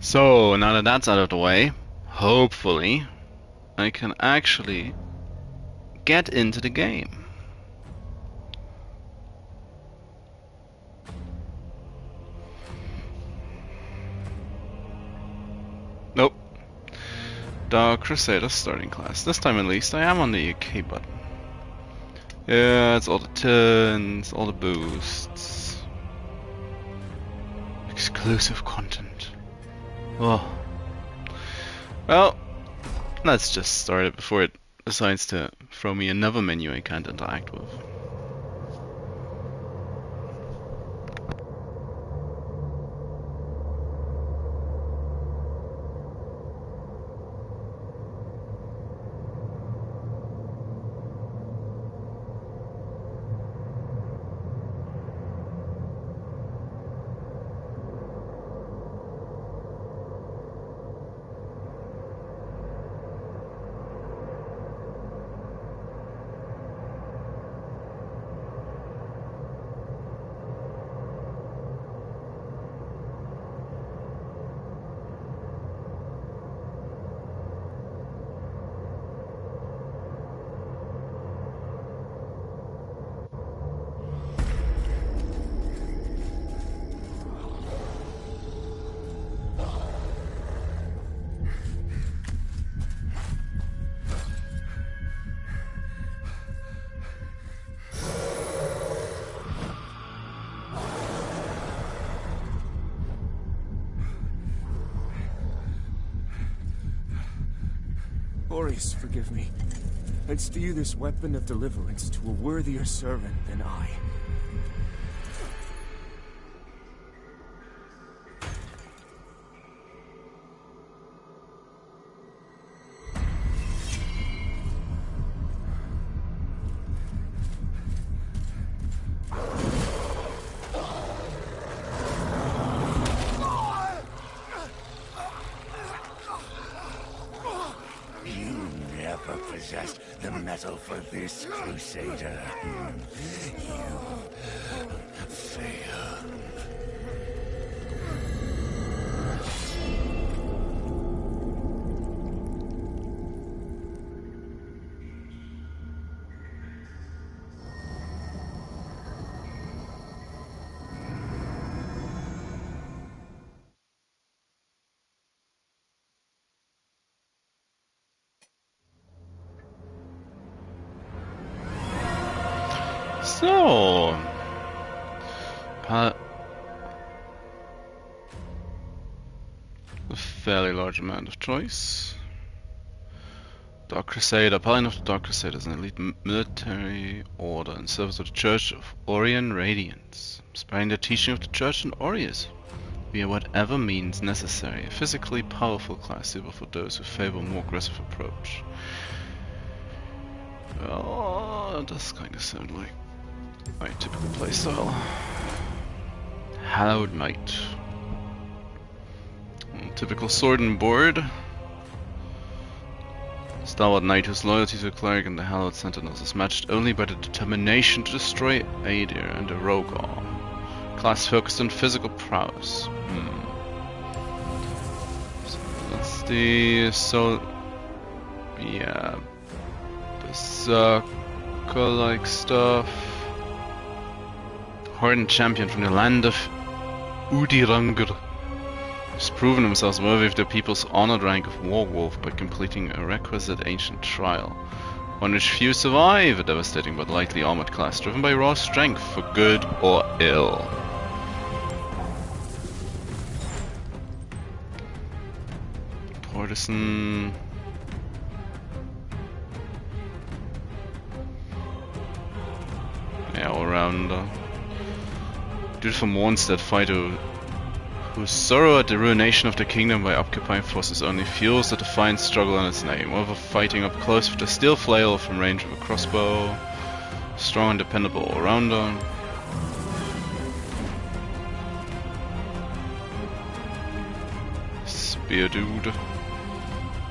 So, now that that's out of the way, hopefully, I can actually get into the game. Nope. Dark Crusader starting class. This time at least I am on the UK button. Yeah, it's all the turns, all the boosts. Exclusive content. Oh. Well, let's just start it before it decides to throw me another menu I can't interact with. Forgive me. Let's do this weapon of deliverance to a worthier servant than I. The metal for this crusader. You fail. So, a fairly large amount of choice. Dark Crusader, Paladin of the Dark Crusader is an elite military order in service of the Church of Orion Radiance, spreading the teaching of the Church and Orius via whatever means necessary. A physically powerful class suitable for those who favor a more aggressive approach. Well, that does kind of sound like my typical playstyle. Hallowed Knight. Typical sword and board. Stalwart Knight whose loyalty to the cleric and the Hallowed Sentinels is matched only by the determination to destroy Adyr and the Rogar. Class focused on physical prowess. So that's the yeah, berserker-like stuff. Hardened champion from the land of Udirangur has proven themselves worthy of their people's honored rank of Warwolf by completing a requisite ancient trial, on which few survive, a devastating but lightly armored class driven by raw strength for good or ill. Partisan. Yeah, all-rounder. Dude from Mondstadt fighter whose sorrow at the ruination of the kingdom by occupying forces only fuels the defiant struggle in its name, whether fighting up close with a steel flail or from range of a crossbow. Strong and dependable all-rounder. Spear dude.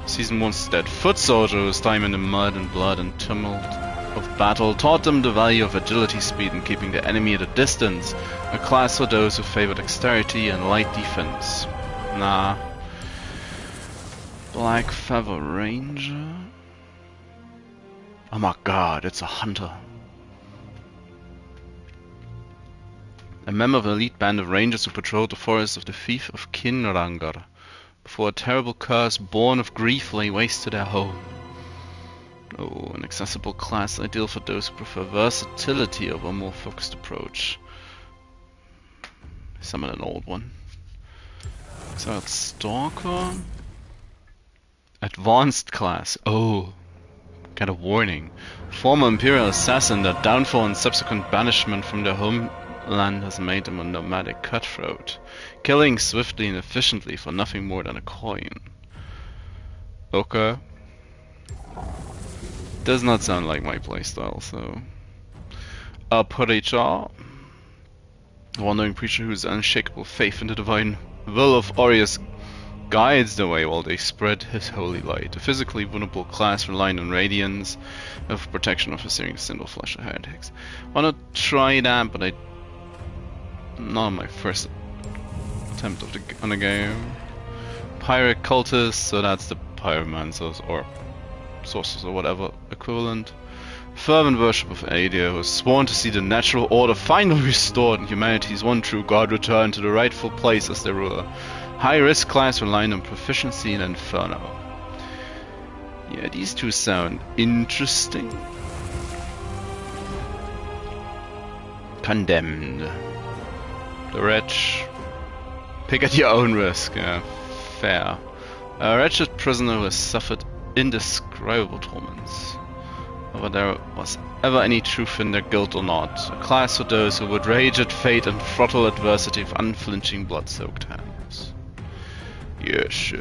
Season 1 dead foot soldier whose time in the mud and blood and tumult of battle taught them the value of agility, speed, and keeping the enemy at a distance. A class for those who favor dexterity and light defense. Nah, Black Feather Ranger. Oh my god, it's a hunter. A member of an elite band of rangers who patrolled the forests of the fief of Kinrangar before a terrible curse born of grief lay waste to their home. Oh, an accessible class ideal for those who prefer versatility over a more focused approach. Summon an old one. Exiled Stalker. Advanced class. Oh, kind of warning. Former Imperial assassin, their downfall and subsequent banishment from their homeland has made them a nomadic cutthroat, killing swiftly and efficiently for nothing more than a coin. Okay. Does not sound like my playstyle, so... Put HR. A wandering preacher whose unshakable faith in the divine will of Aureus guides the way while they spread his holy light. A physically vulnerable class relying on radiance of protection of searing the sinful flesh of heretics. I wanna try that, but not on my first attempt on the game. Pirate cultist, so that's the pyromancers or sorcerers or whatever equivalent. Fervent worship of Adyr, who has sworn to see the natural order finally restored and humanity's one true god return to the rightful place as their ruler. High-risk class relying on proficiency in Inferno. Yeah, these two sound interesting. Condemned. The wretch. Pick at your own risk. Yeah, fair. A wretched prisoner who has suffered indescribable torments. Whether there was ever any truth in their guilt or not. A class for those who would rage at fate and throttle adversity with unflinching blood-soaked hands. Yes.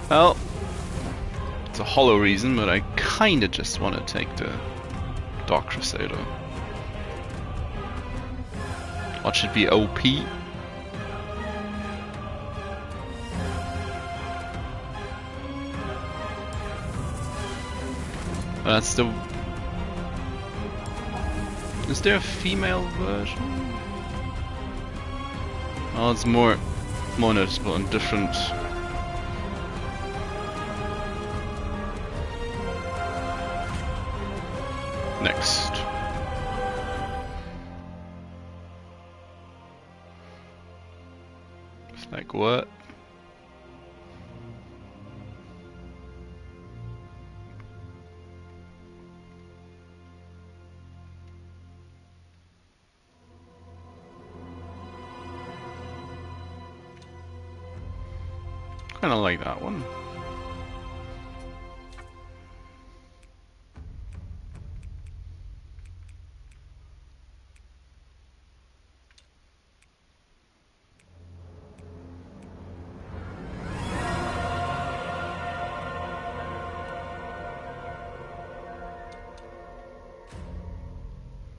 Well, it's a hollow reason, but I kinda just want to take the Dark Crusader. What should be OP? That's the... Is there a female version? Oh, it's more noticeable and different. Next. It's like what? Kinda like that one.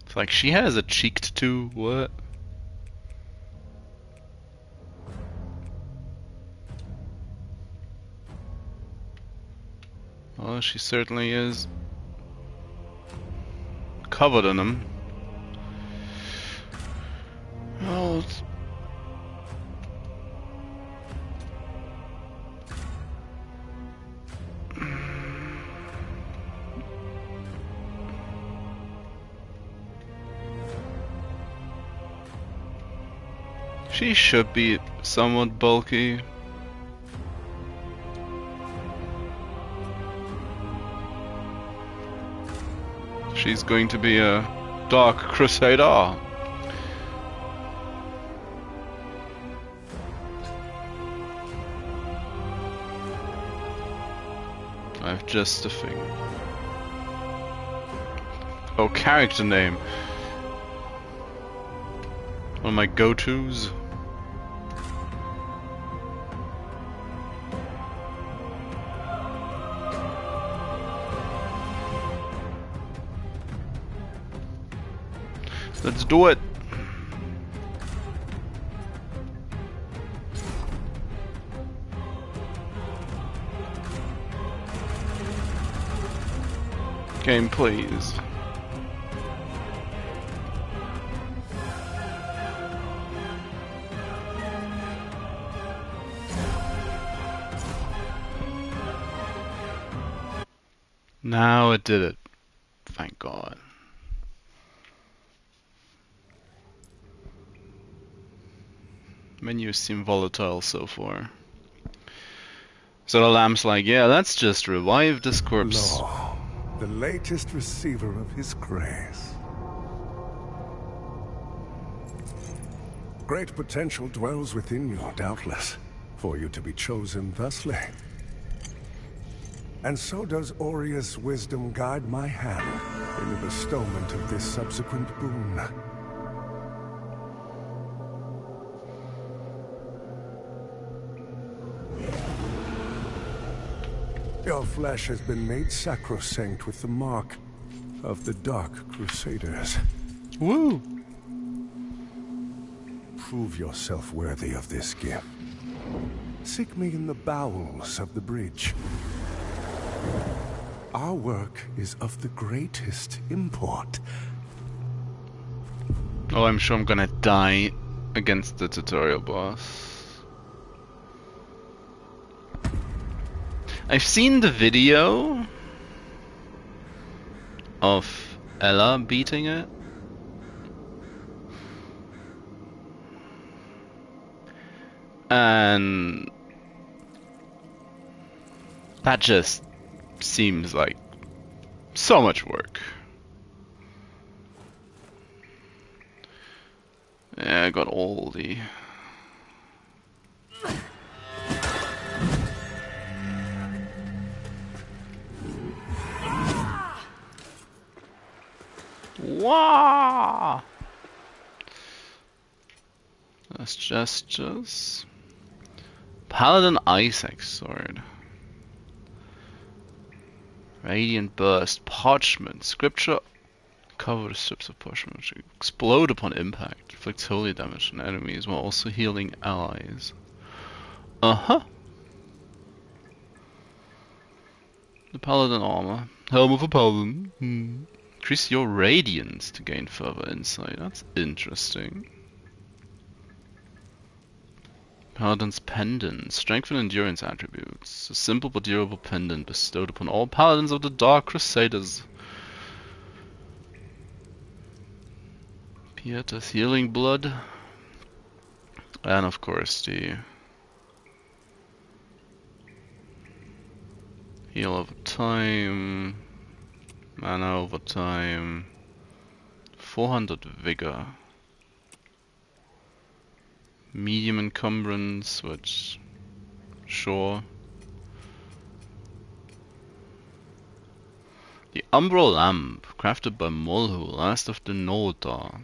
It's like she has a cheeked too, what? Well, she certainly is covered in them. Oh, she should be somewhat bulky. She's going to be a Dark Crusader. I have just a thing. Oh, character name. One of my go-tos. Let's do it. Game, please. Now it did it. Thank God. Menus seem volatile so far. So the lamb's like, yeah, let's just revive this corpse. Lo, the latest receiver of his grace. Great potential dwells within you, doubtless, for you to be chosen thusly. And so does Adyer's wisdom guide my hand in the bestowment of this subsequent boon. Your flesh has been made sacrosanct with the mark of the Dark Crusaders. Woo! Prove yourself worthy of this gift. Seek me in the bowels of the bridge. Our work is of the greatest import. Oh, I'm sure I'm gonna die against the tutorial boss. I've seen the video of Ella beating it. And that just seems like so much work. Yeah, I got all the... Wow! That's gestures. Paladin Isaac sword. Radiant burst. Parchment. Scripture. Cover the strips of parchment which explode upon impact. Inflicts holy damage on enemies while also healing allies. Uh-huh. The Paladin armor. Helm of a Paladin. Increase your radiance to gain further insight. That's interesting. Paladin's pendant. Strength and endurance attributes. A simple but durable pendant bestowed upon all paladins of the Dark Crusaders. Pieta's healing blood. And of course the heal over time. Mana over time. 400 vigor. Medium encumbrance, which... sure. The Umbral Lamp, crafted by Molhu, last of the Noldar,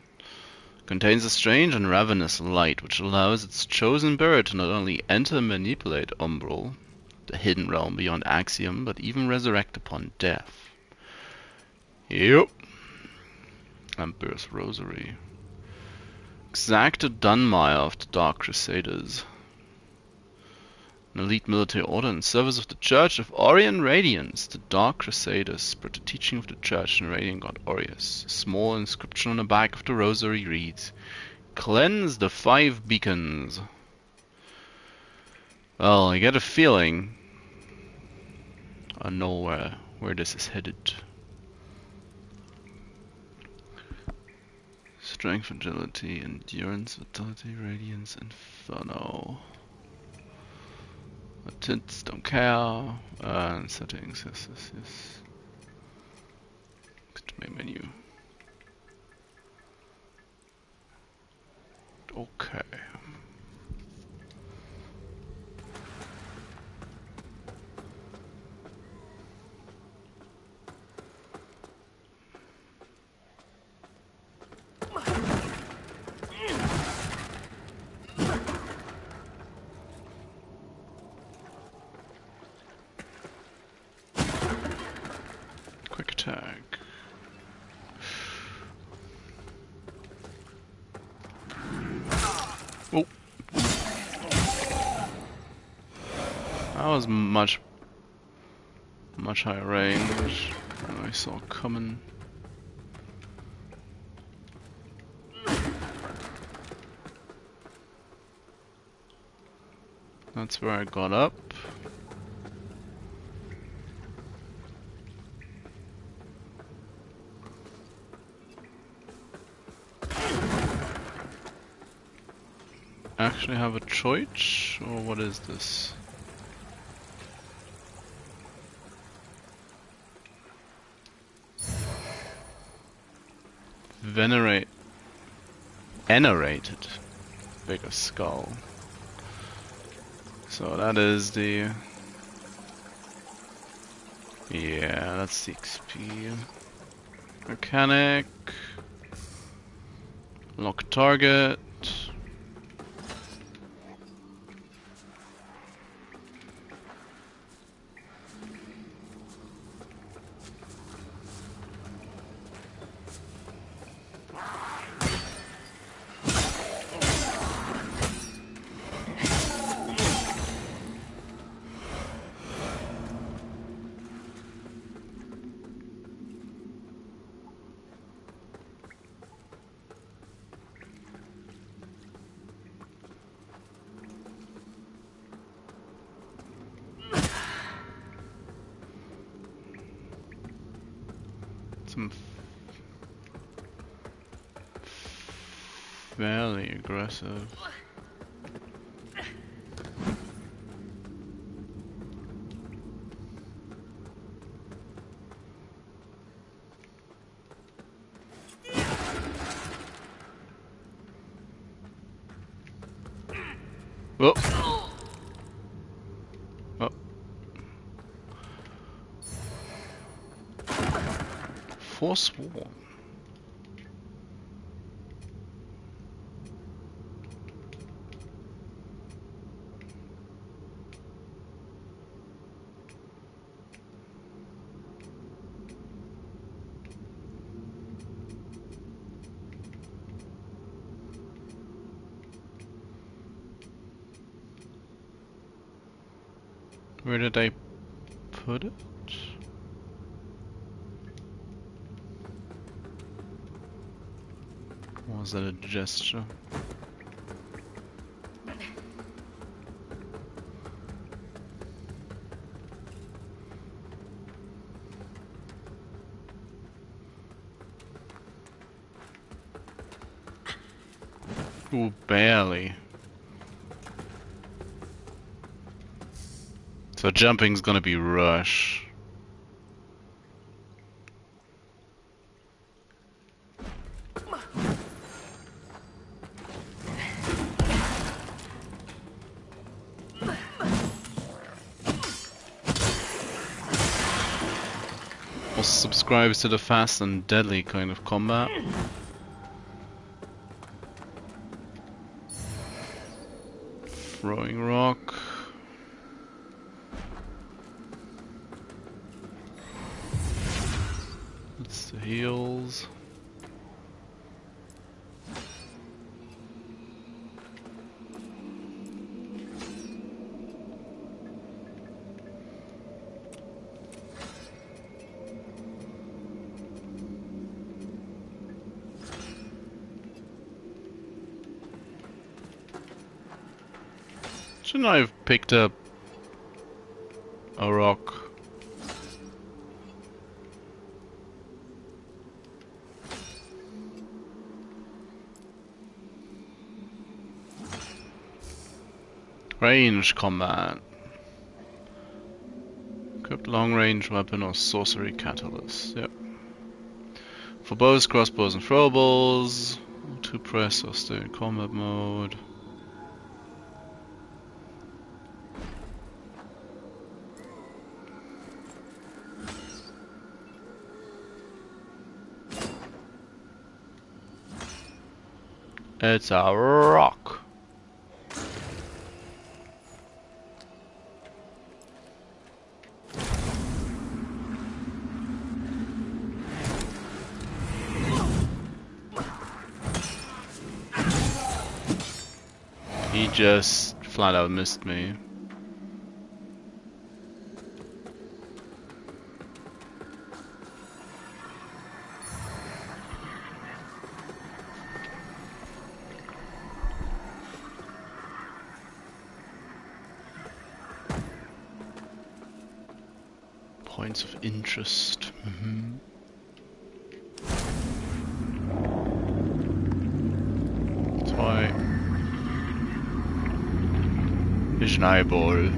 contains a strange and ravenous light which allows its chosen bearer to not only enter and manipulate Umbral, the hidden realm beyond Axiom, but even resurrect upon death. Yep. Emperor's Rosary. Exacta Dunmire of the Dark Crusaders. An elite military order in service of the Church of Orient Radiance. The Dark Crusaders spread the teaching of the Church and Radiant God Orius. A small inscription on the back of the rosary reads, "Cleanse the 5 beacons." Well, I get a feeling I know where this is headed. Strength, agility, endurance, vitality, radiance, inferno. Tints, don't care. Settings, yes. Main menu. Okay. Quick attack. Oh. That was much higher range than I saw coming. That's where I got up. actually have a choice, or what is this? Venerated bigger skull. So that is the... Yeah, that's the XP. Mechanic. Lock target. Some fairly aggressive. Oh. Oh. Forsworn. Where did I put it? Or was that a gesture? Ooh, barely. So jumping's gonna be rush. Also subscribes to the fast and deadly kind of combat. Throwing rock. That's the heals. Shouldn't I have picked up a rock? Range combat. Equipped long range weapon or sorcery catalyst. Yep. For bows, crossbows, and throwables. To press or stay in combat mode. It's a rock. He just flat out missed me. Points of interest. That's why Vision eyeball.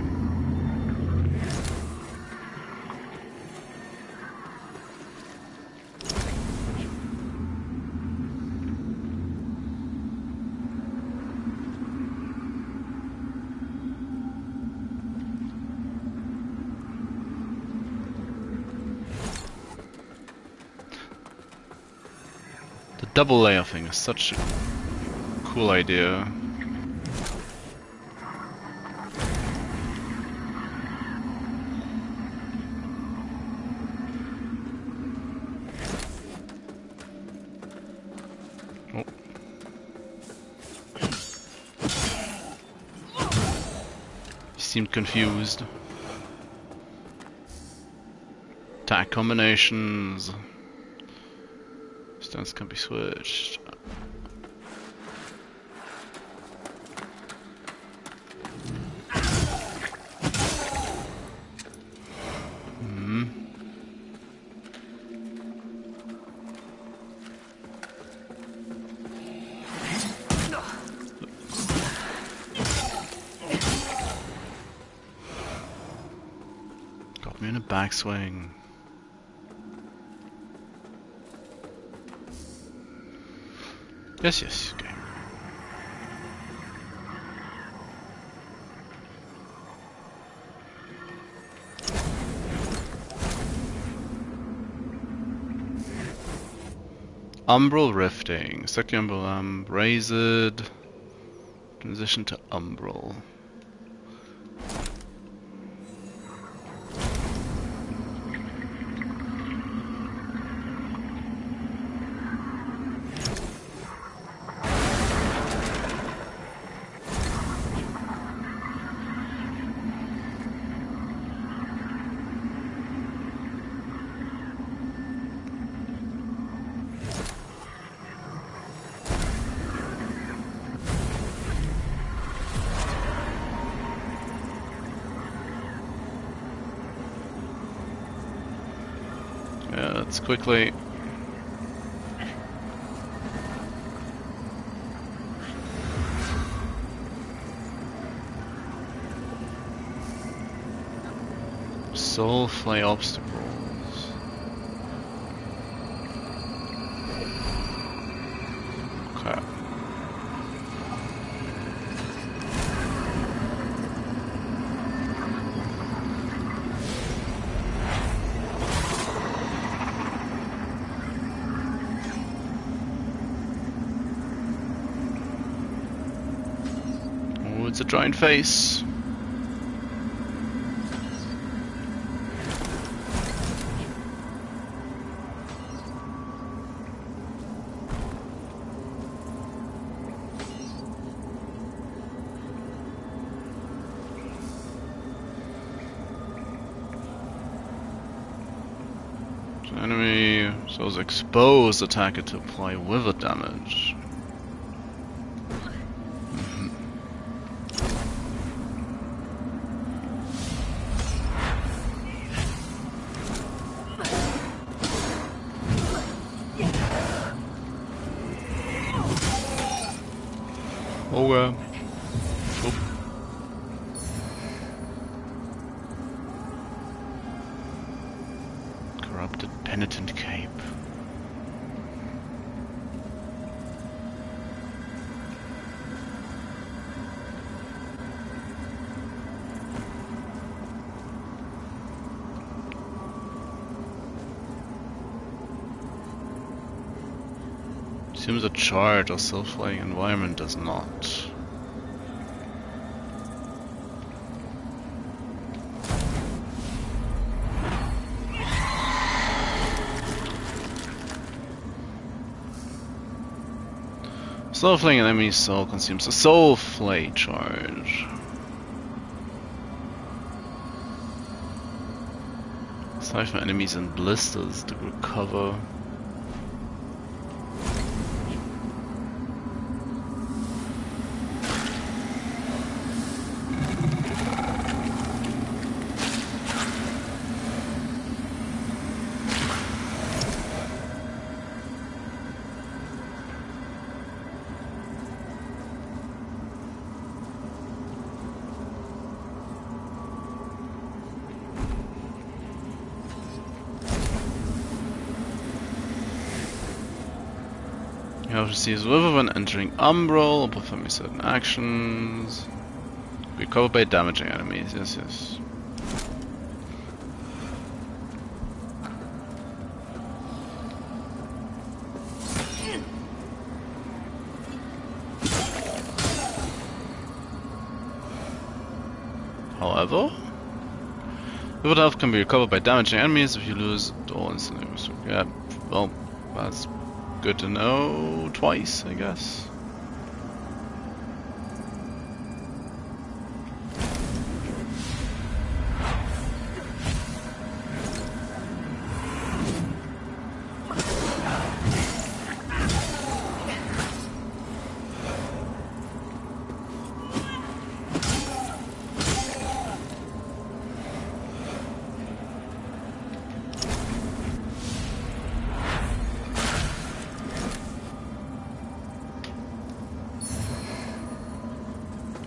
The double layer thing is such a cool idea. Oh. He seemed confused. Attack combinations. Stance can be switched. Got me in a backswing. Yes, okay. Umbral rifting. Select the umbral razed. Transition to umbral. Yeah, let's quickly. Soul flay obstacles. Okay. Oh, it's a giant face. Enemy shows exposed attacker to apply wither damage. Oh, corrupted penitent cape. Seems a charged or self-flying environment does not. Soul-flaying an enemy's soul consumes a soul flay charge. Siphon enemies in blisters to recover. Health receives wither when entering Umbral or performing certain actions. Recover by damaging enemies. Yes, yes. However, withered health can be recovered by damaging enemies if you lose it all instantly. Yeah, well, that's good to know twice, I guess.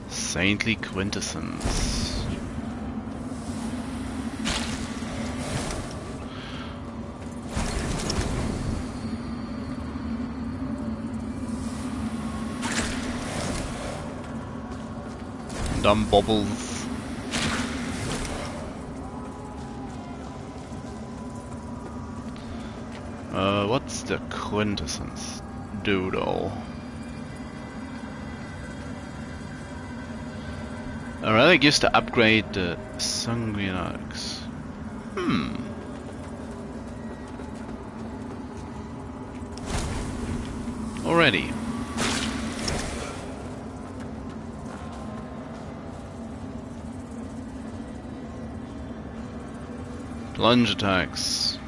Saintly quintessence. Dumb bobbles. What's the quintessence do though? Alright, it gives to upgrade the Sanguinarx. Already. Plunge attacks.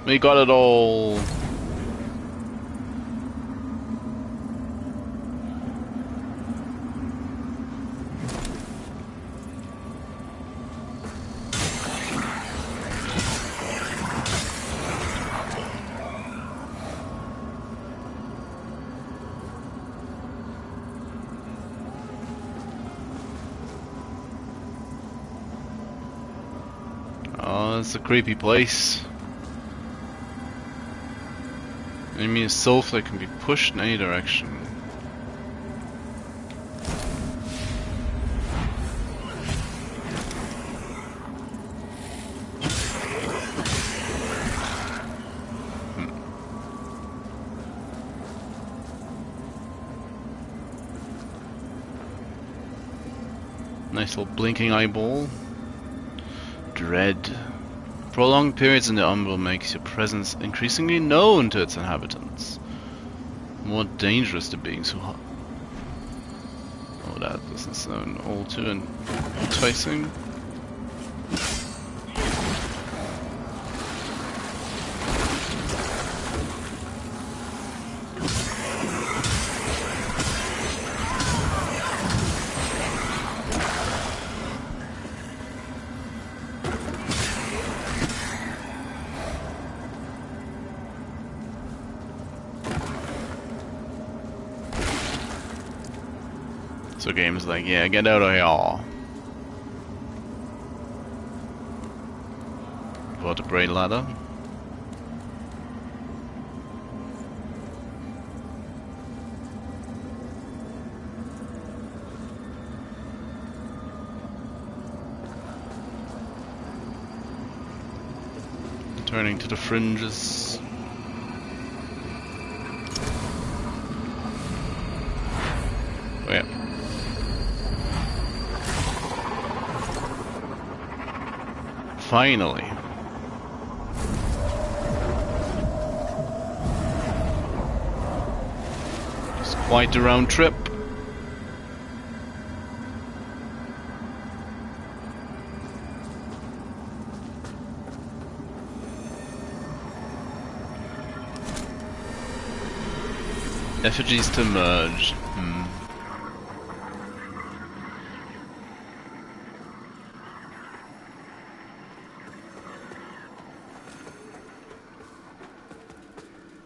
We got it all. Oh, it's a creepy place. Enemy soulflake can be pushed in any direction. Nice little blinking eyeball. Dread. Prolonged periods in the Umbral makes your presence increasingly known to its inhabitants. More dangerous to beings who... Oh, that doesn't sound all too enticing. So game's like, yeah, get out of here. Vertebrae ladder. Turning to the fringes. Oh yeah. Finally. It's quite a round trip. Effigies to merge.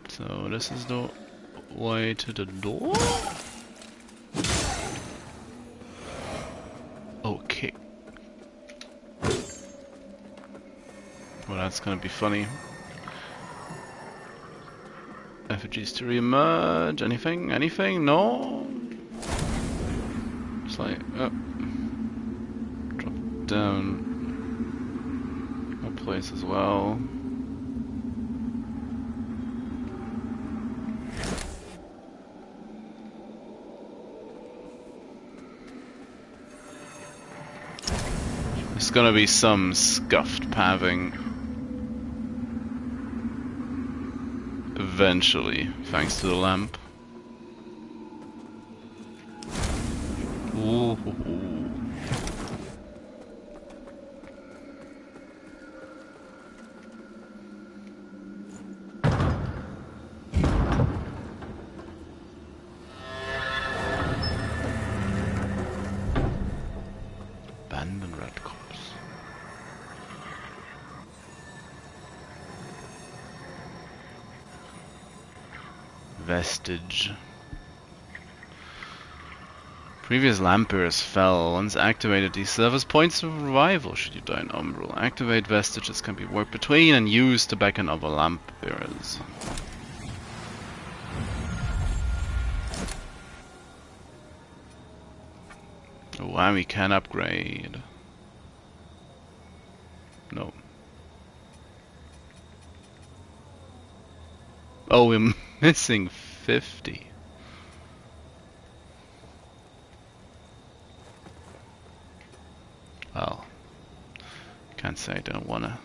So this is the way to the door? Okay. Well, that's gonna be funny. Refugees to re-emerge. Anything? Anything? No? It's like, drop down a place as well. There's gonna be some scuffed pathing eventually, thanks to the lamp. Ooh. Abandoned red corpse. Vestige. Previous lamp bearers fell. Once activated, these serve as points of revival should you die in Umbral. Activate vestiges can be worked between and used to beckon other lamp bearers. Oh, and we can upgrade. No. Oh, we're missing 50. Well, can't say I don't wanna.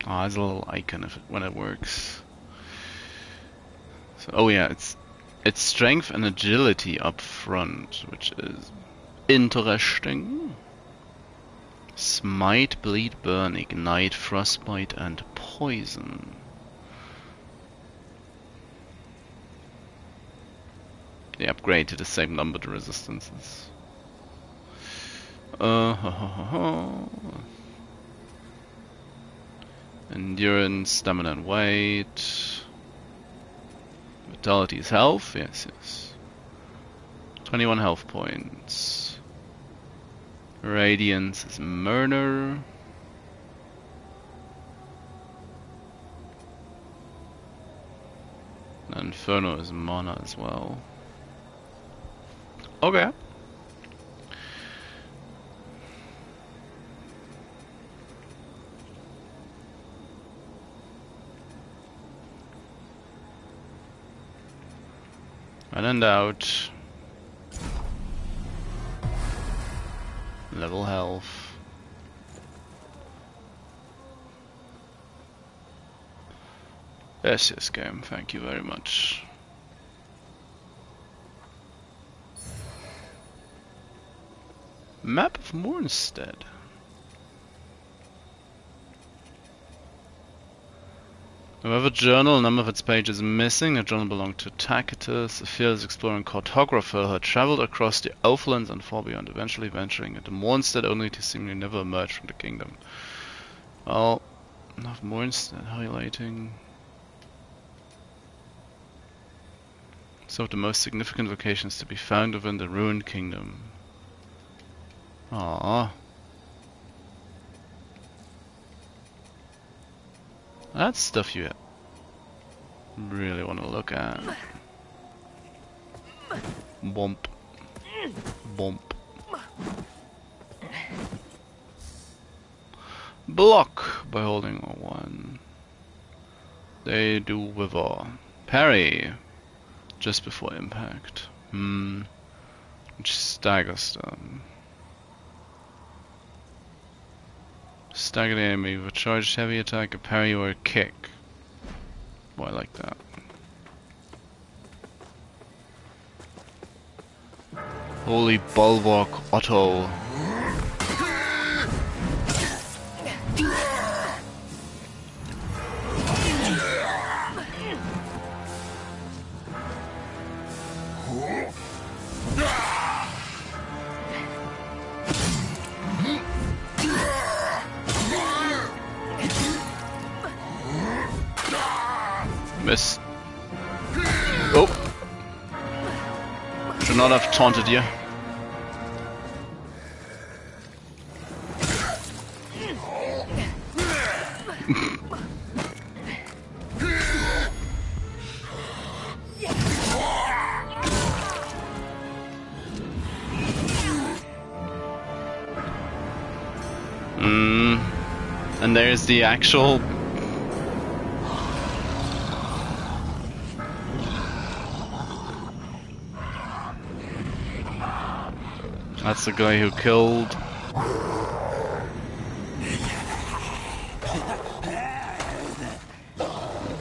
Oh, there's a little icon when it works. So, oh yeah, it's strength and agility up front, which is interesting. Smite, bleed, burn, ignite, frostbite, and poison. They upgrade to the same numbered resistances. Endurance, stamina, and weight. Vitality is health, yes. 21 health points. Radiance is murder. Inferno is mana as well. Okay. And out. Level health. Yes, game. Thank you very much. Map of Mornstead. We have a journal, a number of its pages missing. The journal belonged to Tacitus, a fearless exploring cartographer who had traveled across the Elflands and far beyond, eventually venturing into Mornstead only to seemingly never emerge from the kingdom. Well, enough Mornstead highlighting. Some of the most significant locations to be found within the ruined kingdom. Aww. That's stuff you really want to look at. Bump. Bump. Block by holding R1. They do wither. Parry. Just before impact. Which staggers them. Stagger the enemy with a charged heavy attack, a parry, or a kick. Boy, I like that. Holy Bulwark Otto. Miss. Oh! Should not have taunted you. And there's the actual... That's the guy who killed...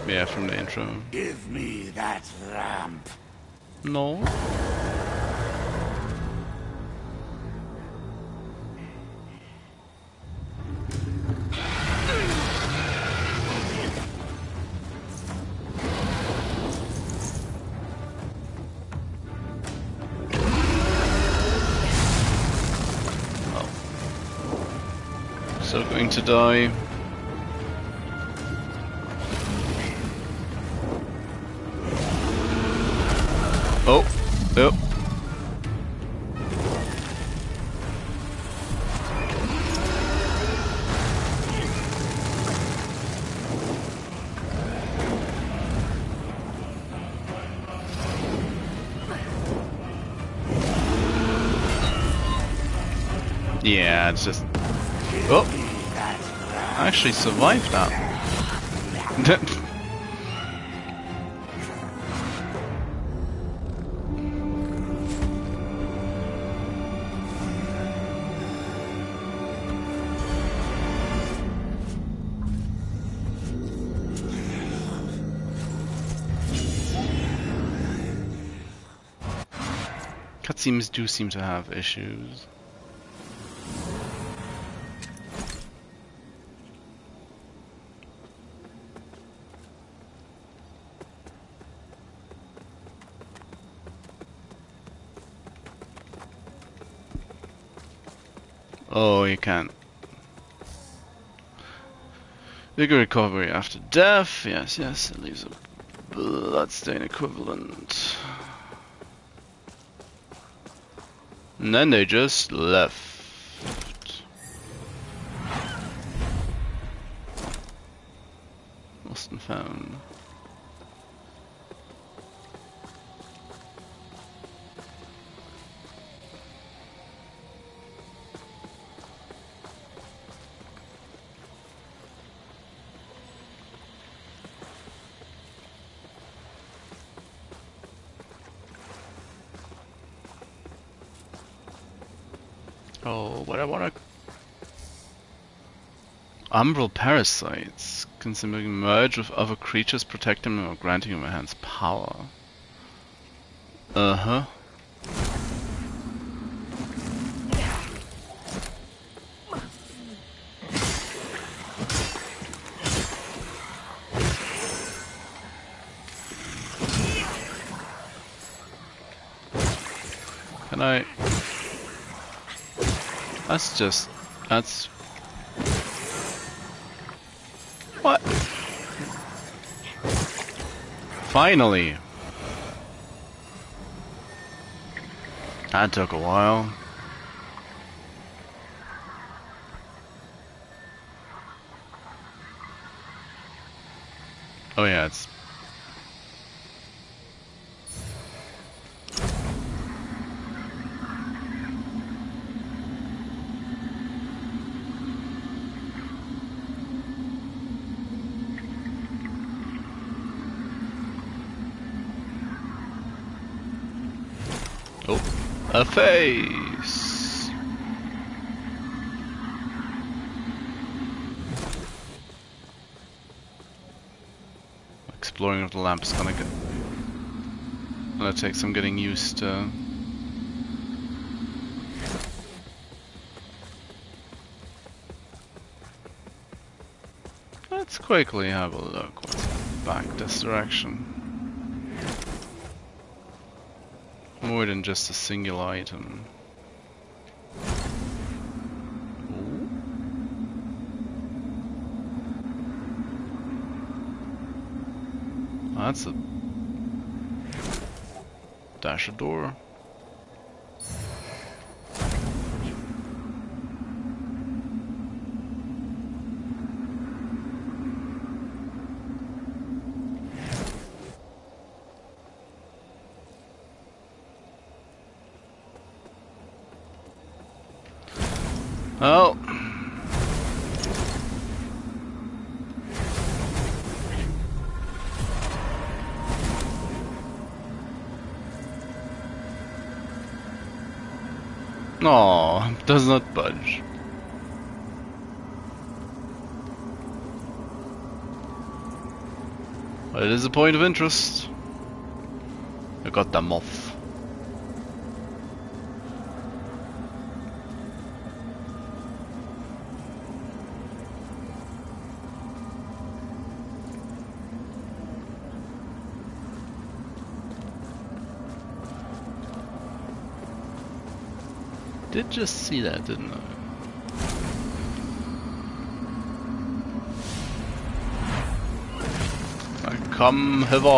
Yeah, from the intro. Give me that lamp. No. So going to die. Oh, oh. Yeah, it's just... Oh! I actually survived that. Cutscenes do seem to have issues. Oh, you can't. Bigger recovery after death. Yes, yes, it leaves a bloodstain equivalent. And then they just left. Lost and found. Oh, but I wanna... Umbral parasites can simply merge with other creatures, protecting them or granting them enhanced power. Uh-huh. Can I... That's just... That's... What? Finally! That took a while. Oh yeah, it's... Oh, a face! Exploring of the lamp is gonna take some getting used to. Let's quickly have a look what's back this direction. More than just a single item. Ooh. That's a dasher door. Oh, Oh, does not budge. But it is a point of interest. I got the moth. Did just see that, didn't I? Come hither!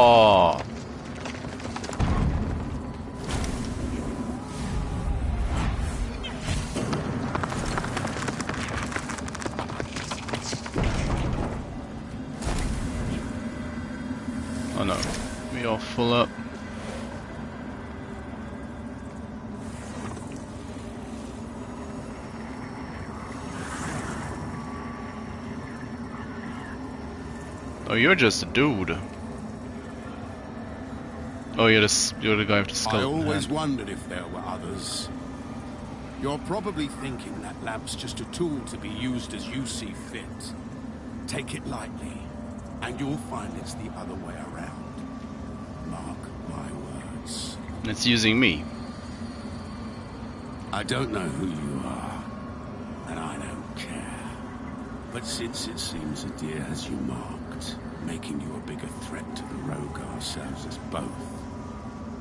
Oh no, we are full up. Oh, you're just a dude. Oh, you're the guy with the skull. I always wondered if there were others. You're probably thinking that lamp's just a tool to be used as you see fit. Take it lightly, and you'll find it's the other way around. Mark my words. It's using me. I don't know who you are, and I don't care. But since it seems Adyr has you marked, making you a bigger threat to the rogue ourselves as both.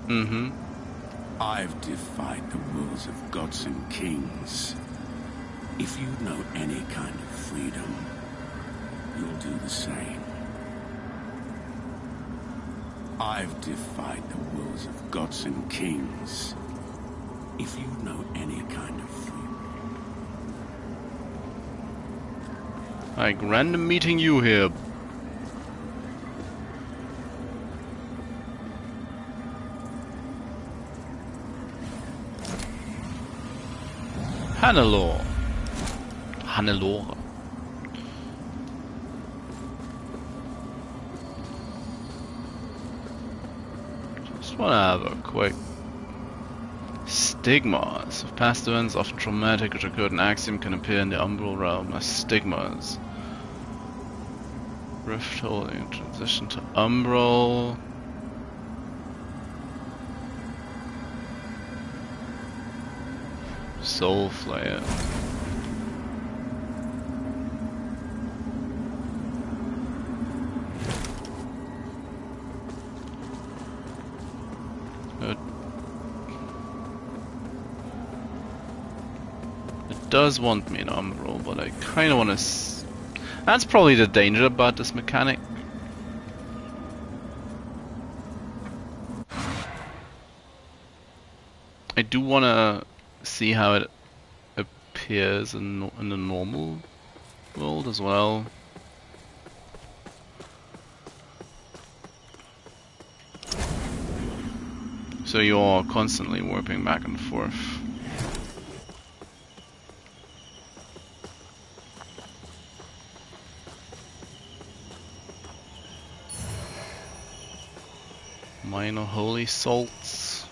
Mm-hmm. I've defied the wills of gods and kings. If you know any kind of freedom, you'll do the same. I've defied the wills of gods and kings. If you know any kind of freedom. Like random meeting you here. Hannelore. Just wanna have a quick stigmas. Of past events, often traumatic, which occurred in Axiom, can appear in the umbral realm as stigmas. Rift holding transition to umbral. Soul Flare. It does want me in umbral, but I kind of want to. That's probably the danger about this mechanic. I do want to see how it appears in the normal world as well. So you're constantly warping back and forth. Minor holy salts.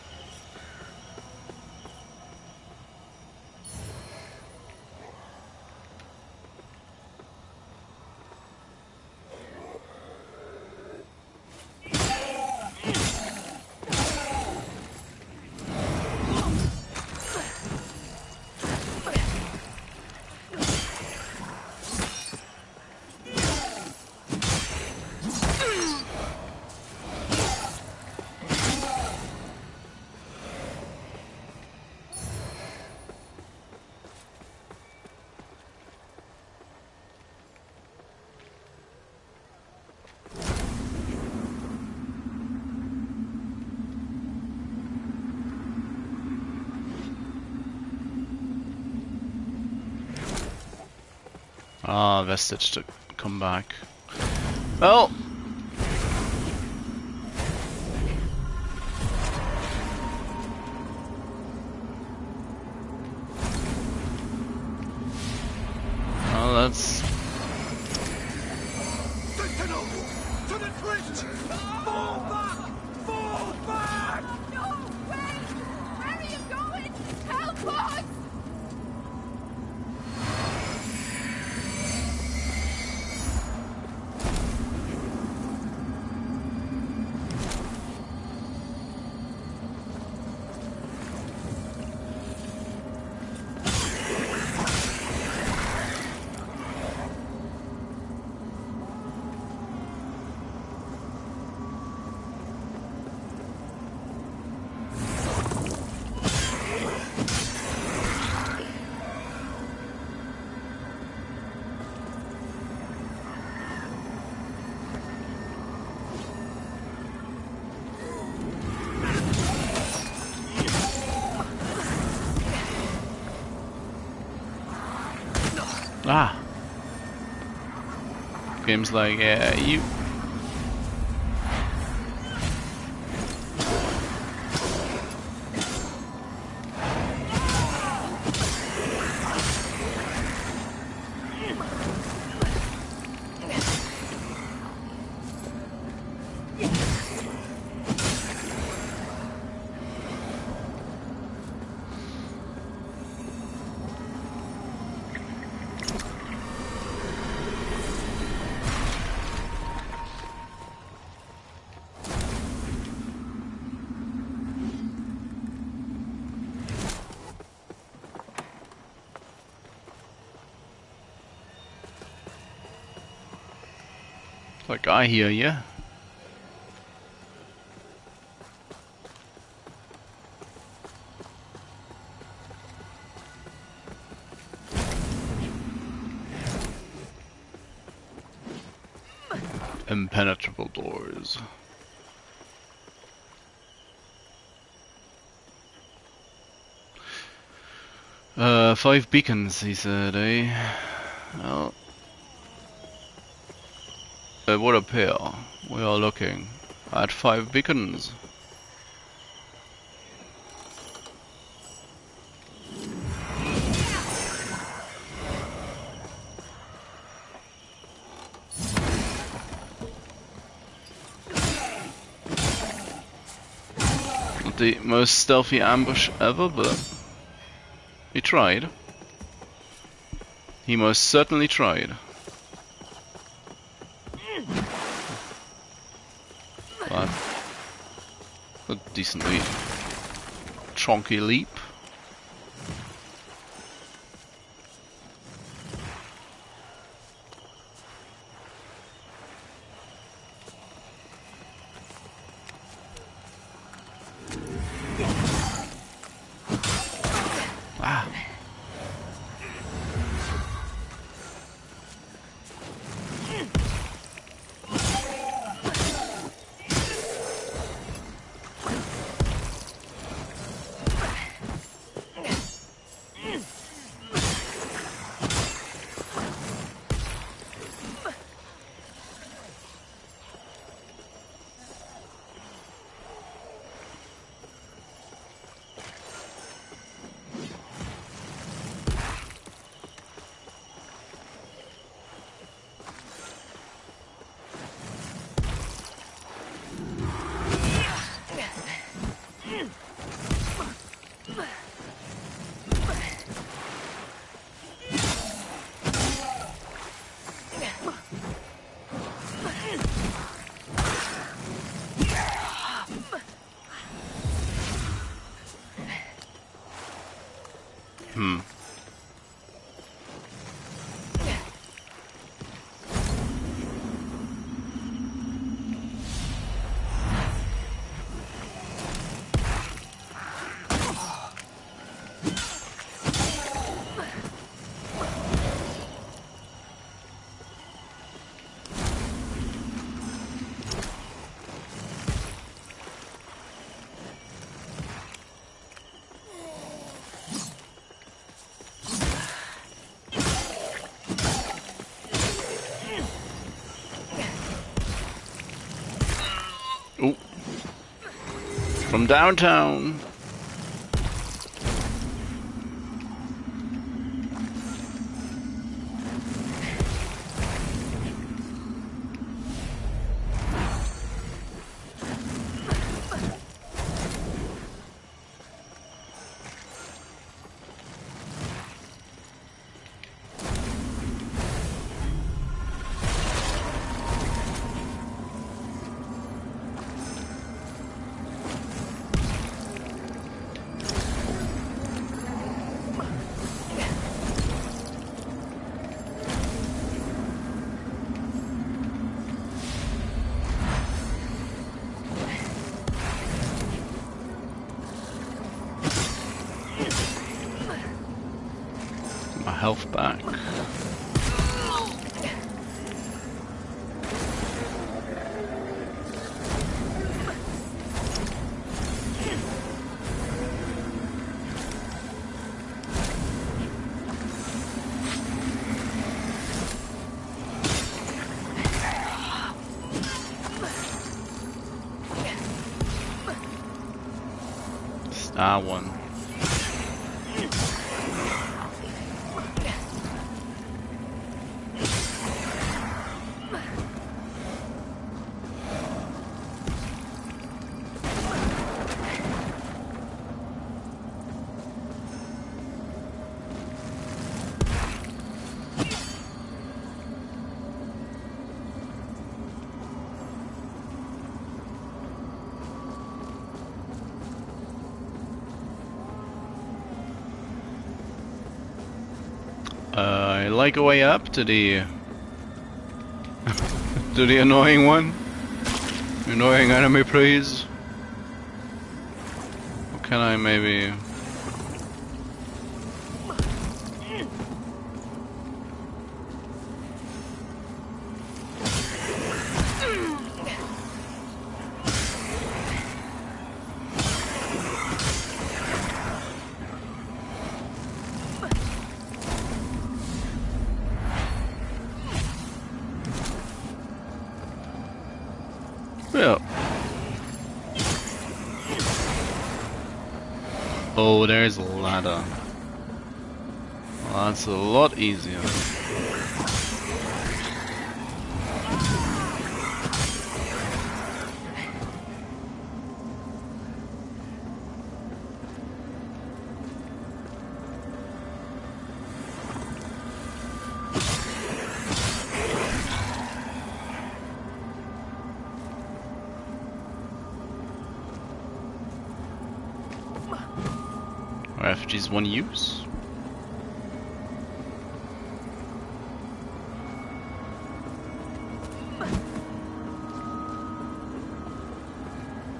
Ah, vestige to come back. Well, that's Sentinel! To the crypt! Fall back! Fall back! No, wait! Where are you going? Help us! Ah. Game's like, yeah, you. Like, I hear ya. Impenetrable doors. Five beacons, he said, eh? Well, it would appear we are looking at 5 beacons. Not the most stealthy ambush ever, but he tried. He most certainly tried. But a decently chonky leap. Ah. Oh. From downtown. My health back. R1. I like a way up to the to the annoying one. Annoying enemy, please. Or can I maybe? Yeah. Oh, there's a ladder. Well, that's a lot easier. Refugees one use.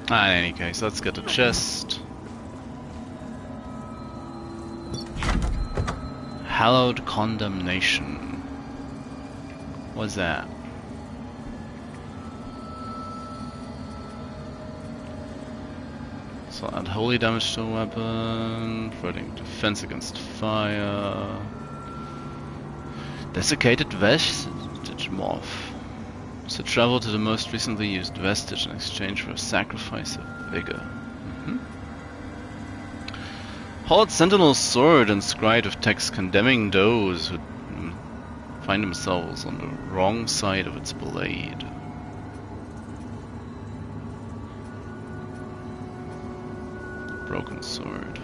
In any case, let's get the chest. Hallowed condemnation. What's that? So add holy damage to a weapon, providing defense against fire. Desiccated vestige morph. So travel to the most recently used vestige in exchange for a sacrifice of vigor. Hollowed Sentinel's sword inscribed with text condemning those who find themselves on the wrong side of its blade. Broken sword.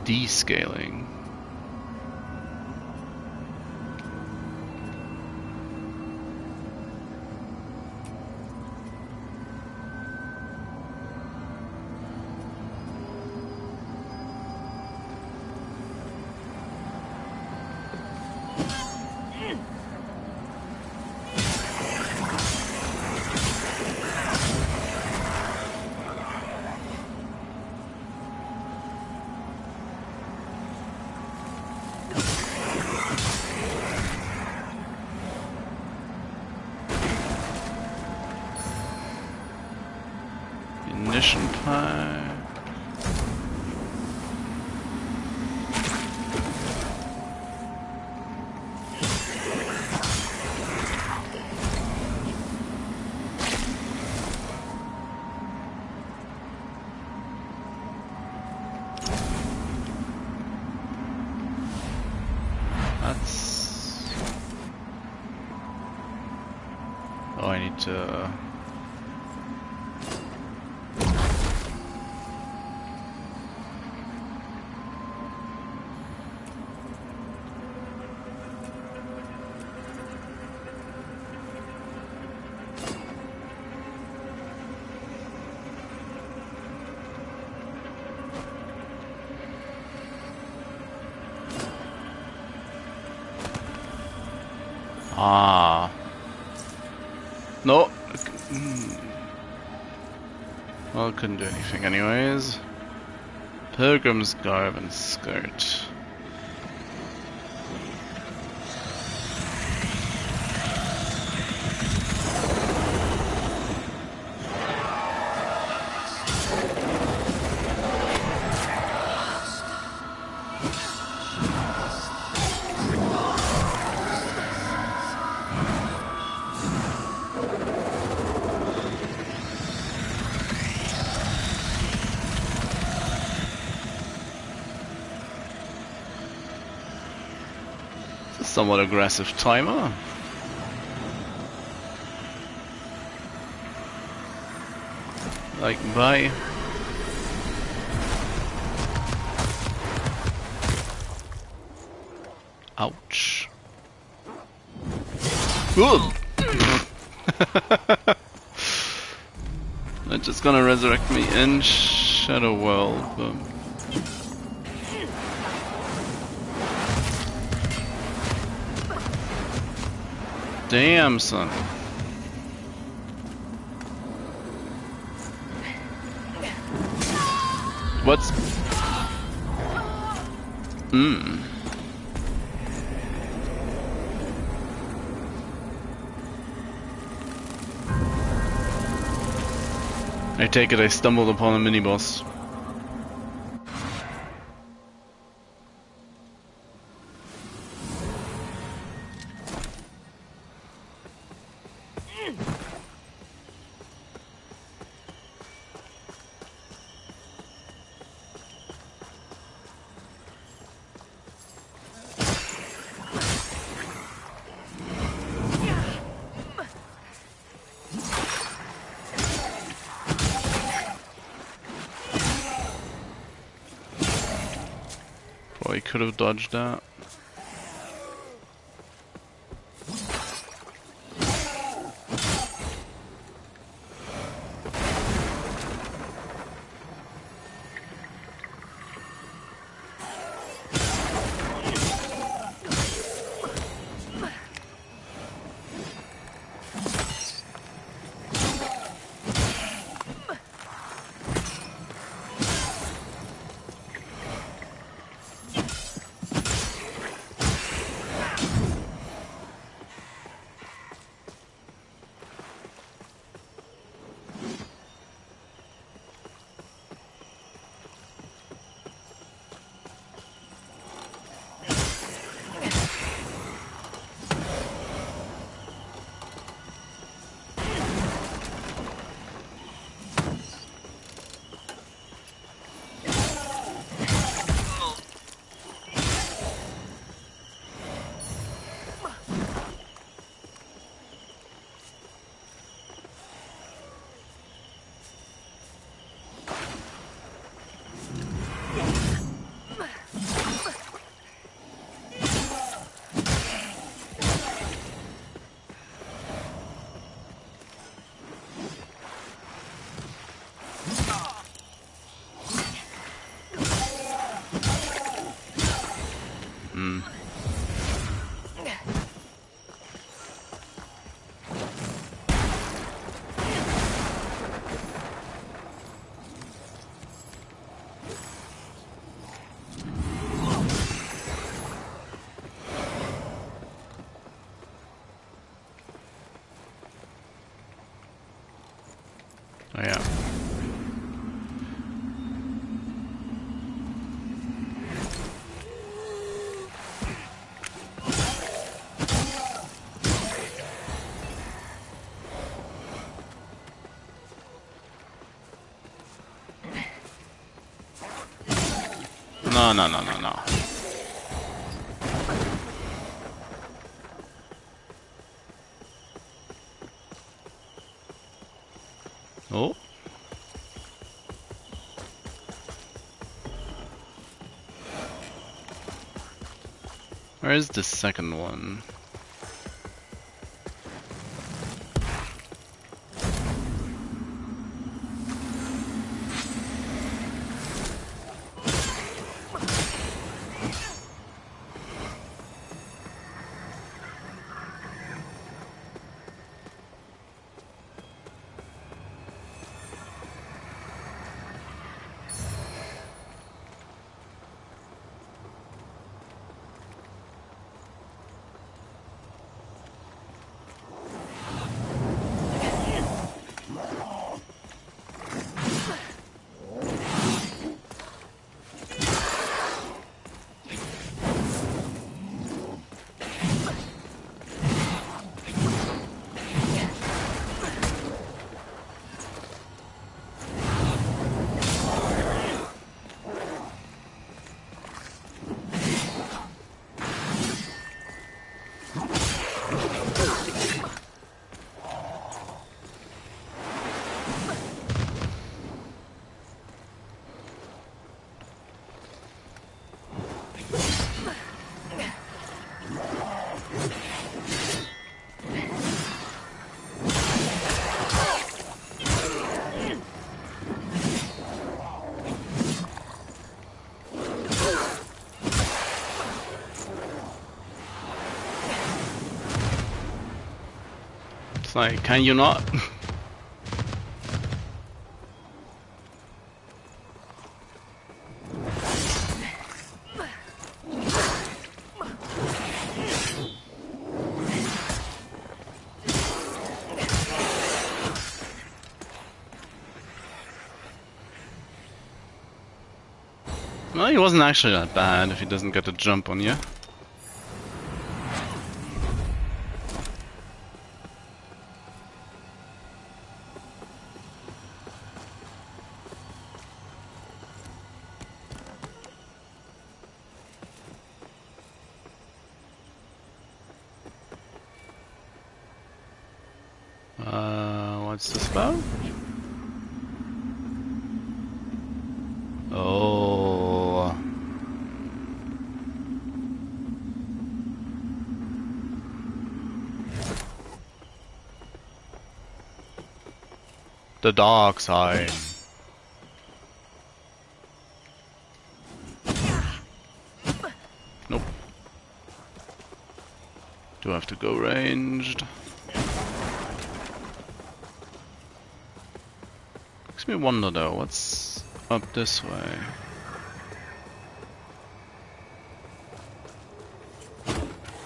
Descaling. Munition pipe. That's... Oh, I need to... Ah. No. Well, couldn't do anything anyways. Pilgrim's garb and skirt. Somewhat aggressive timer. Like, bye. Ouch. They're just gonna resurrect me in Shadow World, but... Damn, son. What's... I take it I stumbled upon a mini-boss. Probably could have dodged that. Oh yeah. No, no, no, no, no. Oh. Where is the second one? It's like, can you not? Well, he wasn't actually that bad if he doesn't get a jump on you. What's this about? Oh. The dark side. Nope. Do I have to go ranged? Makes me wonder though, what's up this way?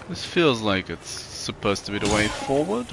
This feels like it's supposed to be the way forward.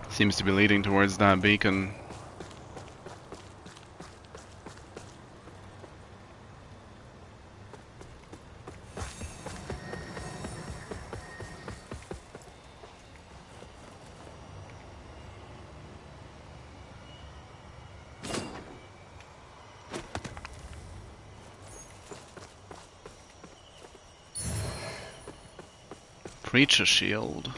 Seems to be leading towards that beacon. Preacher shield.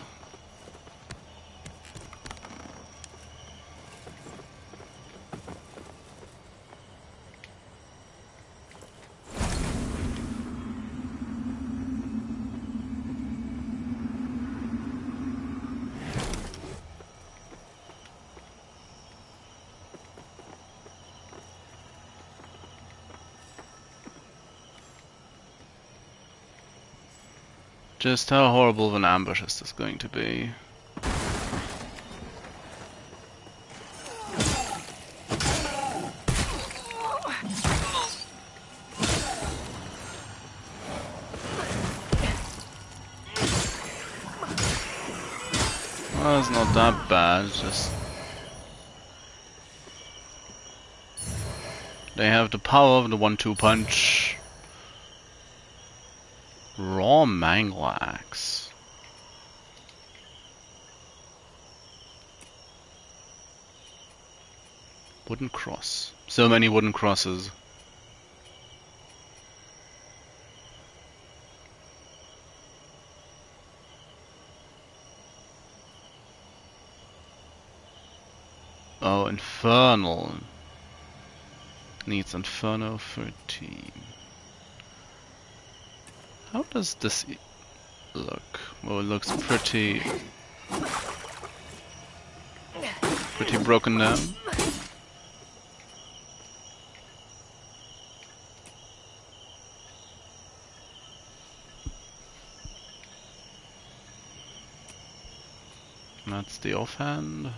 Just how horrible of an ambush is this going to be? Well, it's not that bad, it's just... They have the power of the 1-2 punch. Raw mangle axe. Wooden cross. So many wooden crosses. Oh, infernal. Needs Inferno 13. How does this look? Well, it looks pretty broken down. That's the offhand.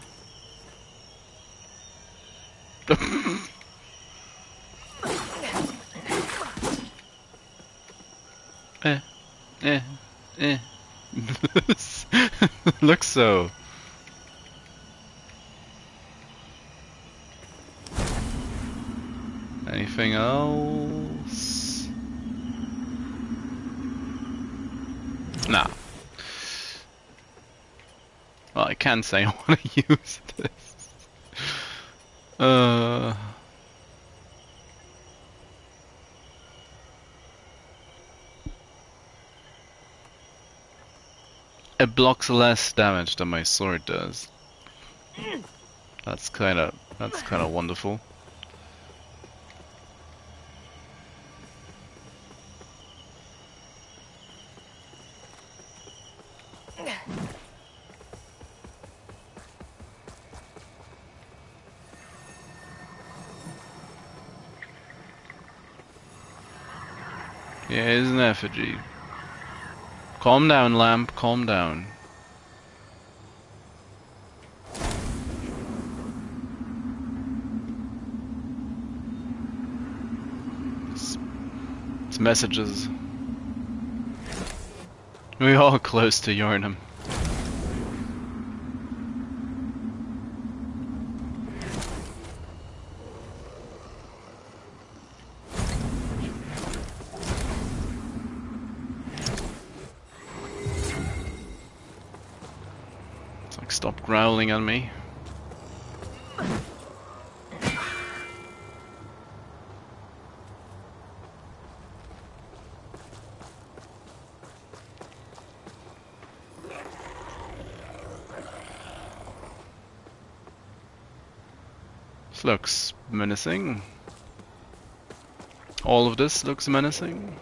Looks so. Anything else? Nah. Well, I can say I want to use this. It blocks less damage than my sword does. That's kind of wonderful. Yeah, it's an effigy. Calm down, lamp. Calm down. It's messages. We're all close to Yharnam. It's like, stop growling on me. This looks menacing. All of this looks menacing.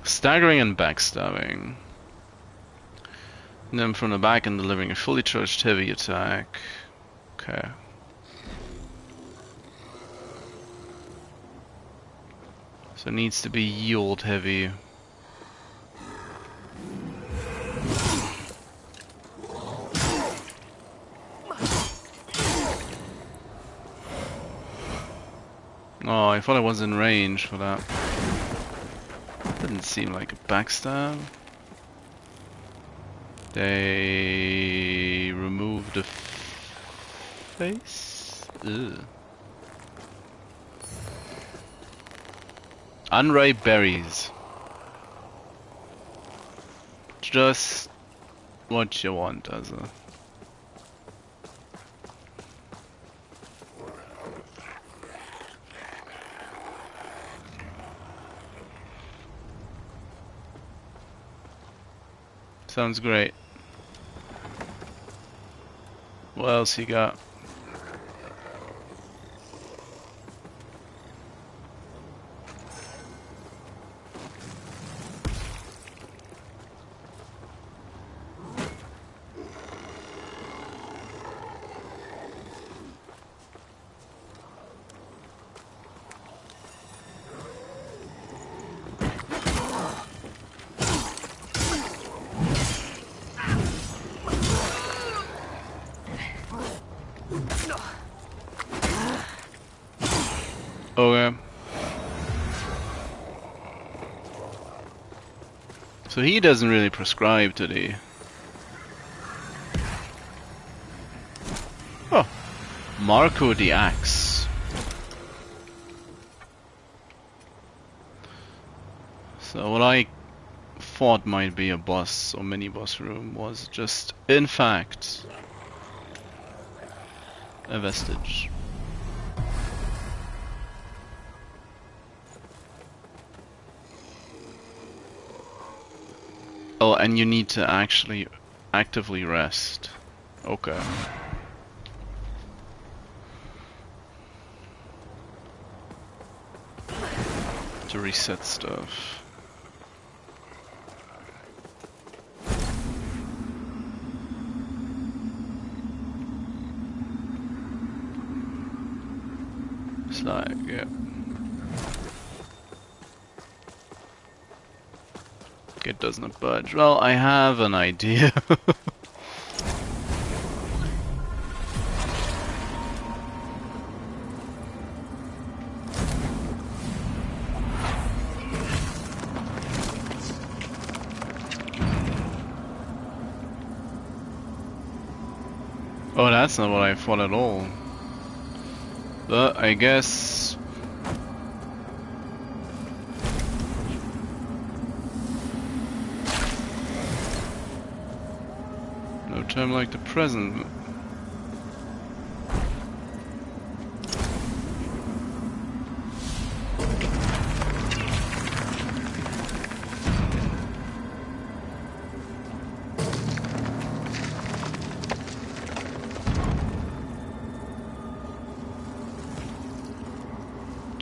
Staggering and backstabbing. And then from the back and delivering a fully charged heavy attack. Okay. So it needs to be yield heavy. Oh, I thought I was in range for that. Didn't seem like a backstab. They removed the face? Ugh. Unripe berries. Just what you want, as a... Sounds great. What else you got? Okay. So he doesn't really prescribe to the... Oh. Marco the Axe. So what I thought might be a boss or mini boss room was just, in fact, a vestige. Oh, and you need to actually actively rest. Okay. To reset stuff. Slide, yeah. It doesn't budge. Well, I have an idea. Oh, that's not what I thought at all. But I guess... no time like the present.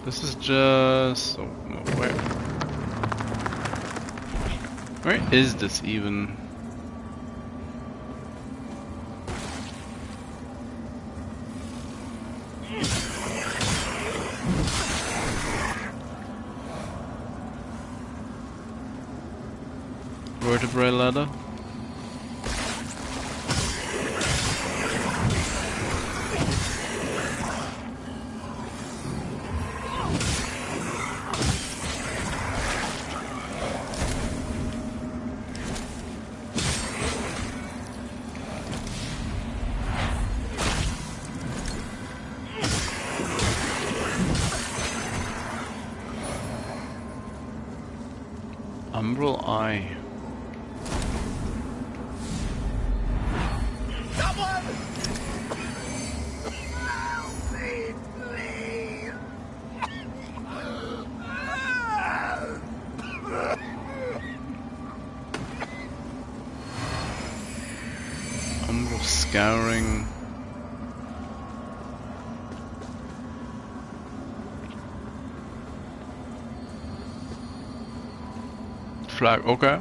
This is just... oh, no, where is this even? Vertebrae ladder? Umbral Eye. Umbral Scouring. Flag, okay.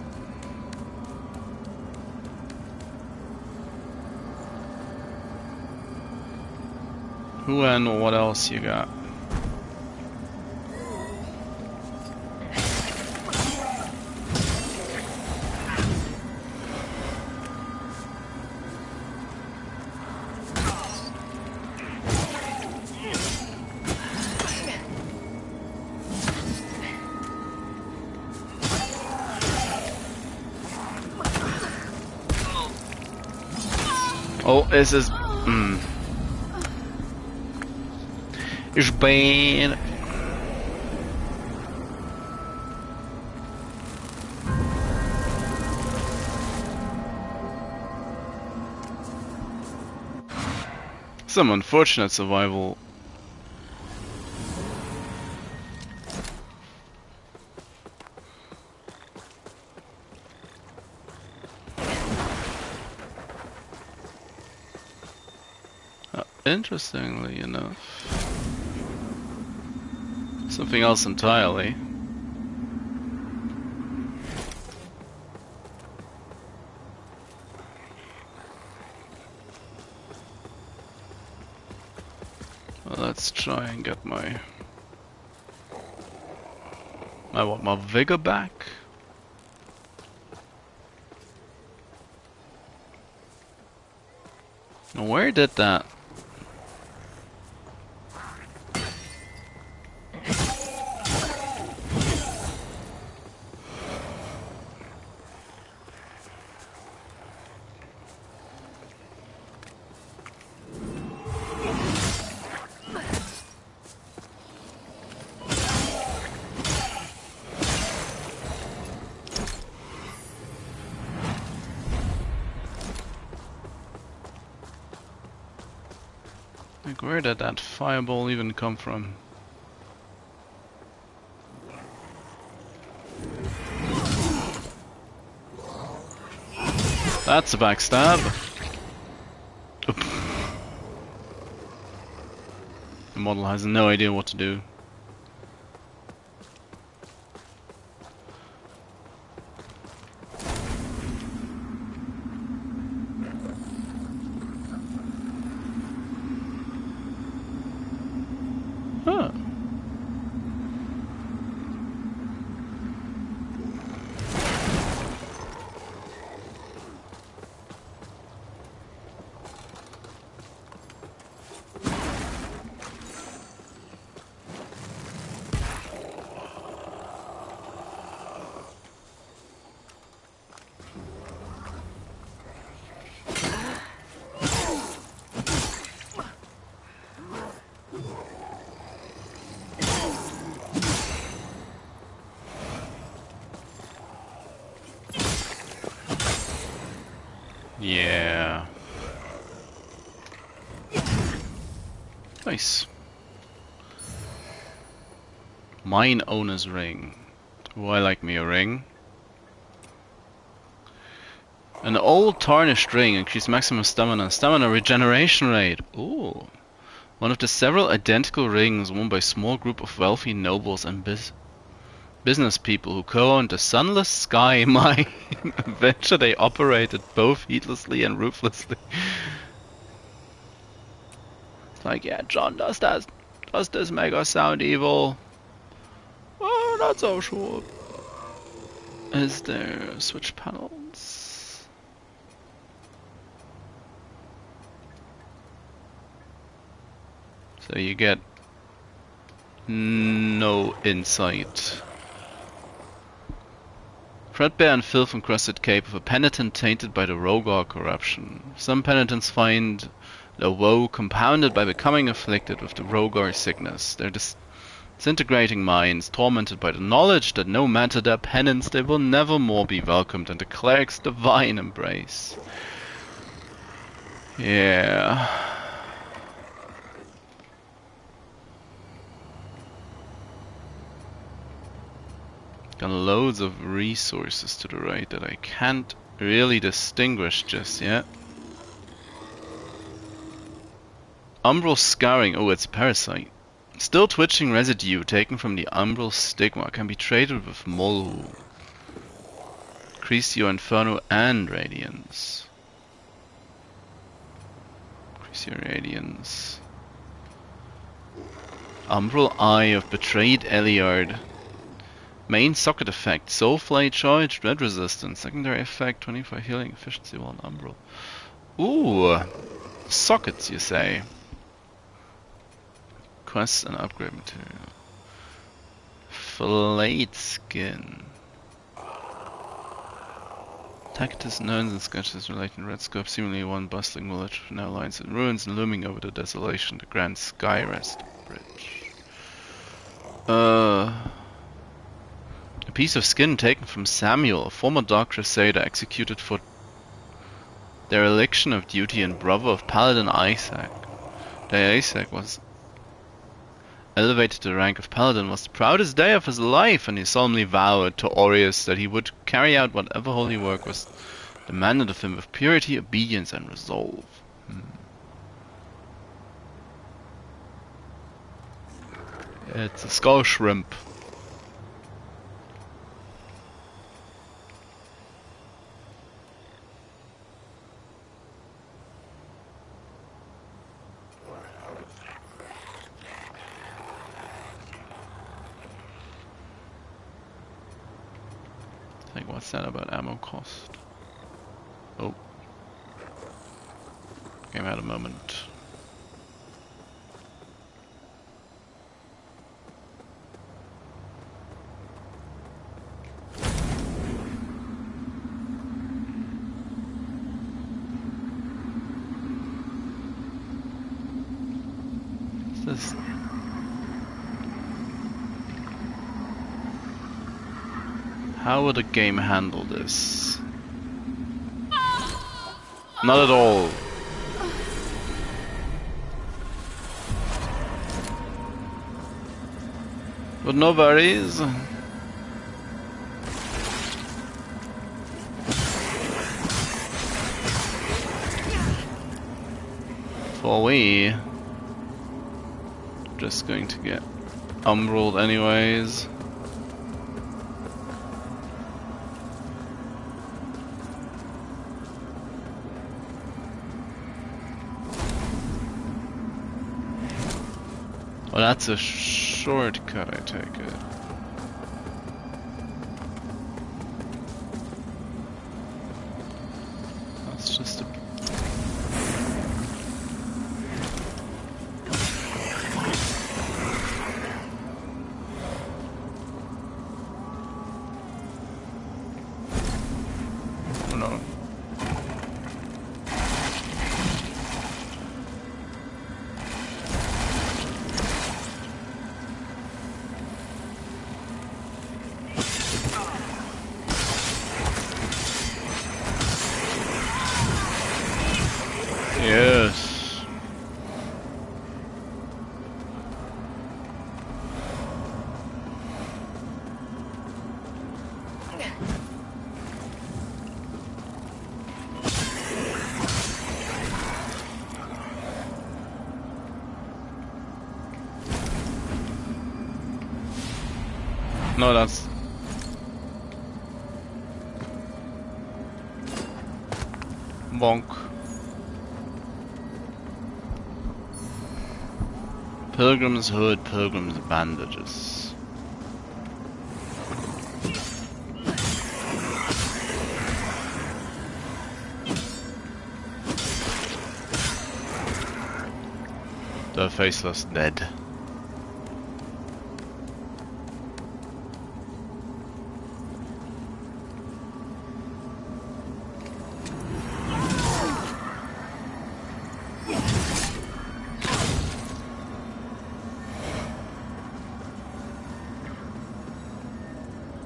Who and what else you got? Oh, this is... It's bad. Some unfortunate survival. Interestingly enough, something else entirely. Well, let's try and get my my vigor back. Now, where did that? Like, where did that fireball even come from? That's a backstab. Oop. The model has no idea what to do. Huh. Yeah. Nice. Mine owner's ring. Oh, I like me a ring. An old tarnished ring increased maximum stamina and stamina regeneration rate. Ooh. One of the several identical rings worn by a small group of wealthy nobles and business people who co-owned the Sunless Sky mine venture they operated both heedlessly and ruthlessly. It's like, yeah, John, does this make us sound evil? Oh, not so sure. Is there switch panels? So you get no insight. Threadbare and filth-encrusted cape of a penitent tainted by the Rogar corruption. Some penitents find the woe compounded by becoming afflicted with the Rogar sickness. Their disintegrating minds, tormented by the knowledge that no matter their penance, they will never more be welcomed in the cleric's divine embrace. Yeah. Got loads of resources to the right that I can't really distinguish just yet. Umbral scarring. Oh, it's parasite. Still twitching residue taken from the umbral stigma can be traded with Molhu. Increase your inferno and radiance. Increase your radiance. Umbral Eye of Betrayed Adyr. Main socket effect, Soulflay charge, red resistance, secondary effect, 25 healing, efficiency 1 umbral. Ooh, sockets you say. Quests and upgrade material. Flayed skin. Tacitus learns and sketches relating red scope, seemingly one bustling village now lies in ruins and looming over the desolation, the grand Skyrest bridge. A piece of skin taken from Samuel, a former Dark Crusader executed for dereliction of duty and brother of Paladin Isaac. Isaac was elevated to the rank of Paladin, was the proudest day of his life, and he solemnly vowed to Aureus that he would carry out whatever holy work was demanded of him with purity, obedience, and resolve. It's a skull shrimp. What's that about ammo cost? Oh. Game out a moment. What's this? How would a game handle this? Not at all. But no worries. For we just going to get umbralled anyways. Well, that's a shortcut, I take it. That's just a... Oh no. No, that's... Bonk. Pilgrim's hood, pilgrim's bandages. The faceless dead.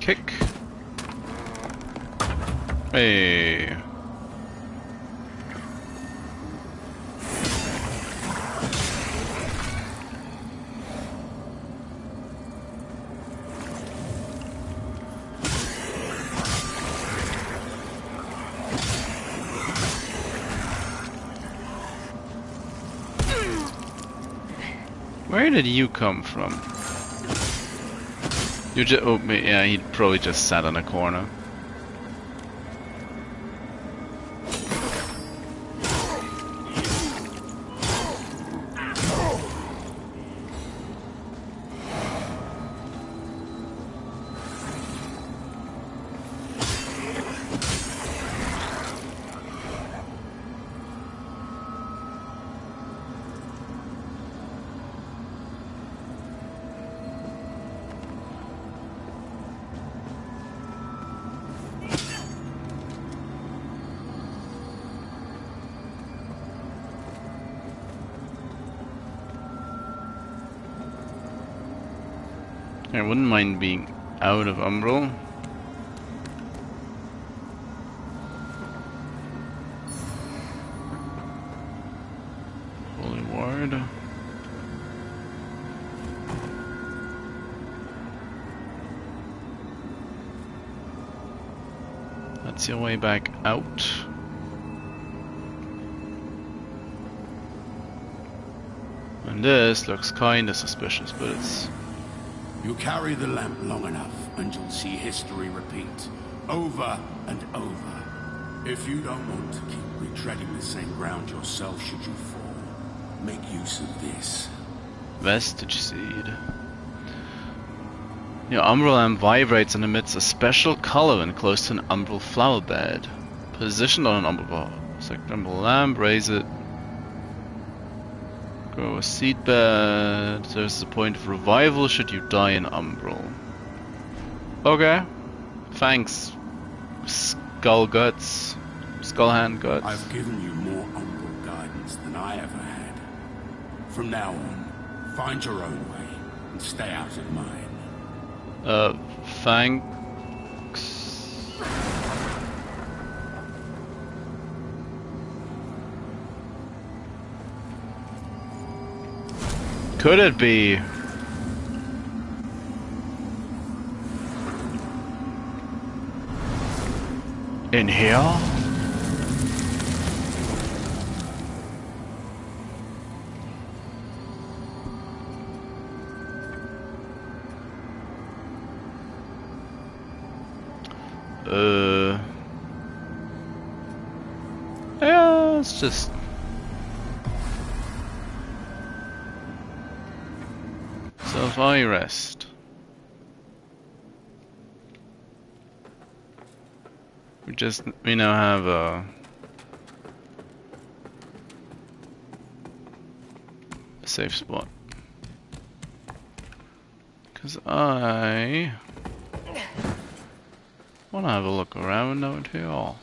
Kick. Hey. Where did you come from? You just, oh, yeah, he probably just sat on a corner. I wouldn't mind being out of Umbral. Holy Ward. That's your way back out. And this looks kinda suspicious, but it's... You carry the lamp long enough, and you'll see history repeat, over and over. If you don't want to keep retreading the same ground yourself should you fall, make use of this. Vestige seed. Your umbral lamp vibrates and emits a special color when close to an umbral flower bed. Positioned on an umbral lamp, raise it. Grow a seed bed. There's the point of revival should you die in umbral. Okay. Thanks. Skull guts. Skull hand guts. I've given you more umbral guidance than I ever had. From now on, find your own way and stay out of mine. Thanks. Could it be? In here? Yeah, it's just... So if I rest... We now have a safe spot. Because I want to have a look around out here.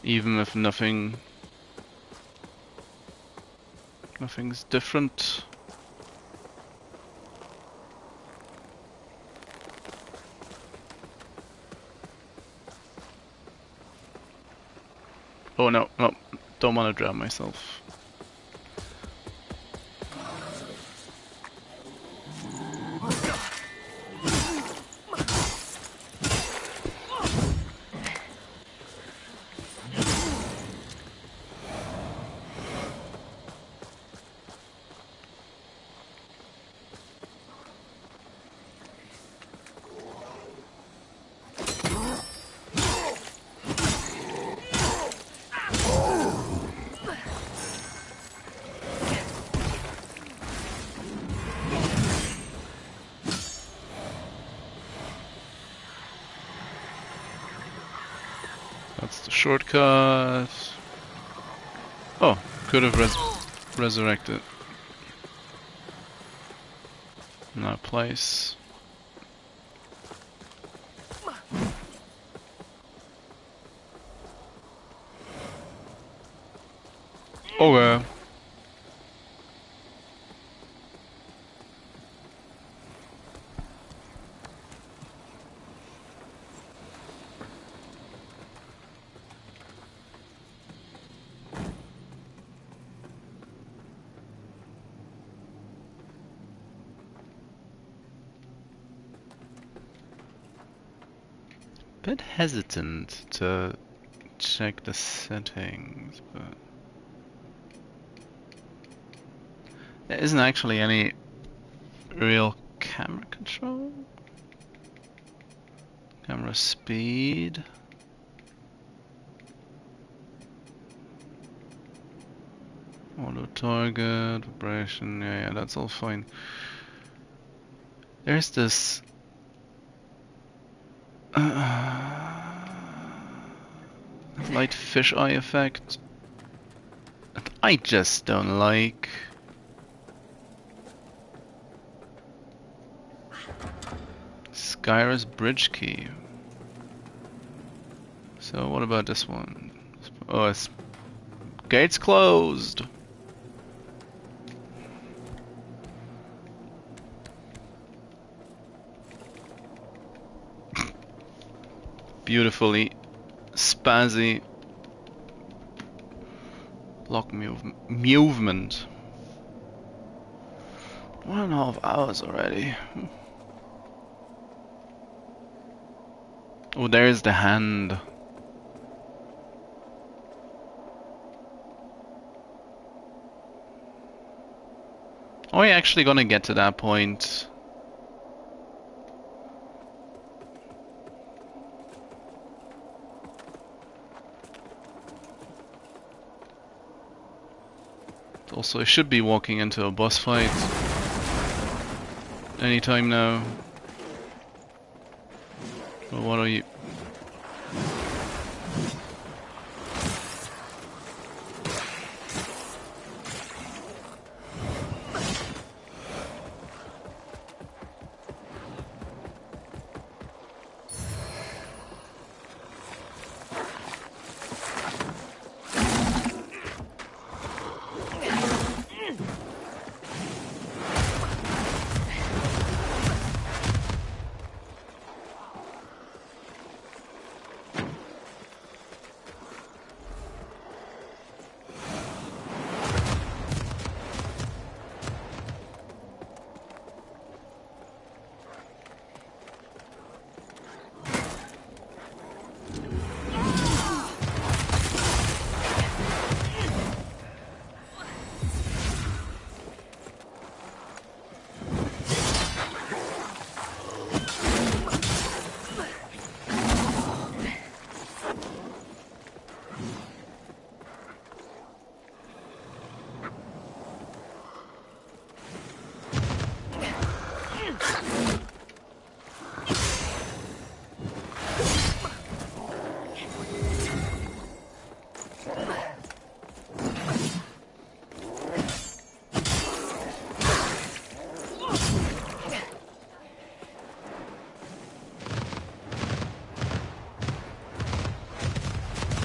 Even if nothing's different. Oh no, no, don't want to drown myself. That's the shortcut. Oh, could have resurrected. No place. Okay. Bit hesitant to check the settings, but there isn't actually any real camera control. Camera speed. Auto target, vibration, yeah, that's all fine. There's this light fisheye effect that I just don't like. Skyra's bridge key. So what about this one? Oh, it's gates closed. Beautifully spazzy block movement. 1.5 hours already. Oh, there's the hand. Are we actually gonna get to that point? Also, I should be walking into a boss fight anytime now. But what are you?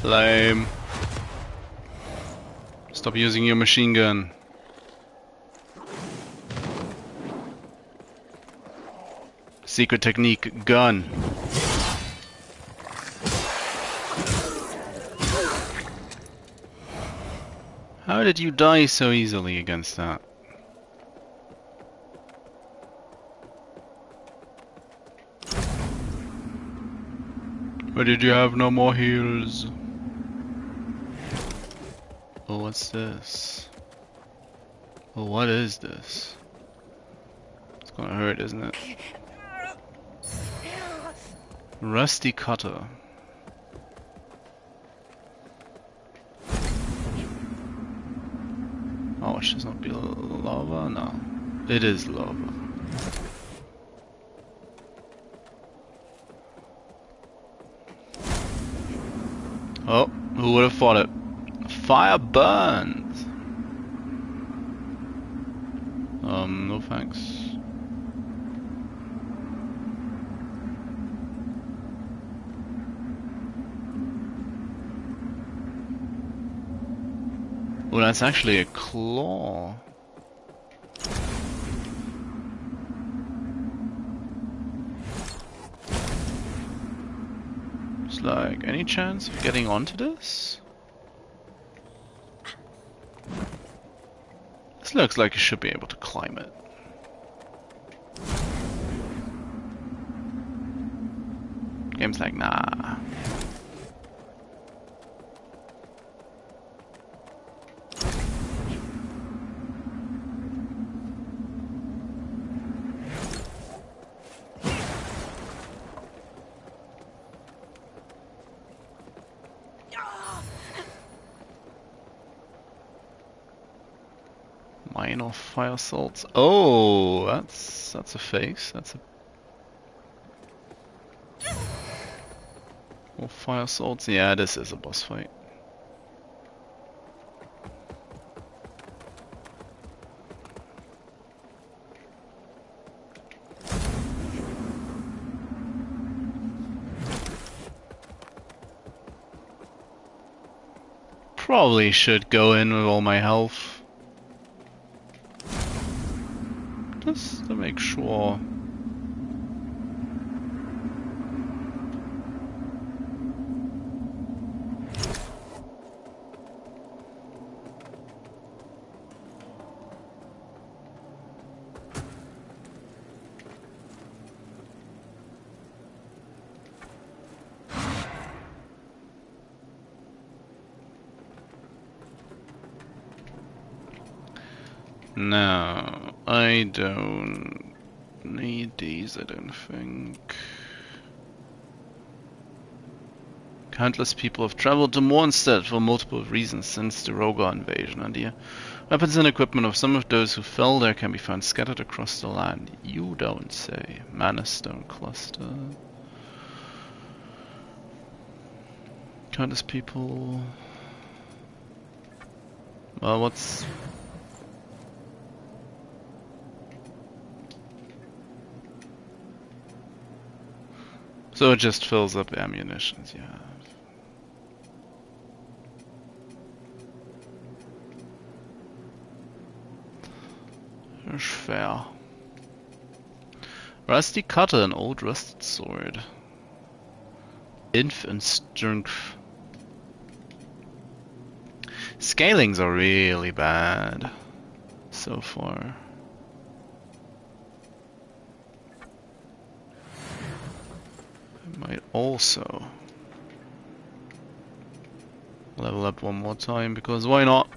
Lame. Stop using your machine gun. Secret technique, gun. How did you die so easily against that? Or did you have no more heals? Oh, what's this? Oh, what is this? It's gonna hurt, isn't it? Rusty cutter. Oh, it should not be lava? No. It is lava. Oh, who would have thought it? Fire burns! No thanks. Oh, that's actually a claw. It's like, any chance of getting onto this? This looks like you should be able to climb it. Game's like, nah. Mine of fire salts. Oh, that's a face. That's a oh, fire salts. Yeah, this is a boss fight. Probably should go in with all my health. Just to make sure. No, I don't need these, I don't think. Countless people have traveled to Mornstead for multiple reasons since the Rogar invasion, and the weapons and equipment of some of those who fell there can be found scattered across the land. You don't say. Mana Stone Cluster. Countless people... Well, what's... So it just fills up ammunitions, yeah. That's fair. Rusty cutter, an old rusted sword. Inf and strength. Scalings are really bad so far. I might also level up one more time, because why not?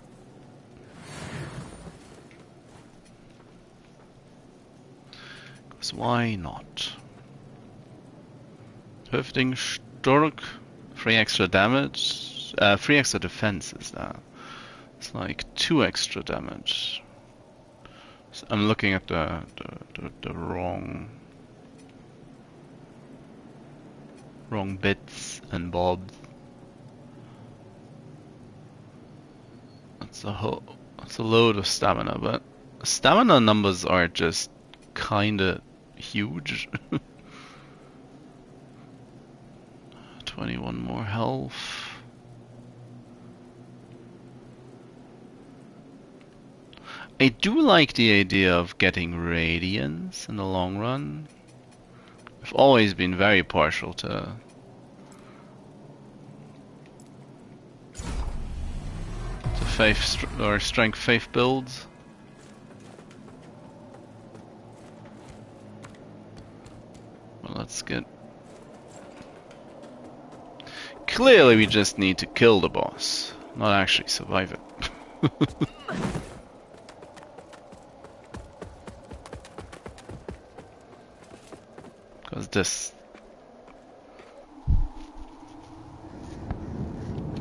Because why not? Höfting Stork, 3 extra damage, 3 extra defense is that. It's like 2 extra damage. So I'm looking at the wrong bits and bobs. That's a load of stamina, but stamina numbers are just kinda huge. 21 more health. I do like the idea of getting radiance in the long run. I've always been very partial to faith or strength faith builds. Well, let's get... Clearly we just need to kill the boss, not actually survive it. Because this...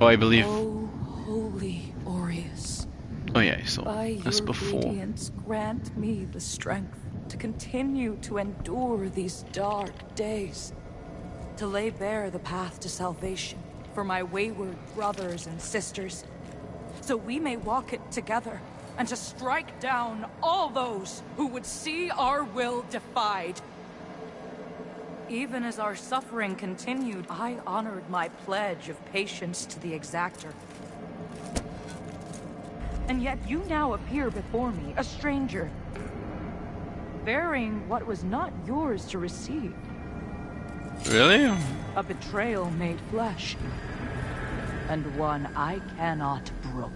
Oh, I believe... Oh, holy Aureus. Oh yeah, so By as your before. radiance, grant me the strength to continue to endure these dark days, to lay bare the path to salvation for my wayward brothers and sisters, so we may walk it together, and to strike down all those who would see our will defied. Even as our suffering continued, I honored my pledge of patience to the exactor. And yet you now appear before me, a stranger, bearing what was not yours to receive. Really? A betrayal made flesh, and one I cannot brook.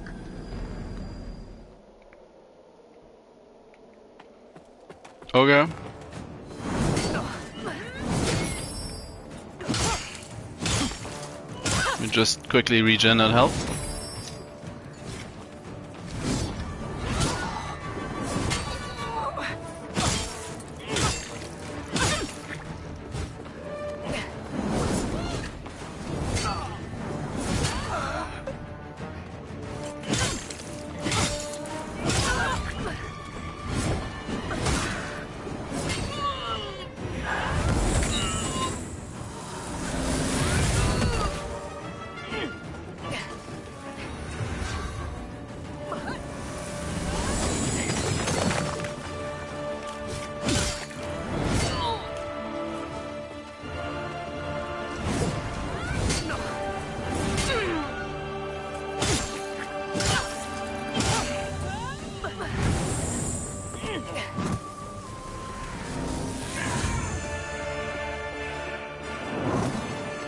Okay. Let me just quickly regen that health.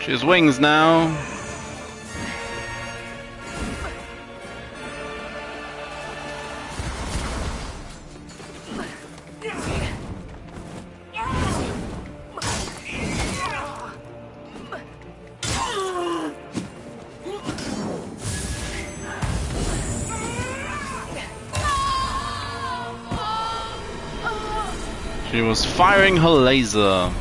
She has wings now. She was firing her laser.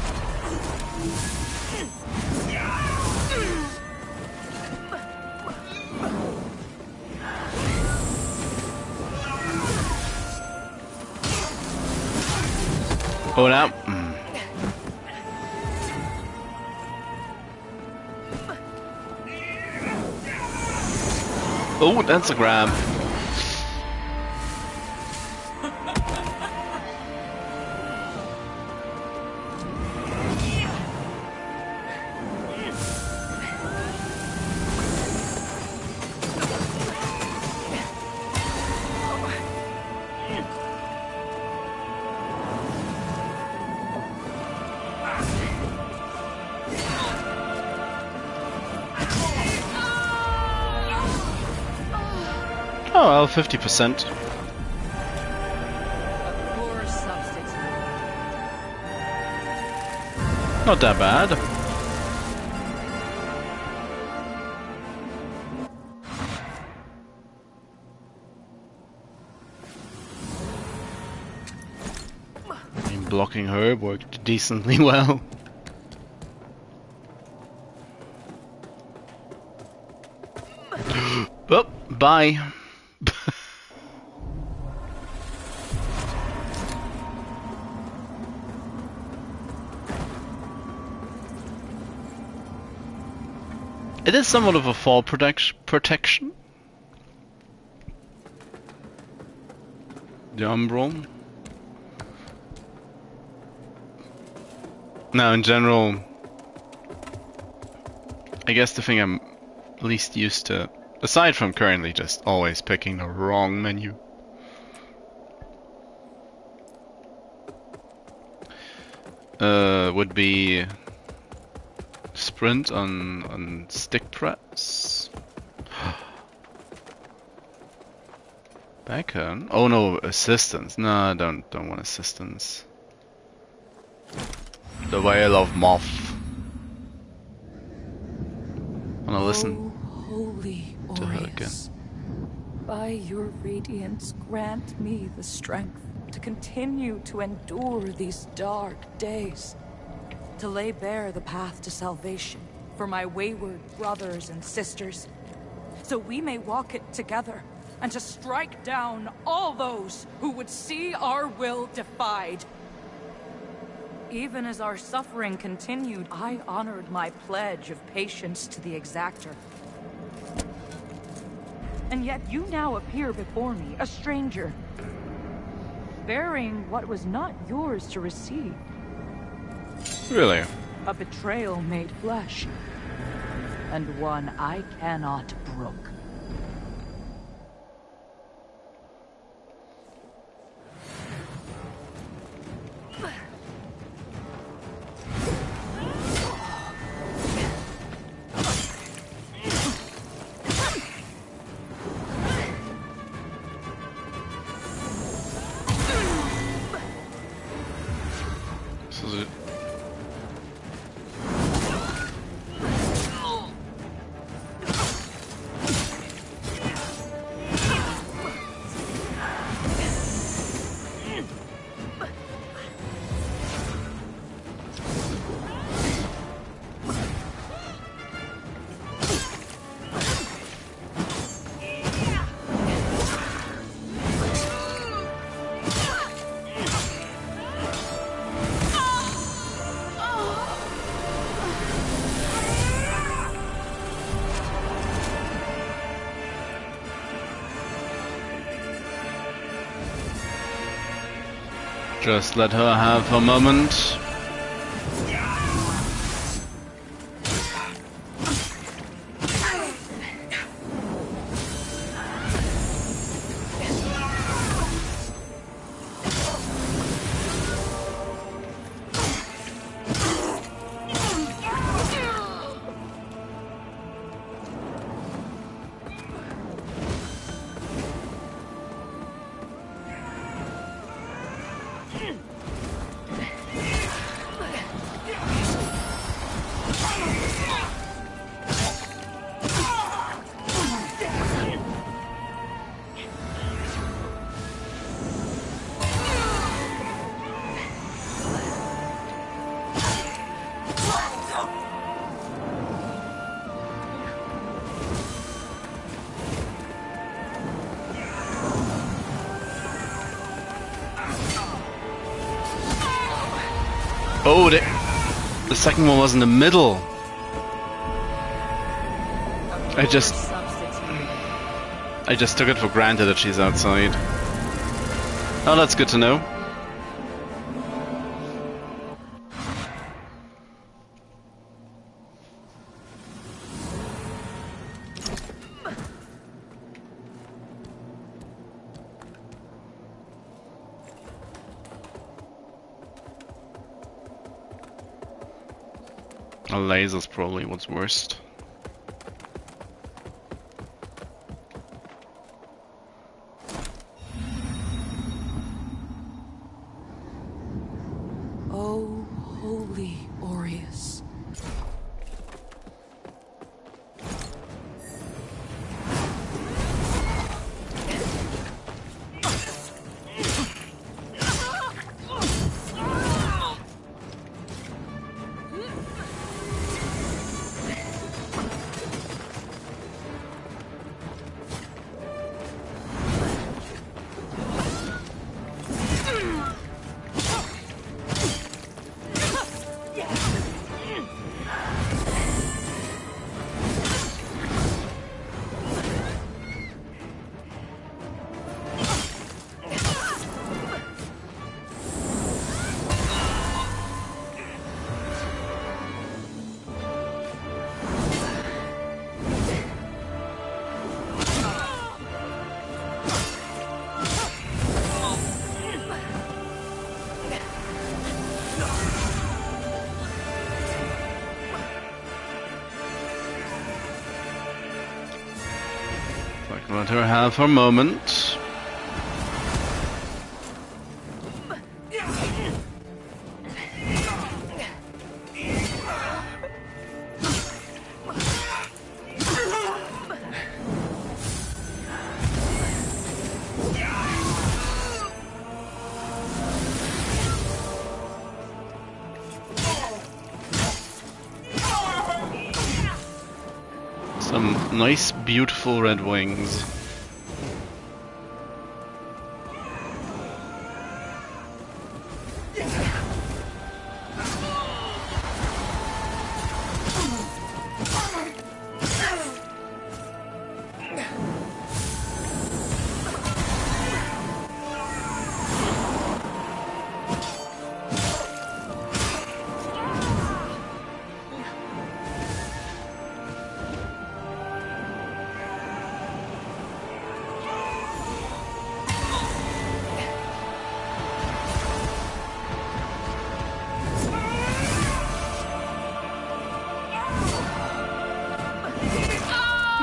Oh, now. Oh, that's a grab. Oh, well, 50%. Not that bad. I mean, blocking her worked decently well. Oh, bye. It is somewhat of a fall protection. The umbral. Now, in general, I guess the thing I'm least used to, aside from currently just always picking the wrong menu, would be sprint on stick press. Backhand? Oh no, assistance. No, I don't want assistance. The Whale of Moth. Wanna listen Holy to her again. Aureus, by your radiance, grant me the strength to continue to endure these dark days, to lay bare the path to salvation for my wayward brothers and sisters, so we may walk it together, and to strike down all those who would see our will defied. Even as our suffering continued, I honored my pledge of patience to the exactor. And yet you now appear before me, a stranger, bearing what was not yours to receive. Really? A betrayal made flesh, and one I cannot brook. This is it. Just let her have her moment. Oh, the second one was in the middle. I just took it for granted that she's outside. Oh, that's good to know. A laser's probably what's worst. Oh, holy Aureus. Let her have her moment. Some nice, beautiful red wings.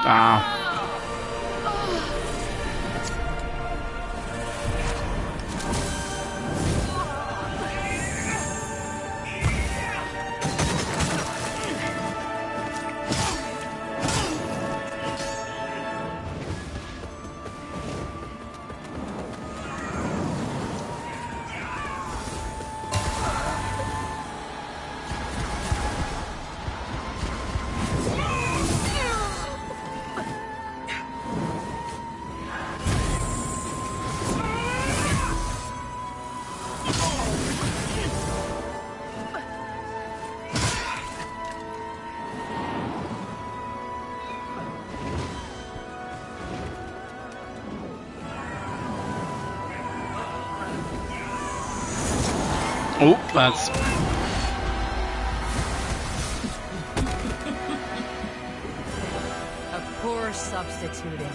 Ah. Oh, that's... A poor substitute indeed.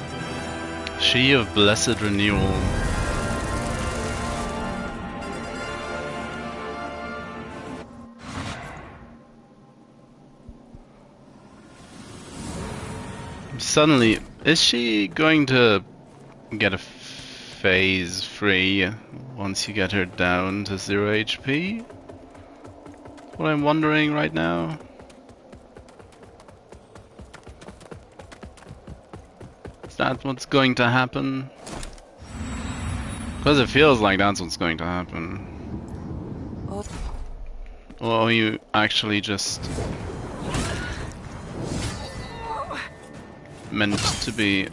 She of blessed renewal. Suddenly, is she going to get a phase free once you get her down to 0 HP? What I'm wondering right now. Is that what's going to happen? Because it feels like that's what's going to happen. Oh. Or are you actually just meant to be...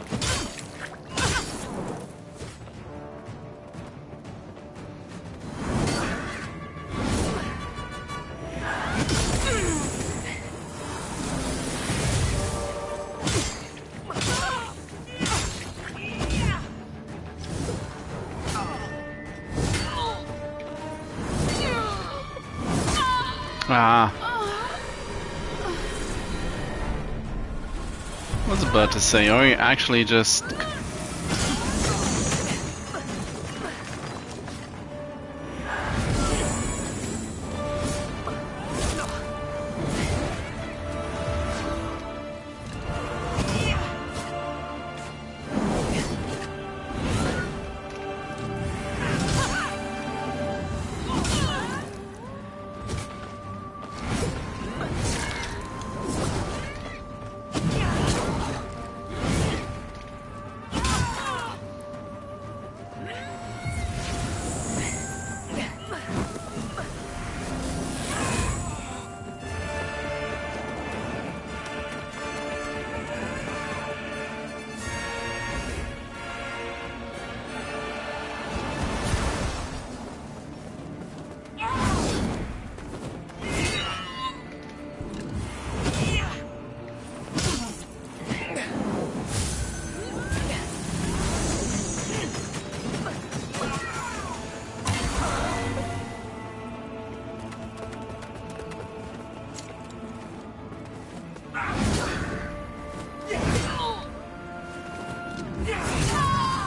Ah. I was about to say, are you actually just...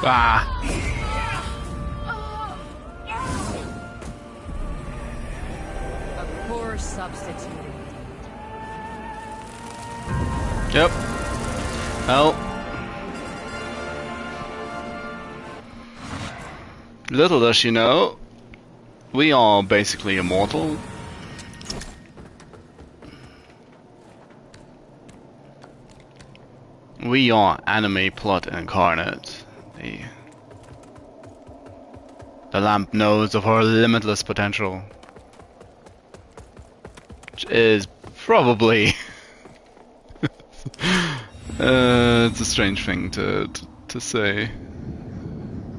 Ah. A poor substitute. Yep. Well. Little does she know, we are basically immortal. We are anime plot incarnate. The lamp knows of her limitless potential. Which is probably... it's a strange thing to say.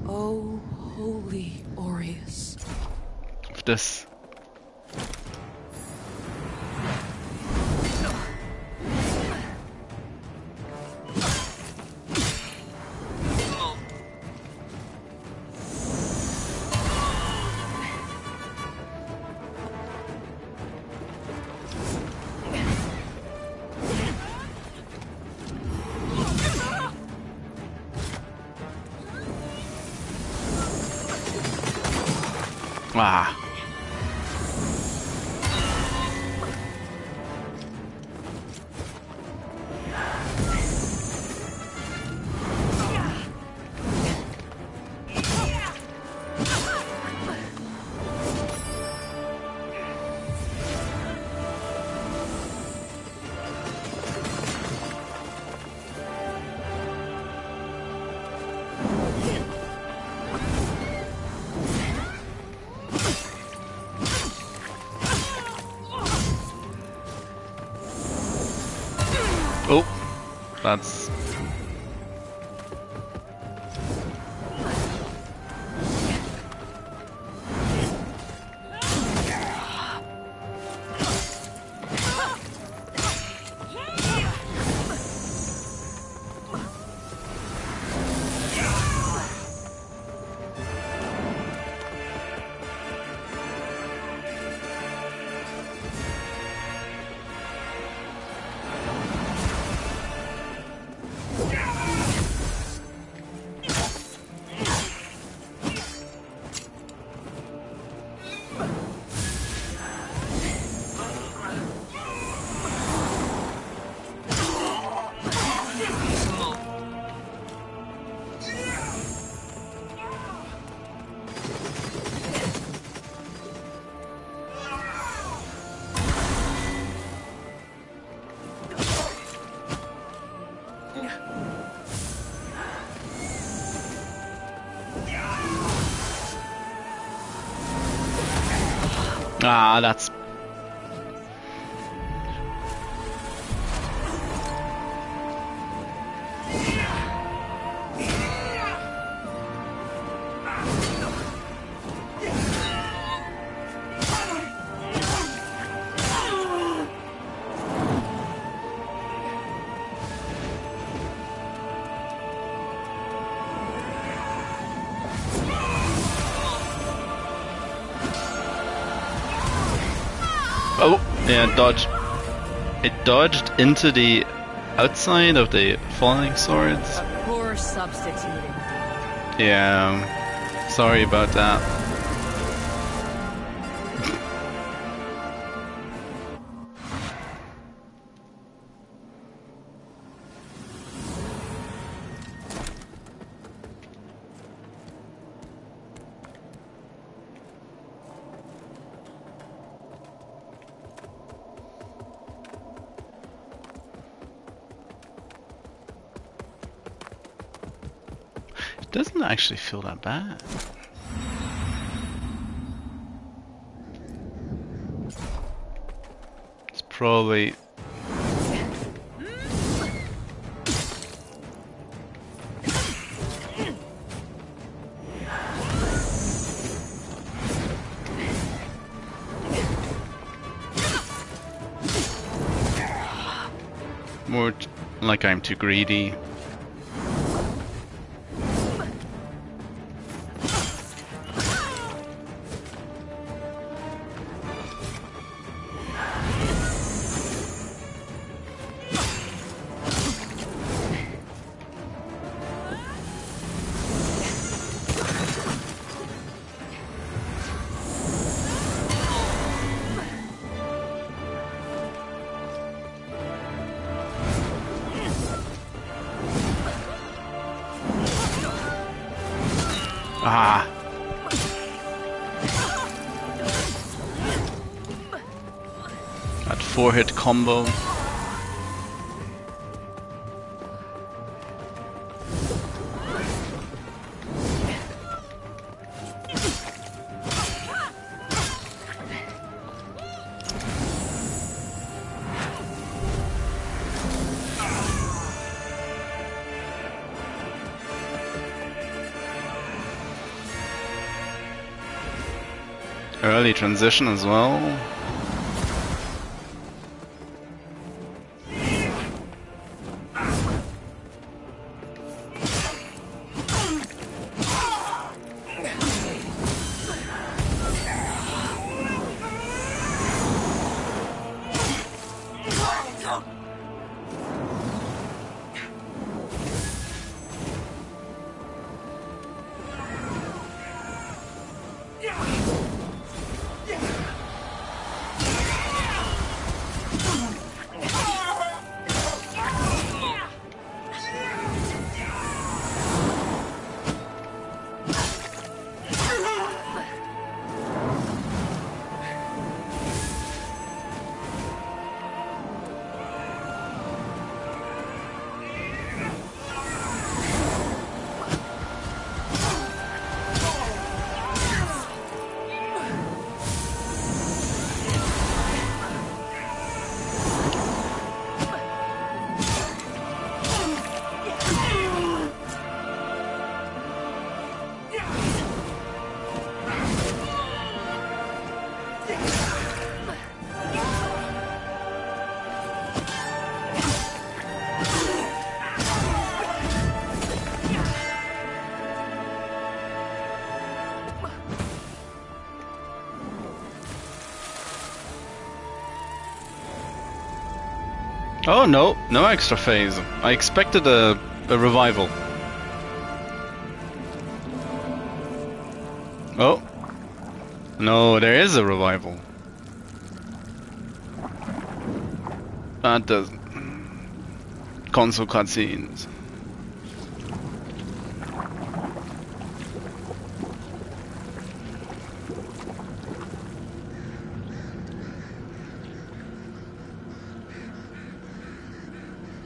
Oh, holy Aureus. Of this. Ah. Oh, that's... Ah, that's... Oh, yeah, dodge. It dodged into the outside of the falling swords. A poor substituting. Yeah, sorry about that. It doesn't actually feel that bad. It's probably... more like I'm too greedy. Ah. That 4-hit combo. Early transition as well. Oh no, no extra phase. I expected a revival. Oh. No, there is a revival. That doesn't. Console cutscenes.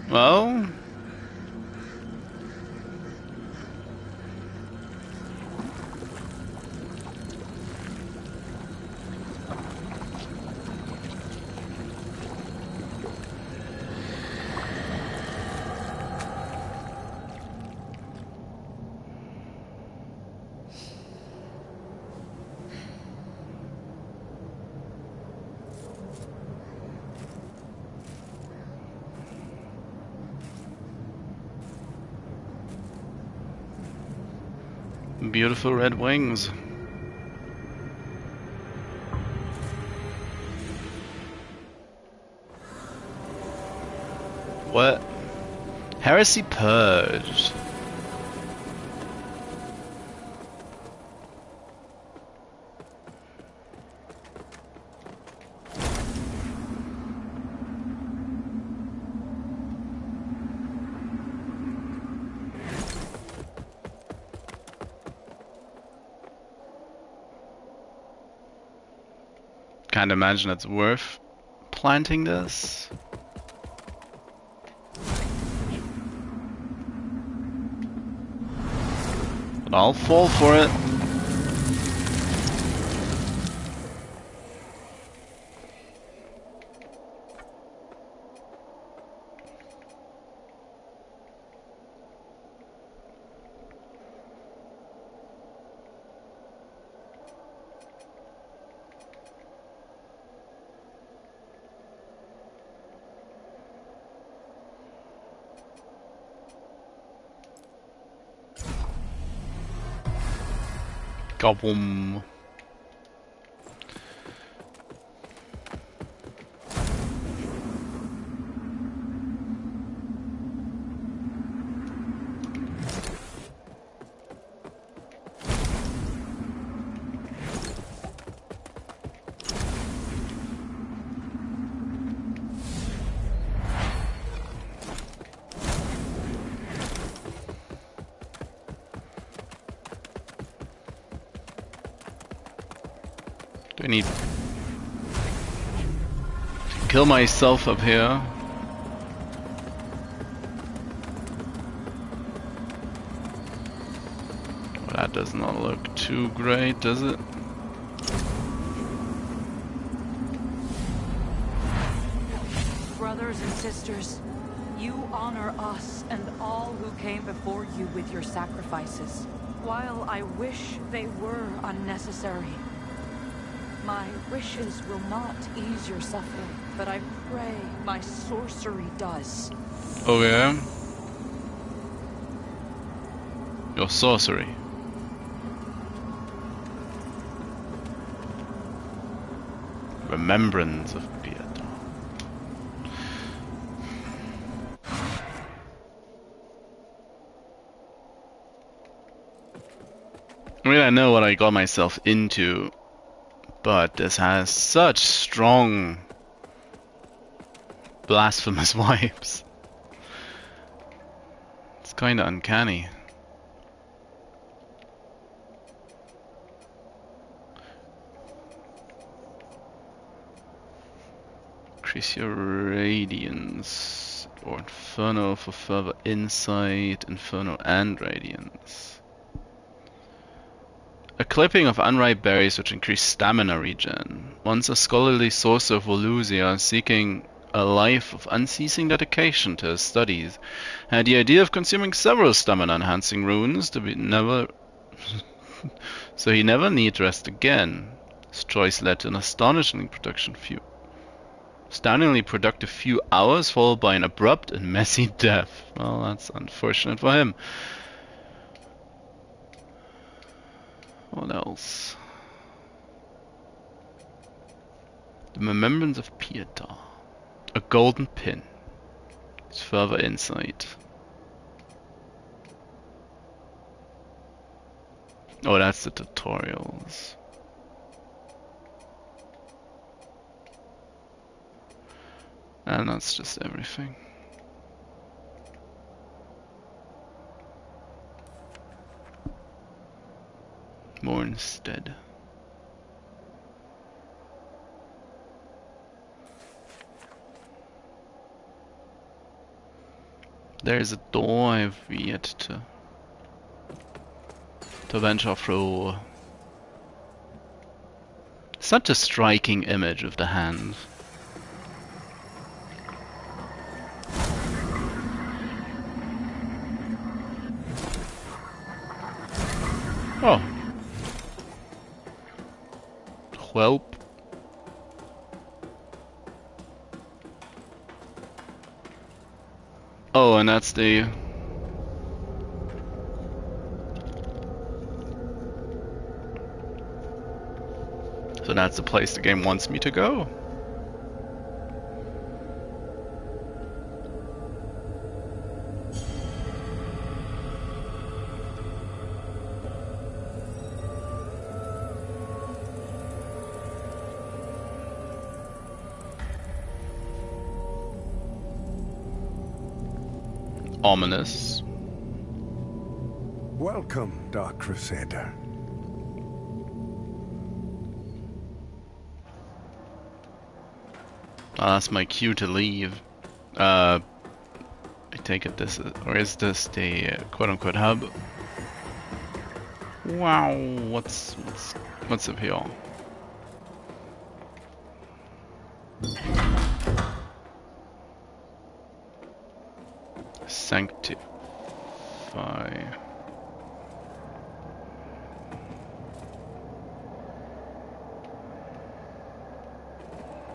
Well. Beautiful red wings. What? Heresy purged. Can't imagine it's worth planting this. But I'll fall for it. Kaboom. Do I need to kill myself up here? Well, that does not look too great, does it? Brothers and sisters, you honor us and all who came before you with your sacrifices. While I wish they were unnecessary, my wishes will not ease your suffering, but I pray my sorcery does. Okay. Your sorcery. Remembrance of Adyr. I mean, I know what I got myself into, but this has such strong blasphemous vibes. It's kinda uncanny. Increase your radiance, or Inferno for further insight, Inferno and radiance. A clipping of unripe berries which increase stamina regen. Once a scholarly sorcerer of Volusia, seeking a life of unceasing dedication to his studies, had the idea of consuming several stamina-enhancing runes to be never so he never need rest again. His choice led to an astonishing production few. Stunningly productive few hours followed by an abrupt and messy death. Well, that's unfortunate for him. What else? The Remembrance of Adyr. A golden pin. It's further insight. Oh, that's the tutorials. And that's just everything. More instead. There's a door I've yet to venture through. Such a striking image of the hand. Oh. Welp. Oh, and that's the... So that's the place the game wants me to go. Ominous. Welcome, Dark Crusader. Oh, that's my cue to leave. I take it this is, or is this the quote-unquote hub? Wow, what's up here? Sanctify.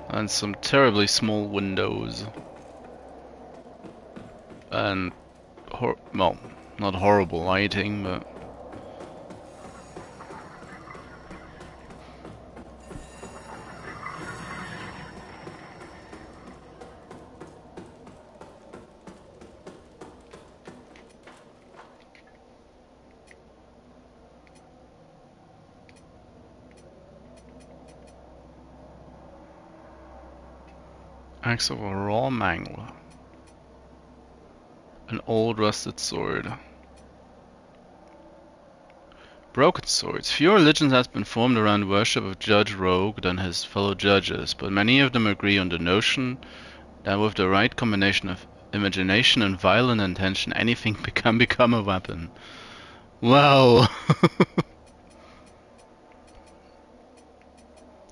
And some terribly small windows. And well, not horrible lighting, but axe of a raw mangler. An old rusted sword. Broken swords. Fewer religions has been formed around worship of Judge Rogue than his fellow judges, but many of them agree on the notion that with the right combination of imagination and violent intention, anything can become a weapon. Wow!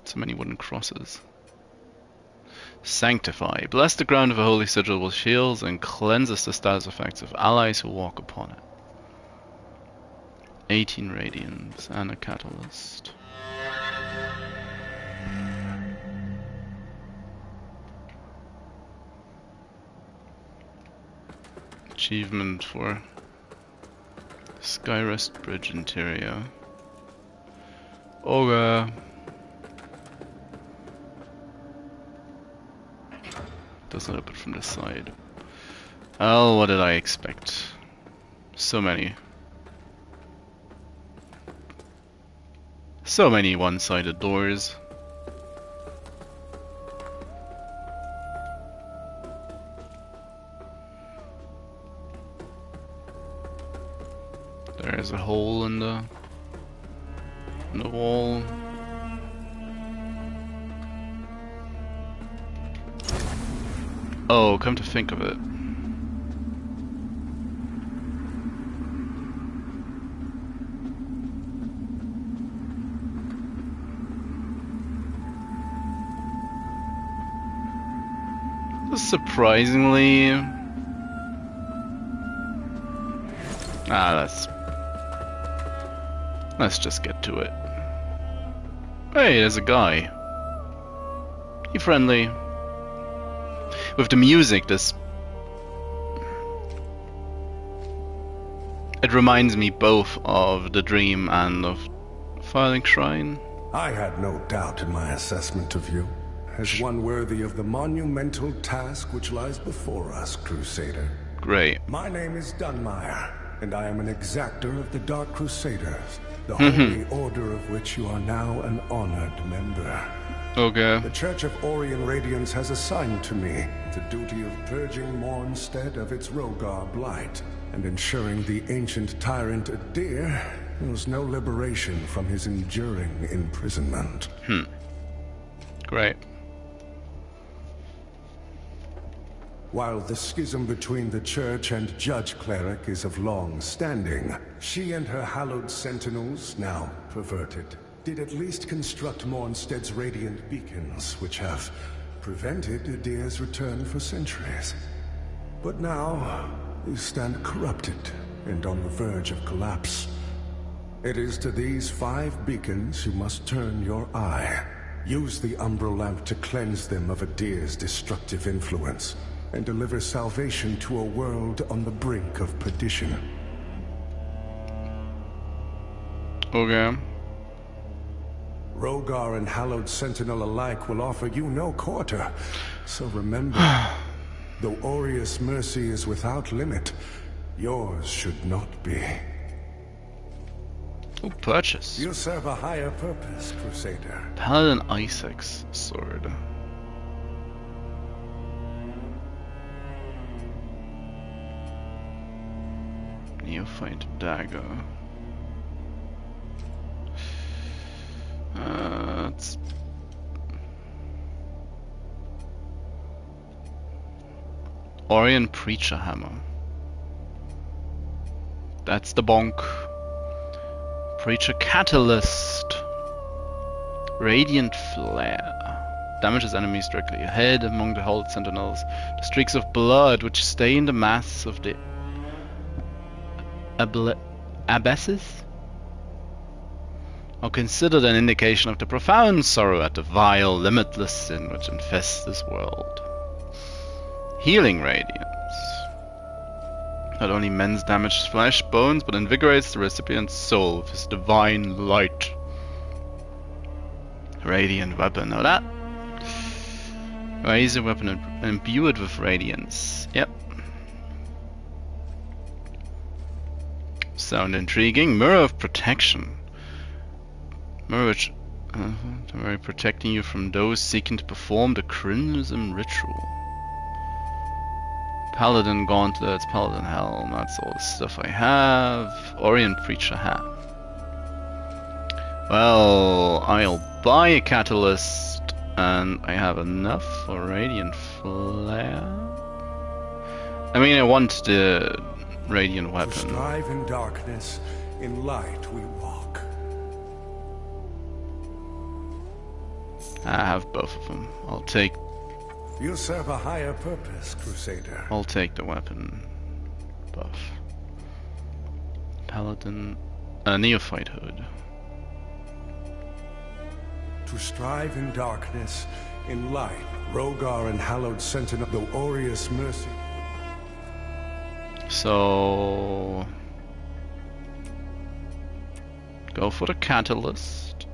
So many wooden crosses. Sanctify. Bless the ground of a holy sigil with shields and cleanses the status effects of allies who walk upon it. 18 radiance and a catalyst. Achievement for Skyrest Bridge interior. Ogre. Doesn't open from this side. Oh, what did I expect? So many one-sided doors. There's a hole in the wall. Oh, come to think of it. Surprisingly... let's just get to it. Hey, there's a guy. He friendly. with the music, this it reminds me both of The Dream and of Firelink Shrine. I had no doubt in my assessment of you, as one worthy of the monumental task which lies before us, Crusader. Great. My name is Dunmire, and I am an exactor of the Dark Crusaders, the holy order of which you are now an honored member. Okay. The Church of Orien Radiance has assigned to me the duty of purging Mornstead of its Rogar blight, and ensuring the ancient tyrant Adyr knows no liberation from his enduring imprisonment. Great. While the schism between the Church and Judge Cleric is of long standing, she and her hallowed sentinels, now perverted, did at least construct Mornstead's radiant beacons, which have prevented Adyr's return for centuries. But now, they stand corrupted and on the verge of collapse. It is to these 5 beacons you must turn your eye. Use the Umbral Lamp to cleanse them of Adyr's destructive influence, and deliver salvation to a world on the brink of perdition. Okay. Rogar and Hallowed Sentinel alike will offer you no quarter, so remember, though Aureus' mercy is without limit, yours should not be. Ooh, purchase. You serve a higher purpose, Crusader. Paladin Isaac's sword. Neophyte dagger. It's Orien Preacher Hammer. That's the bonk. Preacher Catalyst. Radiant Flare. Damages enemies directly ahead among the Hallowed Sentinels. The streaks of blood which stain the mass of the abysses are considered an indication of the profound sorrow at the vile, limitless sin which infests this world. Healing Radiance. Not only mends damaged flesh, bones, but invigorates the recipient's soul with his divine light. Radiant weapon. Now that. Raise a weapon and imbue it with radiance. Yep. Sound intriguing. Mirror of Protection. Mirror which protecting you from those seeking to perform the Crimson Ritual. Paladin Gauntlets, Paladin Helm, that's all the stuff I have. Orient Preacher Hat. Well, I'll buy a Catalyst, and I have enough for Radiant Flare. I mean, I want the Radiant Weapon. To strive in darkness, in light we walk. I have both of them. I'll take. You serve a higher purpose, Crusader. I'll take the weapon buff. Paladin, Neophyte Hood. To strive in darkness, in light, Rogar and Hallowed Sentinel, the Aureus mercy. So go for the Catalyst.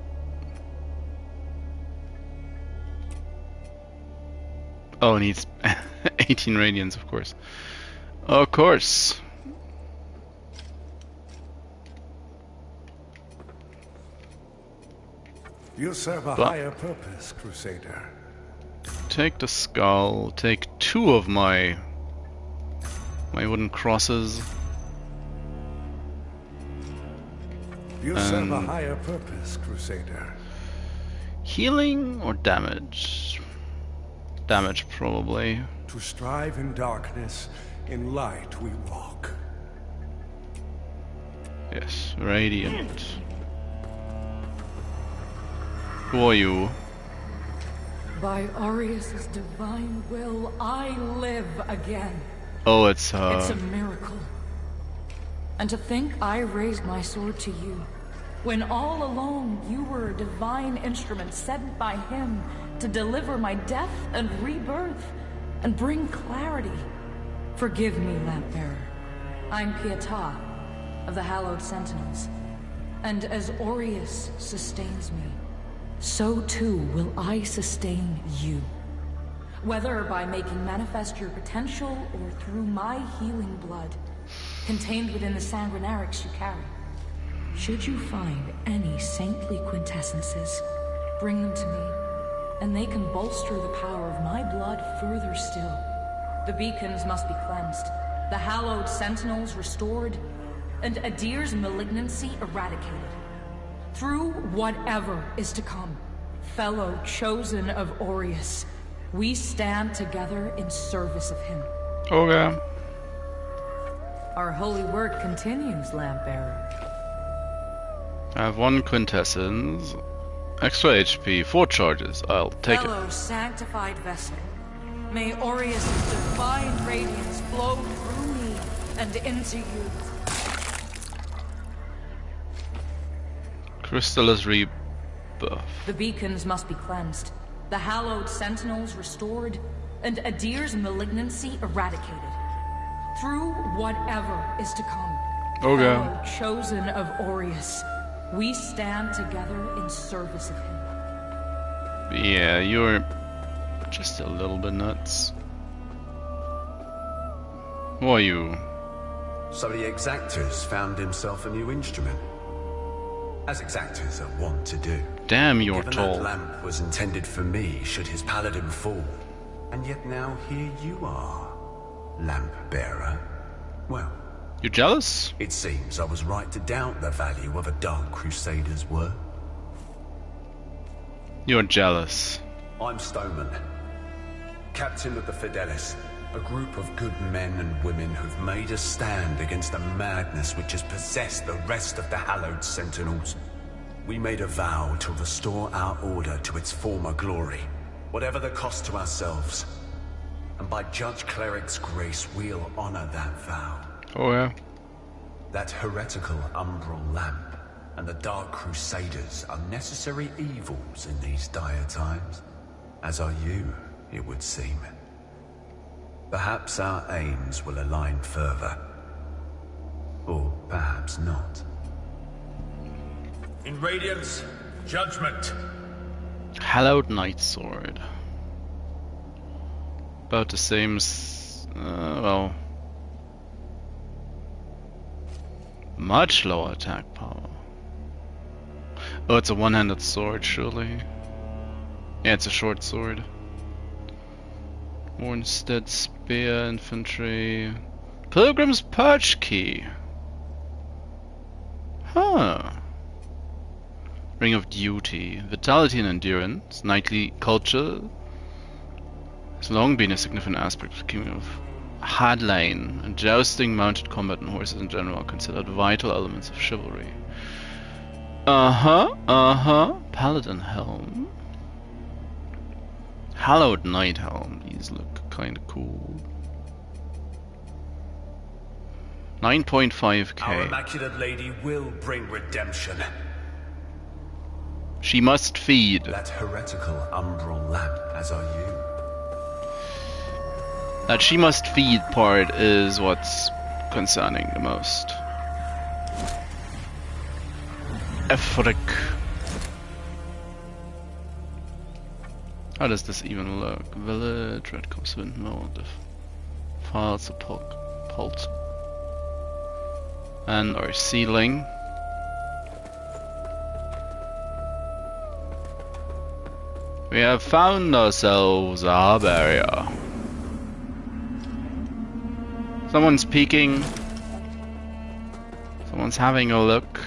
Oh, it needs 18 radiance, of course. Of course. You serve a higher purpose, Crusader. Take the skull. Take 2 of my wooden crosses. You serve a higher purpose, Crusader. Healing or damage? Damage, probably. To strive in darkness, in light we walk. Yes, Radiant. Who are you? By Aureus' divine will, I live again. Oh, it's It's a miracle. And to think I raised my sword to you, when all along you were a divine instrument sent by him to deliver my death and rebirth. and bring clarity. Forgive me, Lampbearer. I'm Pietà of the Hallowed Sentinels. And as Aureus sustains me, so too will I sustain you. Whether by making manifest your potential or through my healing blood, contained within the sanguinarics you carry. Should you find any saintly quintessences, bring them to me, and they can bolster the power of my blood further still. The beacons must be cleansed, the hallowed sentinels restored, and Adyr's malignancy eradicated. Through whatever is to come, fellow chosen of Aureus, we stand together in service of him. Okay. Our holy work continues, Lampbearer. I have 1 quintessence. Extra HP, 4 charges. I'll take it. Fellow sanctified vessel, may Aureus' divine radiance flow through me and into you. Crystallis rebuff. The beacons must be cleansed, the hallowed sentinels restored, and Adyr's malignancy eradicated. Through whatever is to come, Okay. fellow chosen of Aureus, we stand together in service of him. Yeah, you're just a little bit nuts. Who are you? So the Exactors found himself a new instrument. As Exactors are wont to do. Damn, you're Given tall. that lamp was intended for me should his paladin fall. And yet now here you are, lamp bearer. Well, You jealous? it seems I was right to doubt the value of a Dark Crusader's word. You're jealous. I'm Stoneman, captain of the Fidelis, a group of good men and women who've made a stand against the madness which has possessed the rest of the Hallowed Sentinels. We made a vow to restore our order to its former glory, whatever the cost to ourselves. And by Judge Cleric's grace, we'll honor that vow. Oh yeah. That heretical umbral lamp and the Dark Crusaders are necessary evils in these dire times, as are you, it would seem. Perhaps our aims will align further. Or perhaps not. In Radiance, judgment. Hallowed Night Sword. About the same well, much lower attack power. Oh, it's a one-handed sword, surely. Yeah, it's a short sword. More instead spear, infantry. Pilgrim's Perch Key. Huh. Ring of Duty. Vitality and endurance. Knightly culture. Has long been a significant aspect of the kingdom of Hardline, and jousting, mounted combat, and horses in general are considered vital elements of chivalry. Paladin Helm. Hallowed Knight Helm. These look kinda cool. 9.5k. Our Immaculate Lady will bring redemption. She must feed. That heretical umbral lamp, as are you. That she must feed part is what's concerning the most. Efric. How does this even look? Village, red comes windmill, files, pulse, and our ceiling. We have found ourselves a barrier. Someone's peeking. Someone's having a look.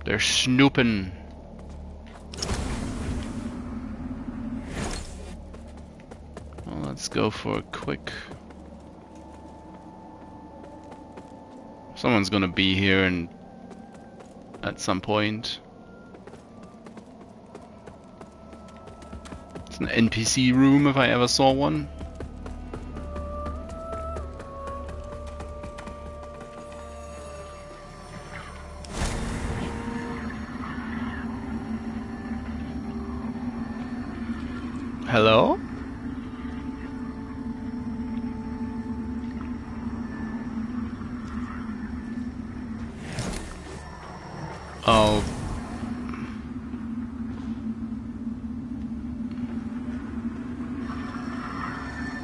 They're snooping. Well, let's go for a quick. Someone's gonna be here and at some point. It's an NPC room if I ever saw one. hello? Oh.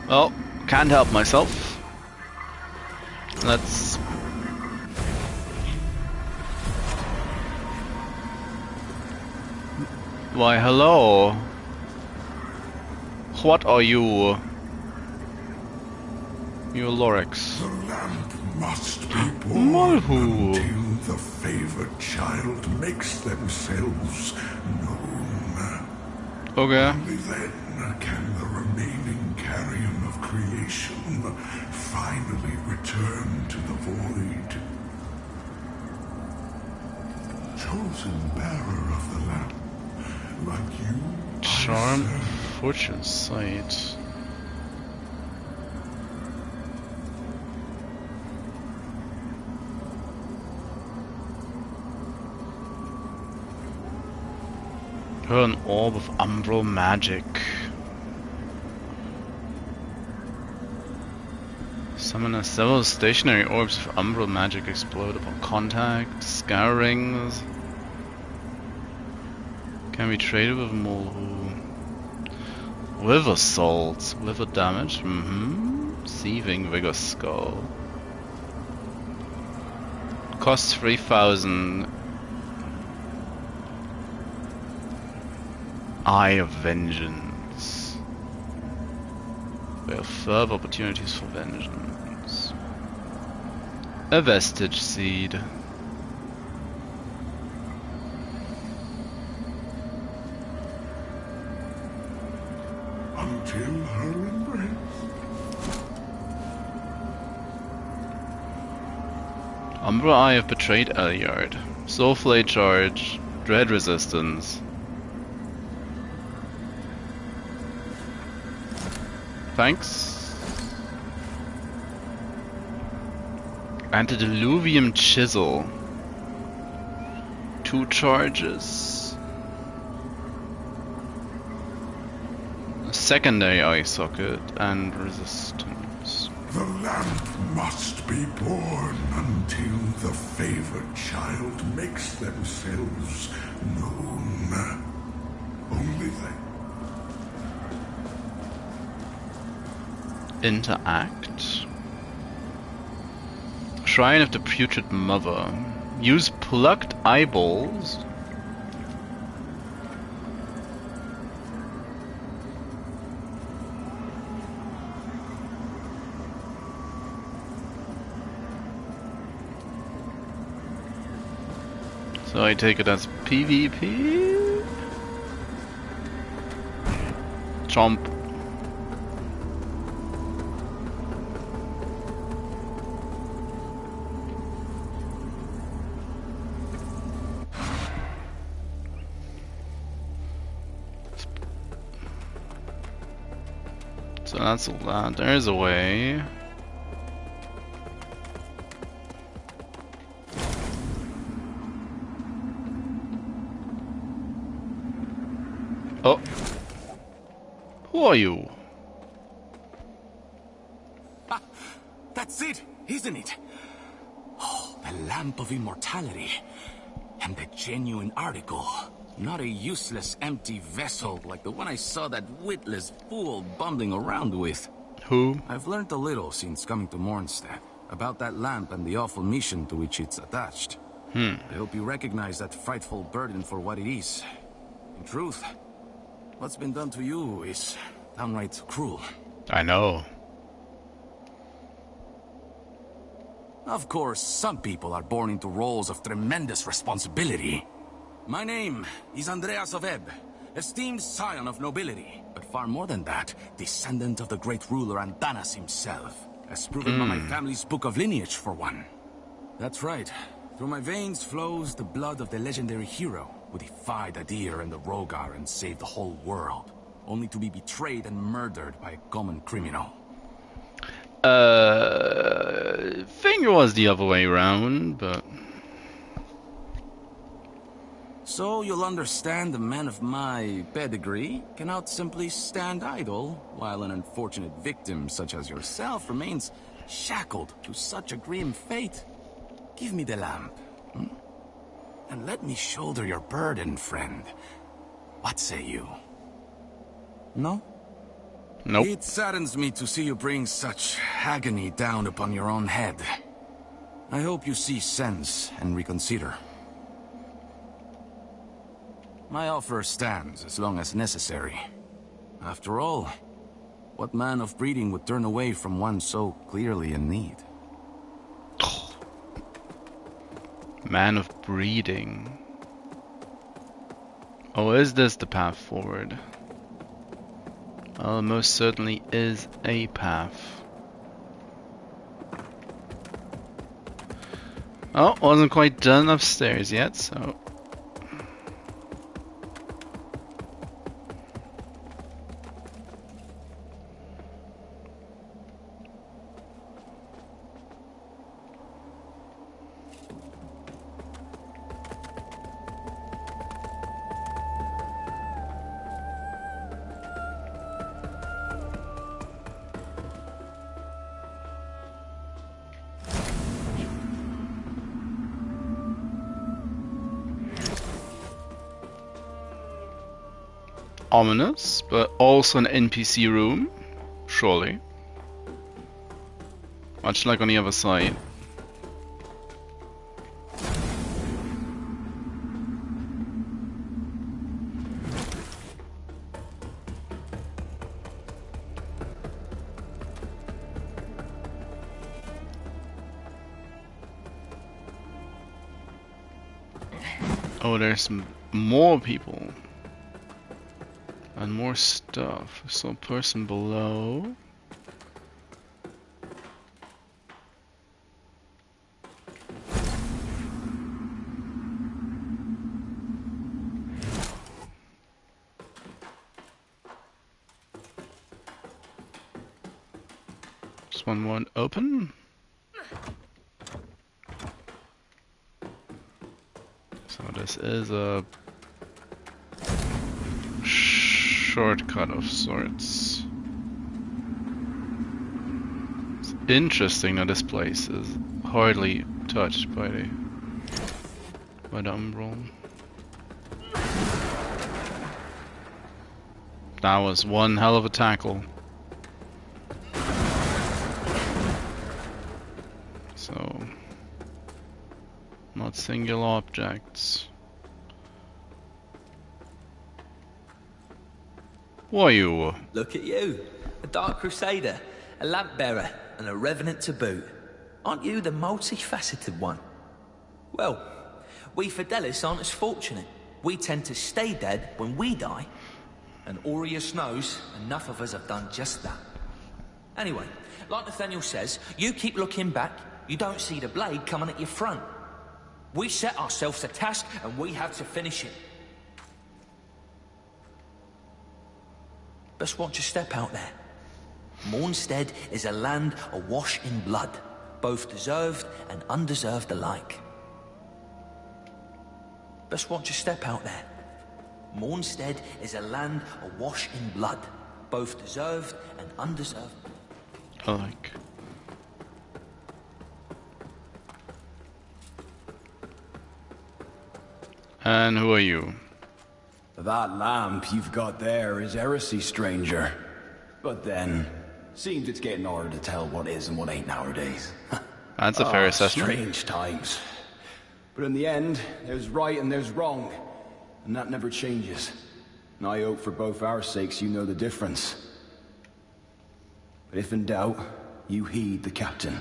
Well, can't help myself. Let's... Why, hello. What are you? You Lorex. The lamp must be born Malhu. until the favored child makes themselves known. Okay. Only then can the remaining carrion of creation finally return to the void. Chosen bearer of the lamp, like you, Charm, I serve. fortune, sight. An orb of umbral magic. Summon several stationary orbs of umbral magic explode upon contact. Scourings can be traded with Mulhu. Wither salts, wither damage. Seething vigor skull. Costs 3,000. Eye of Vengeance. There are further opportunities for vengeance. A vestige seed. Until her embrace. Umbra Eye have betrayed Adyr. Soulflay charge. Dread resistance. Thanks. Antediluvium Chisel. 2 charges. A secondary eye socket and resistance. The lamp must be born until the favored child makes themselves known. Only then. Interact. Shrine of the Putrid Mother. Use plucked eyeballs. So I take it as PvP. Chomp. So that's all that. There's a way. Oh. Who are you? Ah, that's it, isn't it? Oh, the Lamp of Immortality. And the genuine article. Not a useless empty vessel like the one I saw that witless fool bumbling around with. Who? I've learned a little since coming to Mornstead about that lamp and the awful mission to which it's attached. I hope you recognize that frightful burden for what it is. In truth, what's been done to you is downright cruel. I know. Of course, some people are born into roles of tremendous responsibility. My name is Andreas of Ebb, esteemed scion of nobility, but far more than that, descendant of the great ruler Andanas himself, as proven by my family's book of lineage, for one. That's right. Through my veins flows the blood of the legendary hero who defied Adyr and the Rogar and saved the whole world, only to be betrayed and murdered by a common criminal. Think it was the other way around, but... So you'll understand a man of my pedigree cannot simply stand idle while an unfortunate victim such as yourself remains shackled to such a grim fate. Give me the lamp, and let me shoulder your burden, friend. What say you? No? Nope. It saddens me to see you bring such agony down upon your own head. I hope you see sense and reconsider. My offer stands as long as necessary. After all, what man of breeding would turn away from one so clearly in need? Man of breeding. Oh, is this the path forward? Well, most certainly is a path. Oh, wasn't quite done upstairs yet, so... Ominous, but also an NPC room, surely. Much like on the other side. Oh, there's more people. And more stuff. I saw a person below. Just one more open. So this is a shortcut of sorts. It's interesting that this place is hardly touched by the umbral. That was one hell of a tackle. So, not single objects. Who are you? Look at you, a Dark Crusader, a lamp bearer, and a revenant to boot. Aren't you the multifaceted one? Well, we Fidelis aren't as fortunate. We tend to stay dead when we die. And Aureus knows enough of us have done just that. Anyway, like Nathaniel says, you keep looking back, you don't see the blade coming at your front. We set ourselves a task and we have to finish it. Best watch your step out there. Mornstead is a land awash in blood, both deserved and undeserved alike. Best watch your step out there. Mornstead is a land awash in blood, both deserved and undeserved. Alike. And who are you? That lamp you've got there is heresy, stranger. But then, seems it's getting harder to tell what is and what ain't nowadays. That's a fair assessment. Strange times. But in the end, there's right and there's wrong. And that never changes. And I hope for both our sakes you know the difference. But if in doubt, you heed the captain.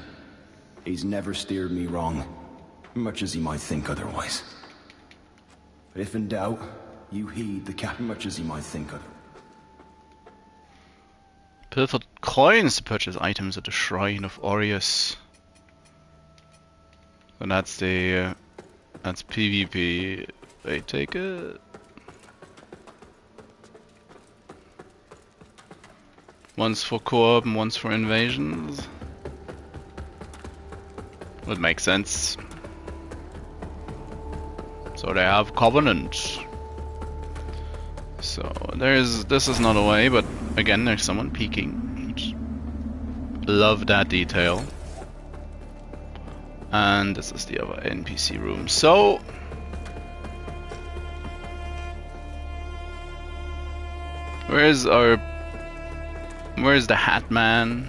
He's never steered me wrong, much as he might think otherwise. But if in doubt, you heed the captain, much as he might think otherwise. Pilfered coins to purchase items at the Shrine of Aureus. And that's the that's PvP. They take it. One's for co-op and one's for invasions. Would make sense. So they have covenant. So this is not a way, but again there's someone peeking. Love that detail. And this is the other NPC room. So where's the Hat Man?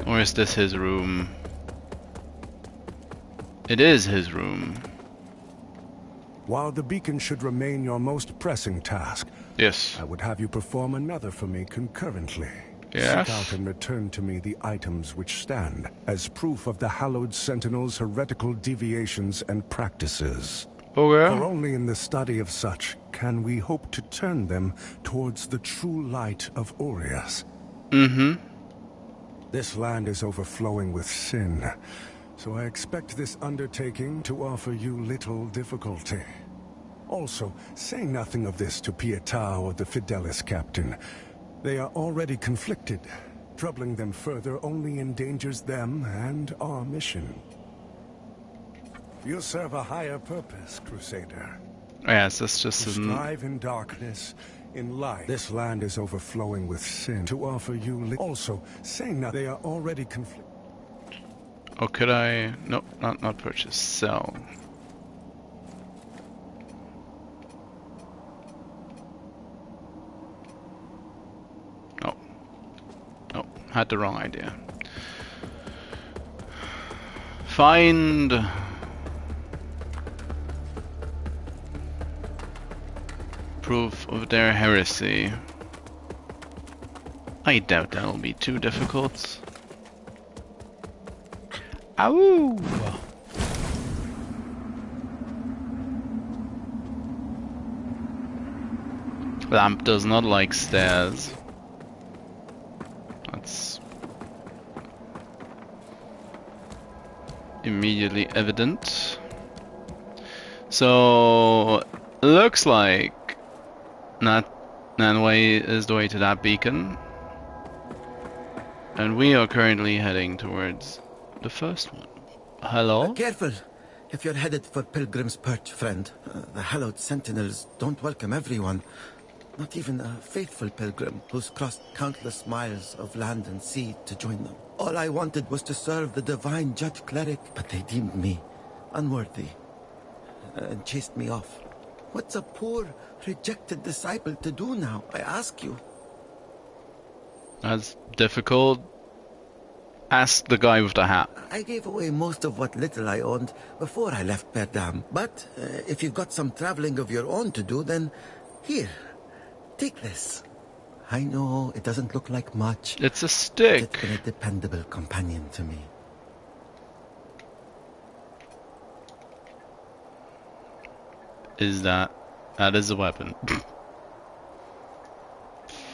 Or is this his room? It is his room. While the beacon should remain your most pressing task, Yes. I would have you perform another for me concurrently. Yes. Seek out and return to me the items which stand as proof of the Hallowed Sentinel's heretical deviations and practices. Okay. For only in the study of such can we hope to turn them towards the true light of Orias. Mm-hmm. This land is overflowing with sin, so I expect this undertaking to offer you little difficulty. Also, say nothing of this to Pietà or the Fidelis captain. They are already conflicted. Troubling them further only endangers them and our mission. You serve a higher purpose, Crusader. Yes, that's just To strive in darkness, in light. This land is overflowing with sin. To offer you also, say nothing. They are already conflicted. Oh, could I? No, not purchase. Sell. Oh. Oh, had the wrong idea. Find. Proof of their heresy. I doubt that'll be too difficult. Ow! Lamp does not like stairs. That's immediately evident. So looks like Nanway is the way to that beacon. And we are currently heading towards the first one. Hello? Careful! If you're headed for Pilgrim's Perch, friend. The Hallowed Sentinels don't welcome everyone. Not even a faithful pilgrim who's crossed countless miles of land and sea to join them. All I wanted was to serve the divine judge cleric, but they deemed me unworthy and chased me off. What's a poor, rejected disciple to do now, I ask you? That's difficult. Ask the guy with the hat. I gave away most of what little I owned before I left Perdam. But if you've got some traveling of your own to do, then here, take this. I know it doesn't look like much. It's a stick. It's been a dependable companion to me. That is a weapon.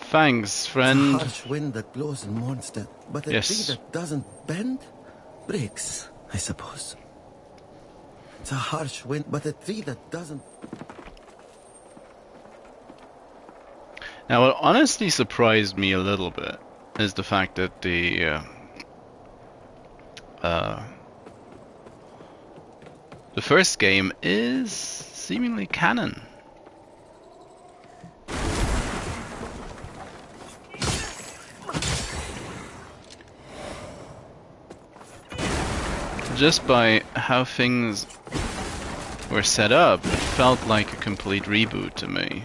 Thanks, friend. It's a harsh wind that blows in Mornstead, but a tree that doesn't bend breaks, I suppose. It's a harsh wind, but a tree that doesn't. Now, what honestly surprised me a little bit is the fact that the first game is seemingly canon. Just by how things were set up, it felt like a complete reboot to me.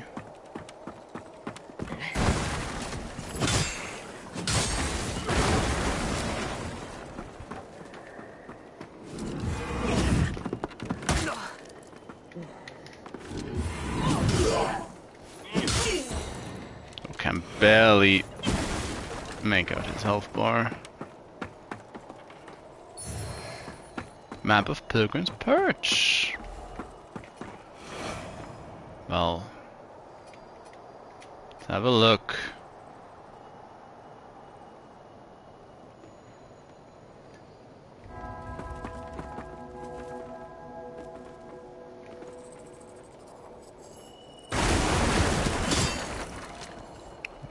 Can barely make out his health bar. Map of Pilgrim's Perch. Well, let's have a look.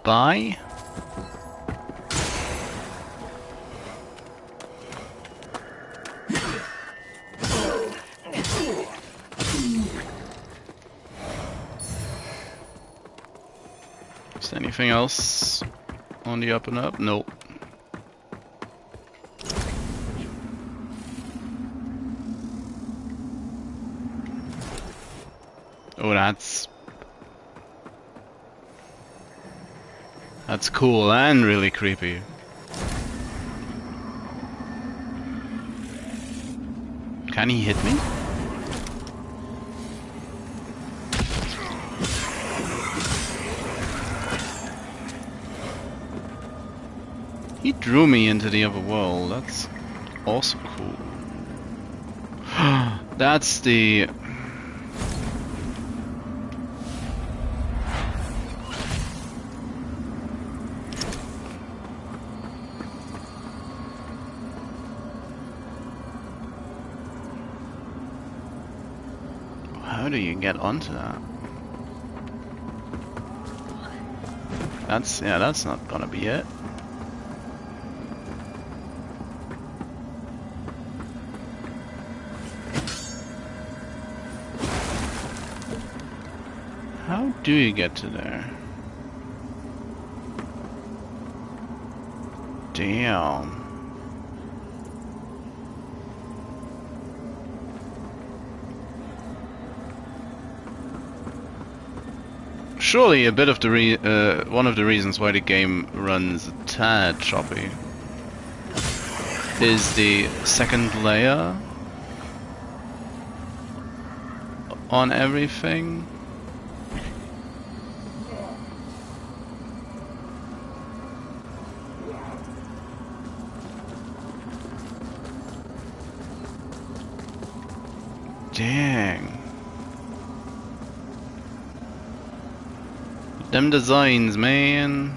Bye. Anything else on the up and up? Nope. Oh, that's cool and really creepy. Can he hit me? He drew me into the other world. That's also cool. That's the... How do you get onto that? That's not gonna be it. How do you get to there? Damn. Surely a bit of the one of the reasons why the game runs a tad choppy is the second layer on everything. Dang. Them designs, man.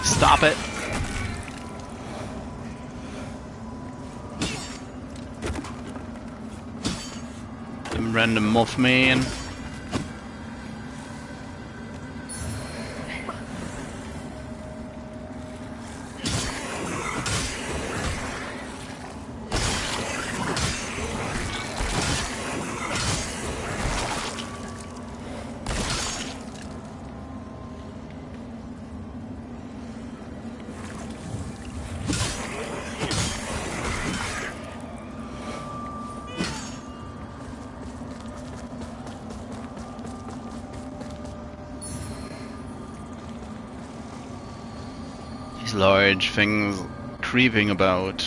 Stop it. Some random Mothman. Large things creeping about.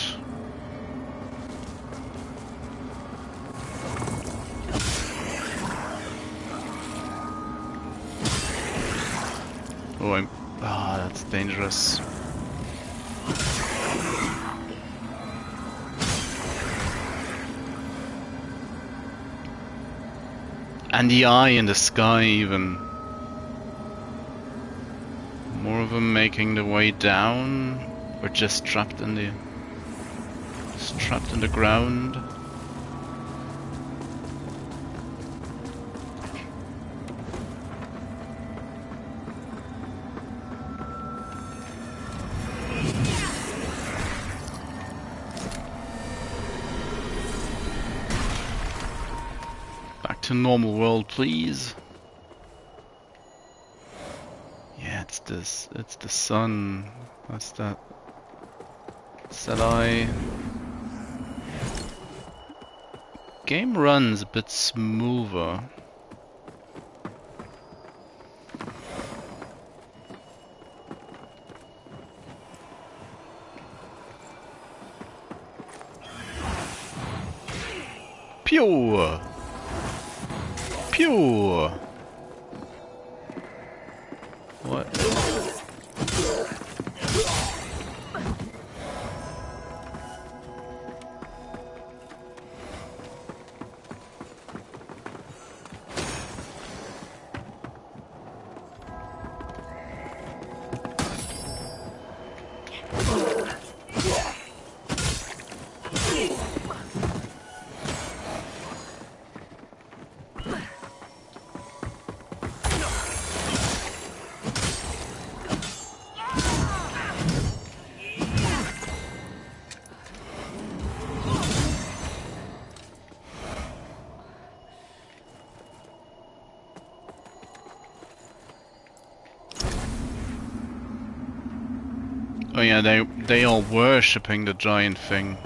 Oh, that's dangerous. And the eye in the sky even. More of them making the way down, or just trapped in the ground. Back to normal world, please. It's the sun. That's that. It's that eye. Game runs a bit smoother. Pure. Pure. What? Oh yeah, they are worshipping the giant thing.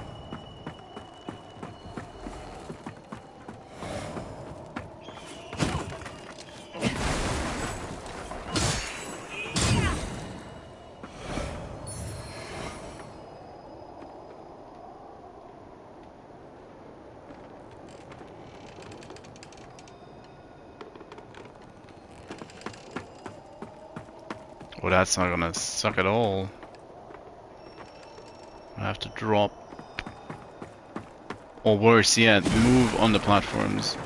Well, that's not gonna suck at all. I have to drop, or worse yet, move on the platforms.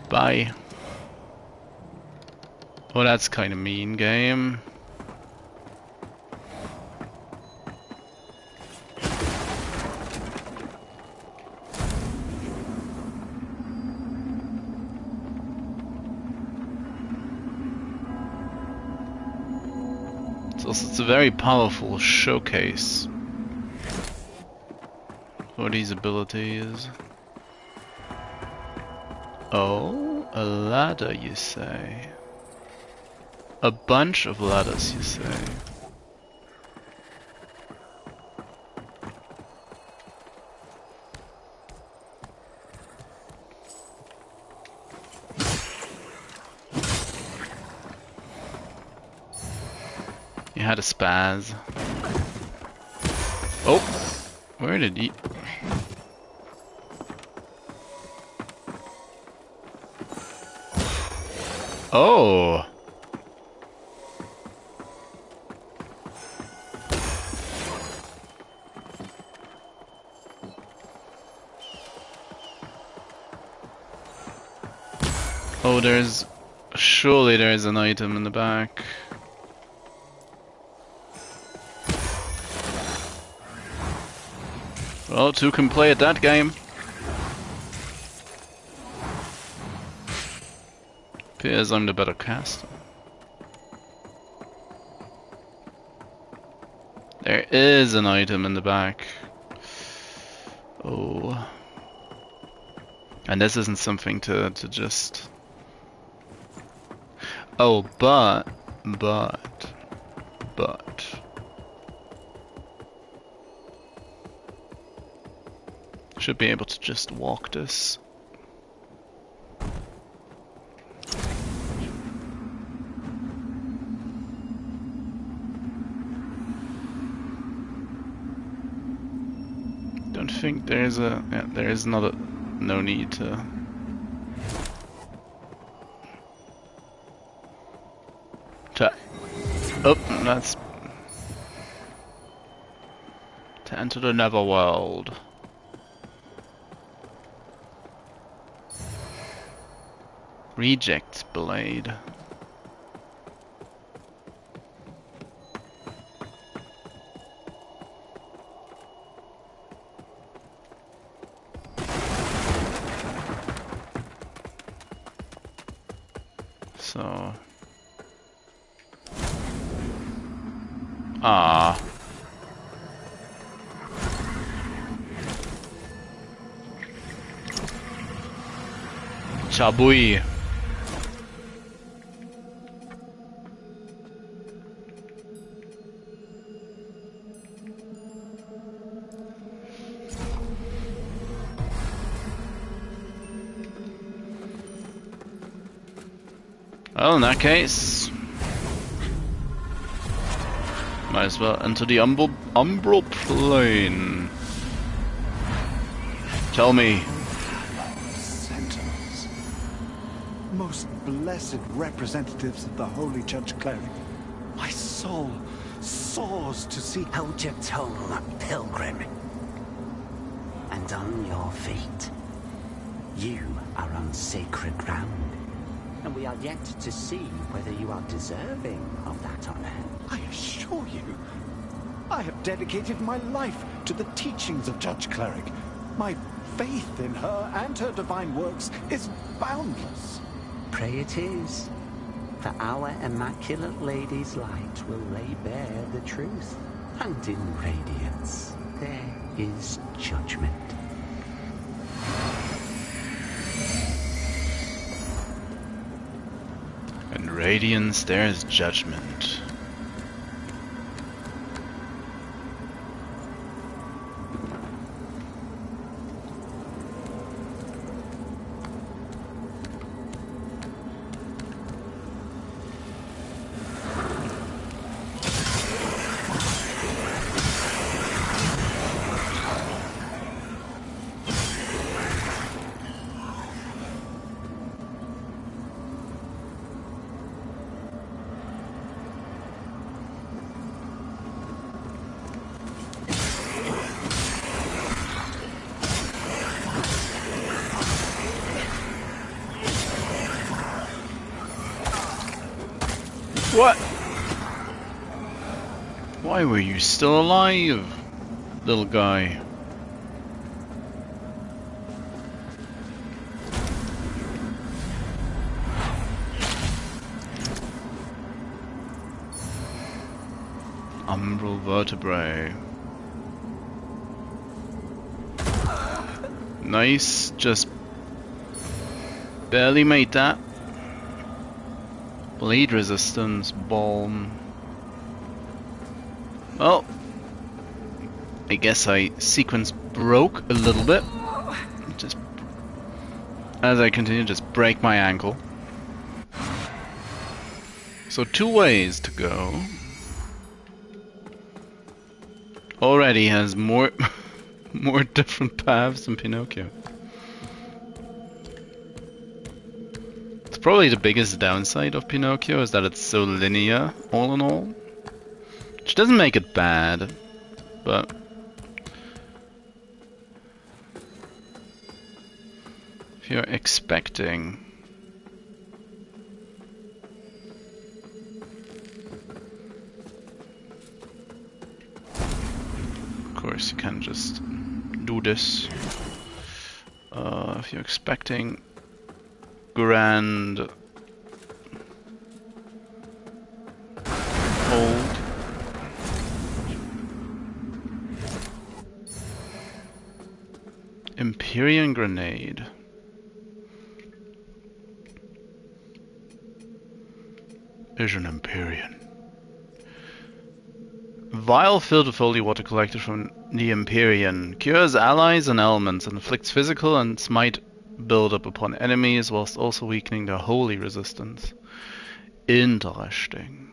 Bye. Oh, that's kind of mean, game. It's a very powerful showcase for these abilities. Oh, a ladder, you say? A bunch of ladders, you say? You had a spaz. Oh! Where did he... Oh! Oh, there's... Surely there's an item in the back. Well, two can play at that game. Appears I'm the better caster. There is an item in the back. Oh. And this isn't something to just... Oh, but... Should be able to just walk this. Don't think there's a... Yeah, there is not a... No need to... Oh, that's... To enter the Netherworld. Reject blade. So... Ah. Chabui. Well, in that case... Might as well enter the umbral plane. Tell me. Sentinels. Most blessed representatives of the Holy Judge Cleric. My soul soars to see. Hold your tongue, pilgrim. And on your feet. You are on sacred ground. And we are yet to see whether you are deserving of that honor. I assure you, I have dedicated my life to the teachings of Judge Cleric. My faith in her and her divine works is boundless. Pray it is. For our Immaculate Lady's light will lay bare the truth. And in radiance, there is judgment. In radiance, there is judgment. What? Why were you still alive, little guy? Umbral vertebrae. Nice, just barely made that. Bleed resistance, balm. Well, I guess I sequence broke a little bit. Just as I continue, just break my ankle. So 2 ways to go. Already has more more different paths than Pinocchio. Probably the biggest downside of Pinocchio is that it's so linear, all in all. Which doesn't make it bad, but... if you're expecting... of course, you can just do this. If you're expecting... grand hold. Empyrean grenade. Is an Empyrean. Vial filled with holy water collected from the Empyrean cures allies and elements and inflicts physical and smite build up upon enemies whilst also weakening their holy resistance. Interesting.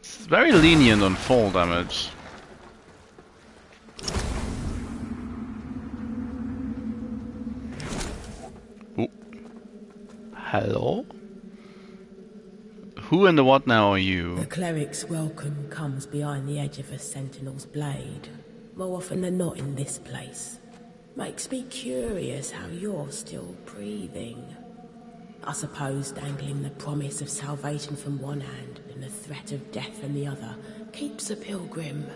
It's very lenient on fall damage. Hello? Who and the what now are you? The cleric's welcome comes behind the edge of a sentinel's blade. More often than not in this place. Makes me curious how you're still breathing. I suppose dangling the promise of salvation from one hand and the threat of death from the other keeps a pilgrim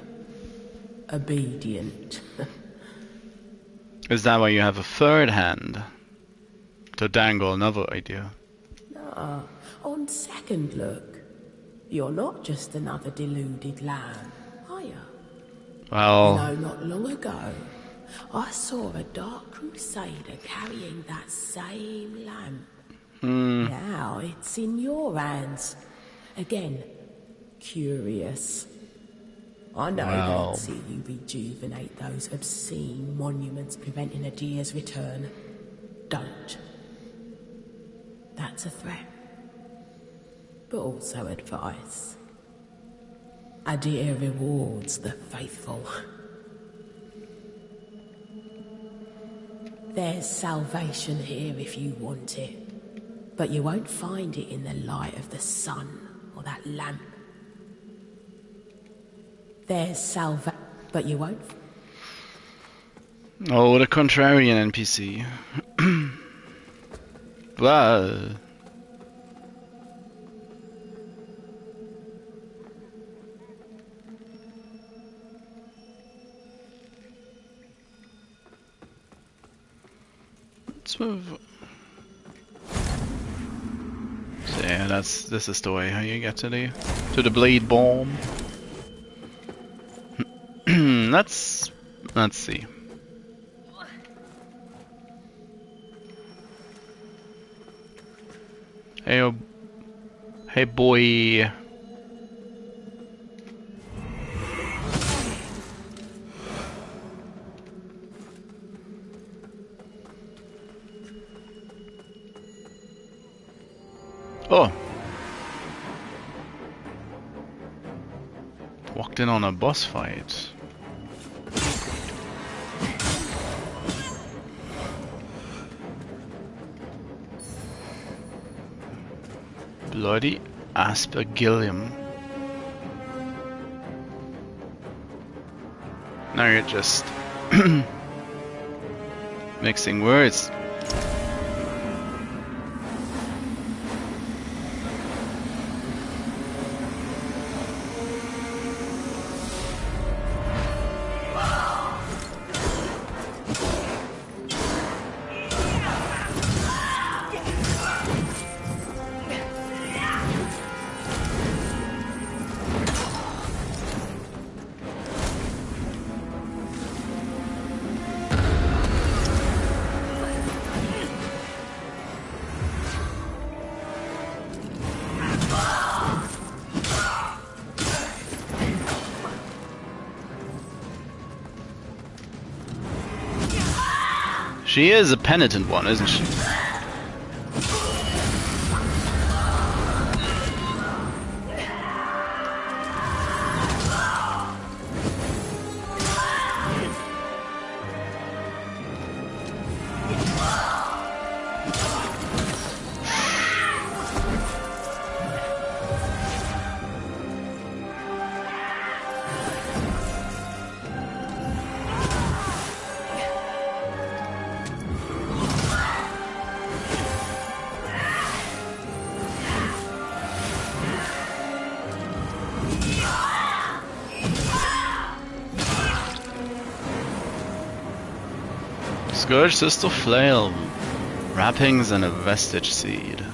obedient. Is that why you have a third hand? To dangle another idea. No, on second look, you're not just another deluded lamb, are you? Well... You know, not long ago, I saw a dark crusader carrying that same lamp. Now it's in your hands. Again, curious. I know Wow. they'd see you rejuvenate those obscene monuments preventing Adyr's return. Don't. That's a threat. But also advice. Adyr rewards the faithful. There's salvation here if you want it. But you won't find it in the light of the sun or that lamp. There's salvation, but you won't. Oh, the contrarian NPC. Blah. Let's move. So yeah, this is the way how you get to the blade bomb. let's see. Hey boy. Oh. Walked in on a boss fight. Bloody aspergillium. Now you're just mixing words. She is a penitent one, isn't she? Scourge Sister Flail, wrappings and a vestige seed.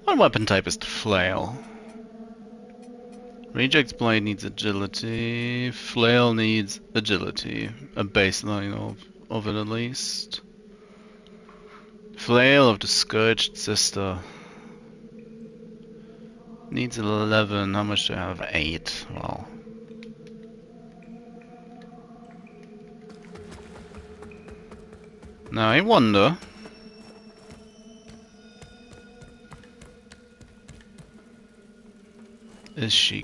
What weapon type is the flail? Reject Blade needs agility, Flail needs agility, a baseline of it at least. Flail of the Scourged Sister needs 11, how much do I have? 8, well. Now I wonder... Is she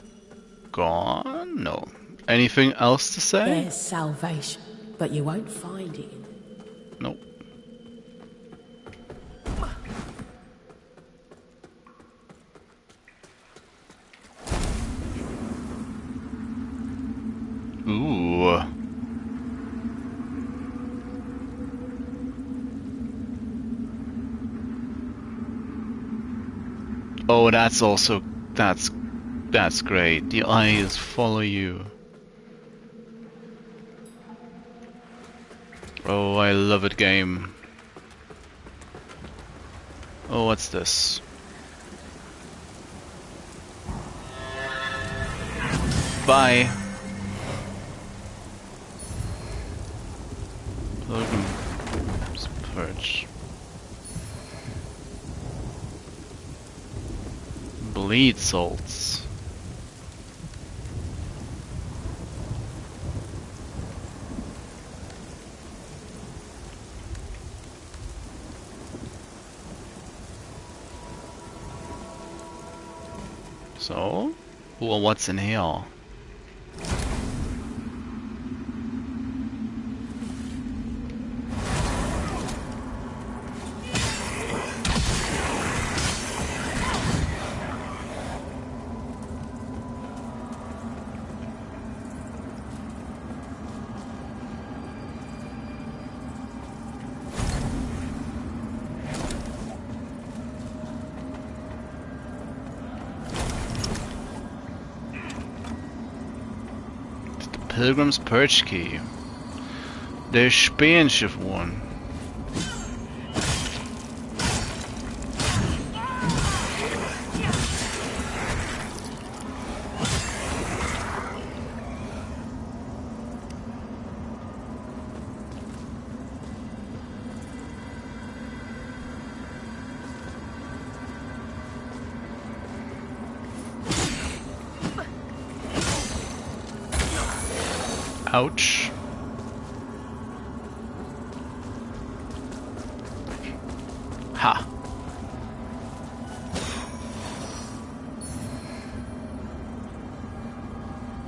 gone? No. Anything else to say? There's salvation, but you won't find it. Nope. Ooh. Oh, that's also that's great. The eyes follow you. Oh, I love it, game. Oh, what's this? Bye. Pilgrim's Perch. Bleed salts. So, well, what's in here? Pilgrim's Perch Key. Der Spähenschiff one. Ouch. Ha.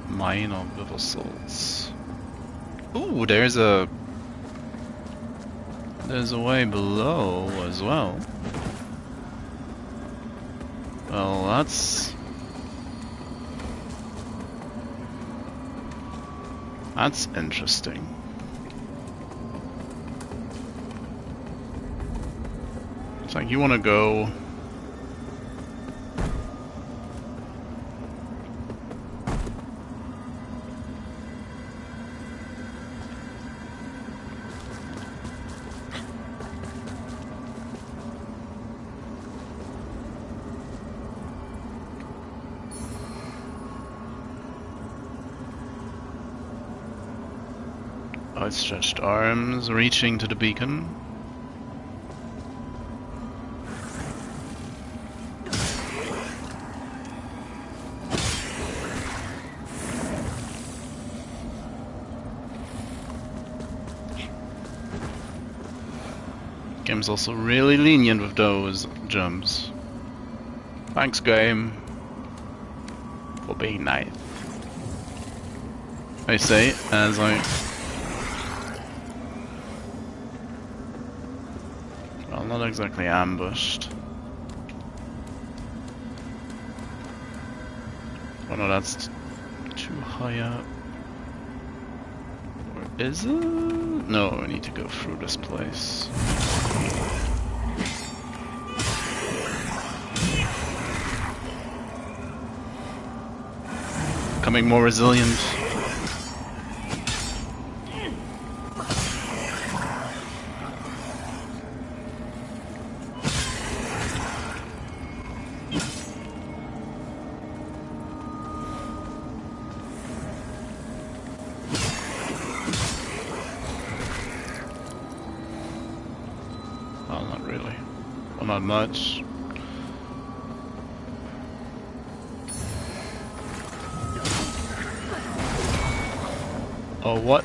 Mine of liver salts. Ooh, there's a way below as well. Well, that's interesting. It's like you want to go. Outstretched arms reaching to the beacon. Game's also really lenient with those jumps. Thanks, game, for being nice. I say as I. Well, not exactly ambushed. Oh no, that's too high up. Or is it? No, I need to go through this place. Becoming more resilient. Well, not really. Well, not much. Oh, what?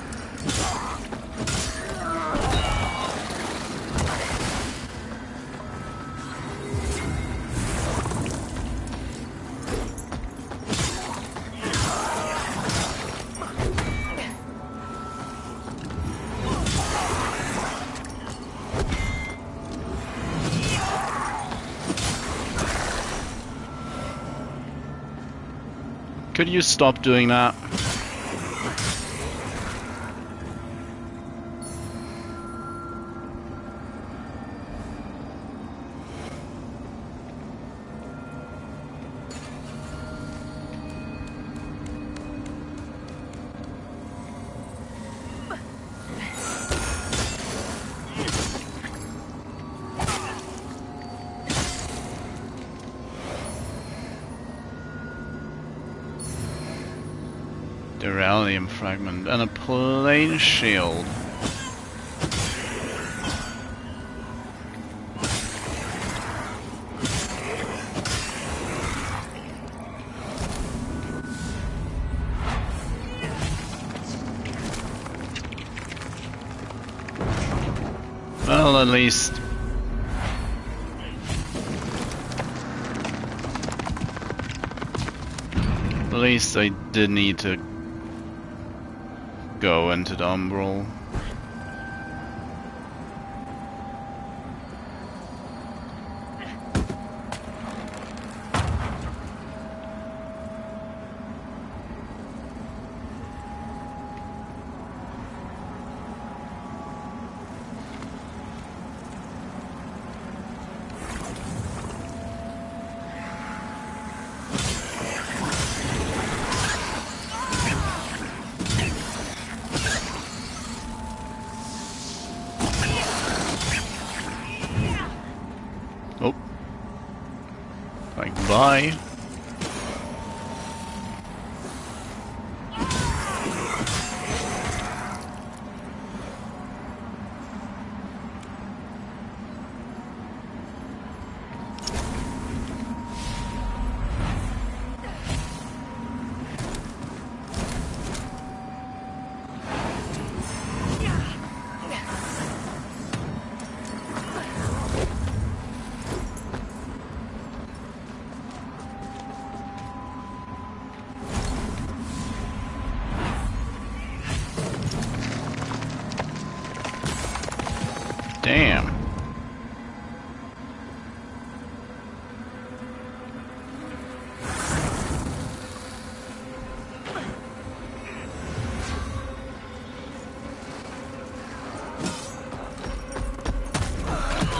Could you stop doing that? Duralium fragment and a plain shield. Well, at least I did need to go into the umbral. Oh. Like, bye. Damn.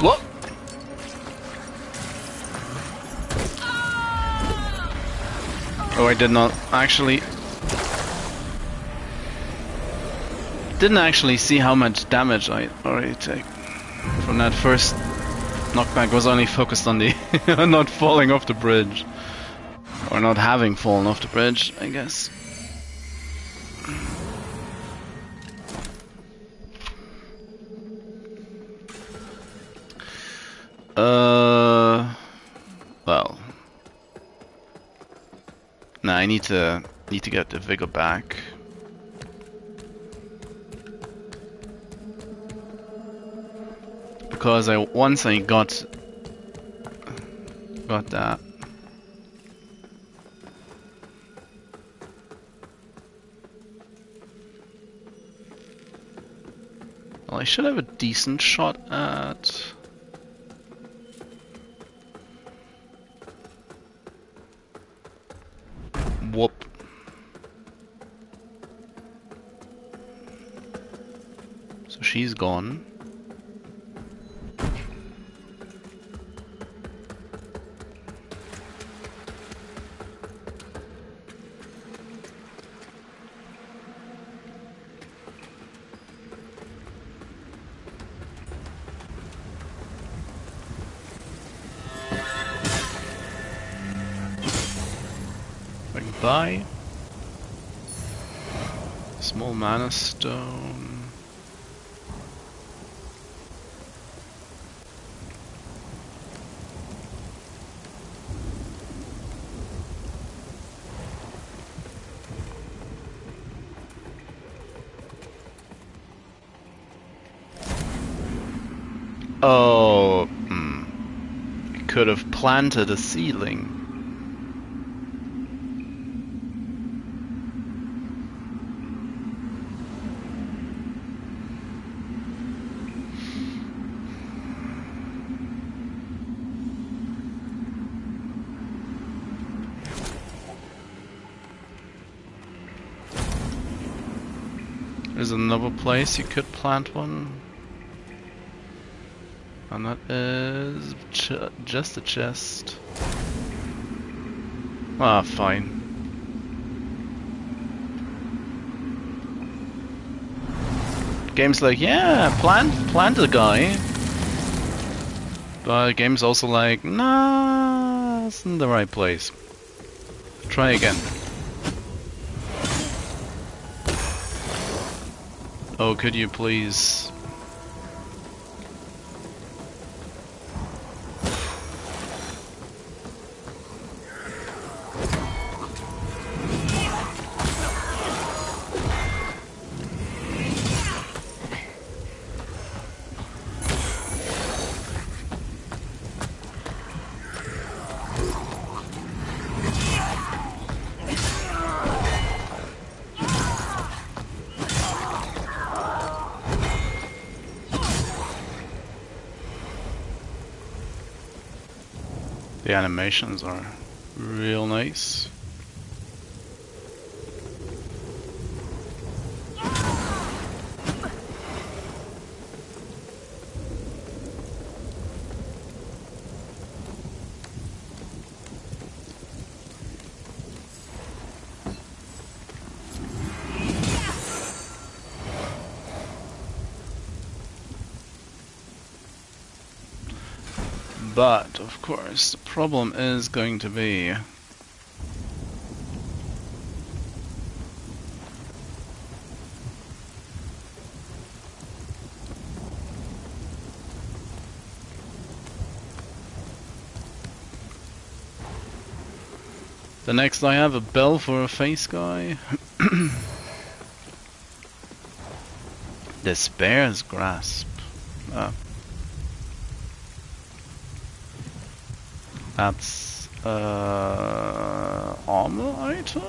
What? Oh, I did not actually... Didn't actually see how much damage I already take from that first knockback. Was only focused on the not falling off the bridge, or not having fallen off the bridge, I guess. Well, nah, I need to get the vigor back. Because once I got that. Well, I should have a decent shot at. Whoop. So she's gone. Buy small mana stone. Oh, I could have planted a ceiling. There's another place you could plant one, and that is just a chest. Ah, fine. Game's like, yeah, plant a guy, but the game's also like, nah, it's in the right place. Try again. Oh, could you please? The animations are real nice. But, of course, the problem is going to be the next I have a bell for a face guy. Despair's grasp. That's armor item?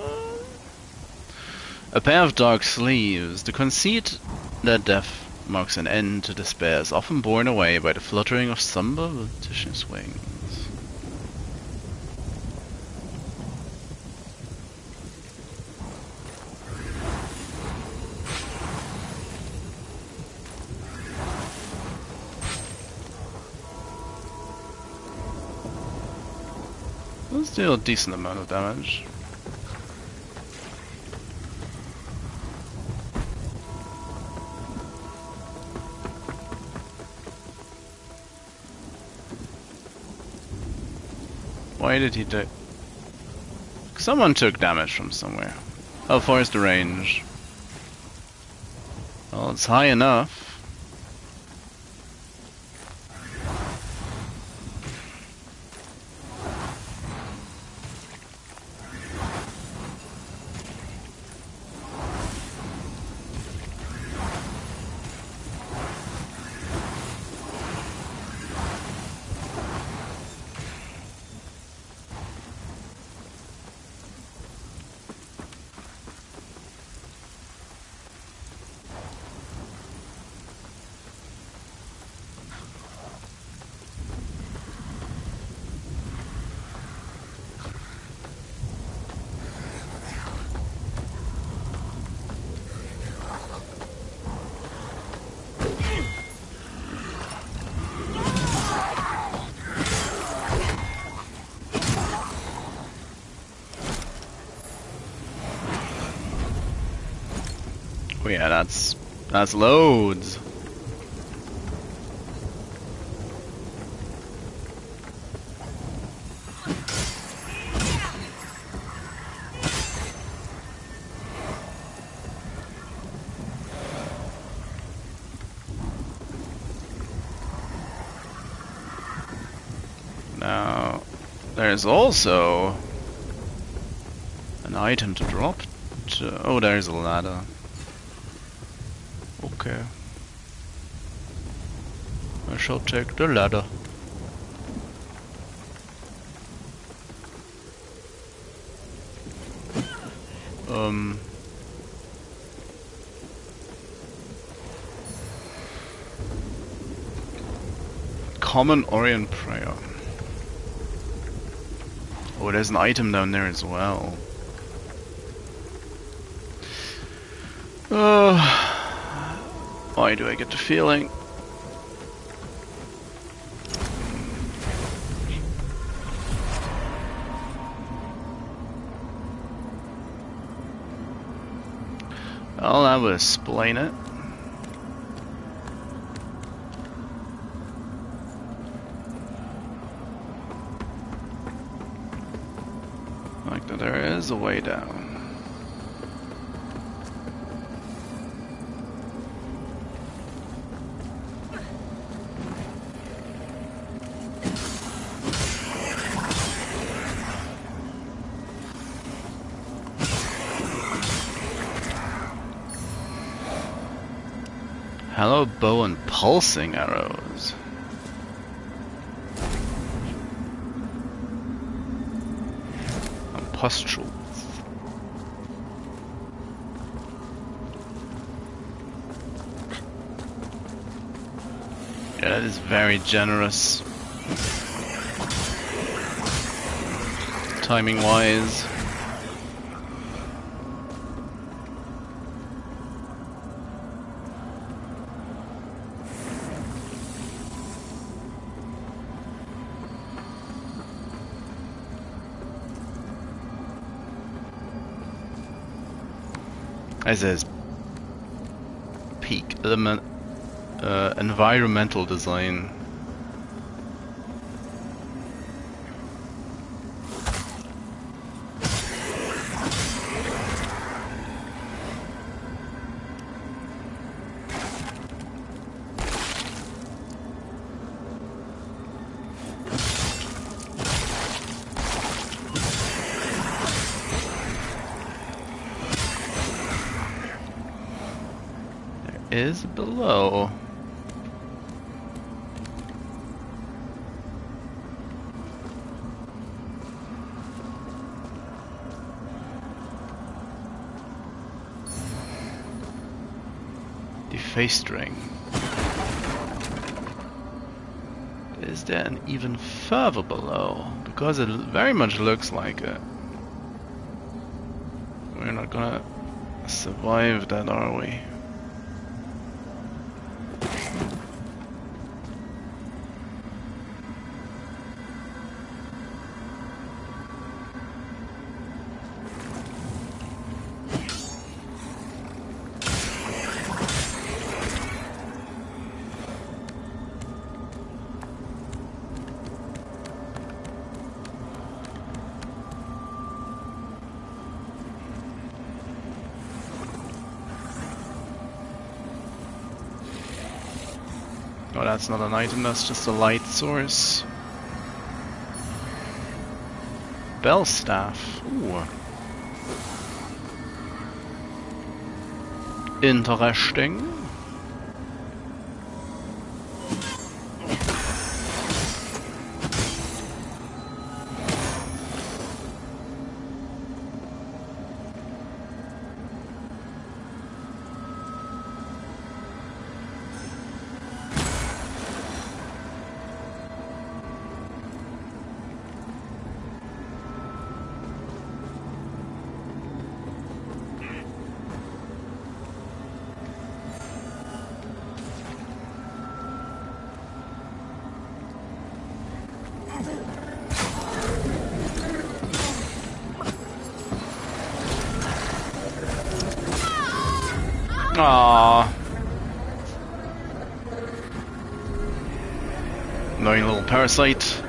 A pair of dark sleeves. The conceit that death marks an end to despair is often borne away by the fluttering of somber fictitious wings. Let's deal a decent amount of damage. Why did he do? Someone took damage from somewhere. How far is the range? Well, it's high enough. Oh yeah, that's loads. Now, there's also an item to drop. Oh, there's a ladder. Okay. I shall take the ladder. Common Orient Prayer. Oh, there's an item down there as well. Why do I get the feeling? Well, that would explain it. Like that there is a way down. Hallowed bow and pulsing arrows. And pustules. Yeah, that is very generous. Timing wise. As is peak element, environmental design. Is below. Defaced ring. Is there an even further below? Because it very much looks like it. We're not gonna survive that, are we? Oh, that's not an item, that's just a light source. Bell staff. Ooh. Interesting. Aww. Annoying little parasite.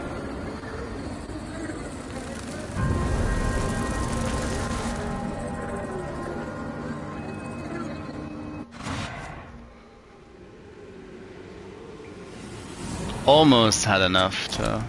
Almost had enough to...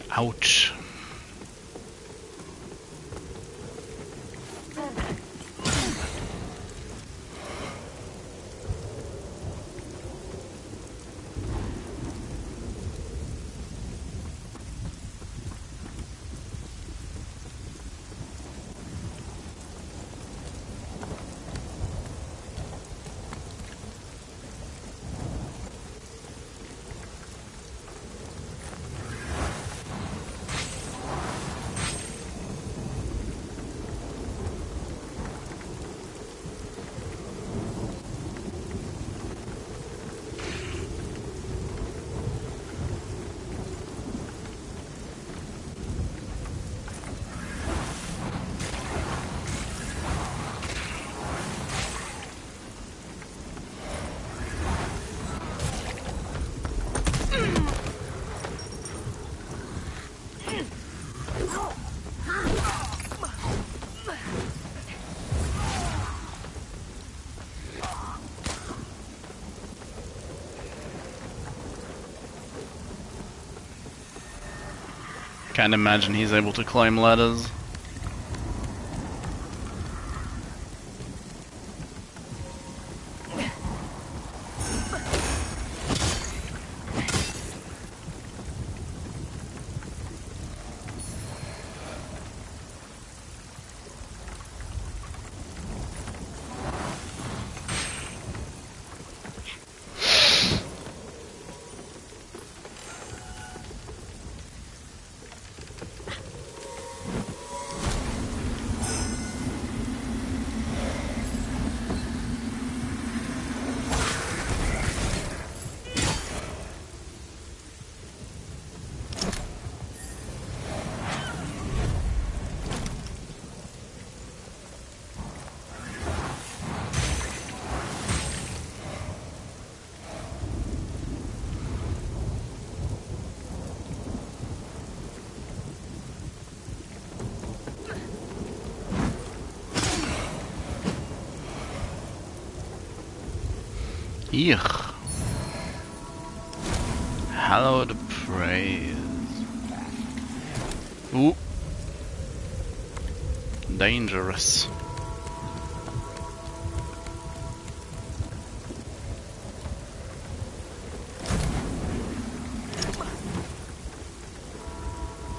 Ouch. Can't imagine he's able to climb ladders. Adyr. Hallowed praise. Ooh. Dangerous.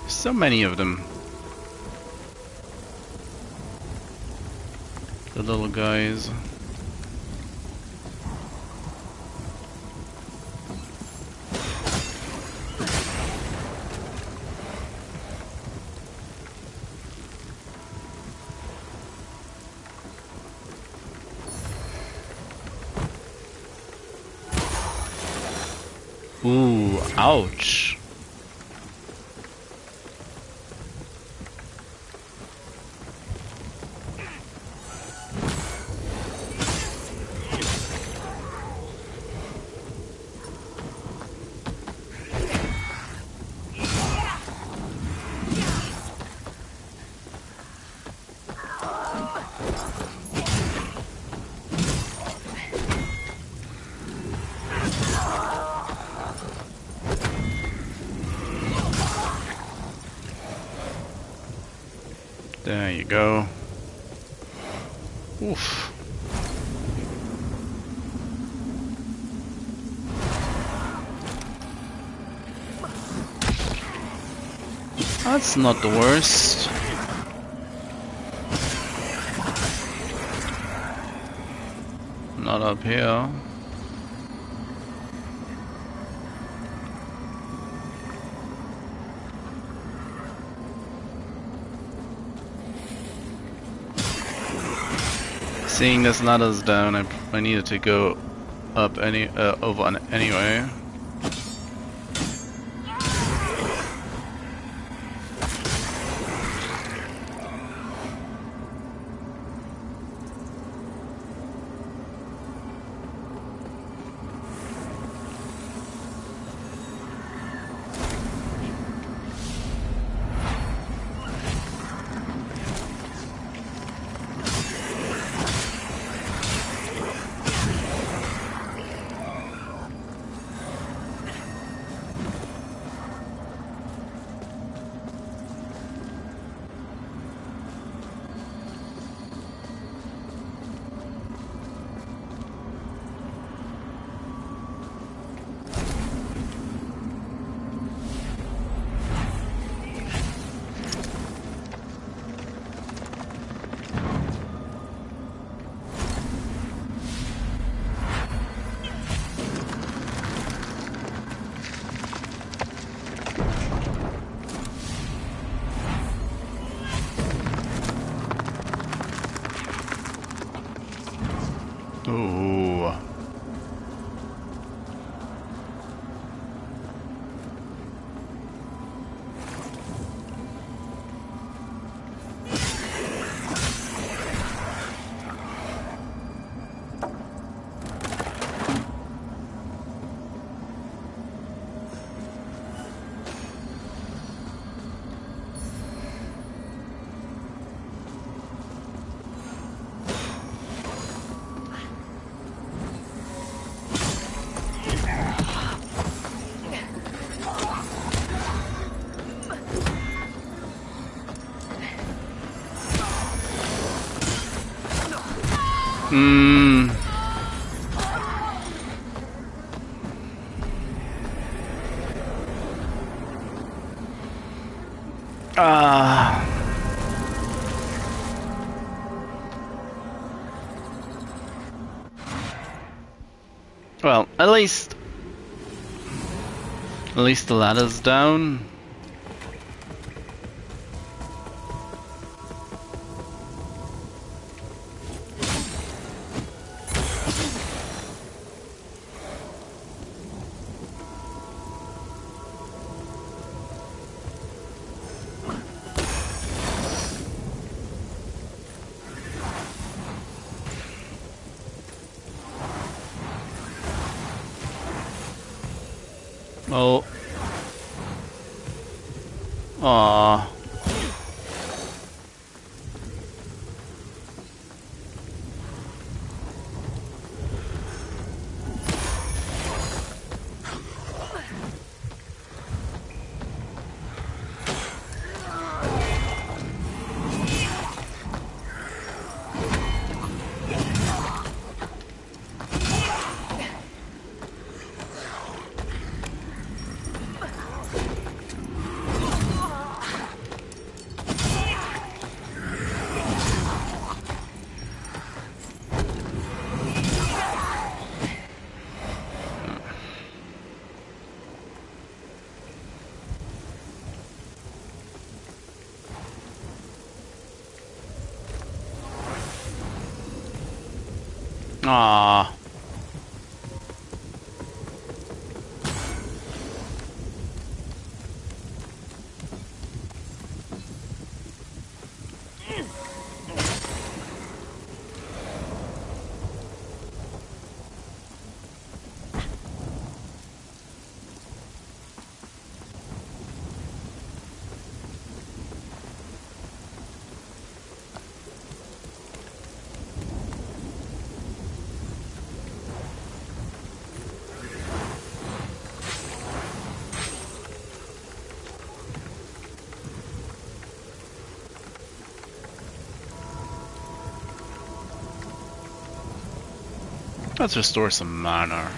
So many of them. The little guys. Ooh, ouch. There you go. Oof. That's not the worst. Not up here. Seeing this ladder's down, I needed to go up over anyway. Ooh. Hmm. Well, at least the ladder's down. Oh. Aww. Aww. Let's restore some mana.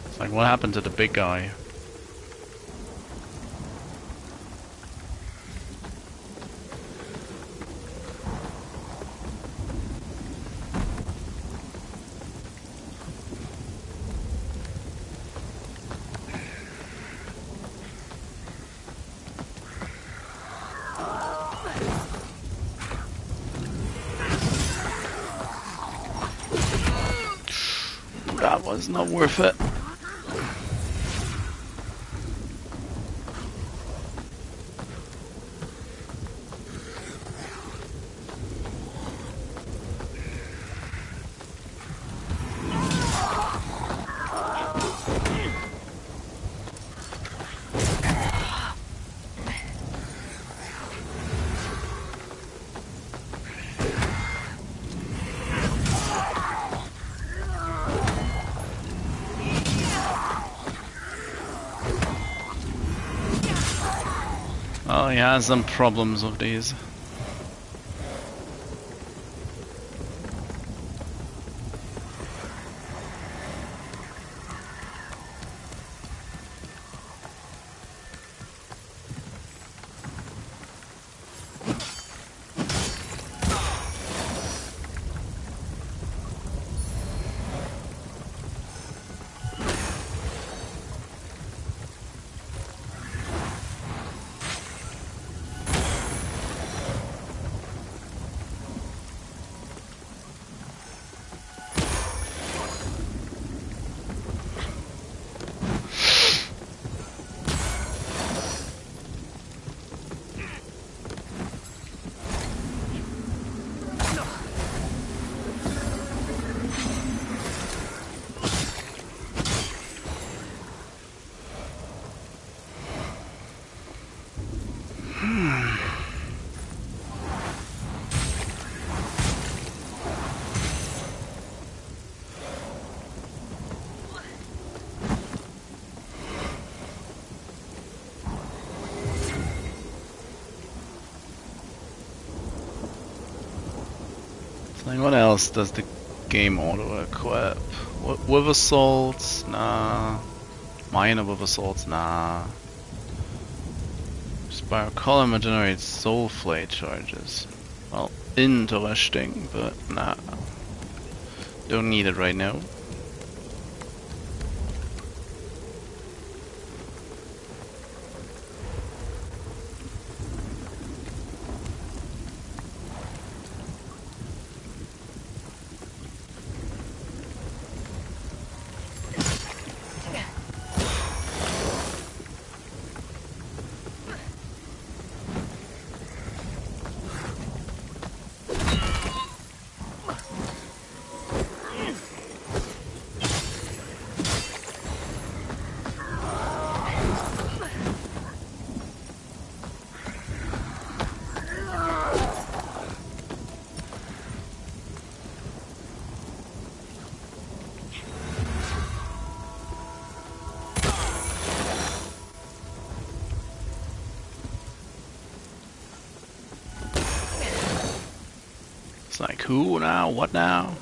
It's like, what happened to the big guy? That was not worth it. Oh, he has some problems with these. Like, what else does the game auto-equip? With assaults? Nah. Minor with assaults? Nah. Spiral Column generates soul flame charges. Well, interesting, but nah. Don't need it right now. It's like, who now? What now?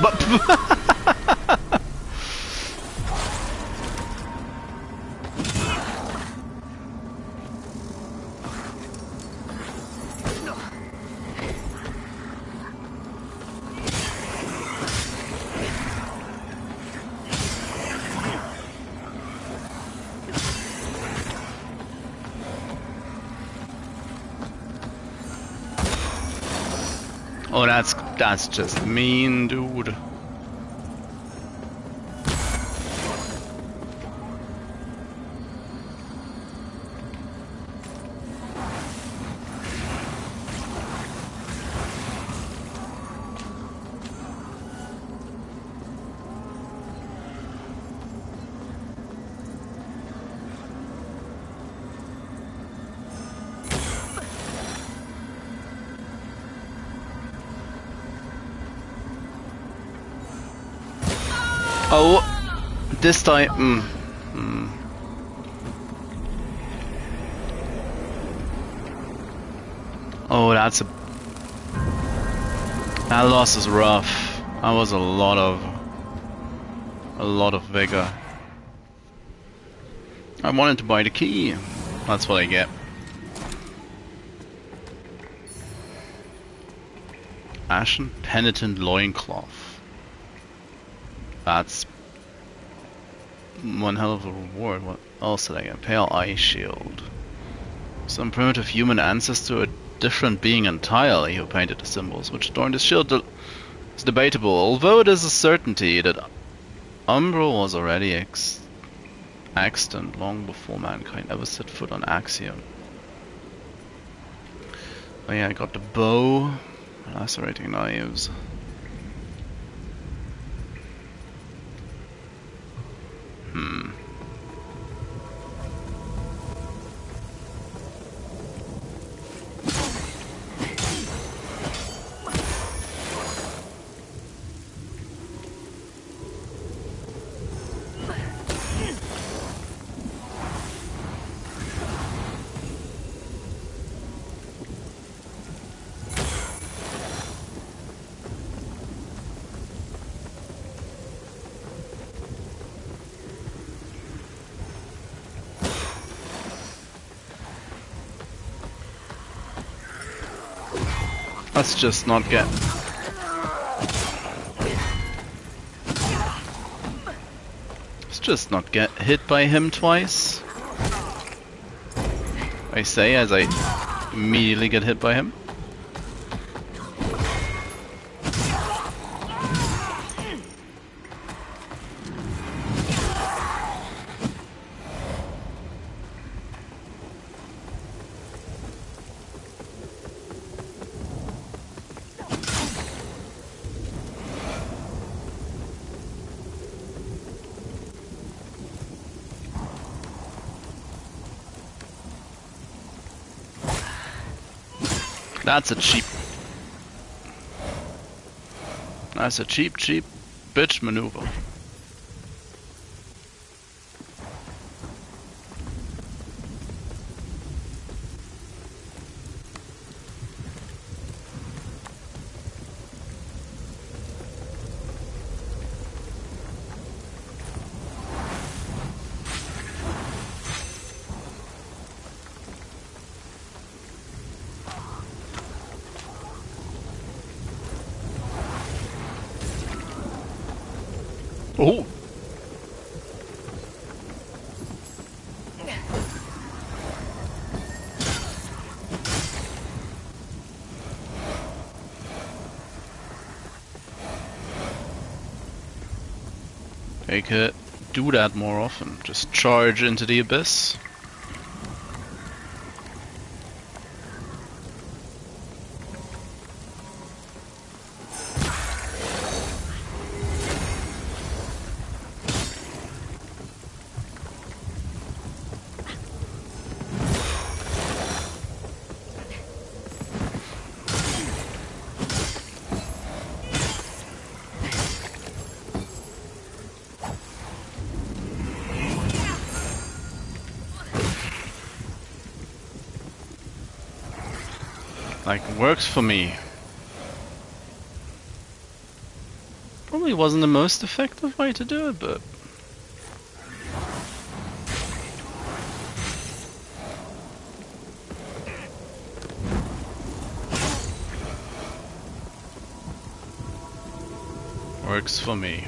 But oh, that's just mean, dude. Oh, this time. Oh, that loss is rough. That was a lot of vigor. I wanted to buy the key. That's what I get. Ashen Penitent Loincloth. That's one hell of a reward. What else did I get? Pale Eye Shield. Some primitive human ancestor, a different being entirely, who painted the symbols which adorned his shield is debatable, although it is a certainty that Umbral was already extant long before mankind ever set foot on Axiom. Oh yeah, I got the bow, lacerating knives. Let's just not get... Let's just not get hit by him twice. I say as I immediately get hit by him. That's a cheap bitch maneuver. Oh! They could do that more often. Just charge into the abyss. Like, works for me. Probably wasn't the most effective way to do it, but... works for me.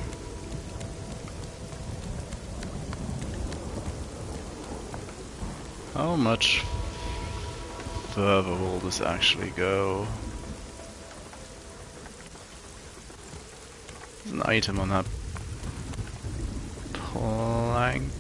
How much further will this actually go? There's an item on that plank.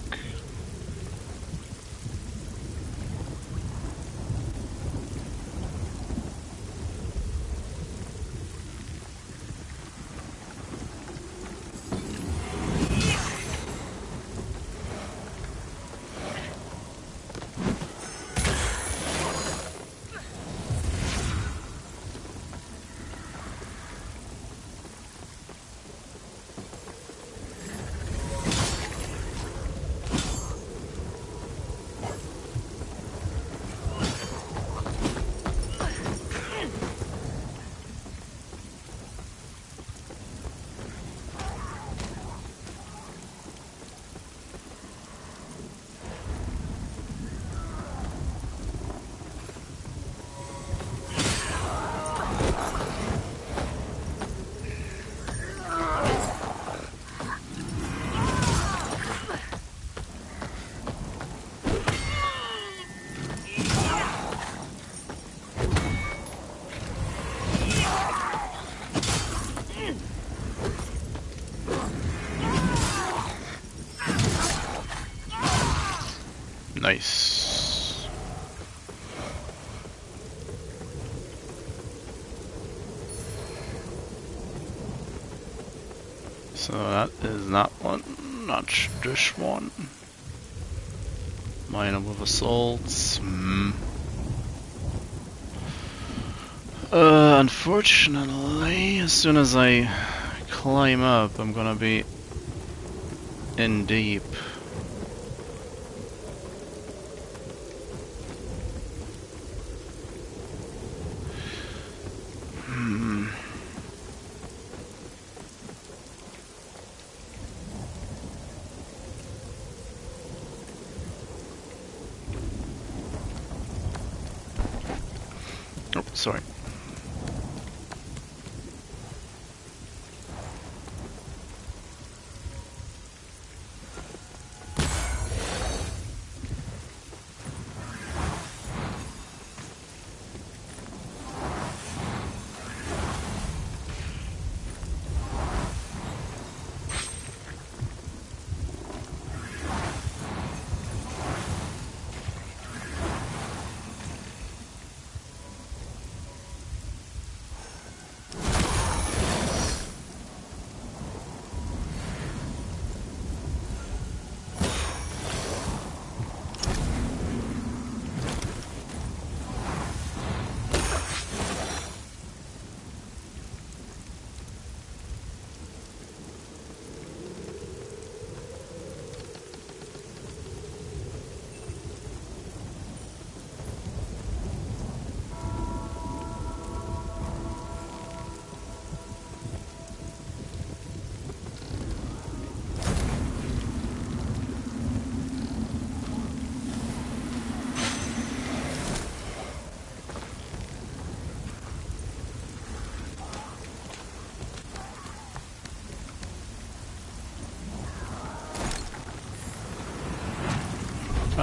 Nice. So that is not one, not this one. Minor with assaults. Unfortunately, as soon as I climb up, I'm gonna be in deep. Oh, sorry.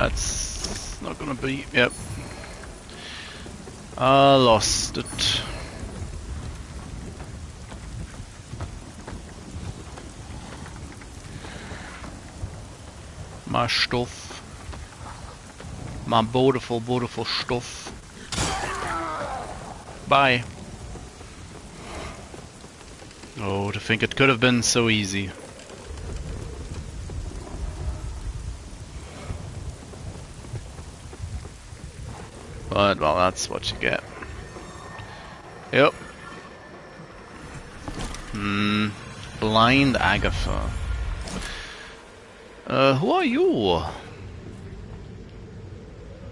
That's not gonna be. Yep. I lost it. My stuff. My beautiful, beautiful stuff. Bye. Oh, to think it could have been so easy. But, well, that's what you get. Yep. Blind Agatha. Who are you?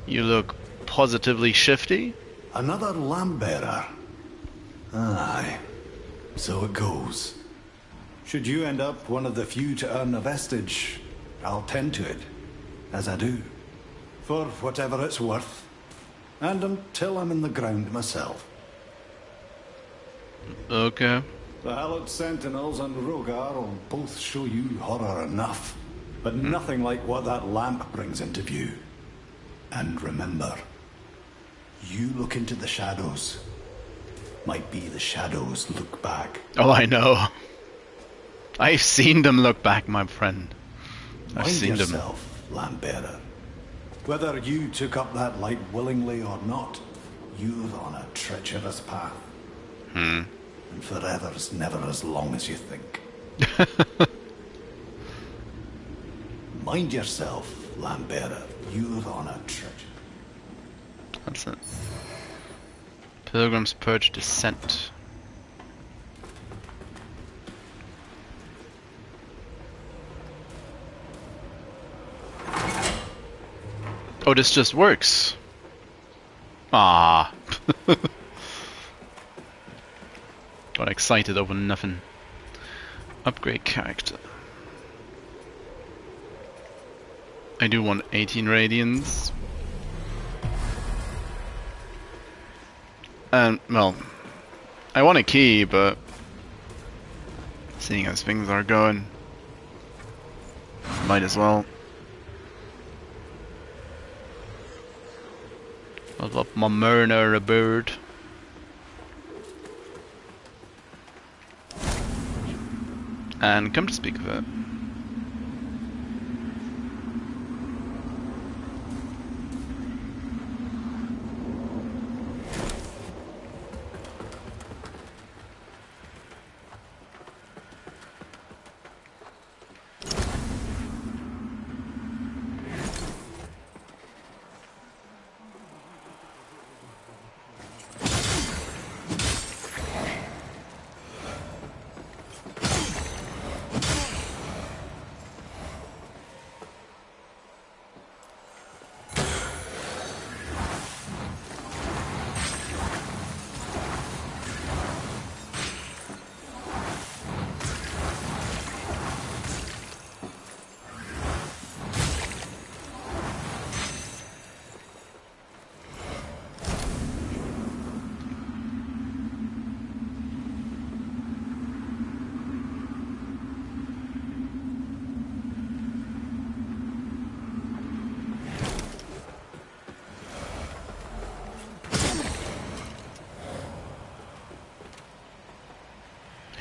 You look positively shifty. Another lamp bearer. Aye. So it goes. Should you end up one of the few to earn a vestige, I'll tend to it, as I do. For whatever it's worth. And until I'm in the ground myself. Okay. The Hallowed Sentinels and Rogar will both show you horror enough. But nothing like what that lamp brings into view. And remember, you look into the shadows. Might be the shadows look back. Oh, I know. I've seen them look back, my friend. I've seen them. Mind yourself, lamp bearer. Whether you took up that light willingly or not, you're on a treacherous path. And forever's never as long as you think. Mind yourself, lamp bearer. You're on a treacherous. That's it. Pilgrim's Purge Descent. Oh, this just works. Ah. Got excited over nothing. Upgrade character. I do want 18 radians. And, well, I want a key, but seeing as things are going, might as well. I'll up my Myrna a bird. And come to speak of it.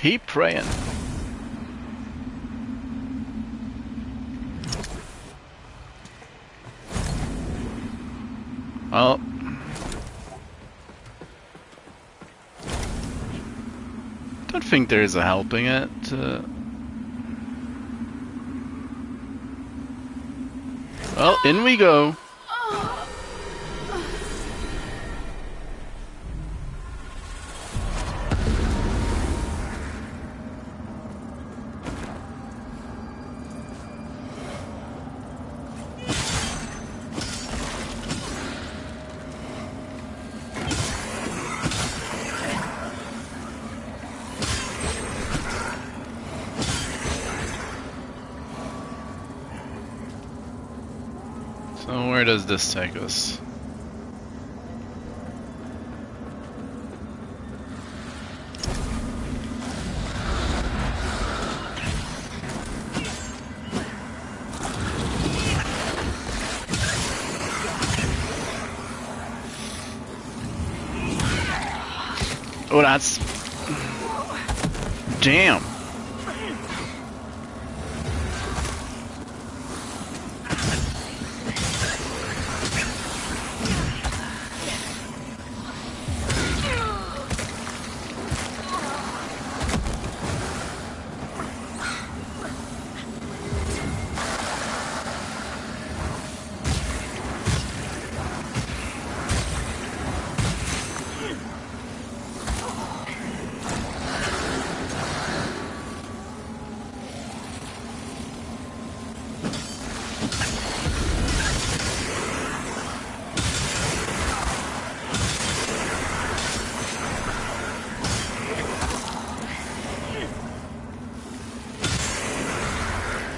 Keep praying. Well, don't think there is a helping it. Well, in we go. So where does this take us? Oh, that's... Damn.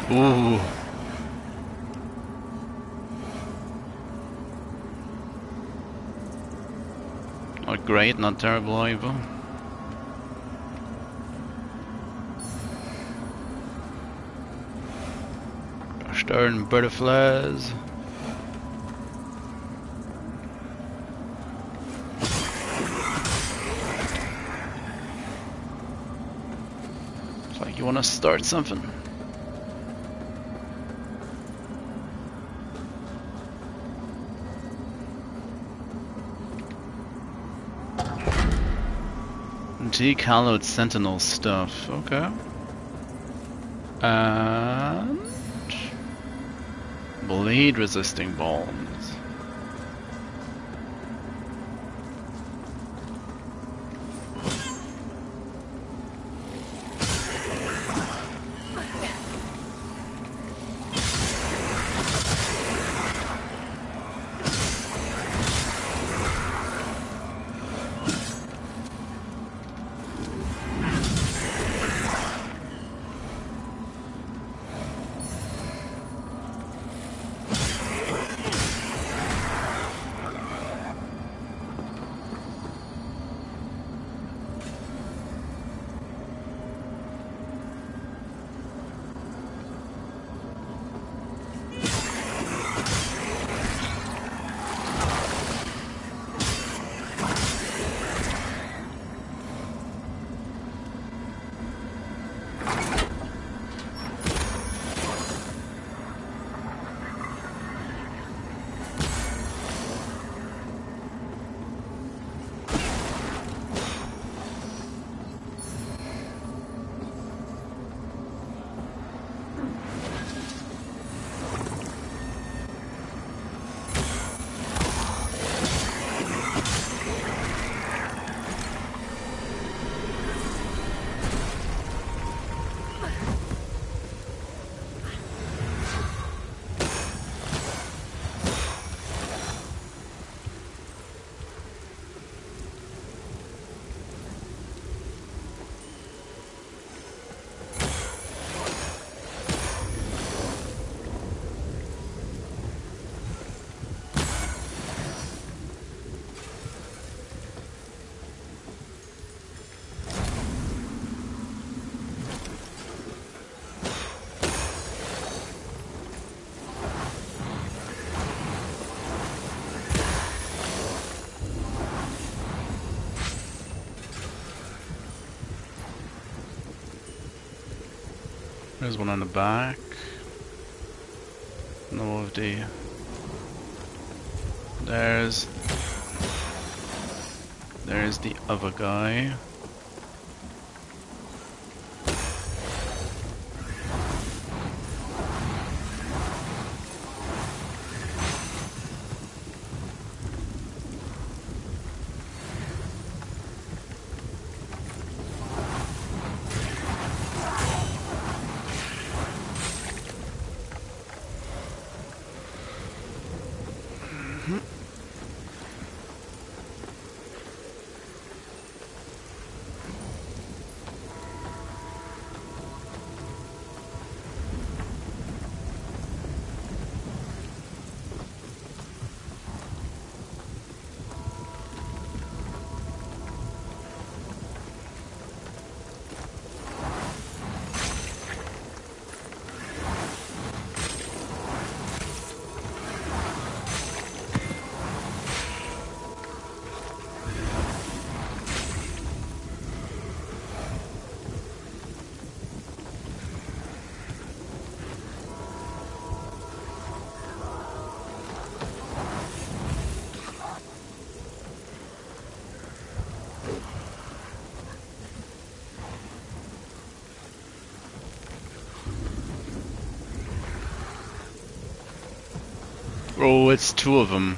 Ooh. Not great, not terrible either. Stern butterflies. It's like you wanna start something. Antique hallowed sentinel stuff, okay. And bleed resisting bombs. There's one on the back. No of the... There's the other guy. Oh, it's two of them.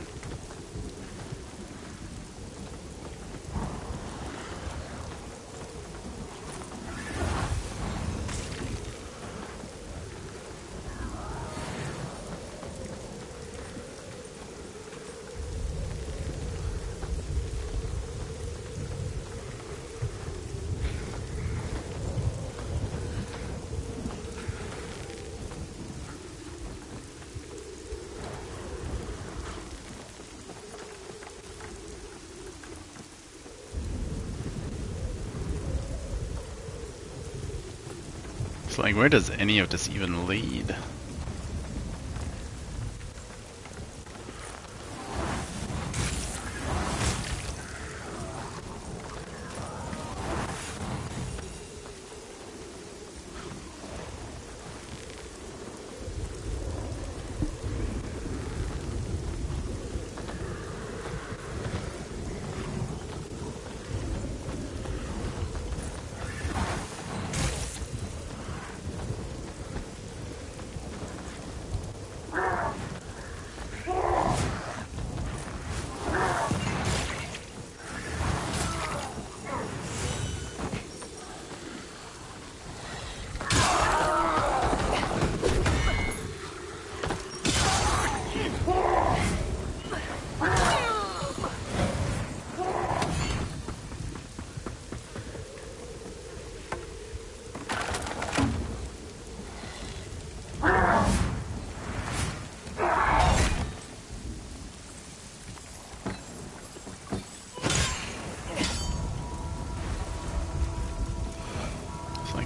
Like, where does any of this even lead?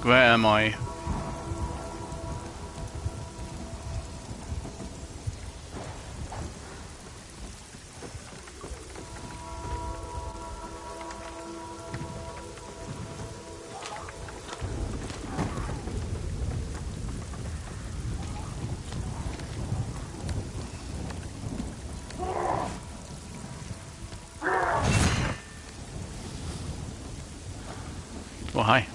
Where am I? Oh, hi.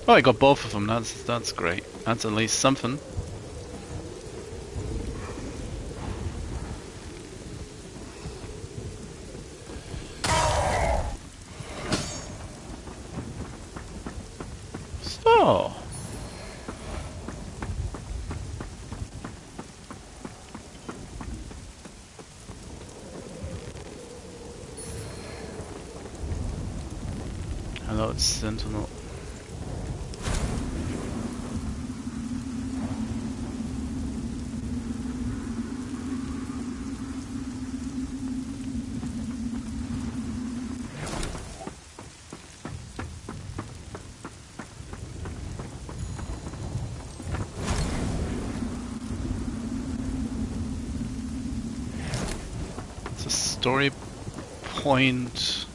Oh, I got both of them. That's great. That's at least something. So. Hello, it's Sentinel. It's a story point.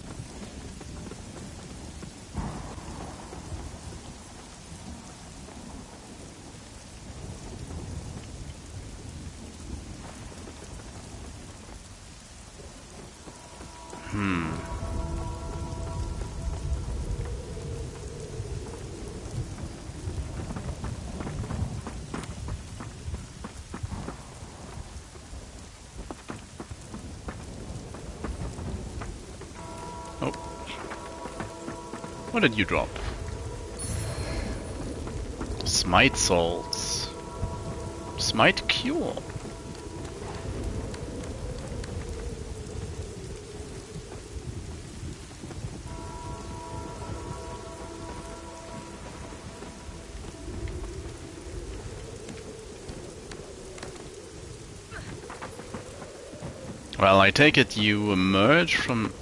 Oh. What did you drop? Smite salts. Smite cure. Well, I take it you emerge from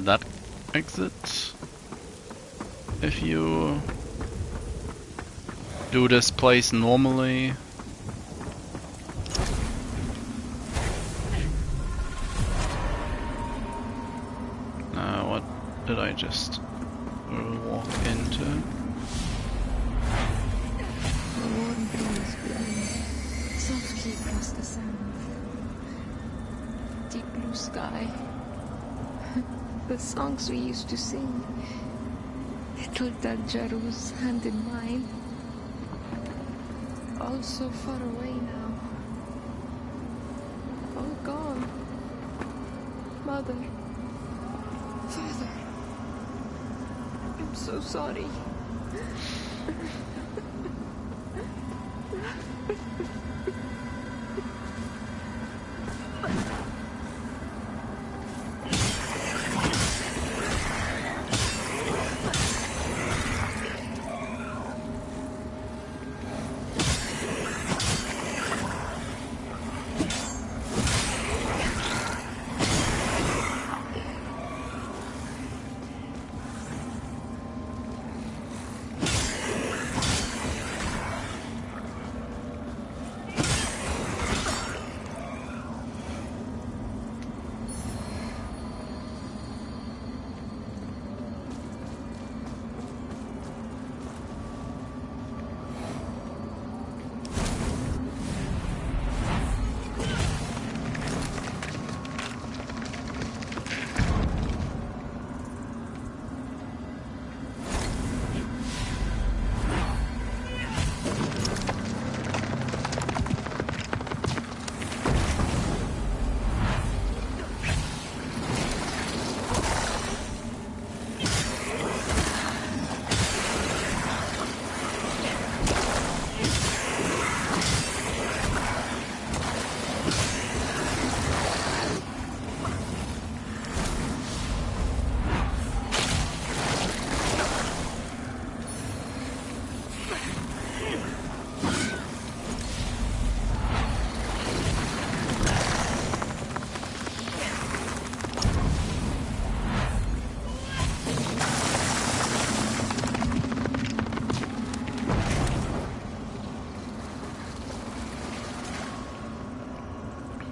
that exit if you do this place normally. What did I just walk into? The warm breeze blowing softly across the sand. Deep blue sky. The songs we used to sing. Little Daljaru's hand in mine. All so far away now. All gone. Mother. Father. I'm so sorry.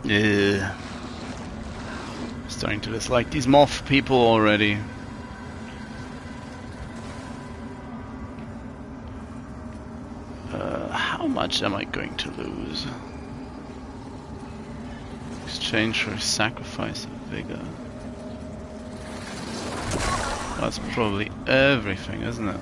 Yeah. Starting to dislike these moth people already. How much am I going to lose? Exchange for sacrifice of vigor. That's probably everything, isn't it?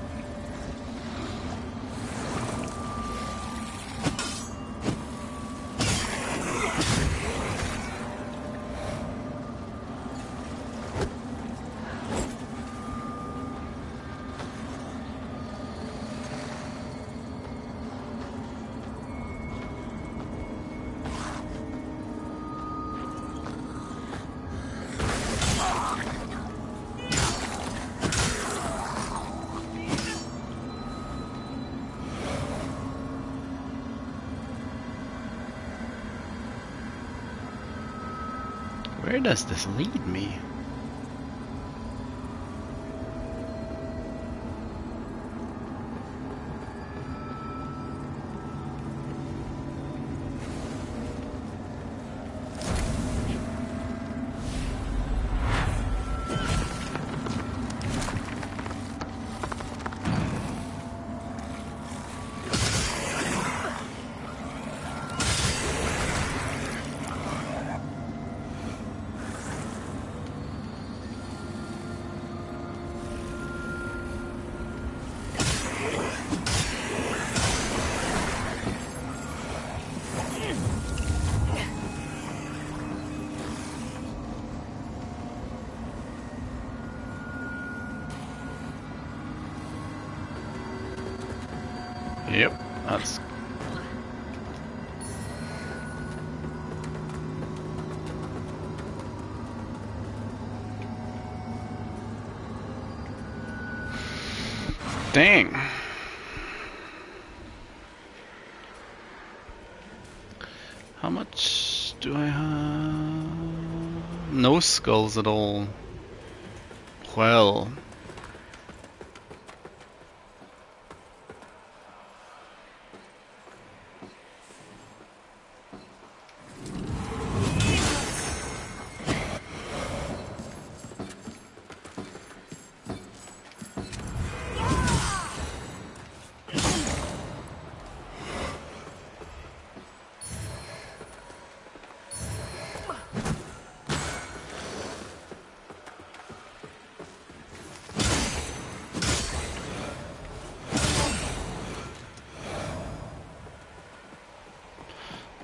Where does this lead me? Yep, that's... Dang. How much do I have? No skulls at all. Well...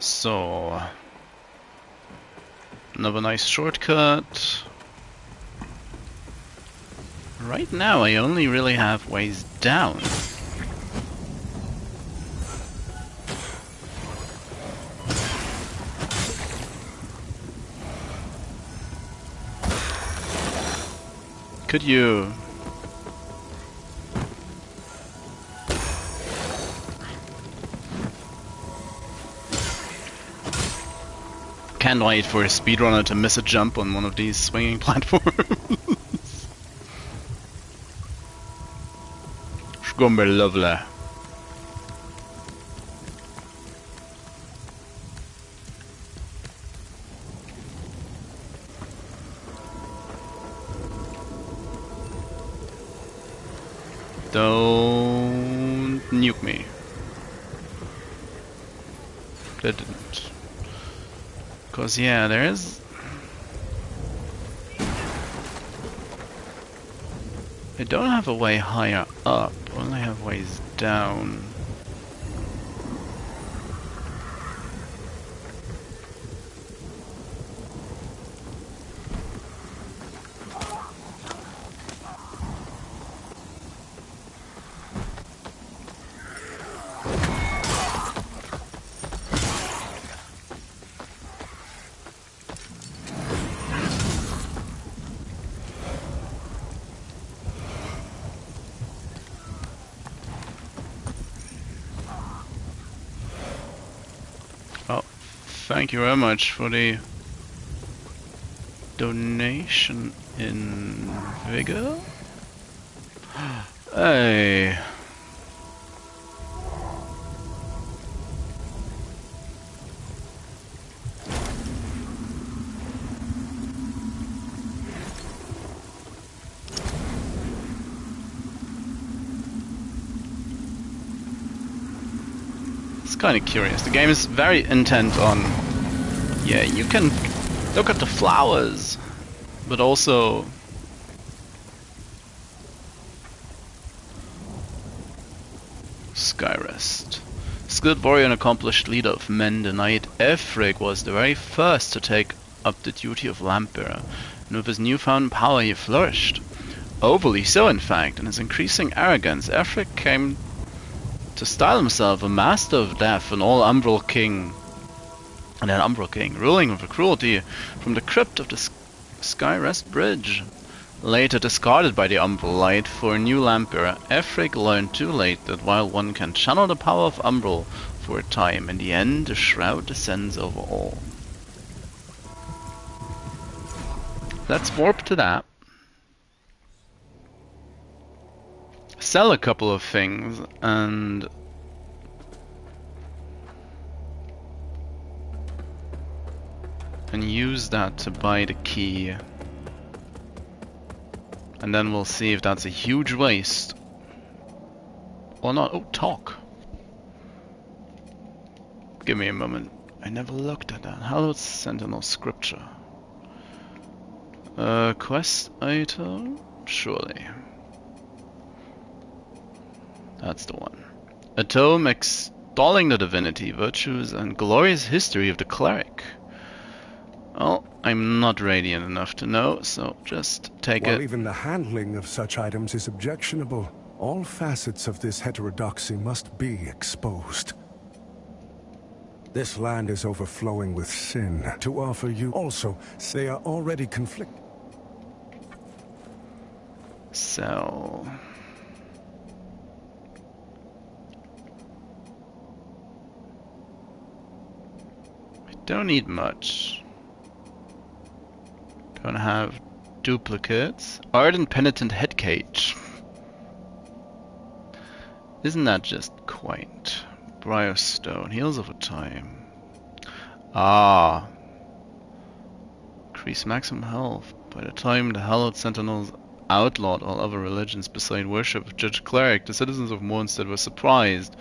So, another nice shortcut. Right now I only really have ways down. Could you... Can't wait for a speedrunner to miss a jump on one of these swinging platforms. It's gonna be lovely. Don't nuke me. That didn't. Because, yeah, there is... I don't have a way higher up, I only have ways down. Thank you very much for the donation in vigor. Hey. It's kind of curious. The game is very intent on, yeah, you can look at the flowers, but also Skyrest. Skilled warrior and accomplished leader of men, the knight Efrig was the very first to take up the duty of lamp-bearer, and with his newfound power he flourished. Overly so, in fact. In his increasing arrogance, Efrig came to style himself a master of death and an umbral king, ruling with cruelty from the crypt of the Skyrest Bridge. Later discarded by the Umbral Light for a new lamp-bearer, Efrig learned too late that while one can channel the power of Umbral for a time, in the end the shroud descends over all. Let's warp to that. Sell a couple of things and use that to buy the key. And then we'll see if that's a huge waste or not. Oh, talk. Give me a moment. I never looked at that. Hallowed Sentinel Scripture. Quest item? Surely. That's the one. A tome extolling the divinity, virtues, and glorious history of the cleric. Well, I'm not radiant enough to know, so just take it. While even the handling of such items is objectionable, all facets of this heterodoxy must be exposed. This land is overflowing with sin. To offer you also, they are already conflicted. So... I don't need much. Don't have duplicates. Ardent Penitent Head Cage. Isn't that just quaint? Briarstone. Heals over time. Ah. Increase maximum health. By the time the Hallowed Sentinels outlawed all other religions beside worship of Judge Cleric, the citizens of Mornstead were surprised.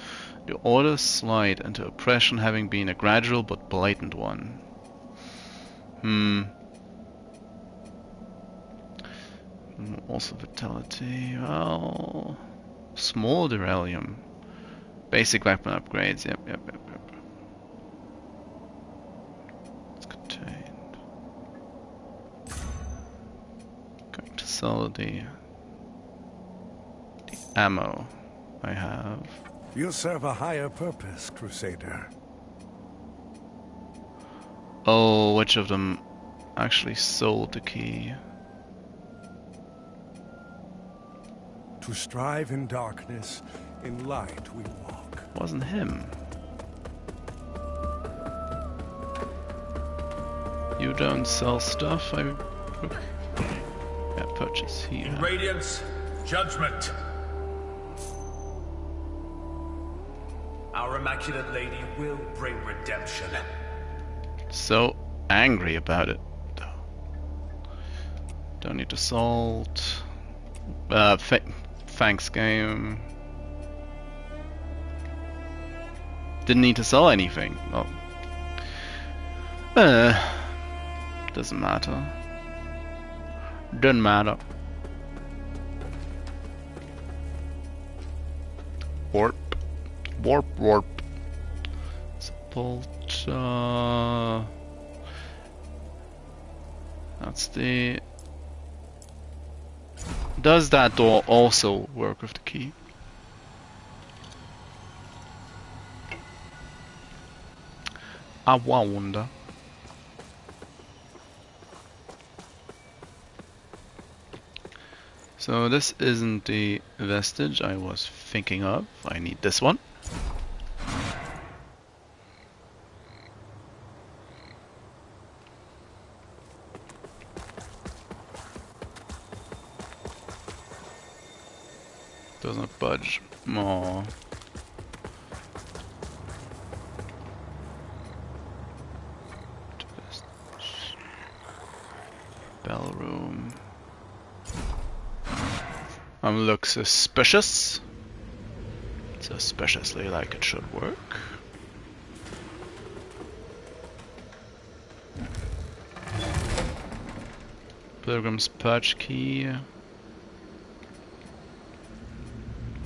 The order's slide into oppression having been a gradual but blatant one. Also vitality, well... Small Duralium. Basic weapon upgrades, yep. sell the ammo I have. You serve a higher purpose, Crusader. Oh, which of them actually sold the key? To strive in darkness, in light we walk. Wasn't him. You don't sell stuff. Yeah, purchase here. Radiance, judgment. Our Immaculate Lady will bring redemption. So angry about it. Don't need to salt. Thanks, game. Didn't need to sell anything. Well, doesn't matter. Doesn't matter. Warp. Warp, warp. Sepulchre. That's the... Does that door also work with the key? I wonder. So this isn't the vestige I was thinking of. I need this one. Doesn't budge more. Bell room. Looks suspicious. Suspiciously like it should work. Pilgrim's Perch key.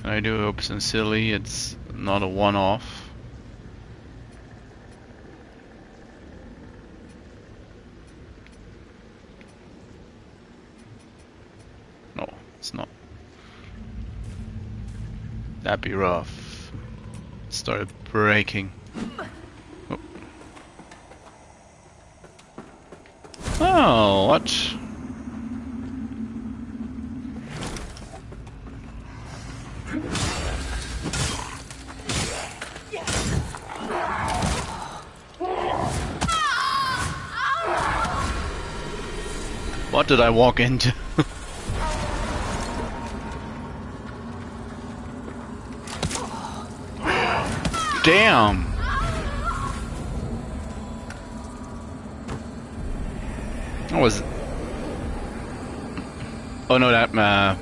I do hope sincerely it's not a one-off. No, it's not. That'd be rough. It started breaking. Oh, oh what? What did I walk into? Damn! What was... Oh no, that, well...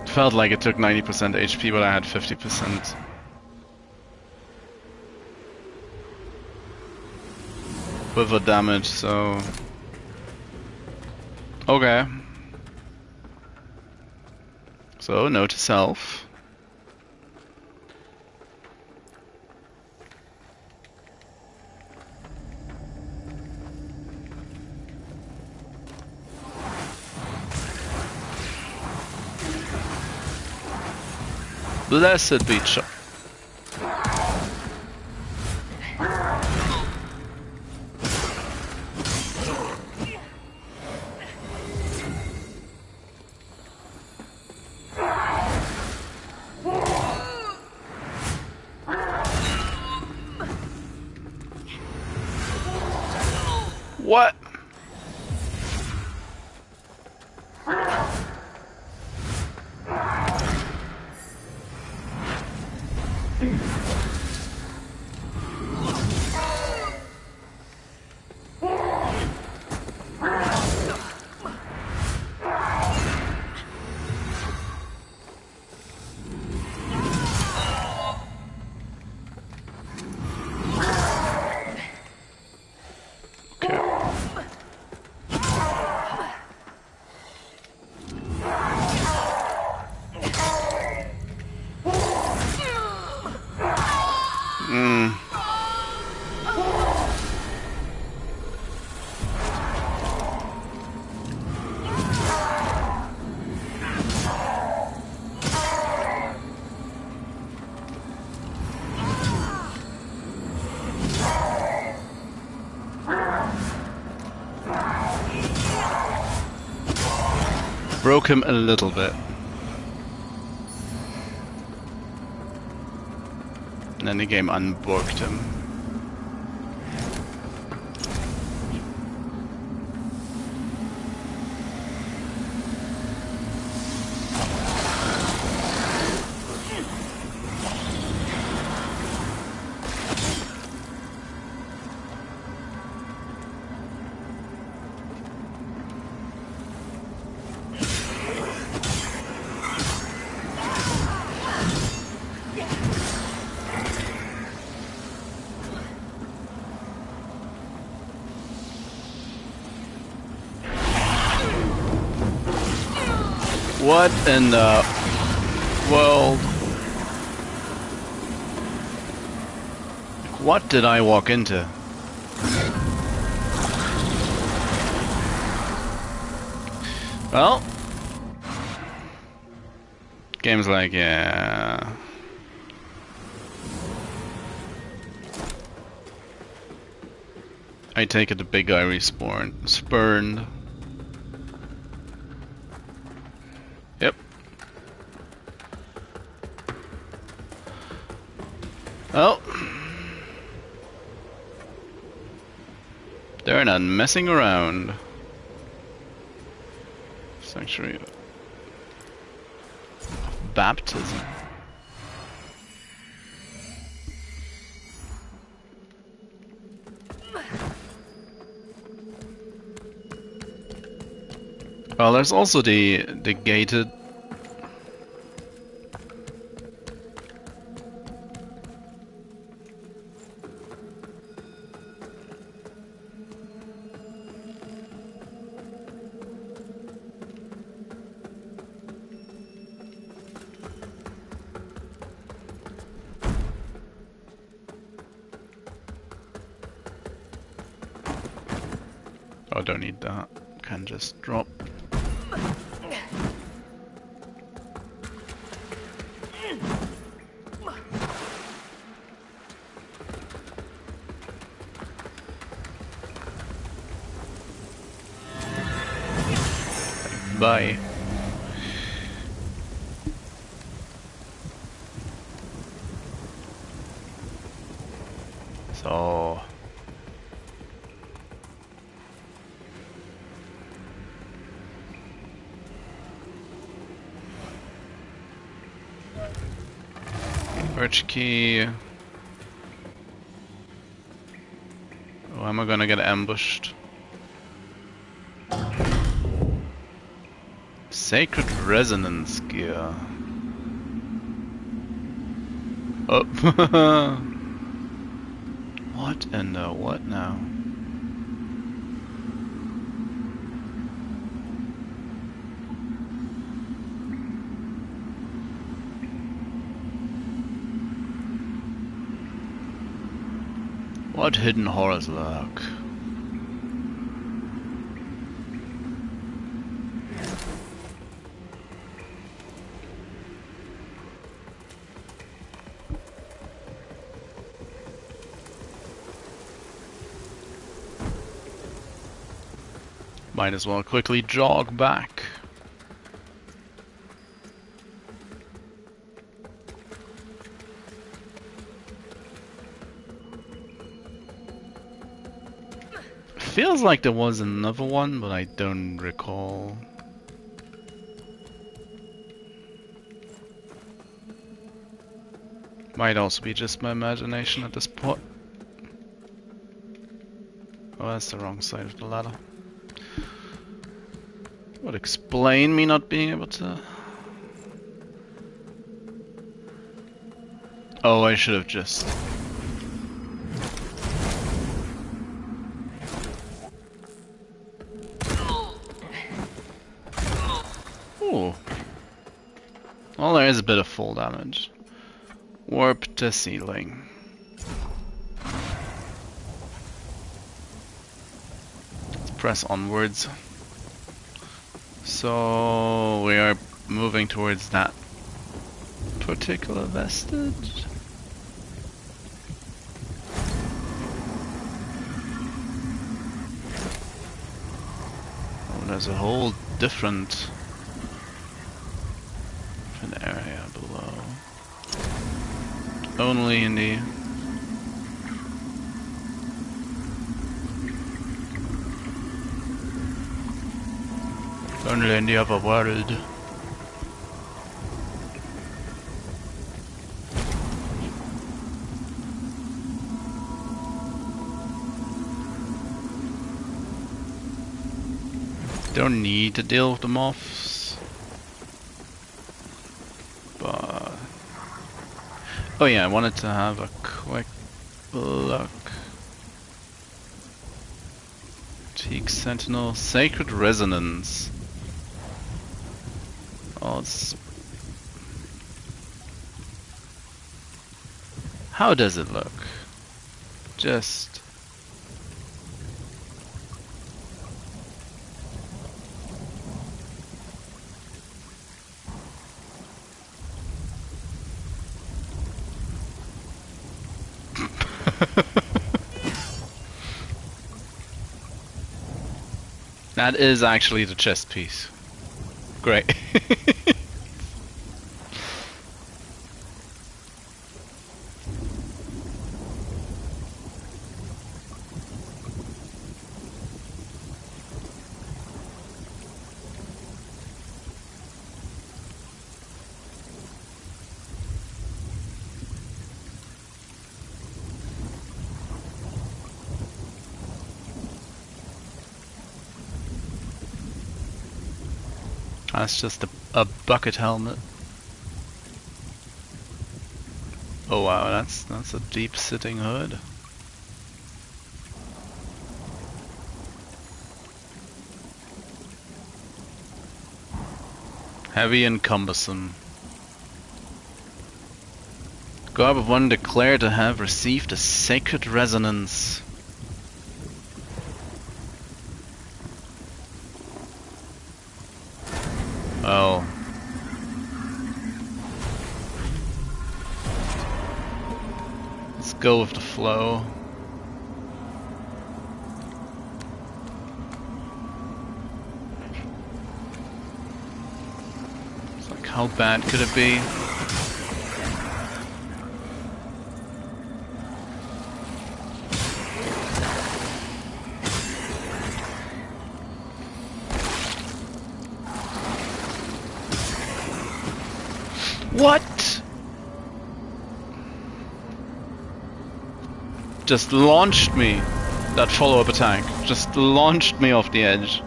Felt like it took 90% HP, but I had 50%. With the damage, so... Okay. So, note to self. Blessed be Chuck. What? Broke him a little bit. And then the game unborked him. What in the world? What did I walk into? Well, game's like, yeah. I take it the big guy spurned. Yep. Oh. They're not messing around. Sanctuary of baptism. Well, there's also the gated. Oh, don't need that. Can just drop. Bye. So birch key. Oh, am I gonna get ambushed? Sacred resonance gear. Oh. What in the what now? What hidden horrors lurk? Might as well quickly jog back. Feels like there was another one, but I don't recall. Might also be just my imagination at this point. Oh, that's the wrong side of the ladder. Would explain me not being able to... Oh, I should have just... Ooh. Well, there is a bit of full damage. Warp to ceiling. Let's press onwards. So we are moving towards that particular vestige. there's a whole different area below. Only in the other world. Don't need to deal with the moths, but oh yeah, I wanted to have a quick look. Teak Sentinel, Sacred Resonance. Oh, it's... How does it look? Just... That is actually the chest piece. Great. That's just a bucket helmet. Oh wow, that's a deep sitting hood. Heavy and cumbersome. Garb of one declared to have received a sacred resonance. Oh. Let's go with the flow. It's like, how bad could it be? What? Just launched me. That follow-up attack just launched me off the edge.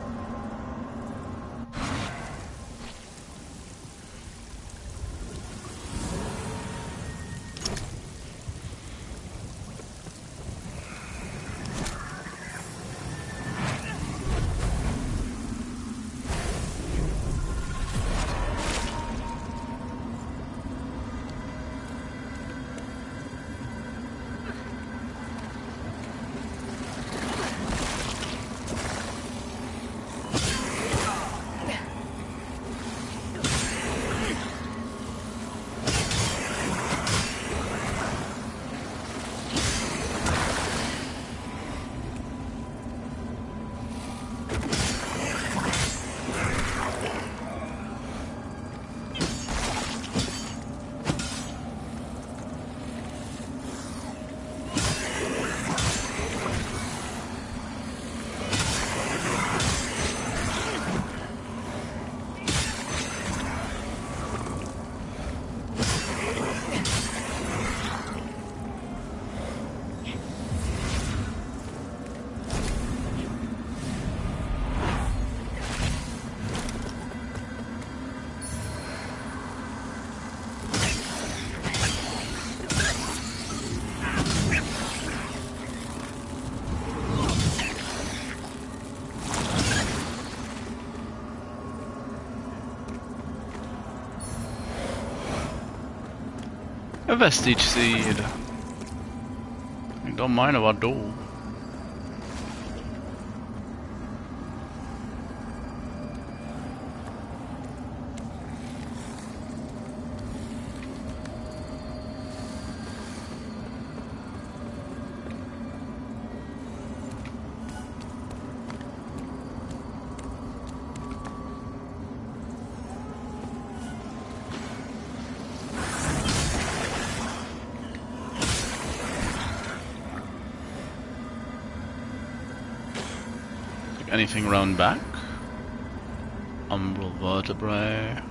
A vestige seed. I don't mind if I do. anything round back? Umbral vertebrae.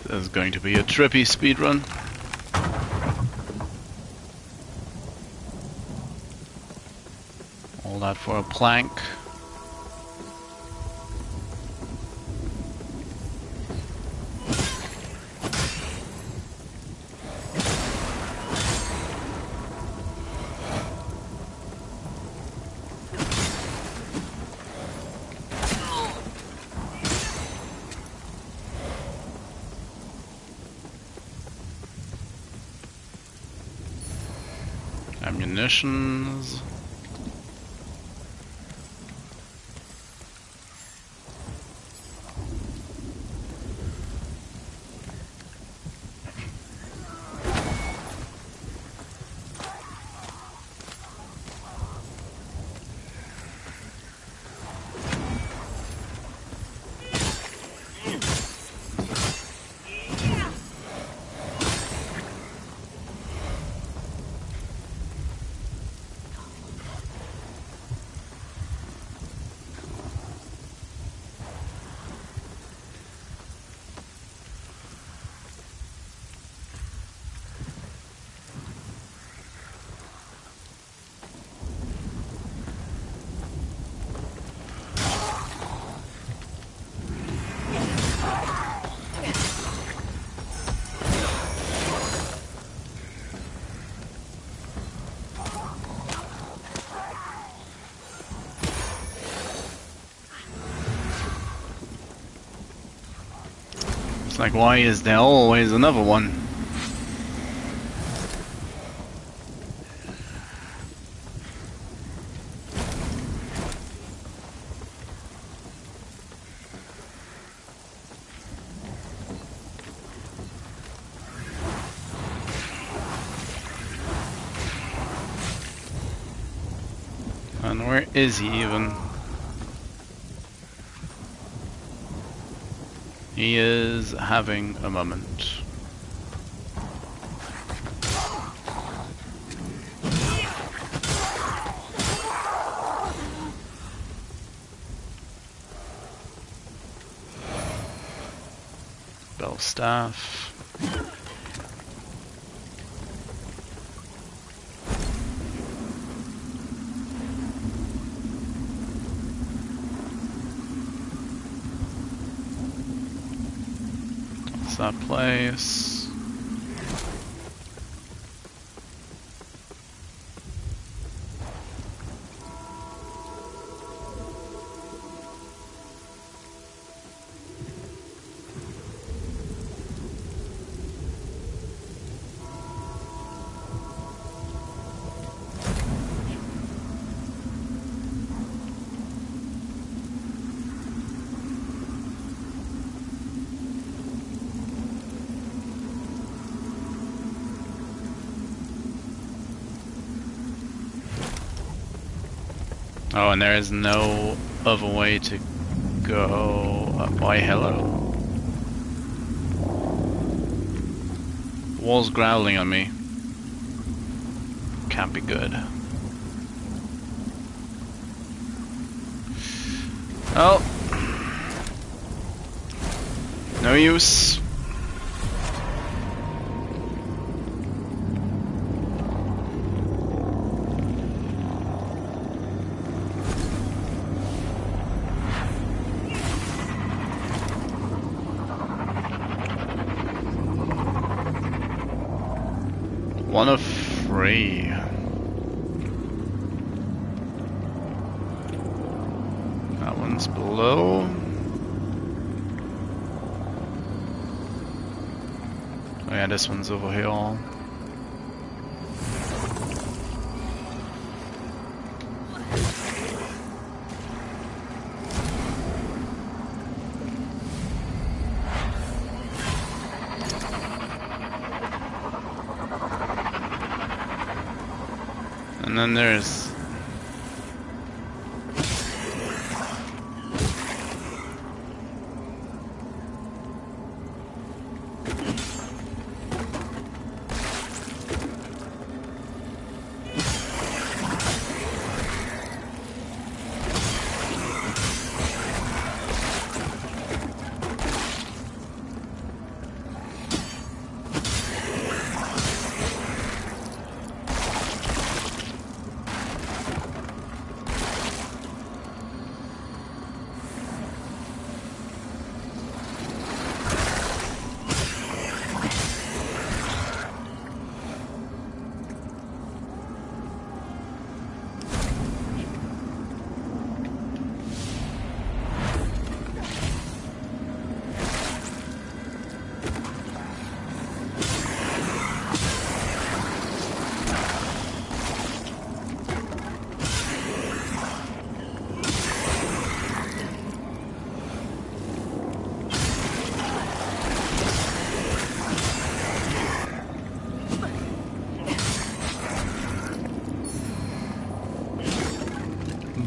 This is going to be a trippy speedrun. All that for a plank. Ammunitions. It's like, why is there always another one? And where is he even? He is having a moment. Bell staff. That place. Oh, and there is no other way to go. Why, hello. The wall's growling on me. Can't be good. Oh. No use. One of three. one's below. Oh yeah, this one's over here. And then there's...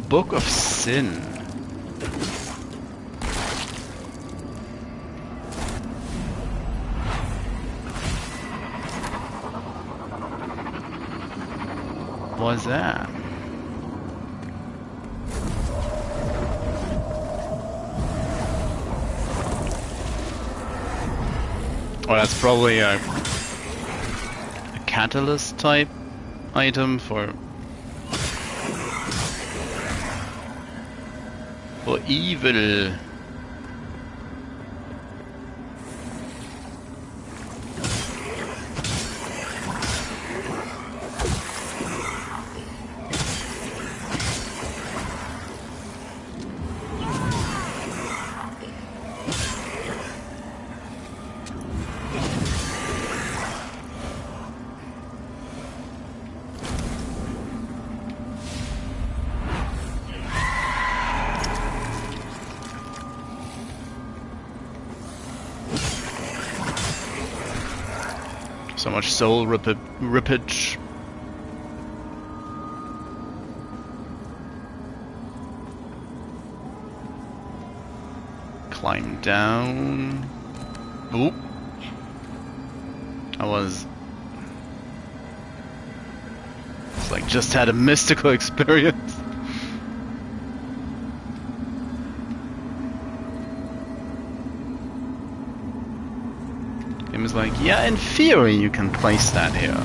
Book of Sin. What's that? Oh, that's probably a catalyst type item for evil. So much soul rippage. Climb down. Oop. It's like just had a mystical experience. It was like, yeah, in theory you can place that here.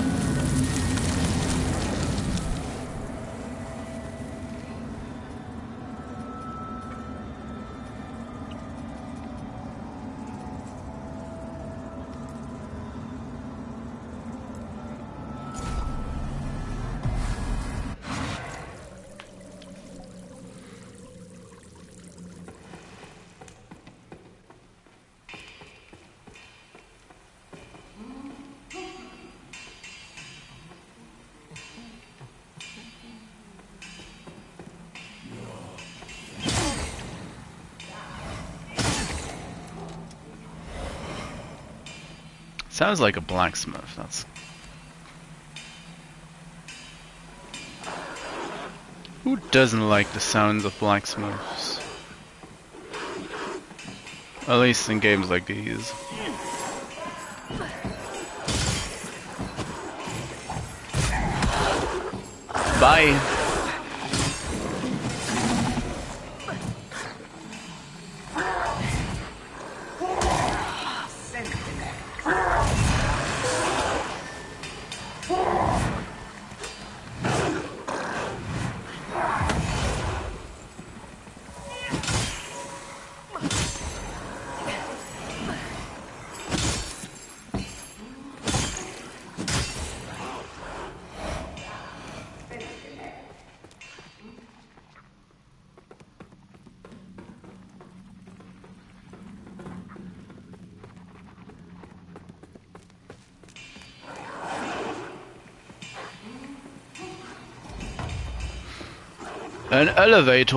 Sounds like a blacksmith. That's... Who doesn't like the sounds of blacksmiths? At least in games like these. Bye! An elevator.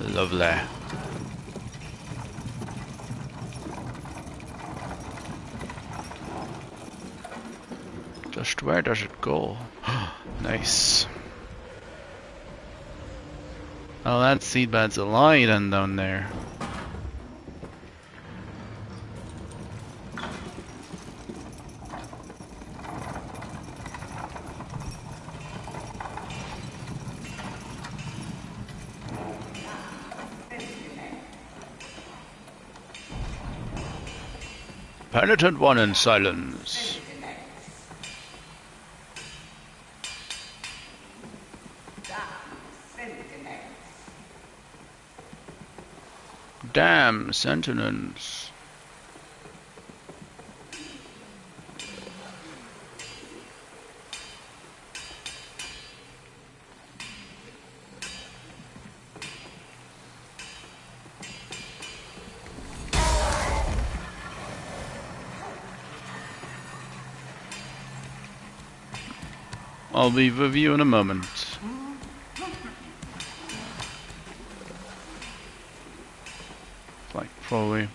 Lovely. Just where does it go? Nice. Oh, that seedbed's a lie then down there. Penitent one in silence. Damn sentinels. I'll be with you in a moment. Like, probably.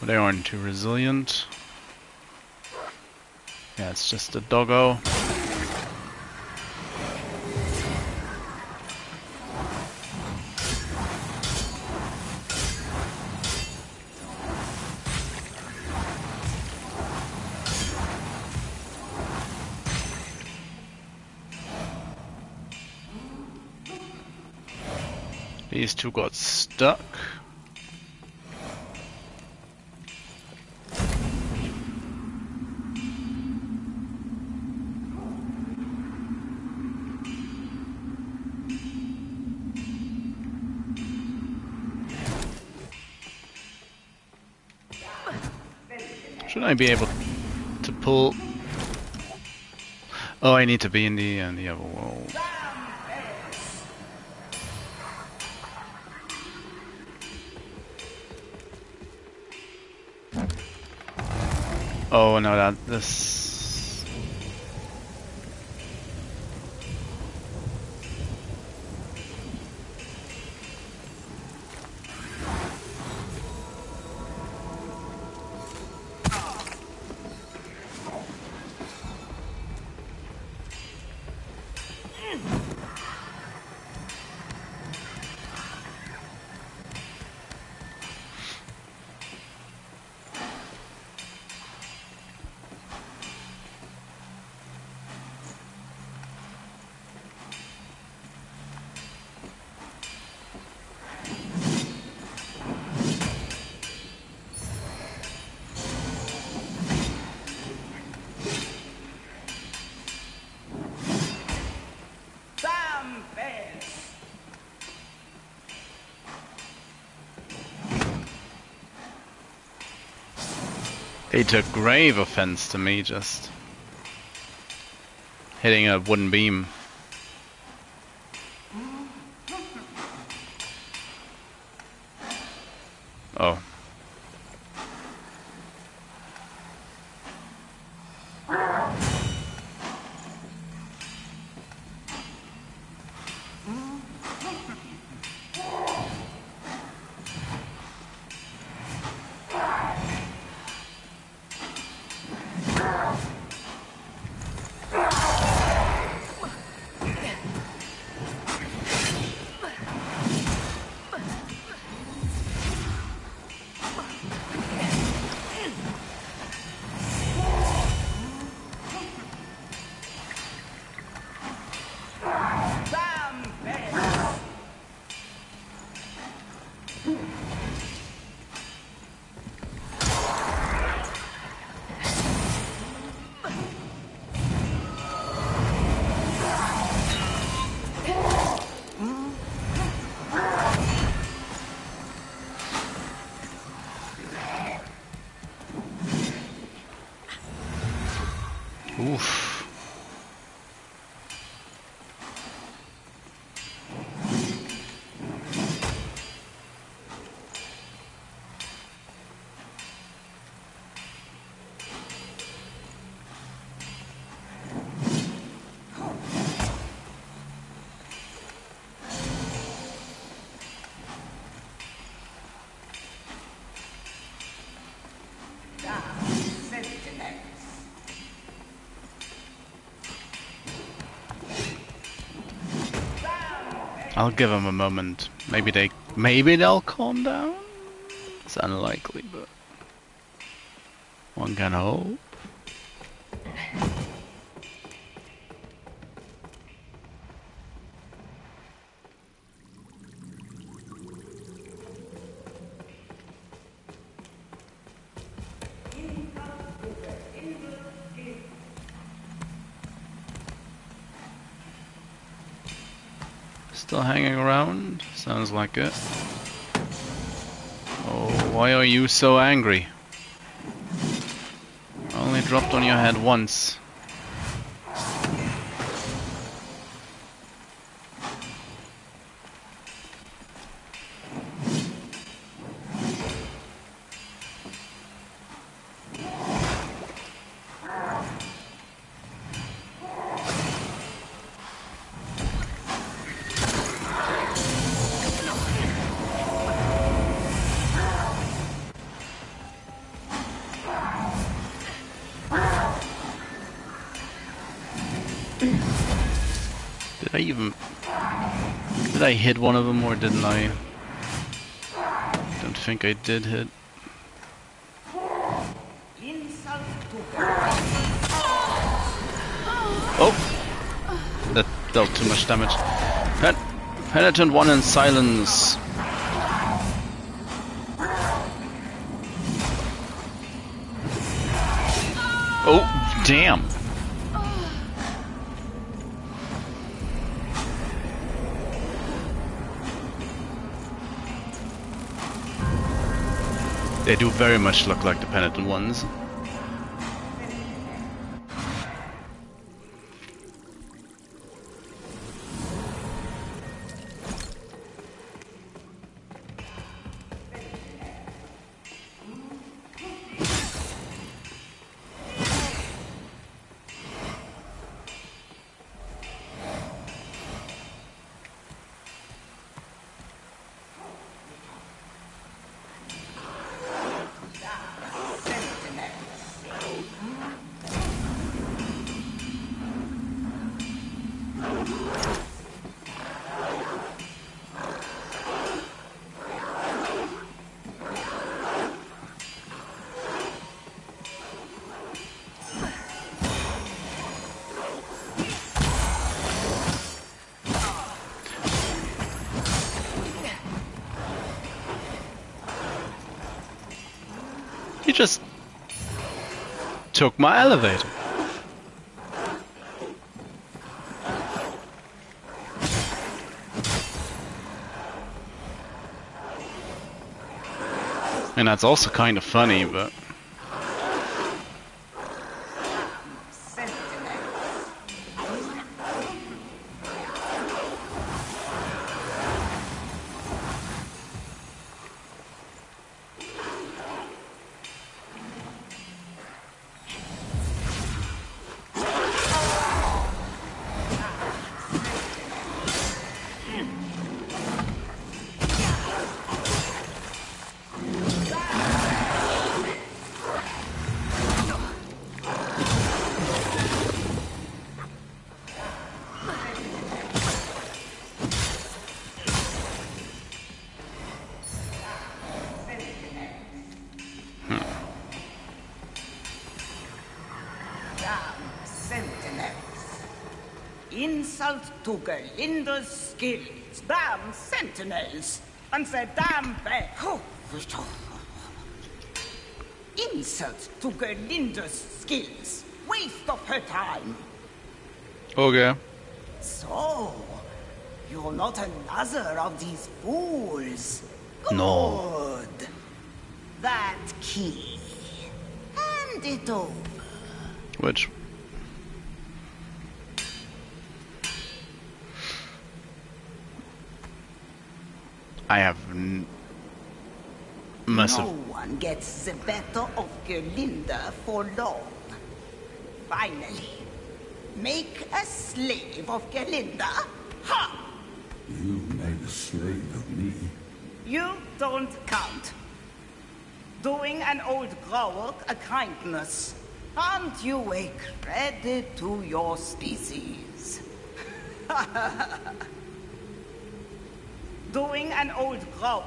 But they aren't too resilient. Yeah, it's just a doggo. These two got stuck. Should I be able to pull? Oh, I need to be in the other world. Oh no, this. They took grave offense to me just hitting a wooden beam. Oh. Oof. I'll give them a moment. Maybe they'll calm down? It's unlikely, but one can hope. Still hanging around? Sounds like it. Oh, why are you so angry? Only dropped on your head once. Did I hit one of them or didn't I? Don't think I did hit. Oh! That dealt too much damage. Penitent one in silence. Oh, damn! They do very much look like the penitent ones. He just took my elevator. And that's also kind of funny, but... Insult to Gerlinder's skills. Damn sentinels. And their damn bed. Insult to Gerlinder's skills. Waste of her time. Okay. So, you're not another of these fools. No. Good. That key. Hand it over. Which? I have massive... No one gets the better of Gerlinder for long. Finally, make a slave of Gerlinder. Ha! You made a slave of me. You don't count. Doing an old Grauerk a kindness. Aren't you a credit to your species? an old rope.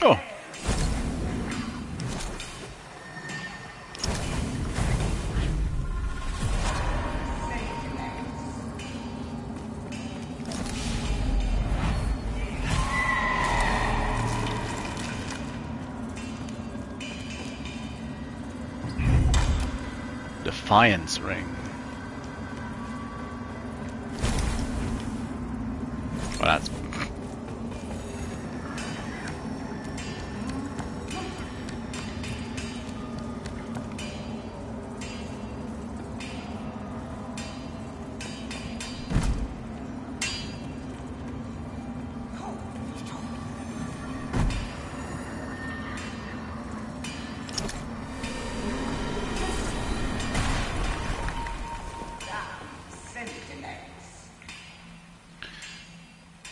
Oh. Defiance ring. Well, that's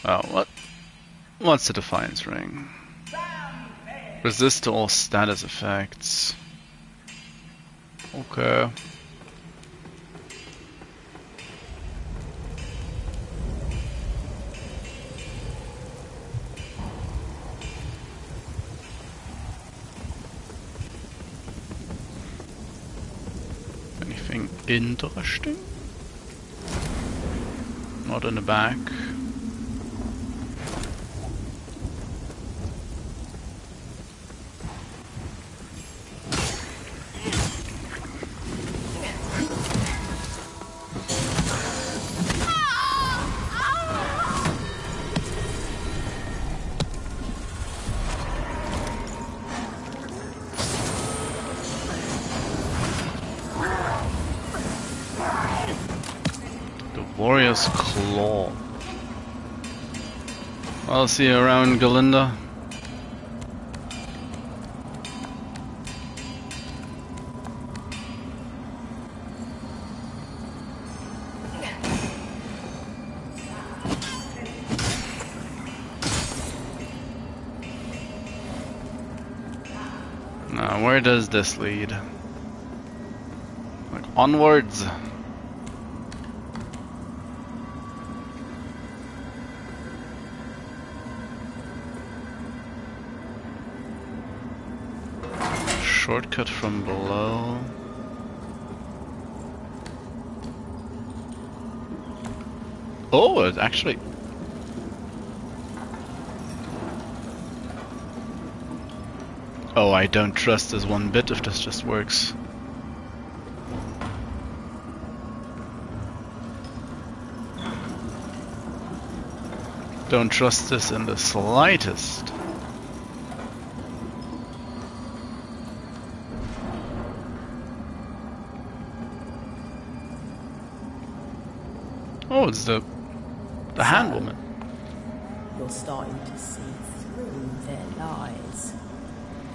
oh, what's the Defiance ring? Resist to all status effects. Okay. Anything interesting? Not in the back. Warrior's Claw. I'll see you around, Galinda. Now, where does this lead? Like, onwards? Shortcut from below. Oh, it actually... Oh, I don't trust this one bit if this just works. Don't trust this in the slightest. Oh, it's the hand woman. You're starting to see through their lies.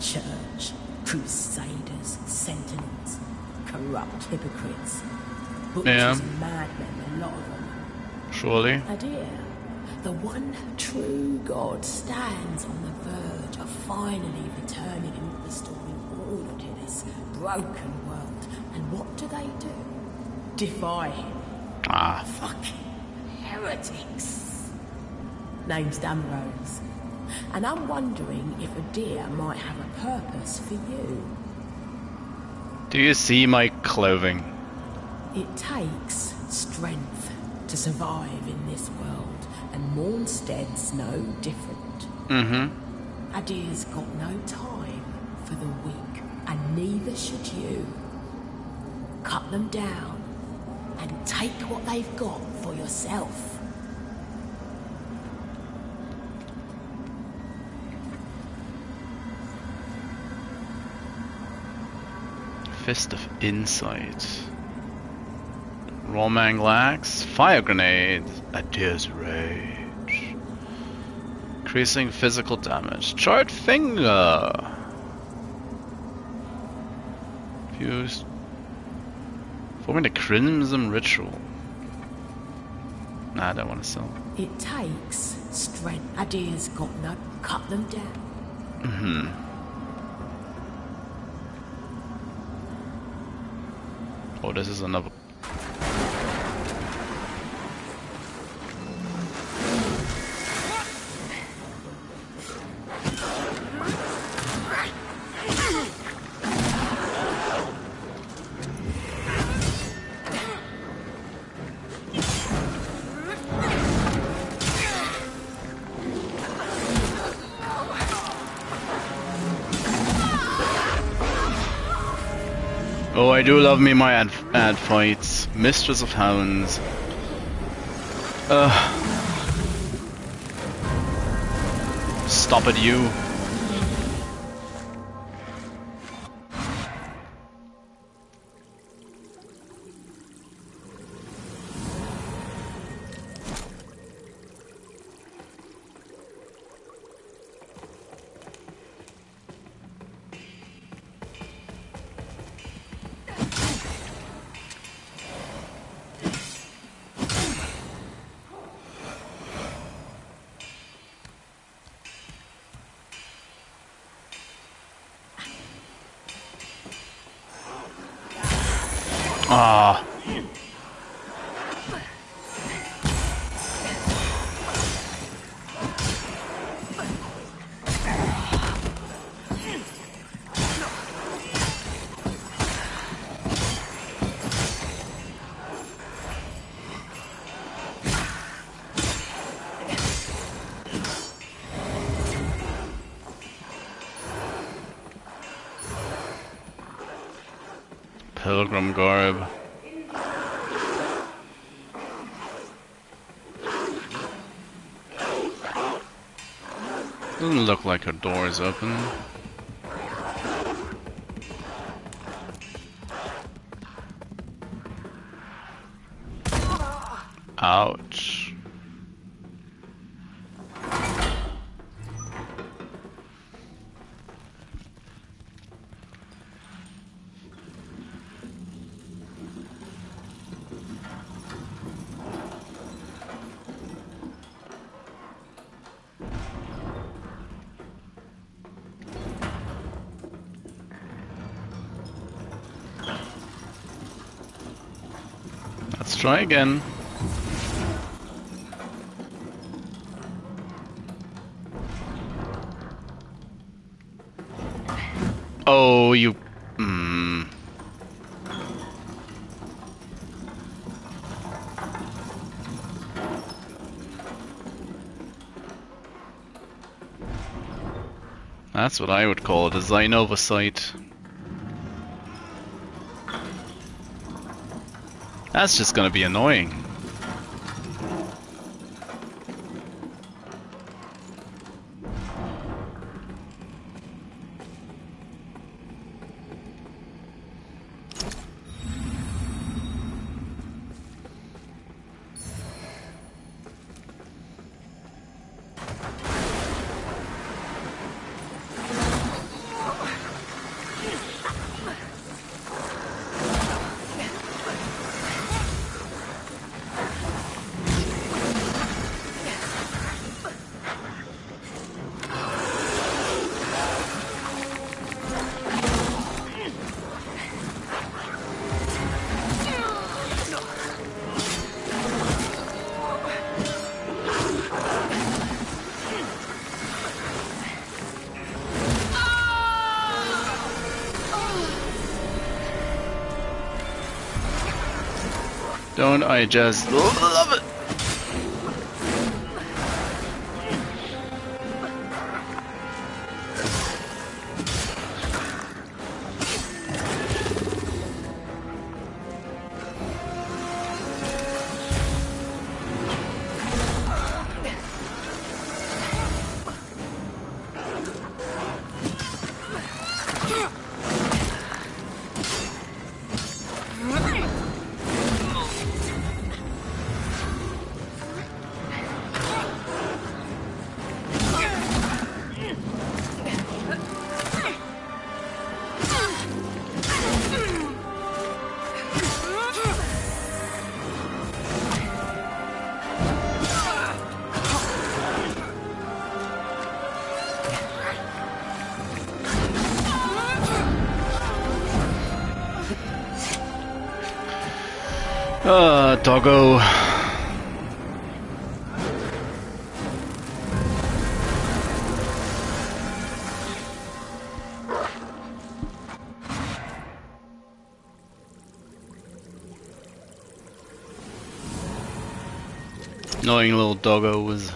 Church, crusaders, sentinels, corrupt hypocrites, butchers and madmen, a lot of them. Surely. Adyr, the one true God, stands on the verge of finally returning and restoring order to this broken world. And what do? Defy him. Ah. Fucking heretics. Name's Damrose. And I'm wondering if Adyr might have a purpose for you. Do you see my clothing? It takes strength to survive in this world, and Mornstead's no different. Mm-hmm. Adyr's got no time for the weak, and neither should you. Cut them down, and take what they've got for yourself. Fist of Insight. Romang Lax. Fire Grenade. Adyr's Rage. Increasing physical damage. Charred Finger. Fused. Forming the Crimson Ritual. Nah, I don't want to sell. It takes strength. Adyr's got no. Cut them down. Mm-hmm. Oh, this is another. Oh, I do love me my ad fights. Mistress of Hounds. Stop it, you. Ah. Pilgrim garb. Doesn't look like her door is open. Ouch. Let's try again. Oh, you... That's what I would call a design oversight. That's just gonna be annoying. Don't I just love it? Doggo. Annoying little doggo was.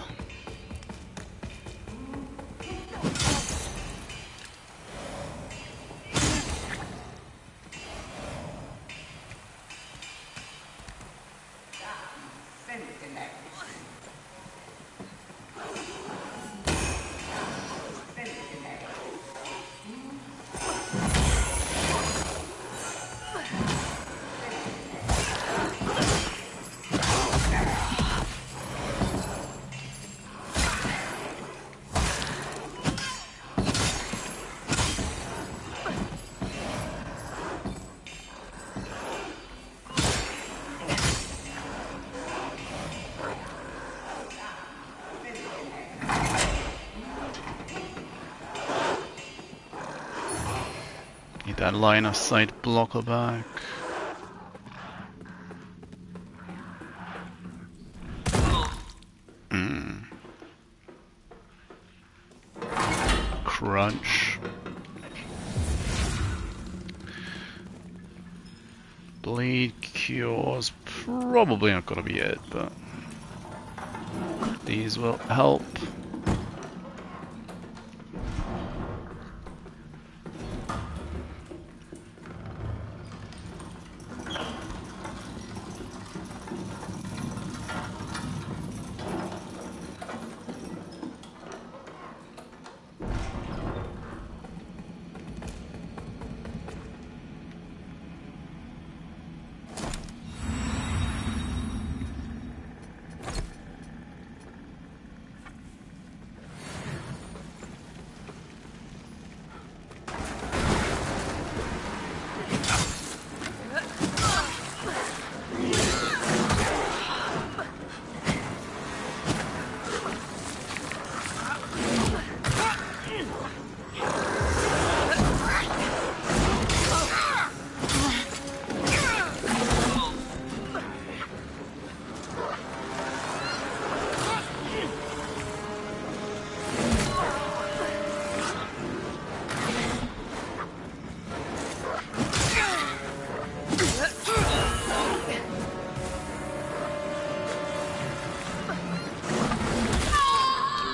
Need that line of sight blocker back. Crunch. Bleed cures probably not gonna be it, but these will help.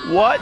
What?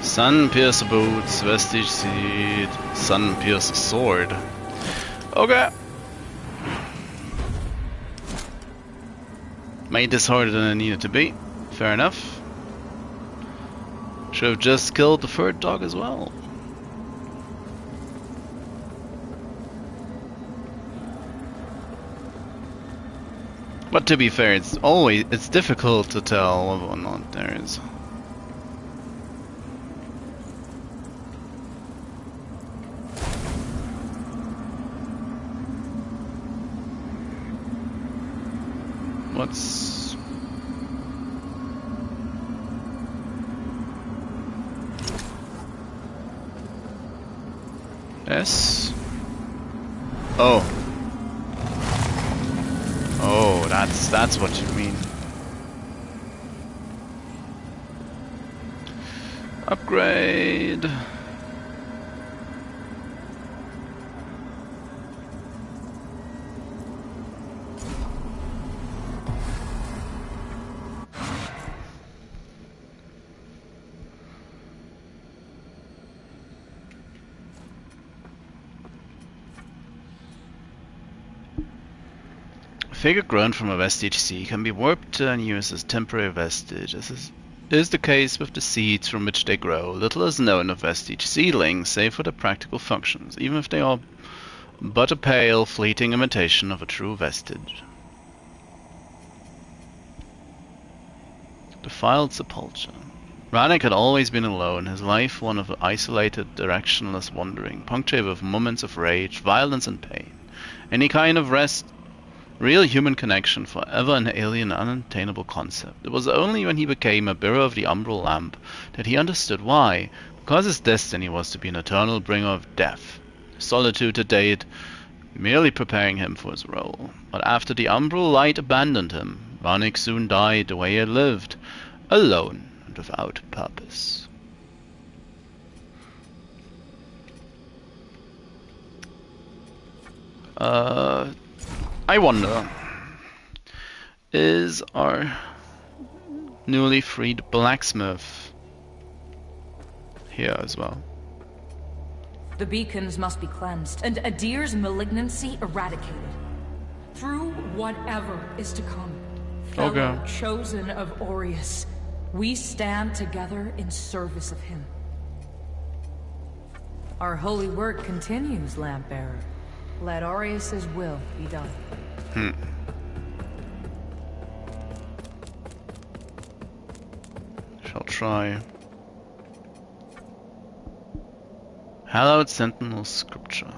Sun Piercer Boots, Vestige Seed, Sun Piercer Sword. Okay. Made this harder than it needed to be. Fair enough. Should have just killed the third dog as well. But to be fair, it's difficult to tell whether or not there is. What's S? Oh. Oh, that's what you mean. Upgrade. figure grown from a vestige seed can be warped and used as temporary vestige. This is the case with the seeds from which they grow. Little is known of vestige seedlings, save for their practical functions, even if they are but a pale, fleeting imitation of a true vestige. Defiled sepulchre. Rannick had always been alone, his life one of isolated, directionless wandering, punctuated with moments of rage, violence and pain. Any kind of real human connection, forever an alien, unattainable concept. It was only when he became a bearer of the umbral lamp that he understood why, because his destiny was to be an eternal bringer of death. Solitude had died, merely preparing him for his role. But after the umbral light abandoned him, Rannick soon died the way he had lived, alone and without purpose. I wonder, is our newly freed blacksmith here as well? The beacons must be cleansed, and Adyr's malignancy eradicated. Through whatever is to come, fellow chosen of Aureus, we stand together in service of him. Our holy work continues, Lampbearer. Let Aureus's will be done. Shall try. Hallowed Sentinel Scripture.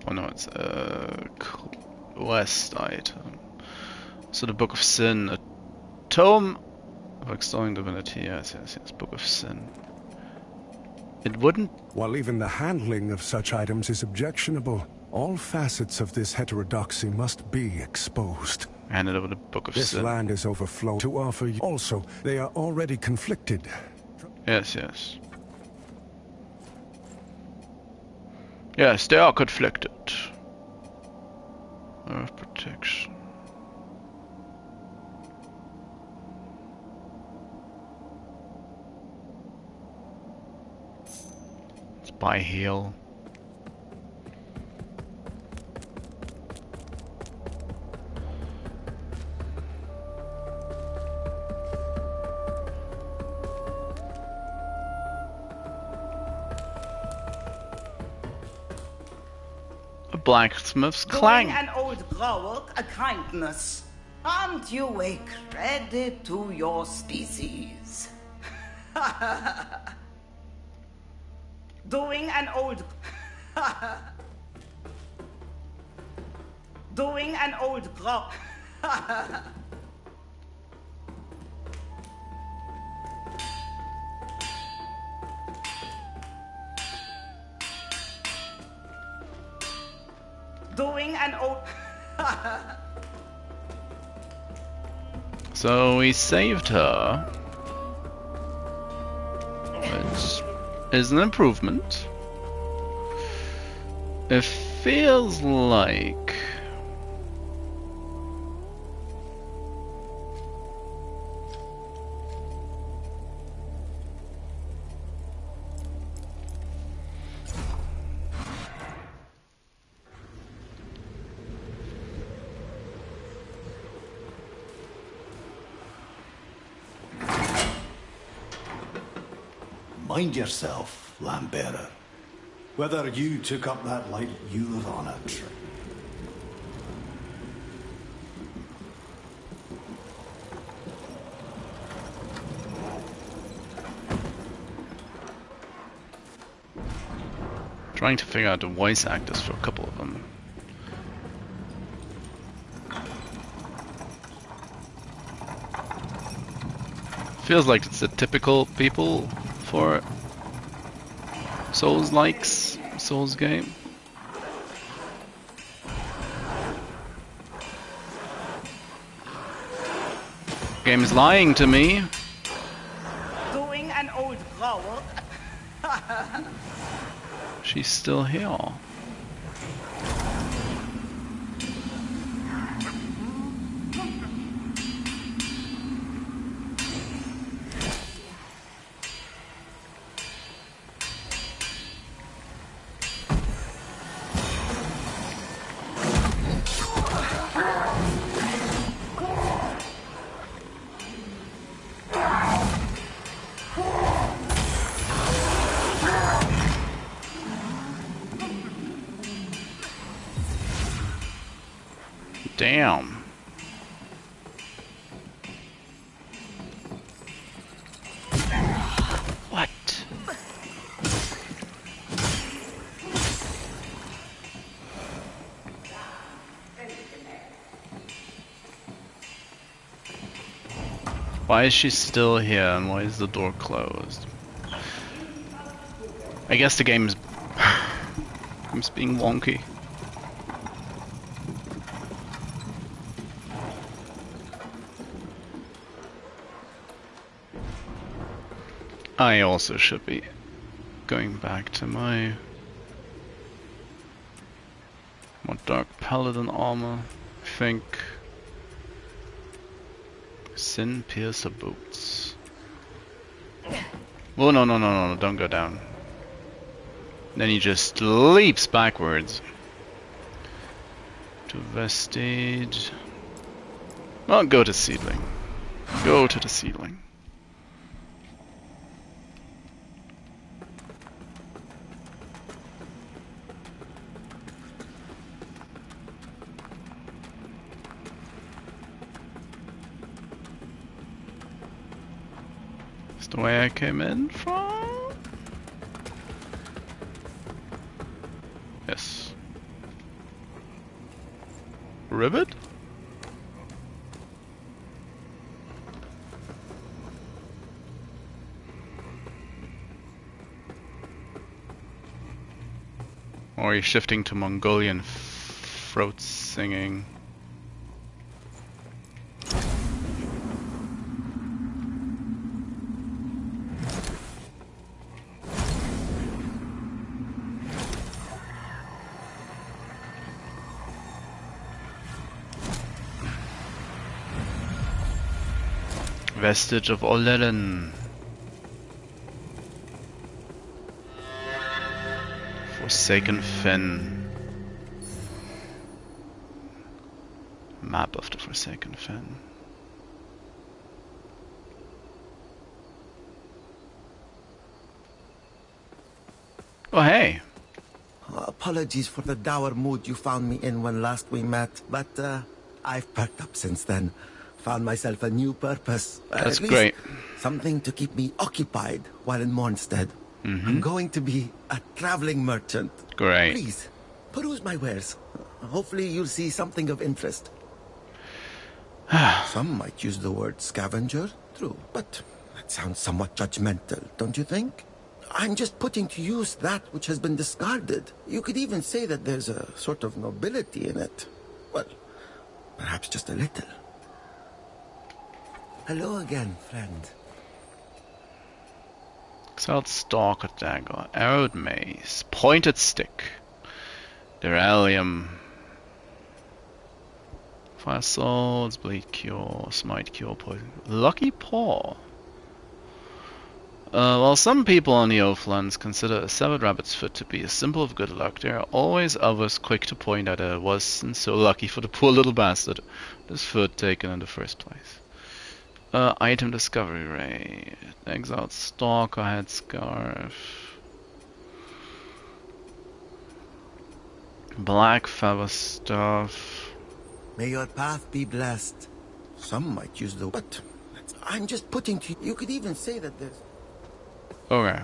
Oh no, it's a quest item. So the Book of Sin, a tome of extolling divinity. Yes, Book of Sin. It wouldn't. While even the handling of such items is objectionable, all facets of this heterodoxy must be exposed. Handed over the Book of Sin. This land is overflowed to offer you. Also, they are already conflicted. Yes. Yes, they are conflicted. Earth protection. Let's buy heal. Blacksmith's clang. Doing an old Grauerk a kindness. Aren't you a credit to your species? Doing an old Grauerk. Doing an old. So we saved her, which is an improvement. It feels like Mind yourself, Lampbearer. Whether you took up that light, you're on a trip. trying to figure out the voice actors for a couple of them. Feels like it's the typical people for Souls game. Game is lying to me. Doing an old Grauerk. She's still here. Damn. What? Why is she still here and why is the door closed? I guess the game's it's being wonky. I also should be going back to my dark paladin armor. I think Sin Piercer boots. Oh no, don't go down. Then he just leaps backwards. To Vestige. Well, go to Seedling. Go to the Seedling. It's the way I came in from? Yes. Ribbit? Or are you shifting to Mongolian throat singing? Vestige of Oleren. Forsaken Fen. Map of the Forsaken Fen. Oh hey! Apologies for the dour mood you found me in when last we met, but I've perked up since then. Found myself a new purpose. That's great. Something to keep me occupied while in Mornstead. I'm going to be a traveling merchant. Great. Please, peruse my wares. Hopefully you'll see something of interest. Some might use the word scavenger, true, but that sounds somewhat judgmental, don't you think? I'm just putting to use that which has been discarded. You could even say that there's a sort of nobility in it. Well, perhaps just a little. Hello again, friend. Exiled Stalker Dagger, Arrowed Mace, Pointed Stick, Deralium, Fire Swords, Bleed Cure, Smite Cure, Poison, Lucky Paw. While some people on the Oathlands consider a severed rabbit's foot to be a symbol of good luck, there are always others quick to point out that it wasn't so lucky for the poor little bastard, his foot taken in the first place. Item Discovery Ray, Exiled Stalker Headscarf, Black Feather Stuff. May your path be blessed. Some might use the... But I'm just putting to... You could even say that there's... Okay.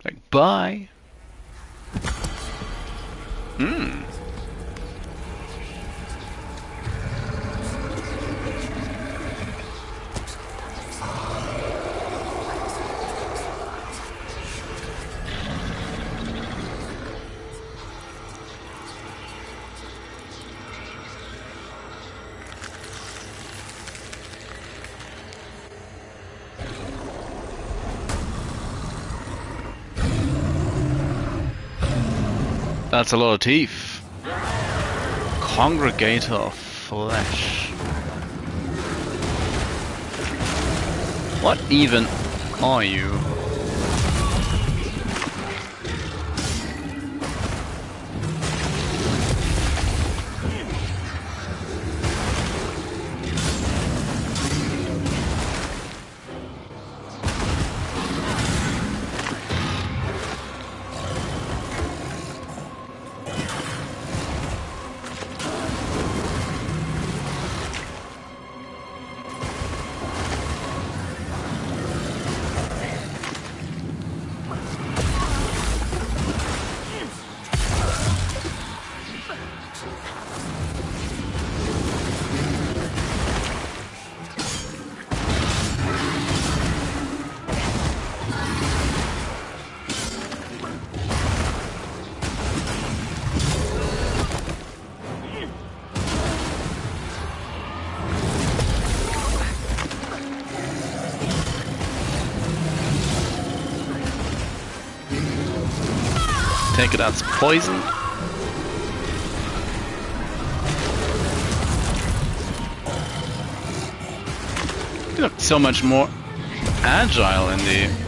Like, bye. That's a lot of teeth. Congregator of Flesh. What even are you? take it as poison. You look so much more agile in the...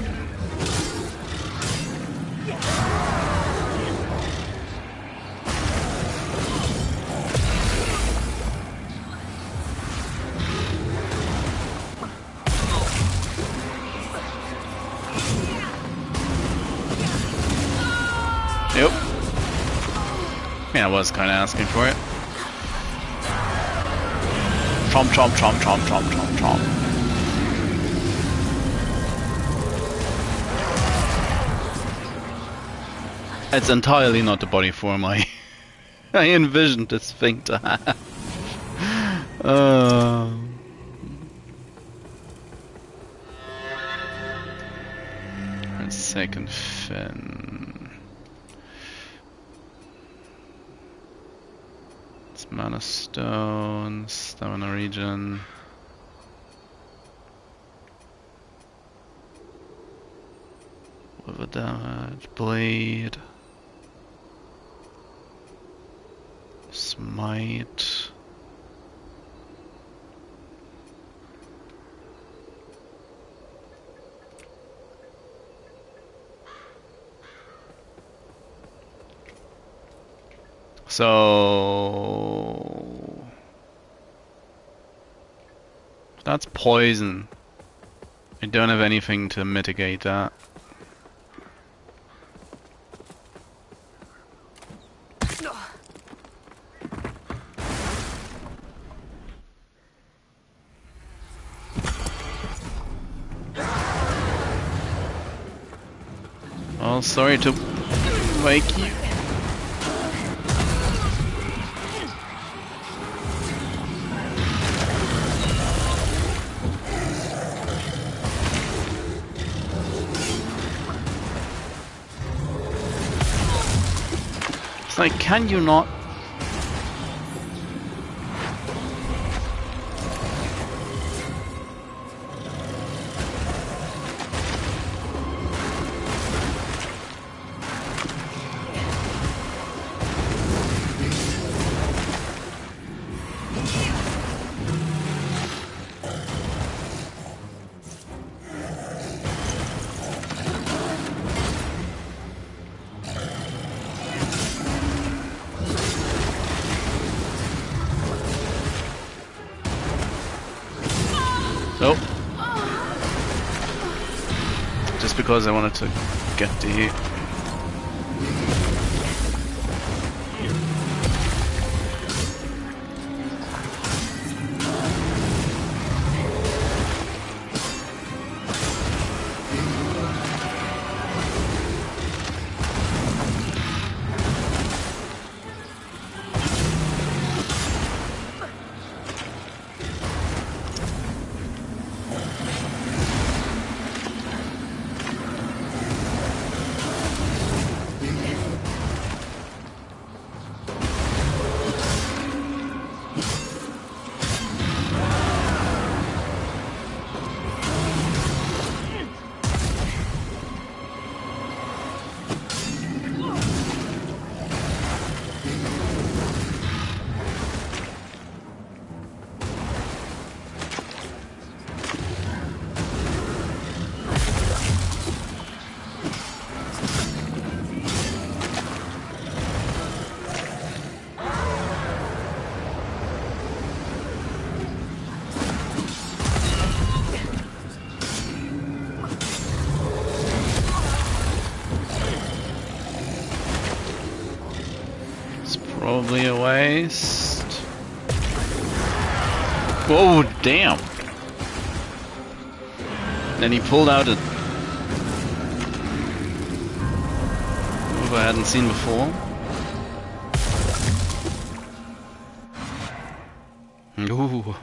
Yep. Yeah, I was kind of asking for it. Chomp, chomp, chomp, chomp, chomp, chomp, chomp. It's entirely not the body form I envisioned this thing to have. Second fin. It's mana stone, stamina regen. With a damage, blade. Smite. So that's poison. I don't have anything to mitigate that. Oh, sorry to wake you. It's like, can you not? Nope. Just because I wanted to get the... Probably a waste. Whoa, damn. Then he pulled out a move I hadn't seen before. Ooh.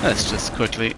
Let's just quickly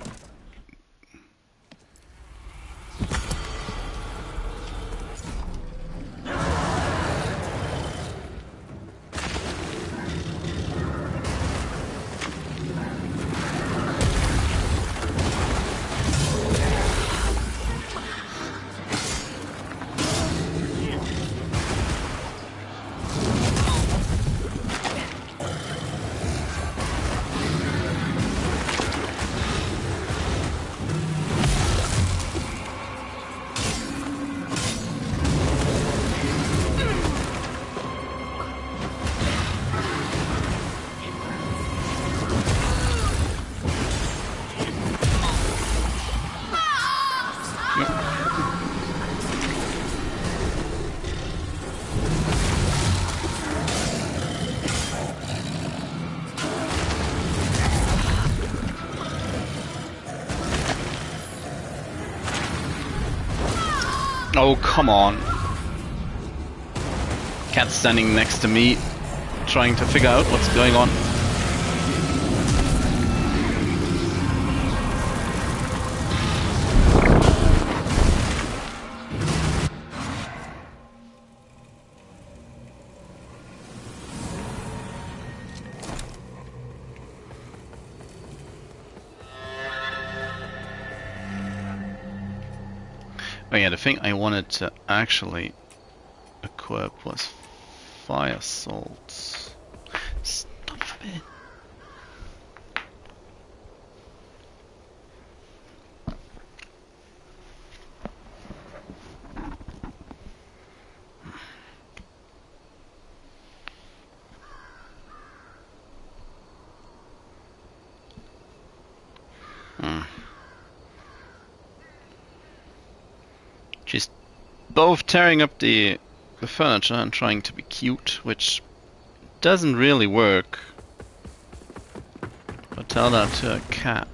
Oh, come on. Cat's standing next to me, trying to figure out what's going on. Oh yeah, the thing I wanted to actually equip was fire salts. Stop a bit. She's both tearing up the furniture and trying to be cute, which doesn't really work. But tell that to a cat.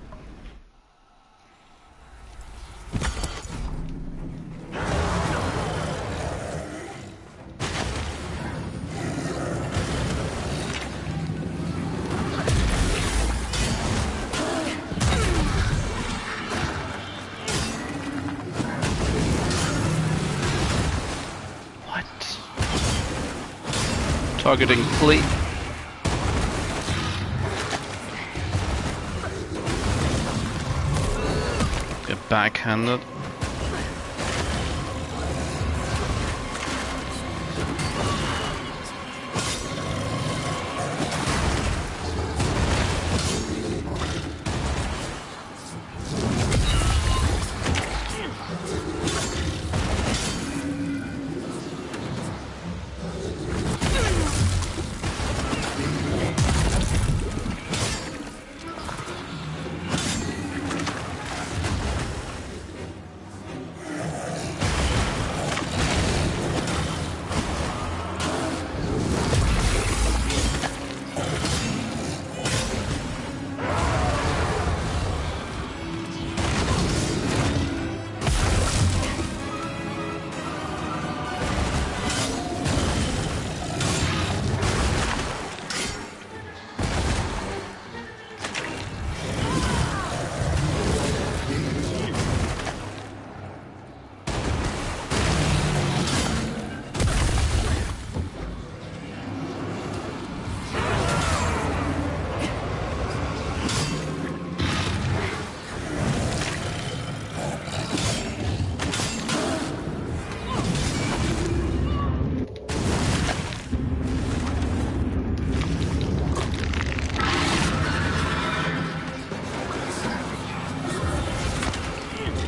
Targeting fleet. Get backhanded.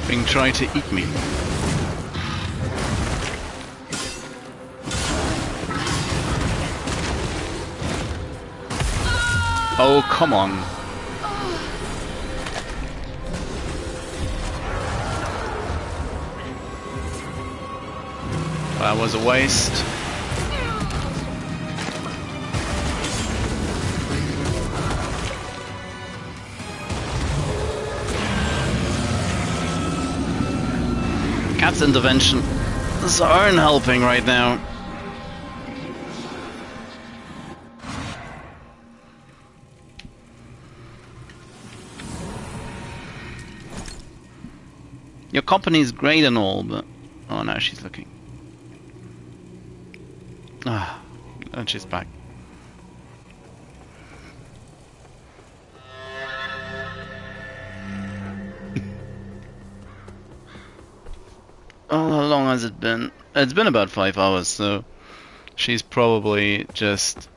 Being trying to eat me. Oh, come on. That was a waste. Cat's intervention aren't helping right now. Your company is great and all, but... Oh, now she's looking. Ah, and she's back. Oh, how long has it been? It's been about 5 hours, so she's probably just...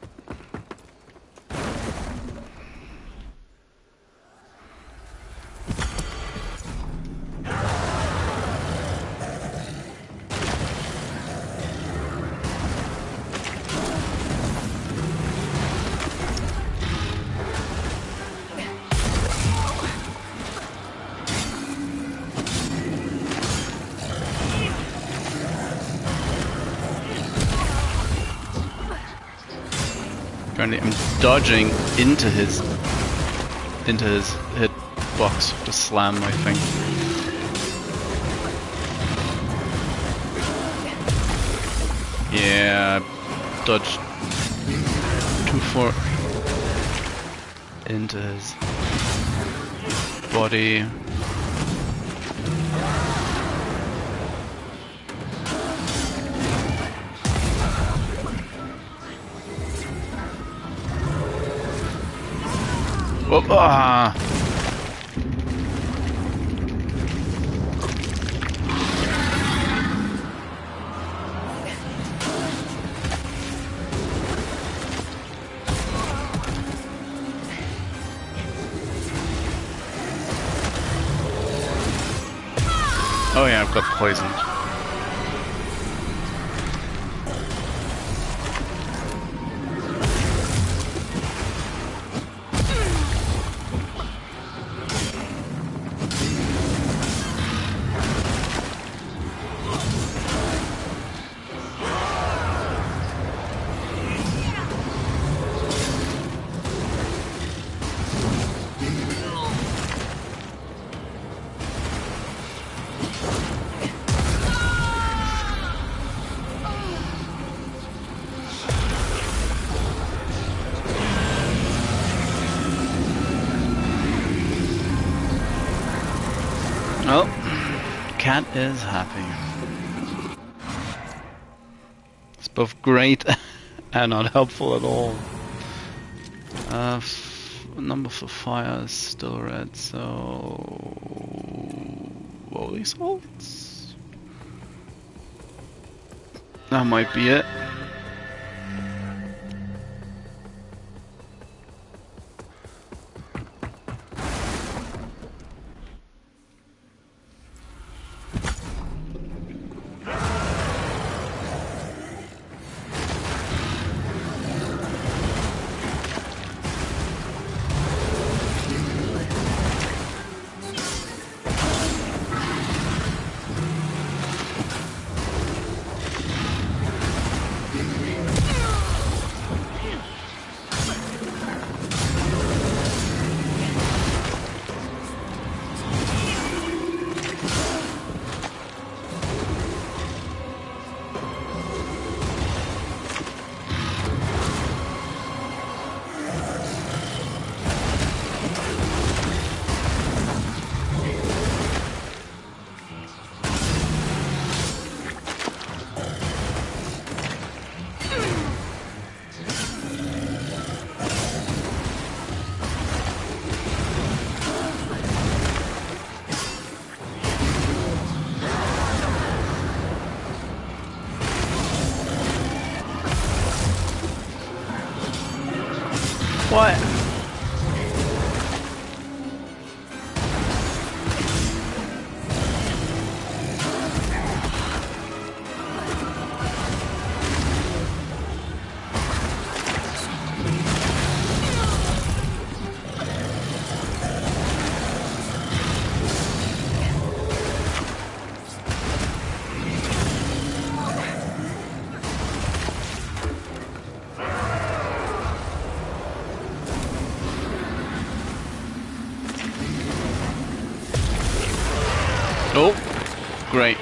Apparently I'm dodging into his hitbox to slam my thing. Yeah, dodged too far into his body. Oh, ah. Oh yeah, I've got poisoned. Oh, cat is happy. It's both great and not helpful at all. Number for fire is still red, so holy salts. That might be it. What? Oh, great.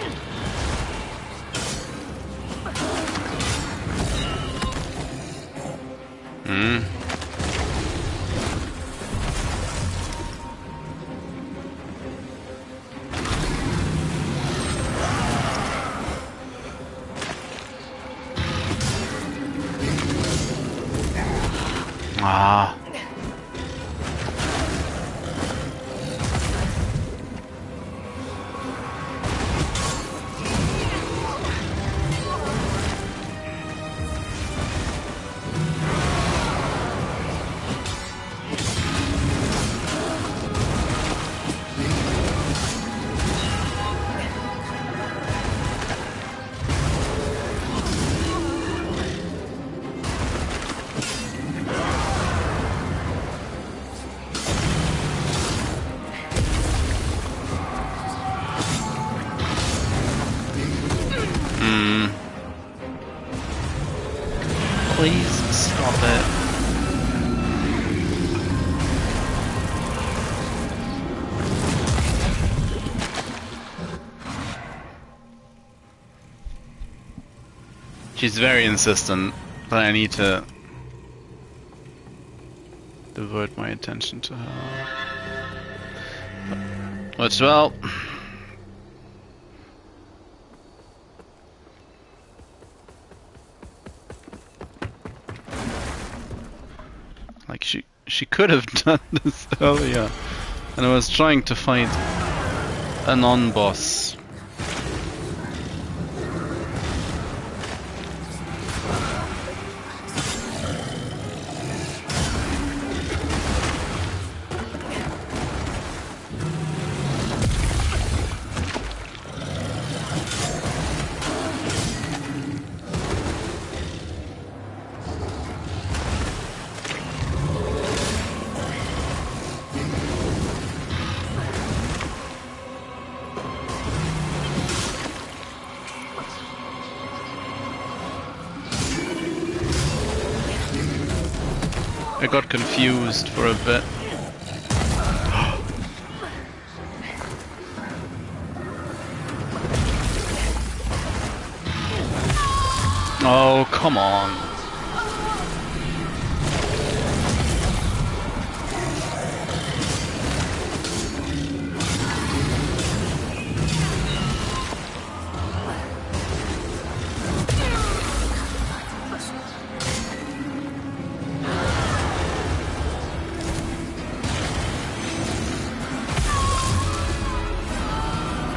Ah. Please stop it. She's very insistent, but I need to divert my attention to her. Which, well, like she could have done this earlier, and I was trying to fight a non-boss. I got confused for a bit. Oh, come on.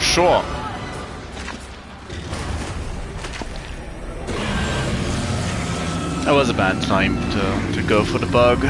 Sure. That was a bad time to go for the bug.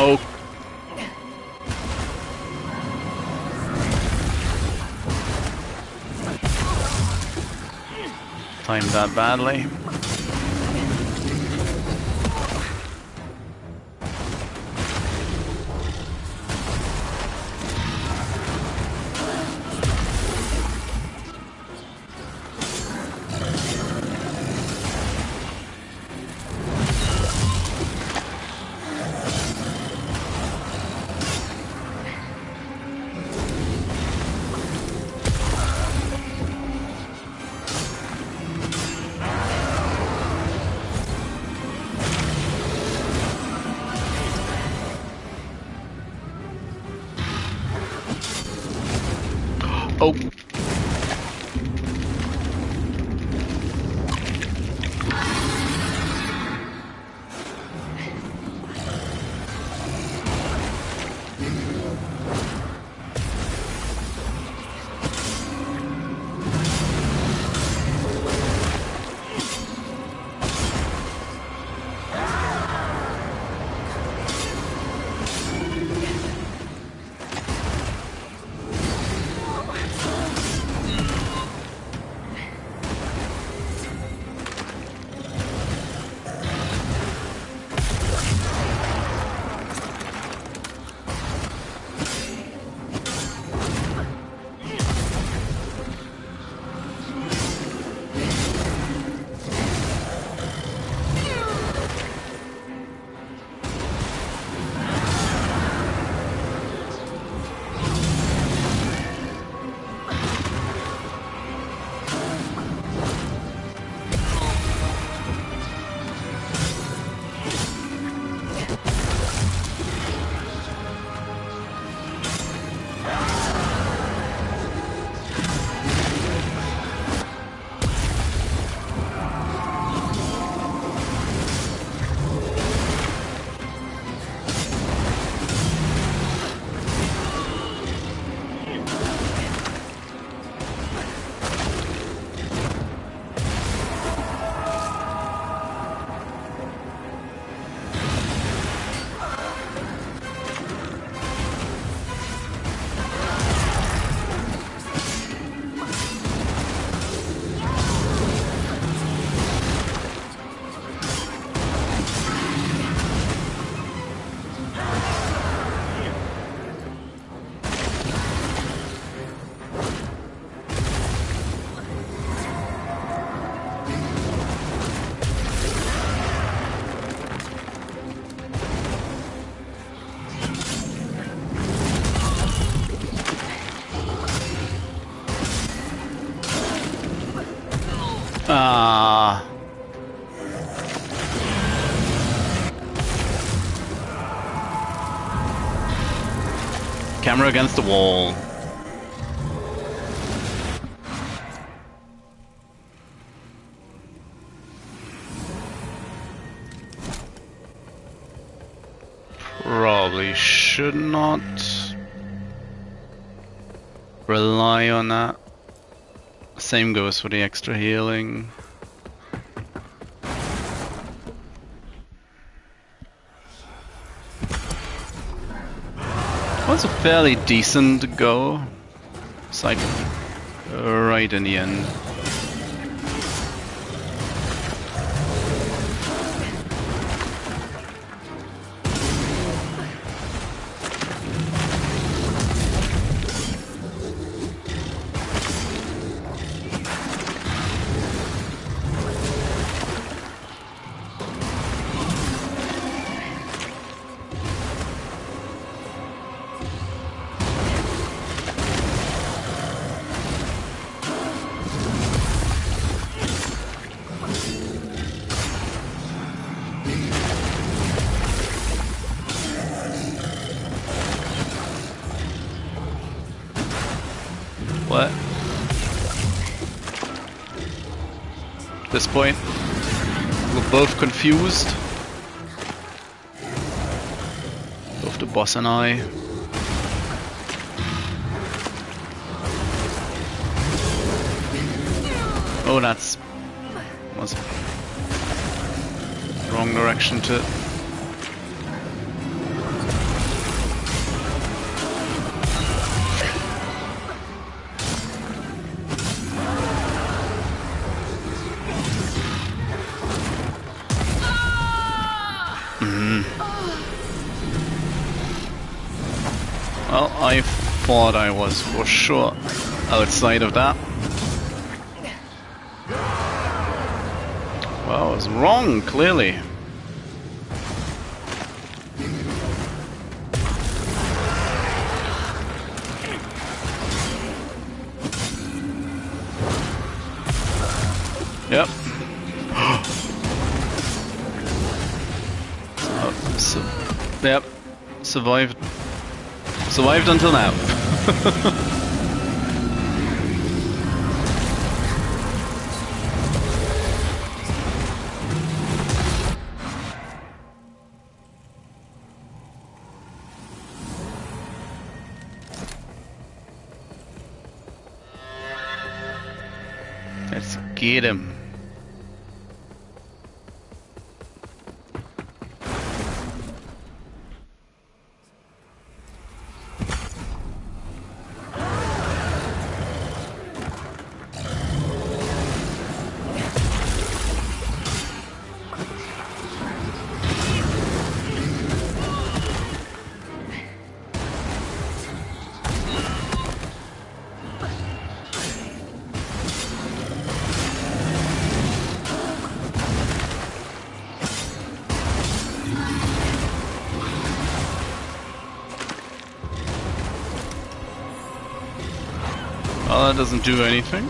Oh. Timed that badly. Oh. Ah. Camera against the wall. Probably should not rely on that. Same goes for the extra healing. Was a fairly decent go. It's like right in the end. What? At this point, we're both confused. Both the boss and I. Oh, was wrong direction to. Well, I thought I was for sure outside of that. Well, I was wrong, clearly. Yep. Yep. Survived until now. Let's get him. Well, that doesn't do anything.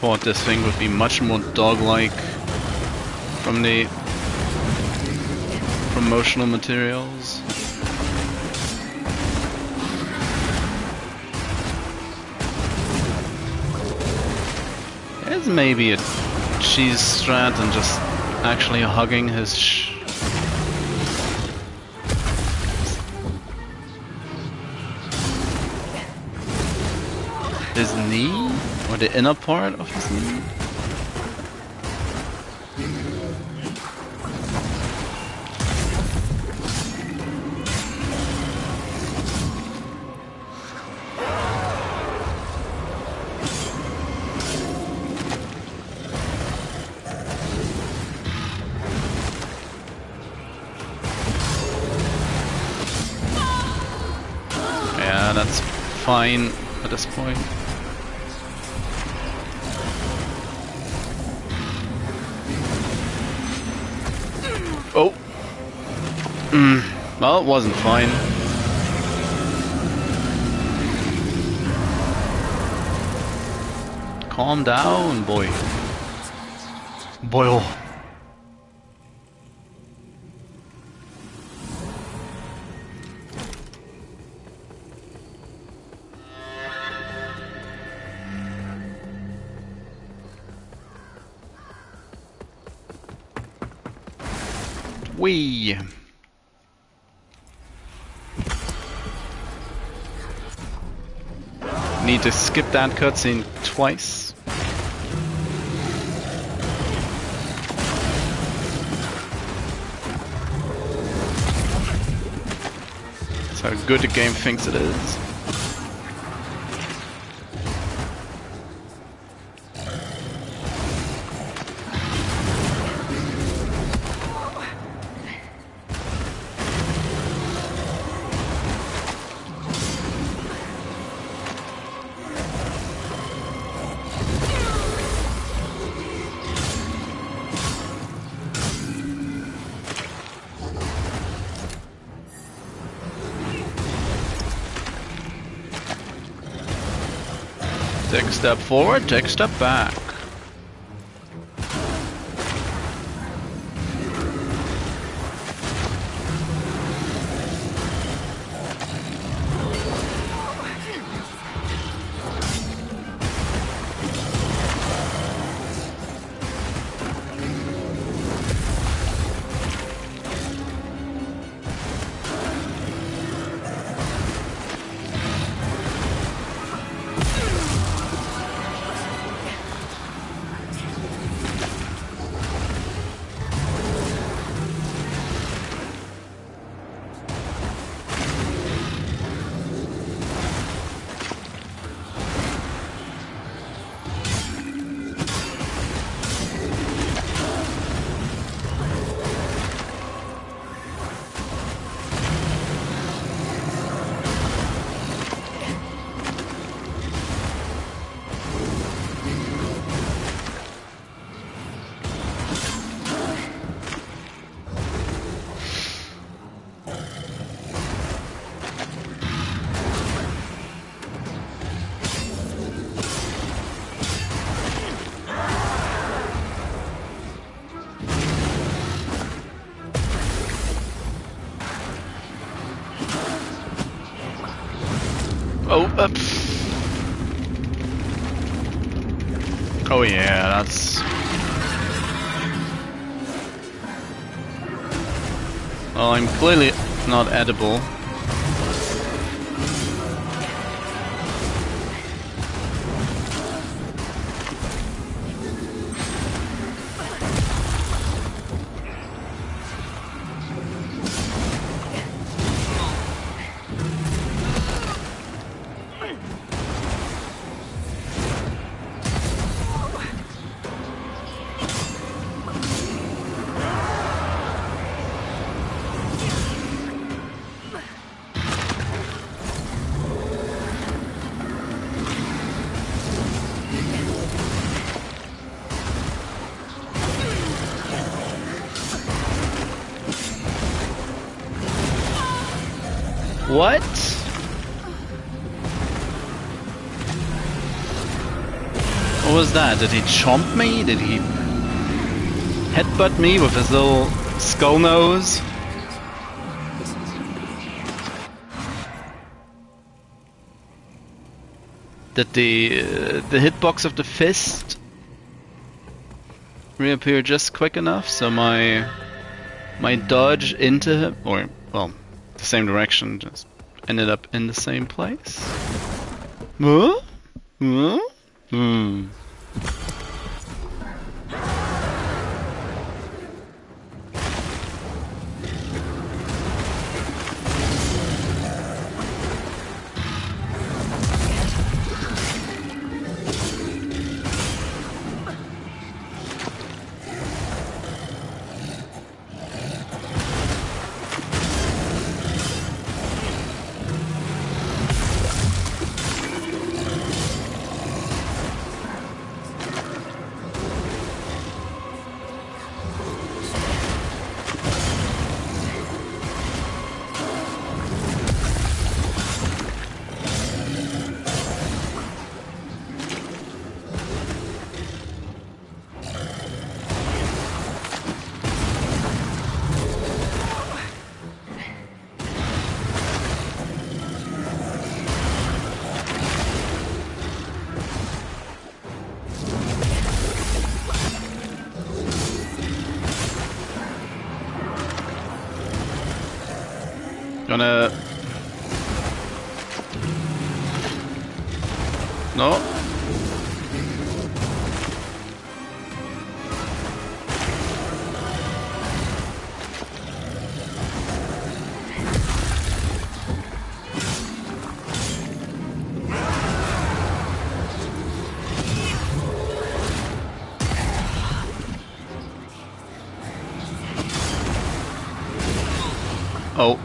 Thought this thing would be much more dog-like from the promotional materials. It's maybe a cheese strat and just actually hugging his knee? Or the inner part of his knee? that's fine at this point. Oh. Well, it wasn't fine. Calm down, boy. Boy. Wee. Need to skip that cutscene twice. That's how good the game thinks it is. Take a step forward, take a step back. Oh yeah, that's... Well, I'm clearly not edible. What? What was that? Did he chomp me? Did he headbutt me with his little skull nose? Did the hitbox of the fist reappear just quick enough so my dodge into him, or well, the same direction, just ended up in the same place? Huh? Huh? Hmm. Gonna... No. Oh.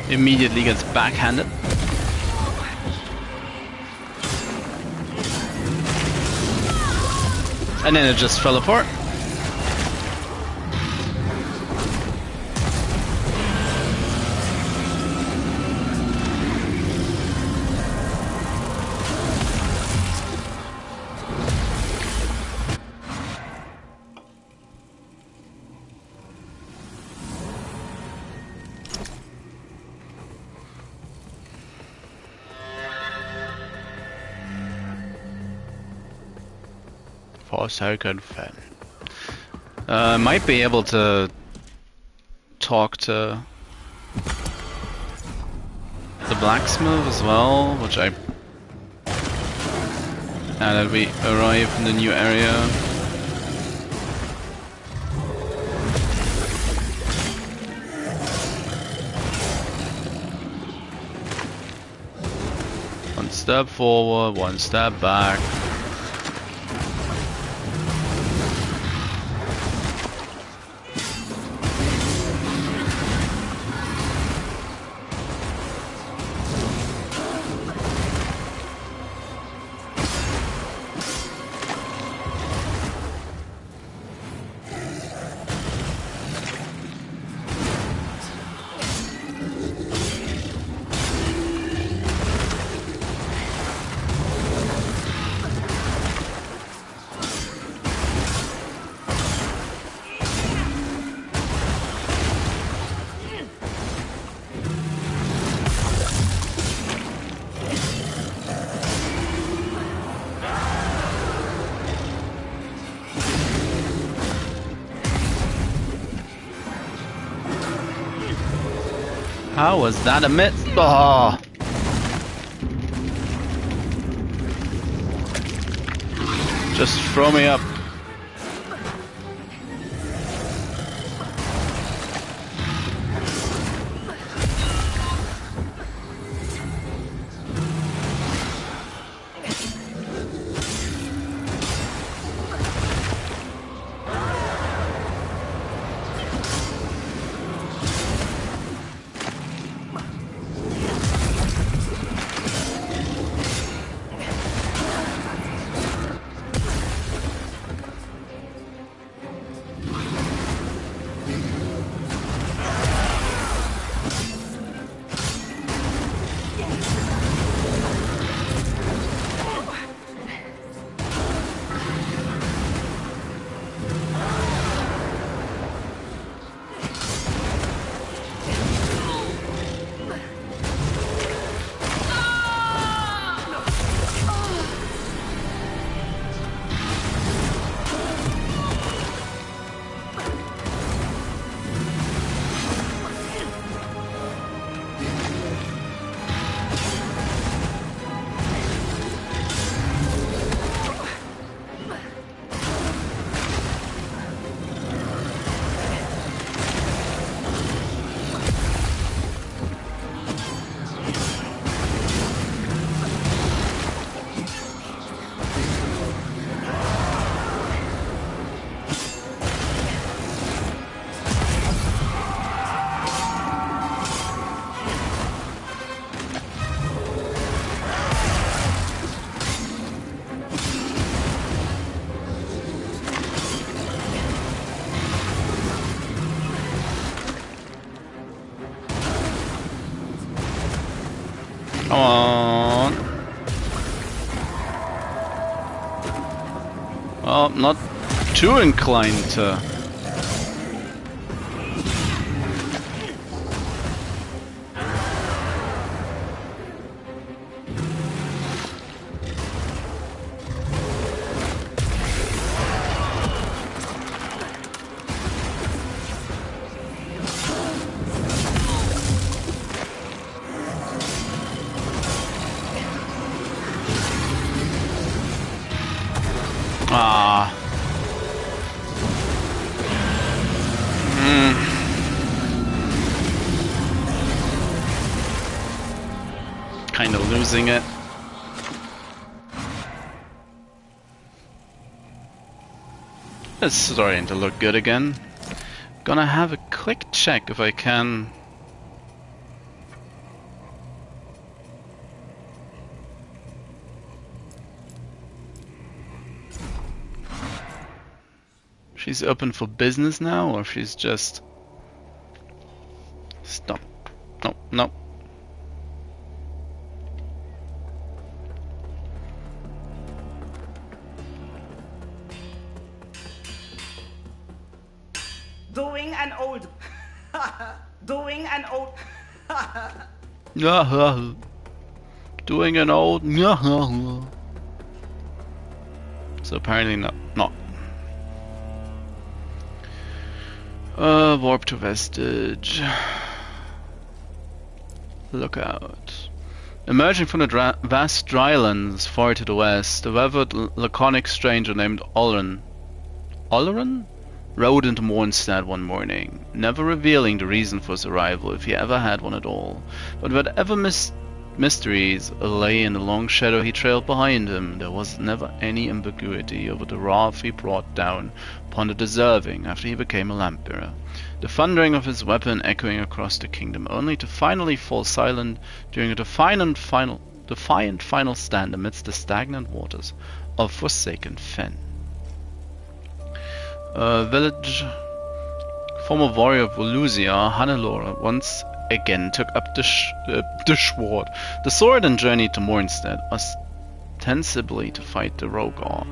Immediately gets backhanded. And then it just fell apart. Forsaken fan. Might be able to talk to the blacksmith as well, which now that we arrive in the new area. One step forward, one step back. How was that a miss? Oh. Just throw me up. Come on. Well, not too inclined to. Kind of losing it. It's starting to look good again. Gonna have a quick check if I can. She's open for business now, or she's just... Stop. No, no. Doing an old... Doing an old... Doing an old... So apparently not. Warp to Vestige. Look out. Emerging from the vast drylands far to the west, a weathered, laconic stranger named Oleron rode into Mornstead one morning, never revealing the reason for his arrival, if he ever had one at all. But whatever mysteries lay in the long shadow he trailed behind him, there was never any ambiguity over the wrath he brought down upon the deserving after he became a lamp-bearer. The thundering of his weapon echoing across the kingdom, only to finally fall silent during a defiant final stand amidst the stagnant waters of forsaken Fen. Village. Former warrior of Volusia, Hannelore, once again took up the sword and journeyed to Mornstead, ostensibly to fight the Rogar,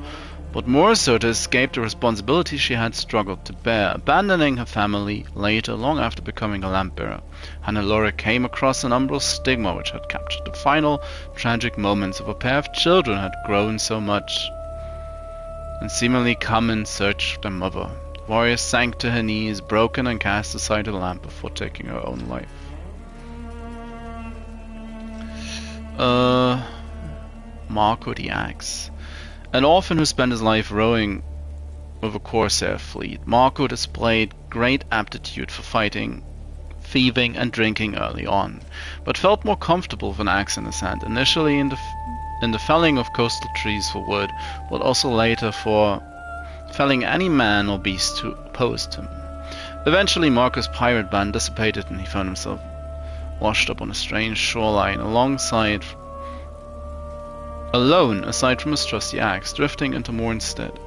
but more so to escape the responsibility she had struggled to bear, abandoning her family later, long after becoming a lamp-bearer. Hannelore came across an umbral stigma which had captured the final tragic moments of a pair of children who had grown so much and seemingly come in search of their mother. The warrior sank to her knees, broken, and cast aside the lamp before taking her own life. Marco the Axe. An orphan who spent his life rowing with a corsair fleet, Marco displayed great aptitude for fighting, thieving, and drinking early on, but felt more comfortable with an axe in his hand, initially in the felling of coastal trees for wood, but also later for felling any man or beast who opposed him. Eventually Marco's pirate band dissipated and he found himself washed up on a strange shoreline alone aside from his trusty axe, drifting into Mornstead.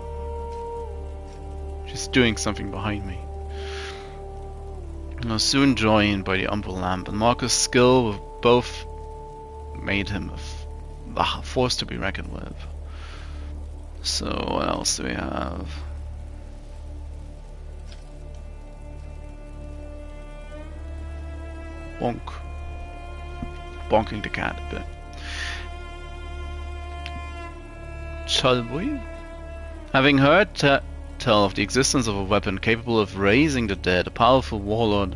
She's doing something behind me. I was soon joined by the umbral lamp, and Marco's skill with both made him a force to be reckoned with. So what else do we have? Bonking the cat a bit. Chalbui? Having heard tell of the existence of a weapon capable of raising the dead, a powerful warlord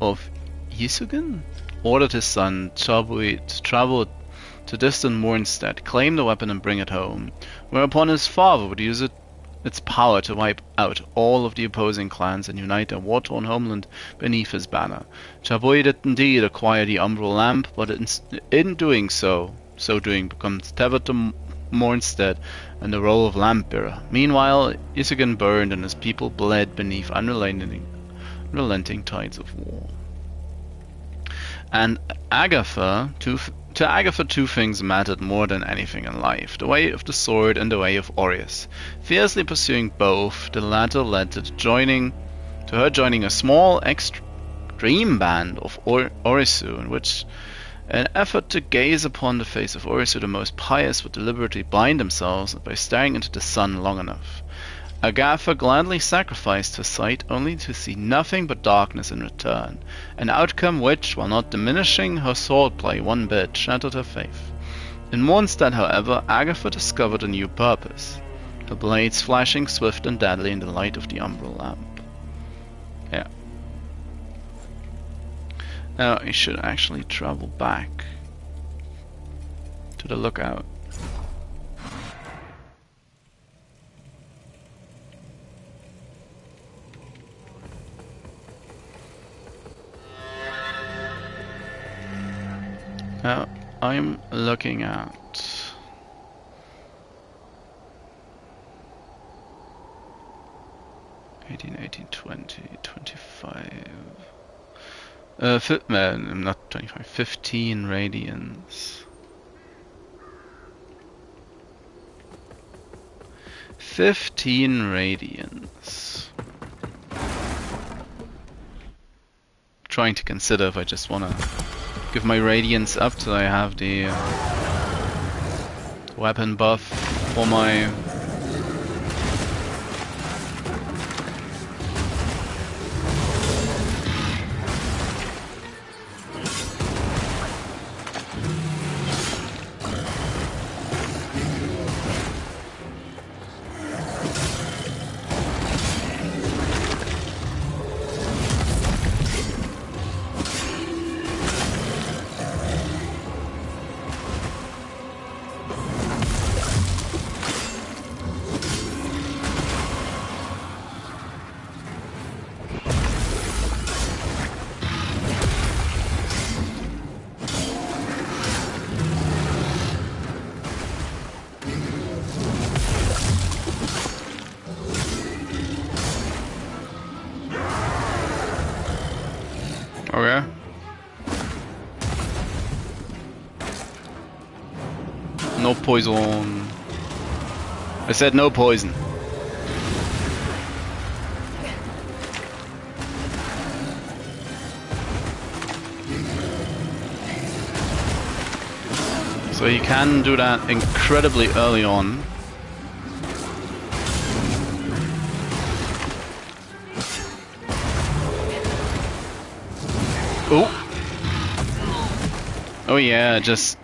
of Yisugen ordered his son Chalbui to travel to distant Mornstead, claim the weapon and bring it home, whereupon his father would use its power to wipe out all of the opposing clans and unite their war-torn homeland beneath his banner. Chalbui did indeed acquire the umbral lamp, but in doing so becomes tethered to Mornstead and the role of lamp-bearer. Meanwhile, Yisugen burned and his people bled beneath unrelenting tides of war. And to Agatha two things mattered more than anything in life: the way of the sword and the way of Orius. Fiercely pursuing both, the latter led to her joining a small extreme band of Orisu, in which An effort to gaze upon the face of Adyr so the most pious would deliberately blind themselves by staring into the sun long enough. Agatha gladly sacrificed her sight only to see nothing but darkness in return, an outcome which, while not diminishing her swordplay one bit, shattered her faith. In Mondstadt, however, Agatha discovered a new purpose, her blades flashing swift and deadly in the light of the umbral lamp. Yeah. Now I should actually travel back to the lookout. Now I'm looking at 18, 18, 20, 25. Not 25, 15 radians. 15 radians. Trying to consider if I just want to give my radiance up till I have the weapon buff for my Okay. No poison. I said no poison. So you can do that incredibly early on. Oh. Oh yeah, just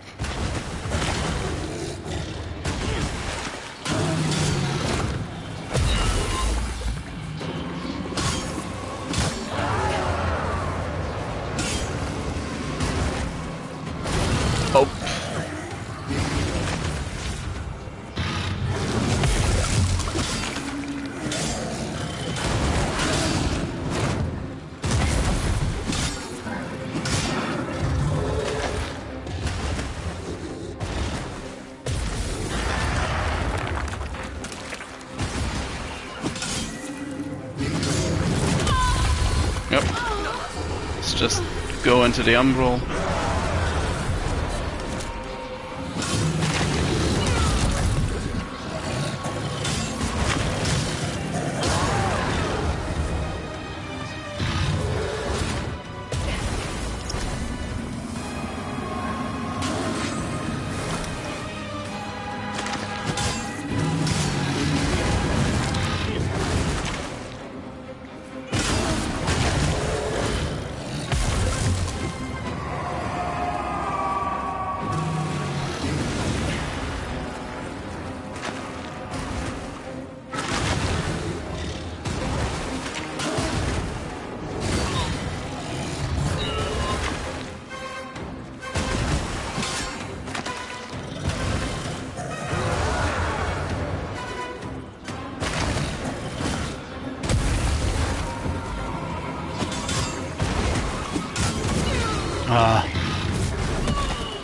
just go into the umbral.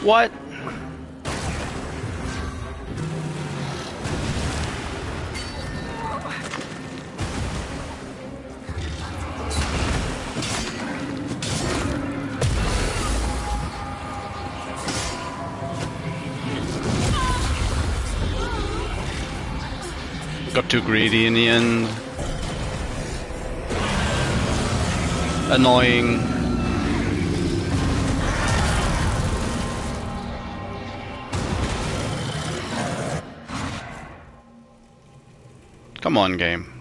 What? Got too greedy in the end. Come on, game.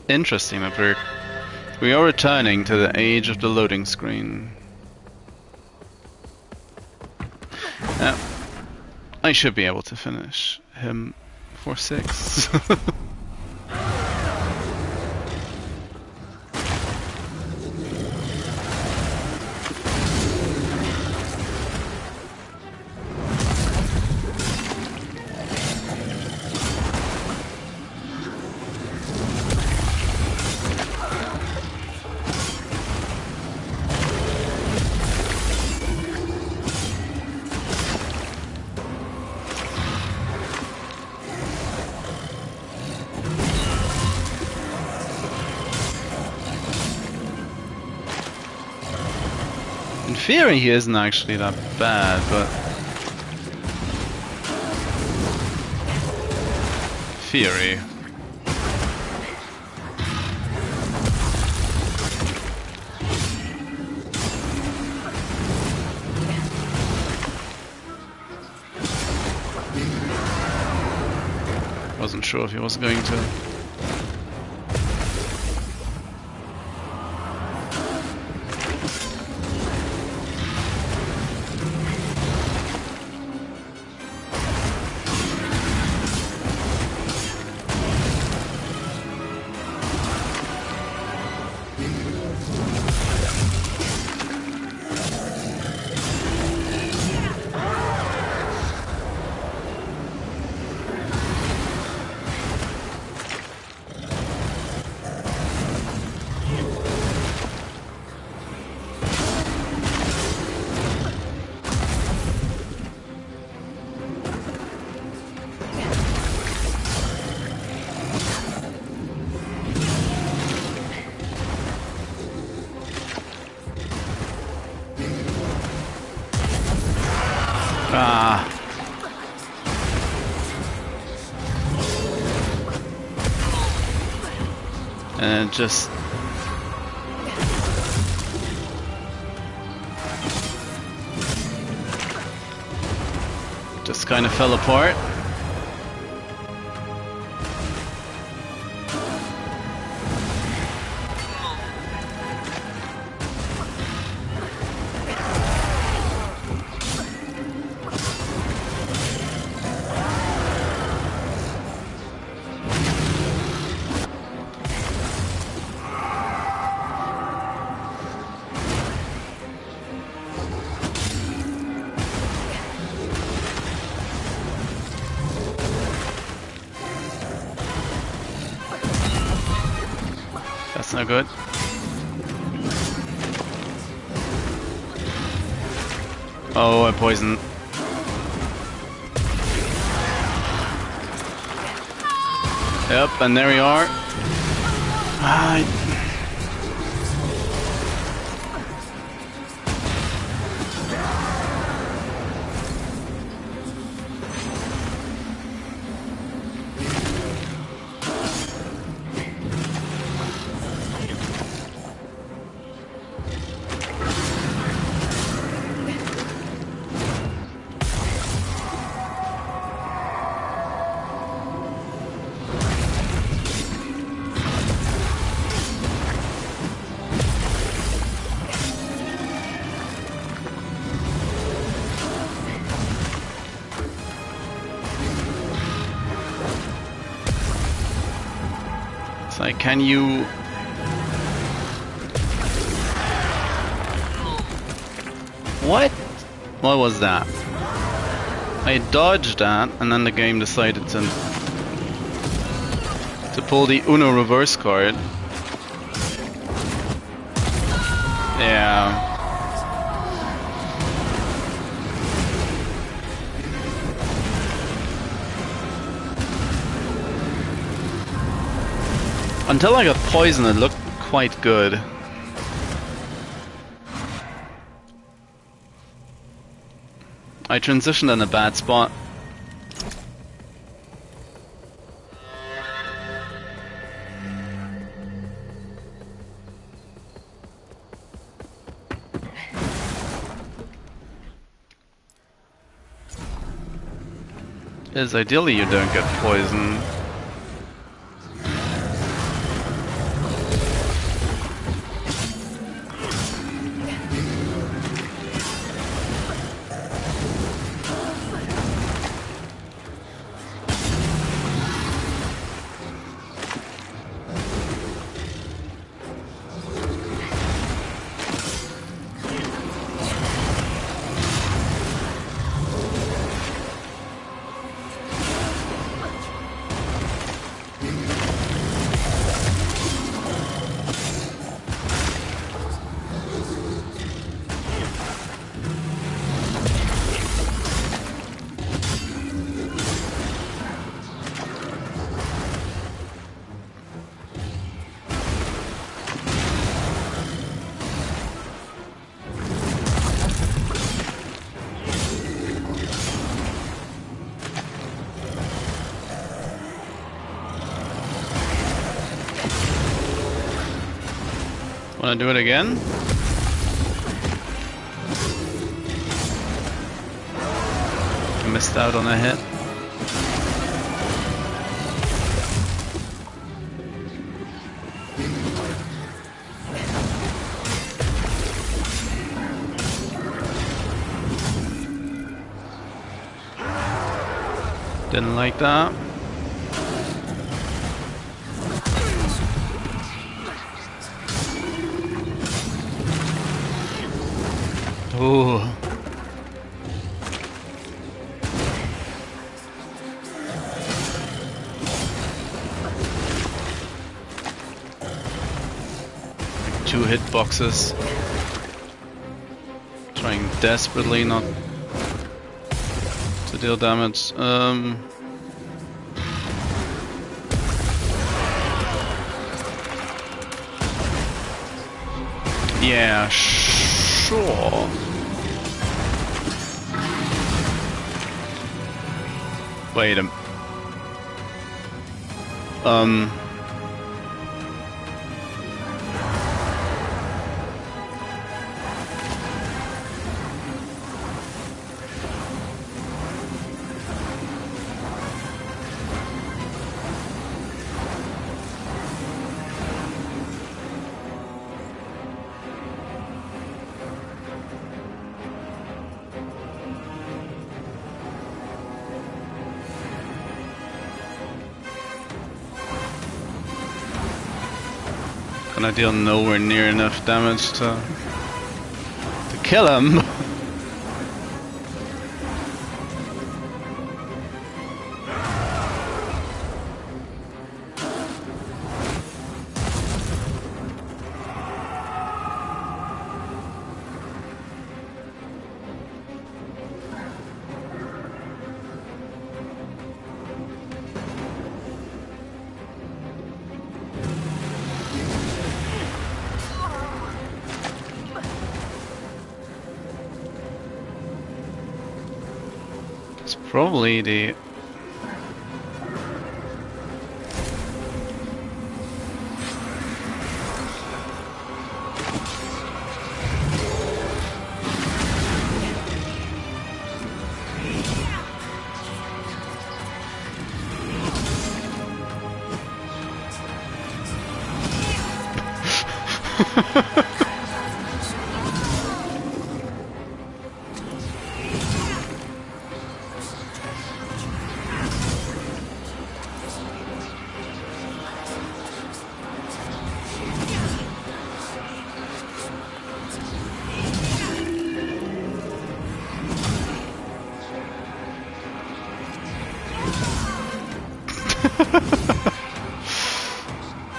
Interesting that we are returning to the age of the loading screen. Now, I should be able to finish him for 6. In theory, he isn't actually that bad, but theory. Wasn't sure if he was going to. And it just kind of fell apart. That's not good. Oh, I poisoned. Yep, and there we are. It's like, can you... What? What was that? I dodged that, and then the game decided to pull the Uno reverse card. Yeah. Until I got poisoned, it looked quite good. I transitioned in a bad spot. is ideally you don't get poisoned. Wanna do it again? I missed out on a hit. Didn't like that. Ooh. Two hitboxes. Trying desperately not to deal damage. Yeah, sure. Wait a... Gonna deal nowhere near enough damage to kill him. Probably the...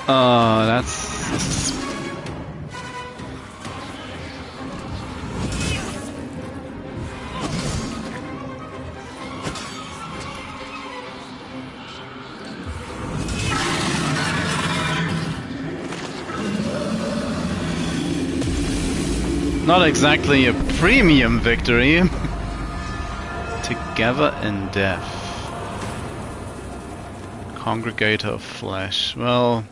Oh, that's... not exactly a premium victory. Together in death. Congregator of Flesh. Well...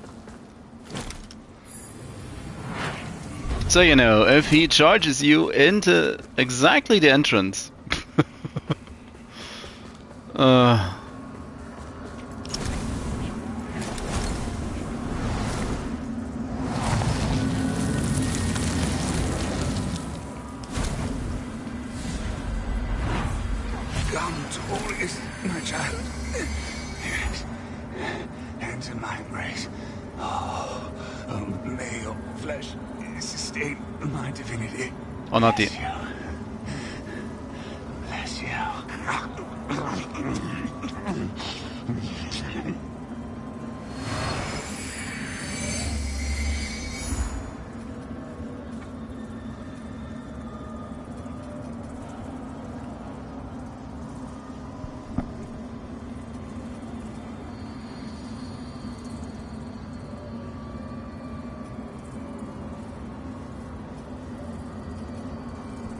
so you know, if he charges you into exactly the entrance Come towards my child. Yes. Enter my embrace. Oh, may your flesh sustain my divinity. Oh, not the. Bless you.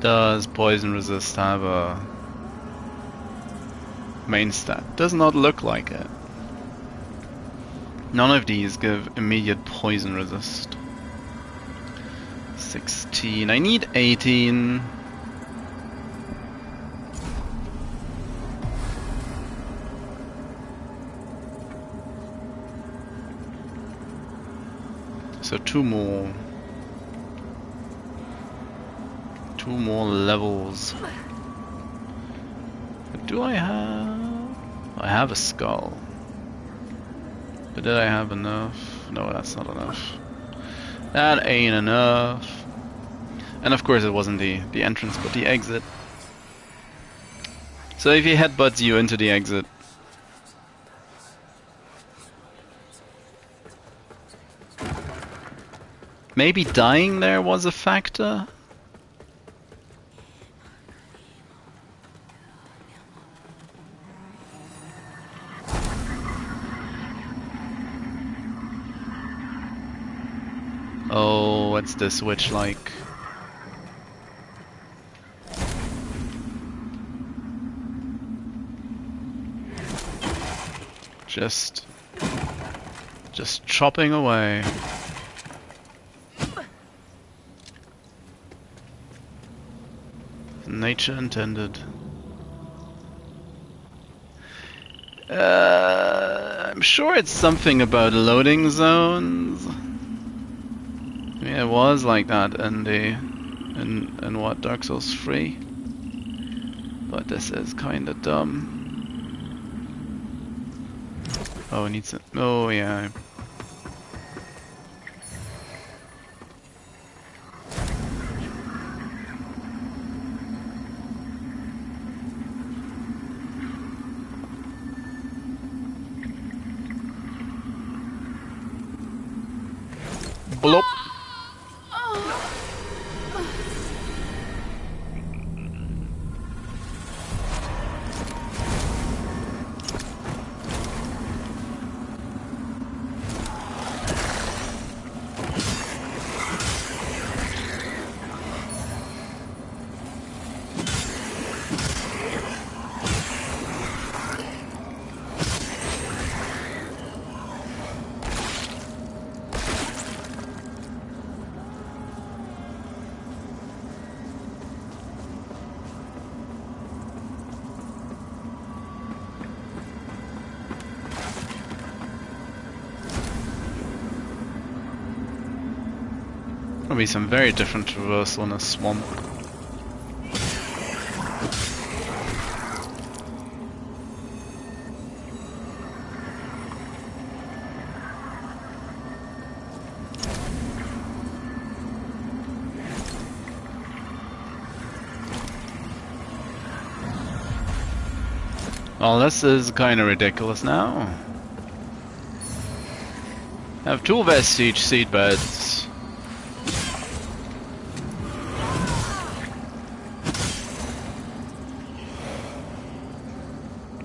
Does poison resist have a main stat? Does not look like it. None of these give immediate poison resist. 16. I need 18. So two more levels. But do I have a skull? But did I have enough? No, that's not enough. That ain't enough. And of course it wasn't the entrance, but the exit. So if he headbutts you into the exit, maybe dying there was a factor? Oh, what's this witch like? Just chopping away. Nature intended. I'm sure it's something about loading zones. Yeah, it was like that in what, Dark Souls 3? But this is kinda dumb. Oh, it needs it. Oh, yeah. Blop. There'll be some very different traversal in a swamp. Well, this is kind of ridiculous now. I have 2 vestige seedbeds.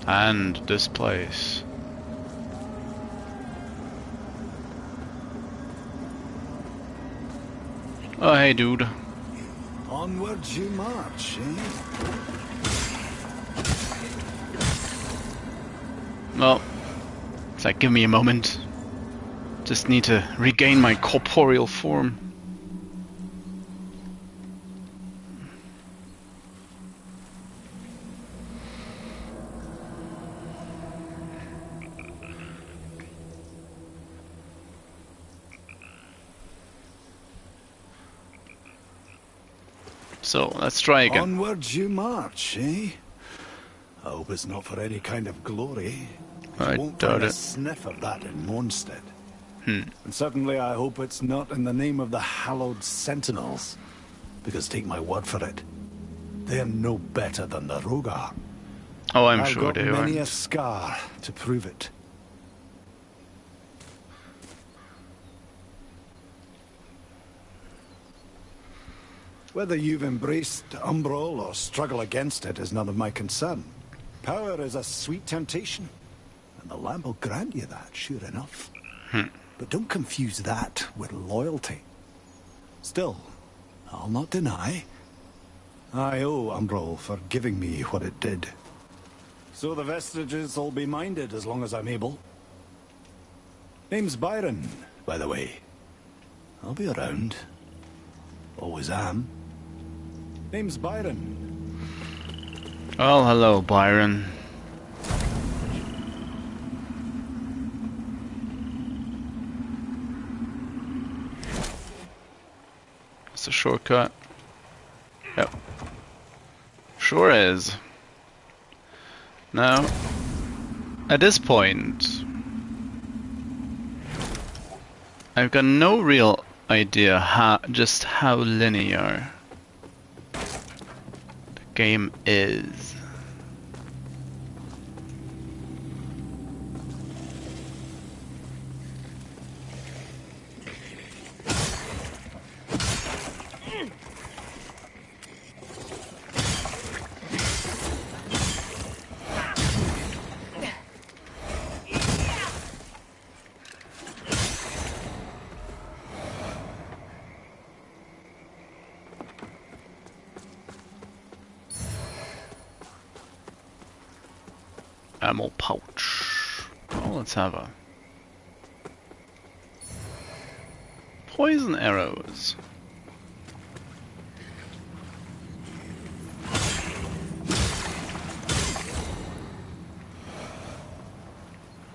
And this place. Oh, hey, dude. Onwards you march, eh? Well, it's like, give me a moment. Just need to regain my corporeal form. So, let's try again. Onwards you march, eh? I hope it's not for any kind of glory. I You won't doubt find a it. sniff of that in Mornstead. Hmm. And certainly I hope it's not in the name of the hallowed sentinels. Because take my word for it, they're no better than the Rogar. Oh, I'm I've sure got they many a aren't. scar to prove it. Whether you've embraced Umbral or struggle against it is none of my concern. Power is a sweet temptation, and the lamp will grant you that, sure enough. But don't confuse that with loyalty. Still, I'll not deny, I owe Umbral for giving me what it did. So the vestiges will be minded as long as I'm able. Name's Byron, by the way. I'll be around. Always am. Name's Byron. Well, hello, Byron. It's a shortcut. Yep. Sure is. Now, at this point, I've got no real idea just how linear the game is. Ammo pouch. Oh, let's have a poison arrows.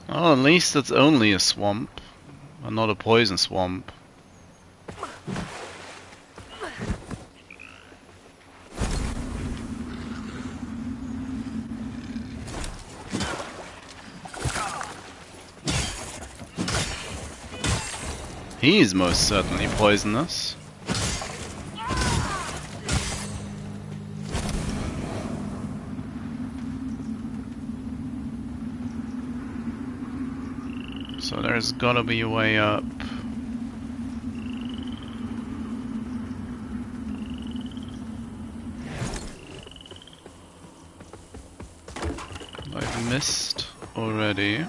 Oh, at least it's only a swamp, and not a poison swamp. He's most certainly poisonous. So there's gotta be a way up. I've missed already.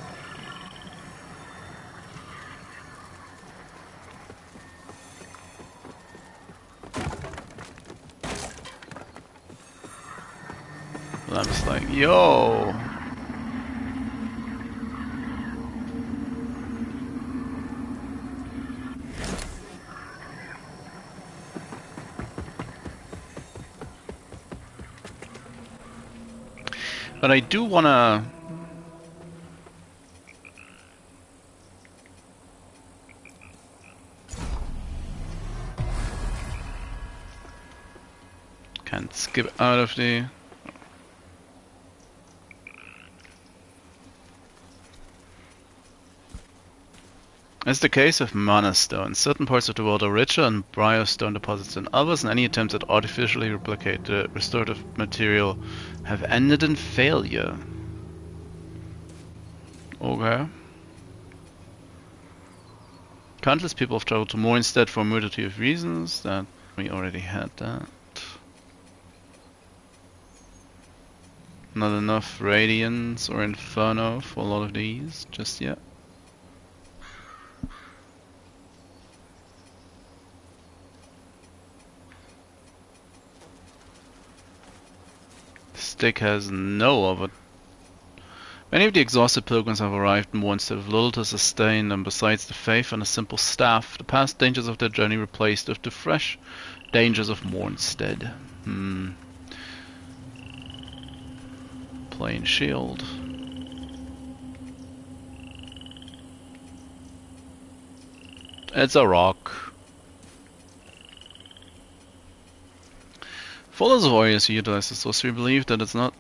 Lamp's like, yo! But I do wanna... Can't skip out of the... As the case with mana stone, certain parts of the world are richer in briarstone deposits than others, and any attempts at artificially replicate the restorative material have ended in failure. Okay. Countless people have traveled to Mornstead for a multitude of reasons. That we already had that. Not enough Radiance or Inferno for a lot of these just yet. Stick has no other. Many of the exhausted pilgrims have arrived in Mornstead with little to sustain them besides the faith and a simple staff, the past dangers of their journey replaced with the fresh dangers of Mornstead. Plain shield. It's a rock. Flawless warriors utilize the sorcery belief that it's not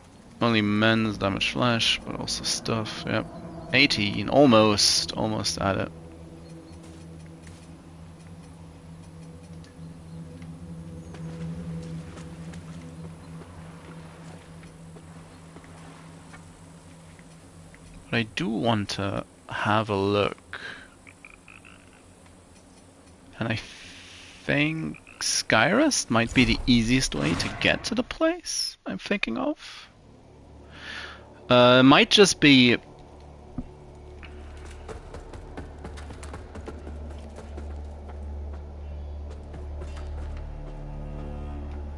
only men's damaged flesh, but also stuff. Yep. 18, almost at it. But I do want to have a look. And I think Skyrest might be the easiest way to get to the place I'm thinking of. Might just be...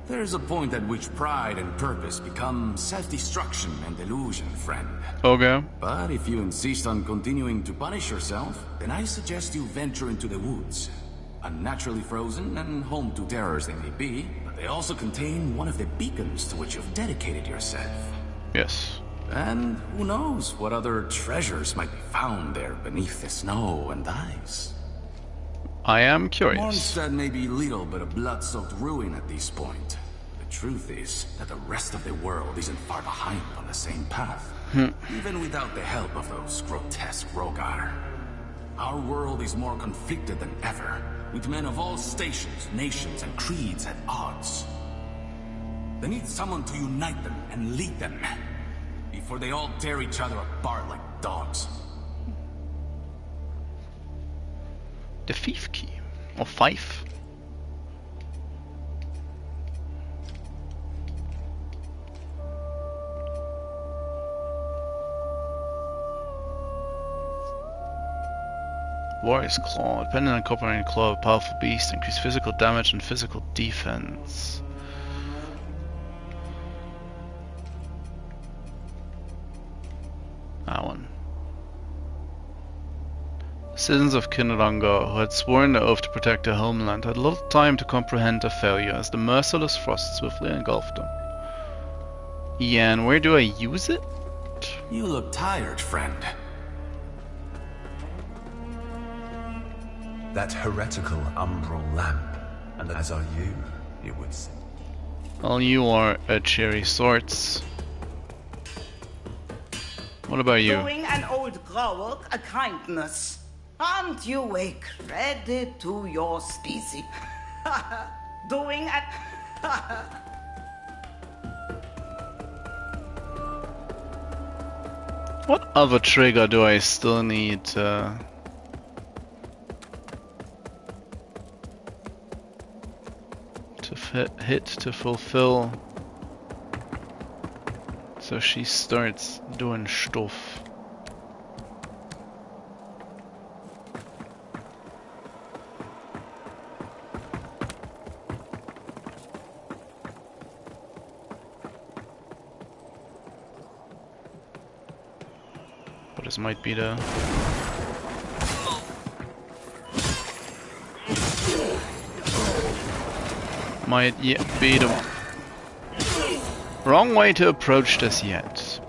There's a point at which pride and purpose become self-destruction and delusion, friend. Okay. But if you insist on continuing to punish yourself, then I suggest you venture into the woods. Unnaturally frozen and home to terrors they may be, but they also contain one of the beacons to which you've dedicated yourself. Yes. And who knows what other treasures might be found there beneath the snow and ice. I am curious. Mondstadt may be little but a blood-soaked ruin at this point. The truth is that the rest of the world isn't far behind on the same path. Even without the help of those grotesque Rogar. Our world is more conflicted than ever, with men of all stations, nations, and creeds at odds. They need someone to unite them and lead them, before they all tear each other apart like dogs. The thief key. Or fife. Warrior's Claw. Depending on incorporating Claw of a powerful beast, increase physical damage and physical defense. That one. Citizens of Kinranga, who had sworn the oath to protect their homeland, had little time to comprehend their failure as the merciless frost swiftly engulfed them. Yeah, and where do I use it? You look tired, friend. That heretical umbral lamp, and as are you, it would seem. Well, you are a cherry sorts. What about you? Doing an old Grauwalk a kindness. Aren't you a credit to your species? Doing an... What other trigger do I still need to hit to fulfill so she starts doing stuff? But this might be the be the wrong way to approach this yet.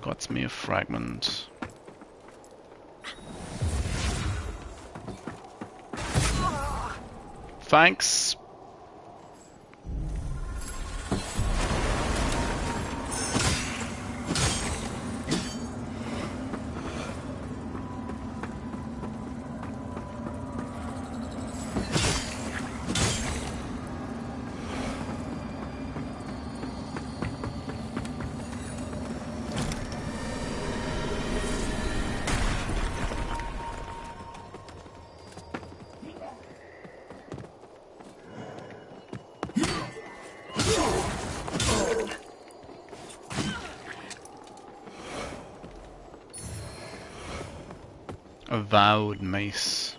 Got me a fragment. Thanks. Avowed mace.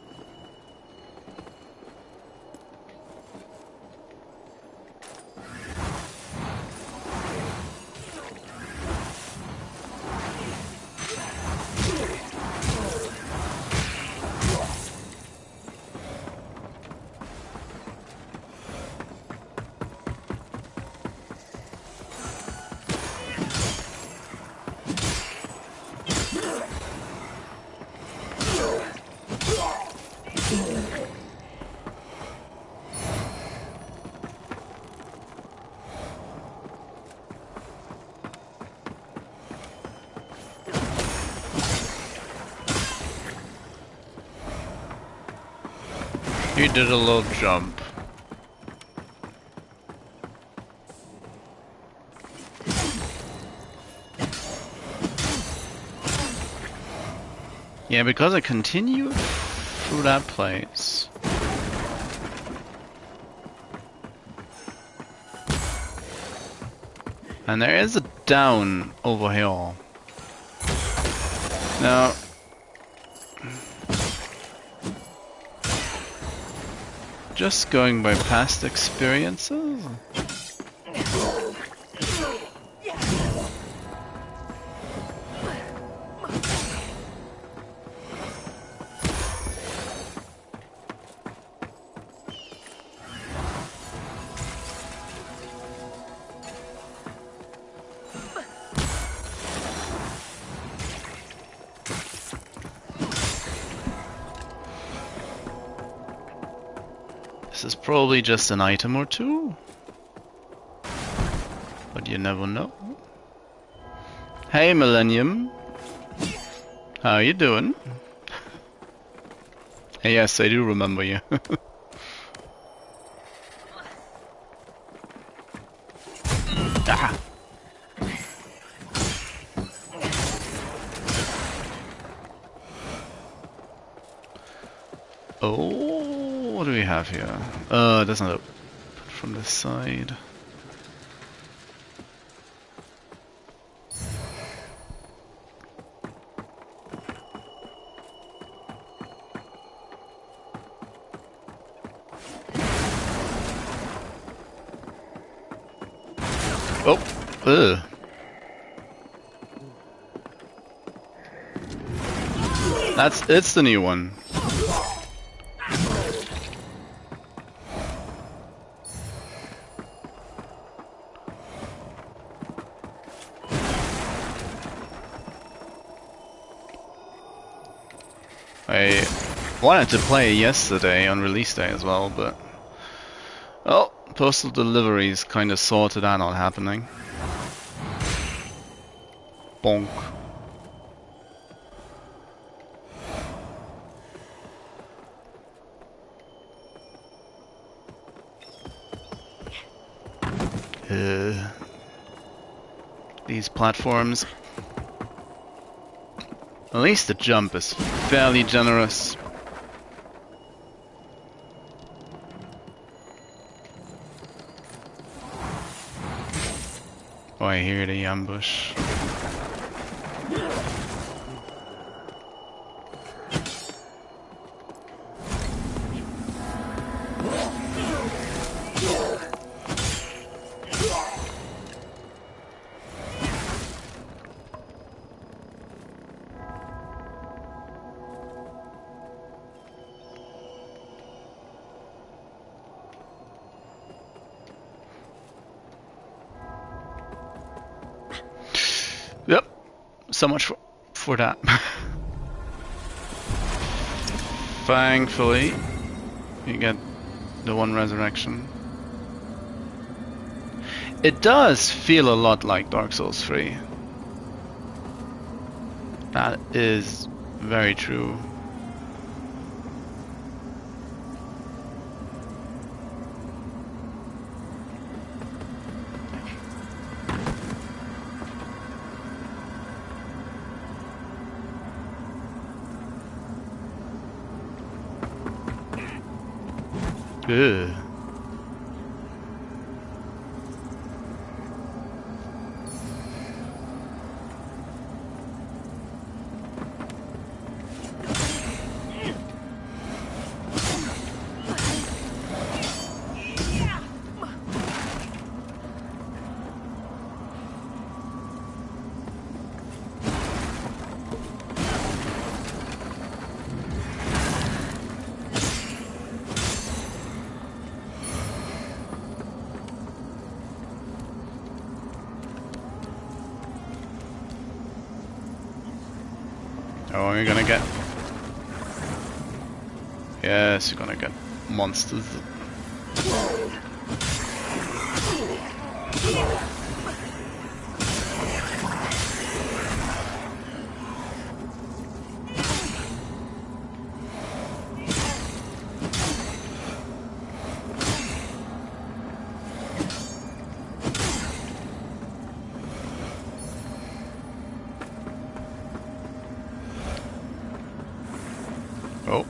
He did a little jump. Yeah, because I continued through that place. And there is a down over here. Now, just going by past experiences. This is probably just an item or two, but you never know. Hey Millennium, how you doing? Hey, yes, I do remember you. Ah. Oh, what do we have here? It doesn't open from this side. Oh, ugh. It's the new one. I wanted to play yesterday on release day as well, but well, postal deliveries kind of sorted that not happening. Bonk. These platforms. At least the jump is fairly generous. Oh, I hear the ambush. Yep, so much for that. Thankfully, you get the one resurrection. It does feel a lot like Dark Souls 3. That is very true. Ugh. Oh, you're gonna get... Yes, you're gonna get monsters. Oh.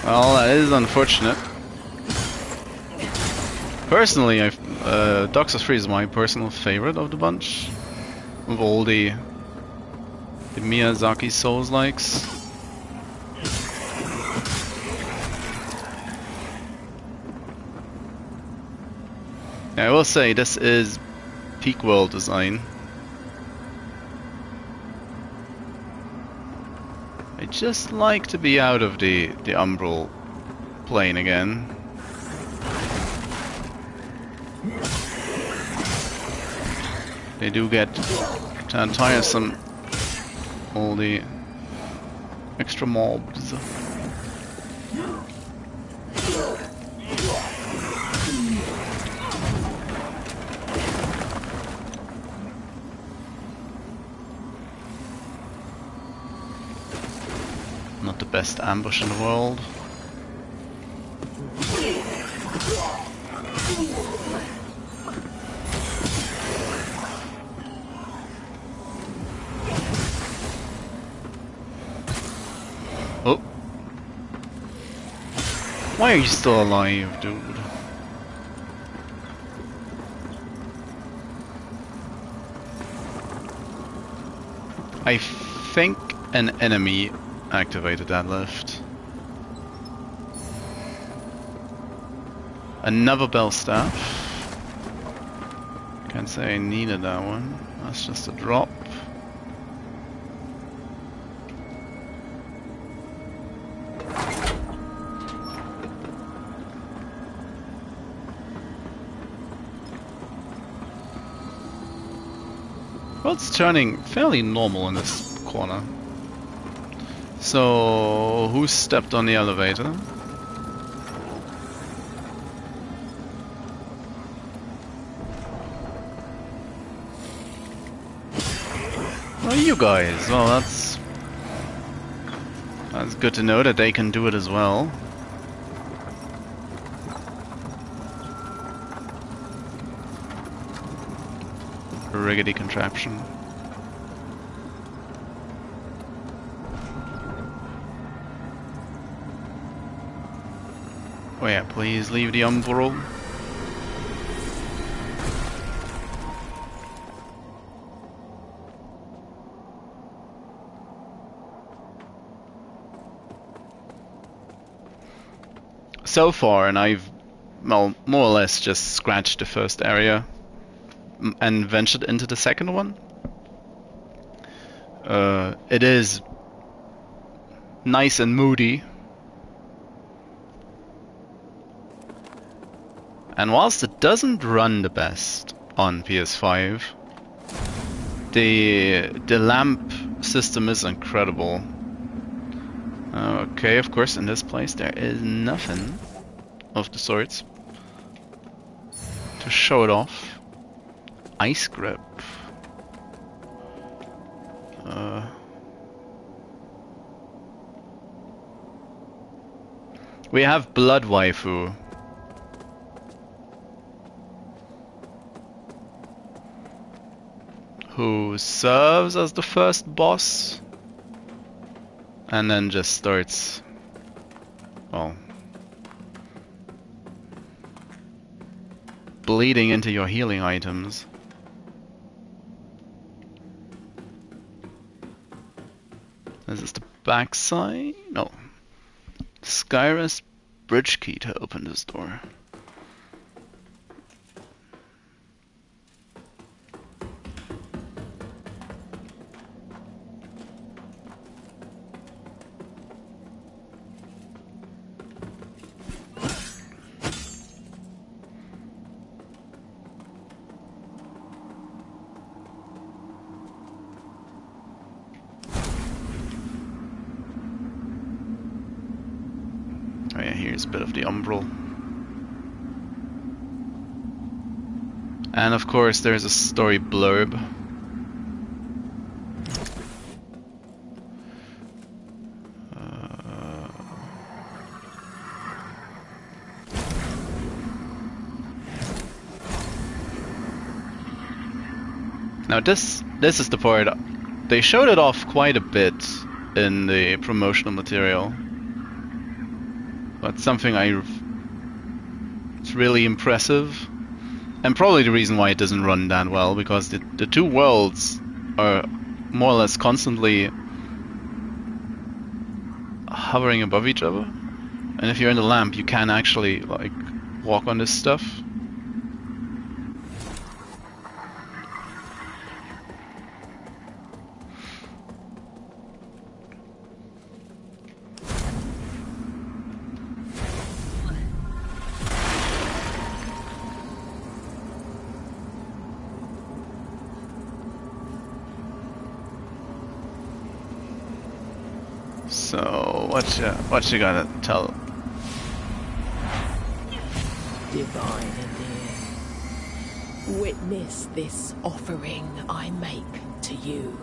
Well, that is unfortunate. Personally, Dark Souls 3 is my personal favorite of the bunch. Of all the Miyazaki Souls-likes. I will say, this is peak world design. I just like to be out of the umbral plane again. They do get kind of tiresome, all the extra mobs. Not the best ambush in the world. Oh. Why are you still alive, dude? I think an enemy activated that lift. Another bell staff. Can't say I needed that one. That's just a drop. Well, it's turning fairly normal in this corner. So, who stepped on the elevator? Oh, you guys. Well, that's good to know that they can do it as well. Riggedy contraption. Oh yeah, please leave the umbral. So far, and I've, well, more or less just scratched the first area and ventured into the second one. It is nice and moody. And whilst it doesn't run the best on PS5, the lamp system is incredible. Okay, of course, in this place there is nothing of the sorts to show it off. Ice grip. We have Blood Waifu. Who serves as the first boss and then just starts, well, bleeding into your healing items. Is this the backside? No. Skyra's bridge key to open this door. Oh yeah, here's a bit of the umbral. And of course there's a story blurb. Now this is the part. They showed it off quite a bit in the promotional material. But something it's really impressive. And probably the reason why it doesn't run that well, because the two worlds are more or less constantly hovering above each other. And if you're in the lamp, you can actually like walk on this stuff. So what you gotta tell? Divine Adyr, witness this offering I make to you.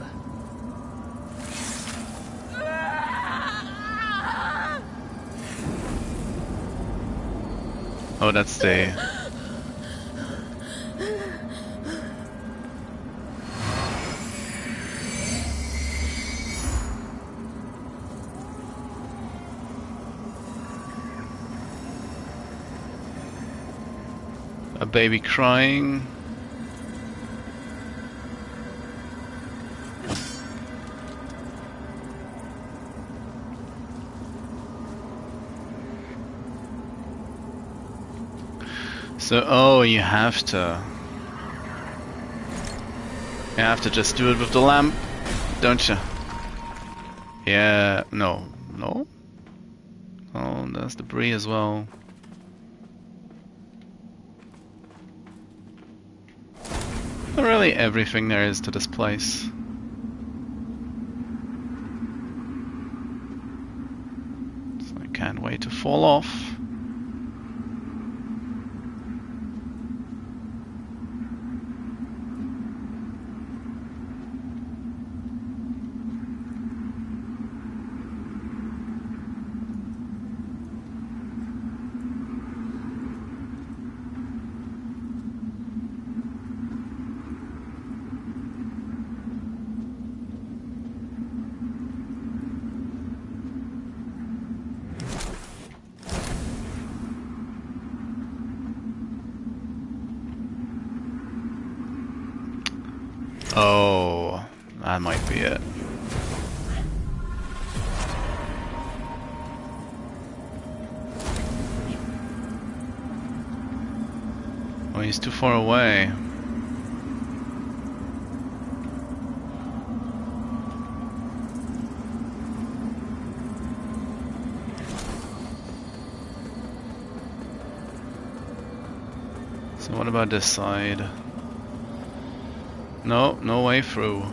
Oh, that's the... A baby crying. So, oh, you have to just do it with the lamp, don't you? Yeah, no. Oh, there's debris as well. Really everything there is to this place. So I can't wait to fall off. Oh, that might be it. Oh, he's too far away. So what about this side? No way through.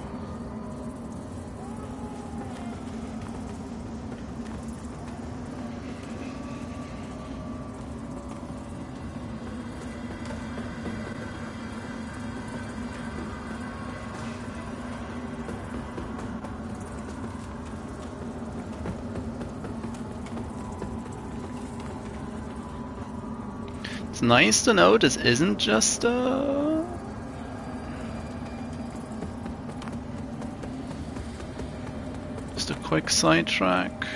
It's nice to know this isn't just a quick sidetrack.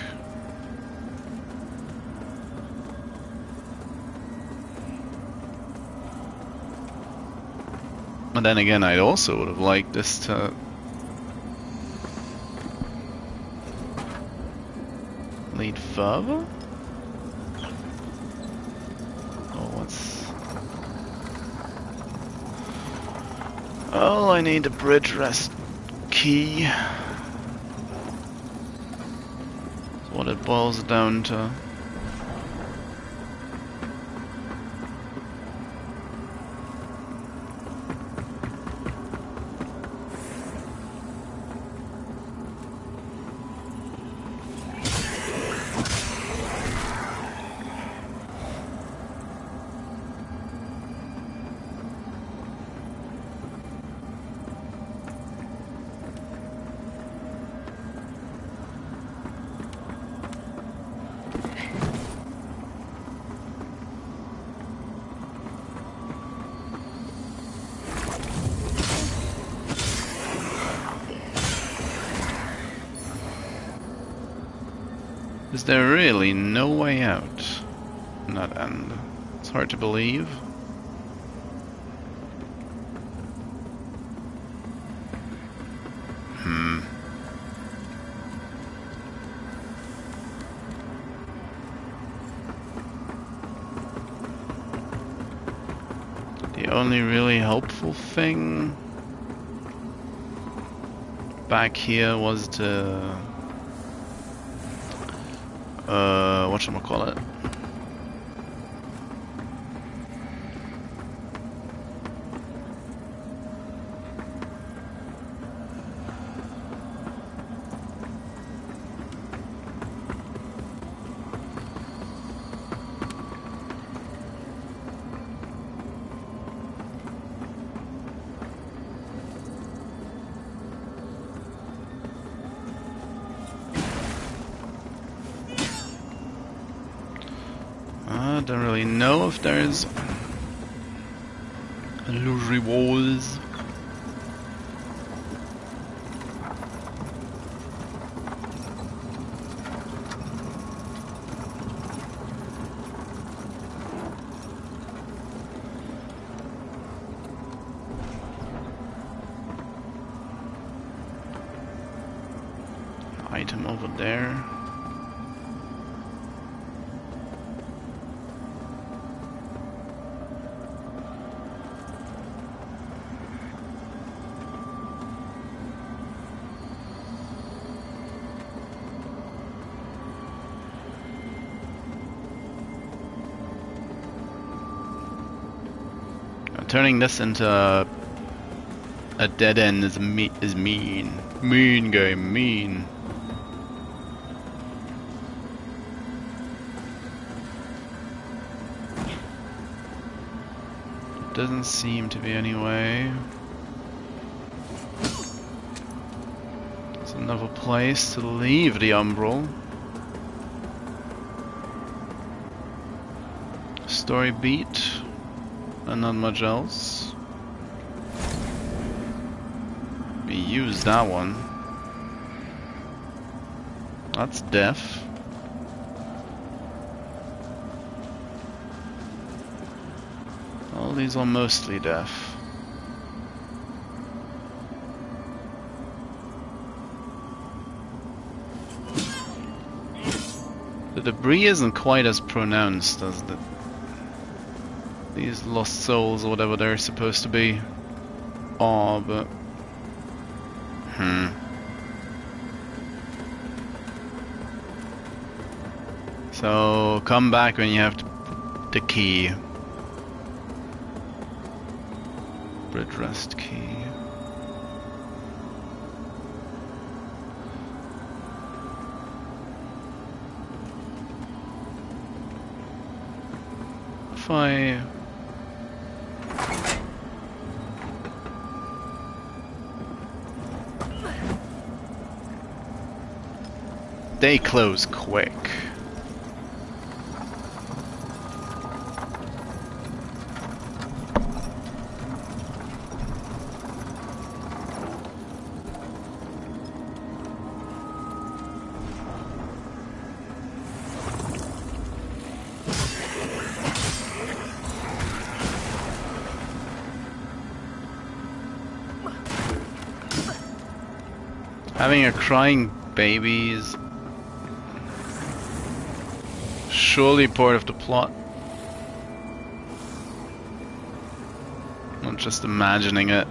But then again, I'd also would have liked this to lead further. Oh, what's... Oh, I need a bridge rest key. What it boils down to. Is there really no way out in that end? It's hard to believe. The only really helpful thing back here was the whatchamacallit? I don't really know if there's illusory walls. Item over there. Turning this into a dead end is mean. Mean game, mean. Doesn't seem to be any way. It's another place to leave the umbral. Story beat. And not much else. We used that one. That's deaf. All these are mostly deaf. The debris isn't quite as pronounced as these lost souls or whatever they're supposed to be are, but so come back when you have the key. Bridge rest key. If I they close quick. Having a crying baby is surely part of the plot. Not just imagining it.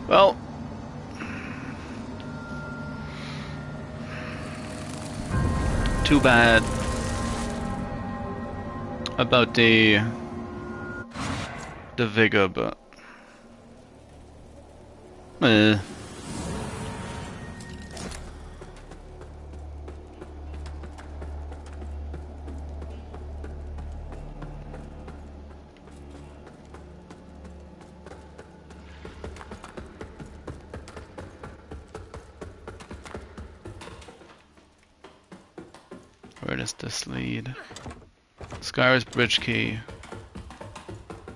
Well, too bad about the vigor, but where does this lead? Skyris bridge key.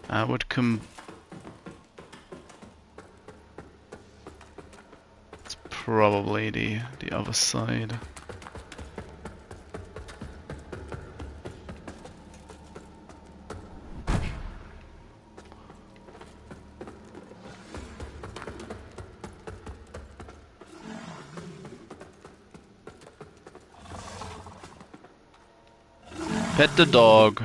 I would come. It's probably the other side. Pet the dog.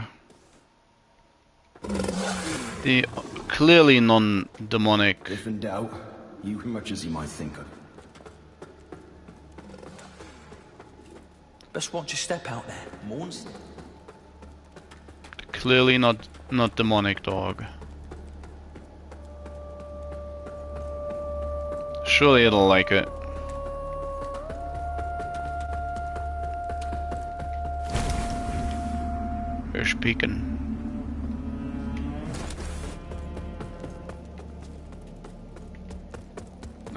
The clearly non-demonic. If in doubt, you much as you might think of. Best watch your step out there, Morns. Clearly not demonic dog. Surely it'll like it. Fish peeking.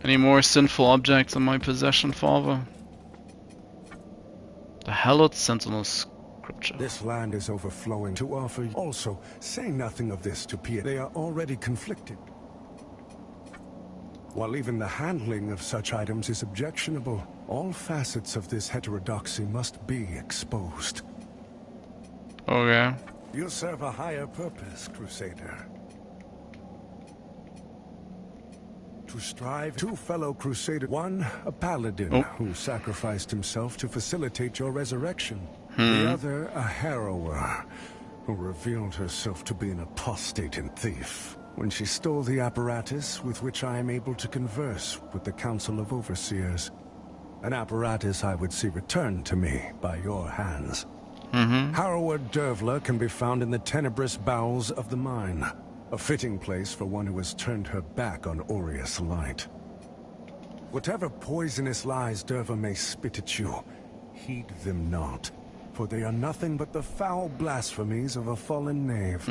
Any more sinful objects in my possession, Father? The hallowed sentinel scripture. This land is overflowing to offer. Also, say nothing of this to Pia. They are already conflicted. While even the handling of such items is objectionable, all facets of this heterodoxy must be exposed. Okay. You serve a higher purpose, Crusader. To strive, two fellow Crusaders. One, a paladin who sacrificed himself to facilitate your resurrection. The other, a harrower who revealed herself to be an apostate and thief when she stole the apparatus with which I am able to converse with the Council of Overseers. An apparatus I would see returned to me by your hands. Harrower Dervla can be found in the tenebrous bowels of the mine. A fitting place for one who has turned her back on Aureus light. Whatever poisonous lies Derva may spit at you, heed them not, for they are nothing but the foul blasphemies of a fallen knave.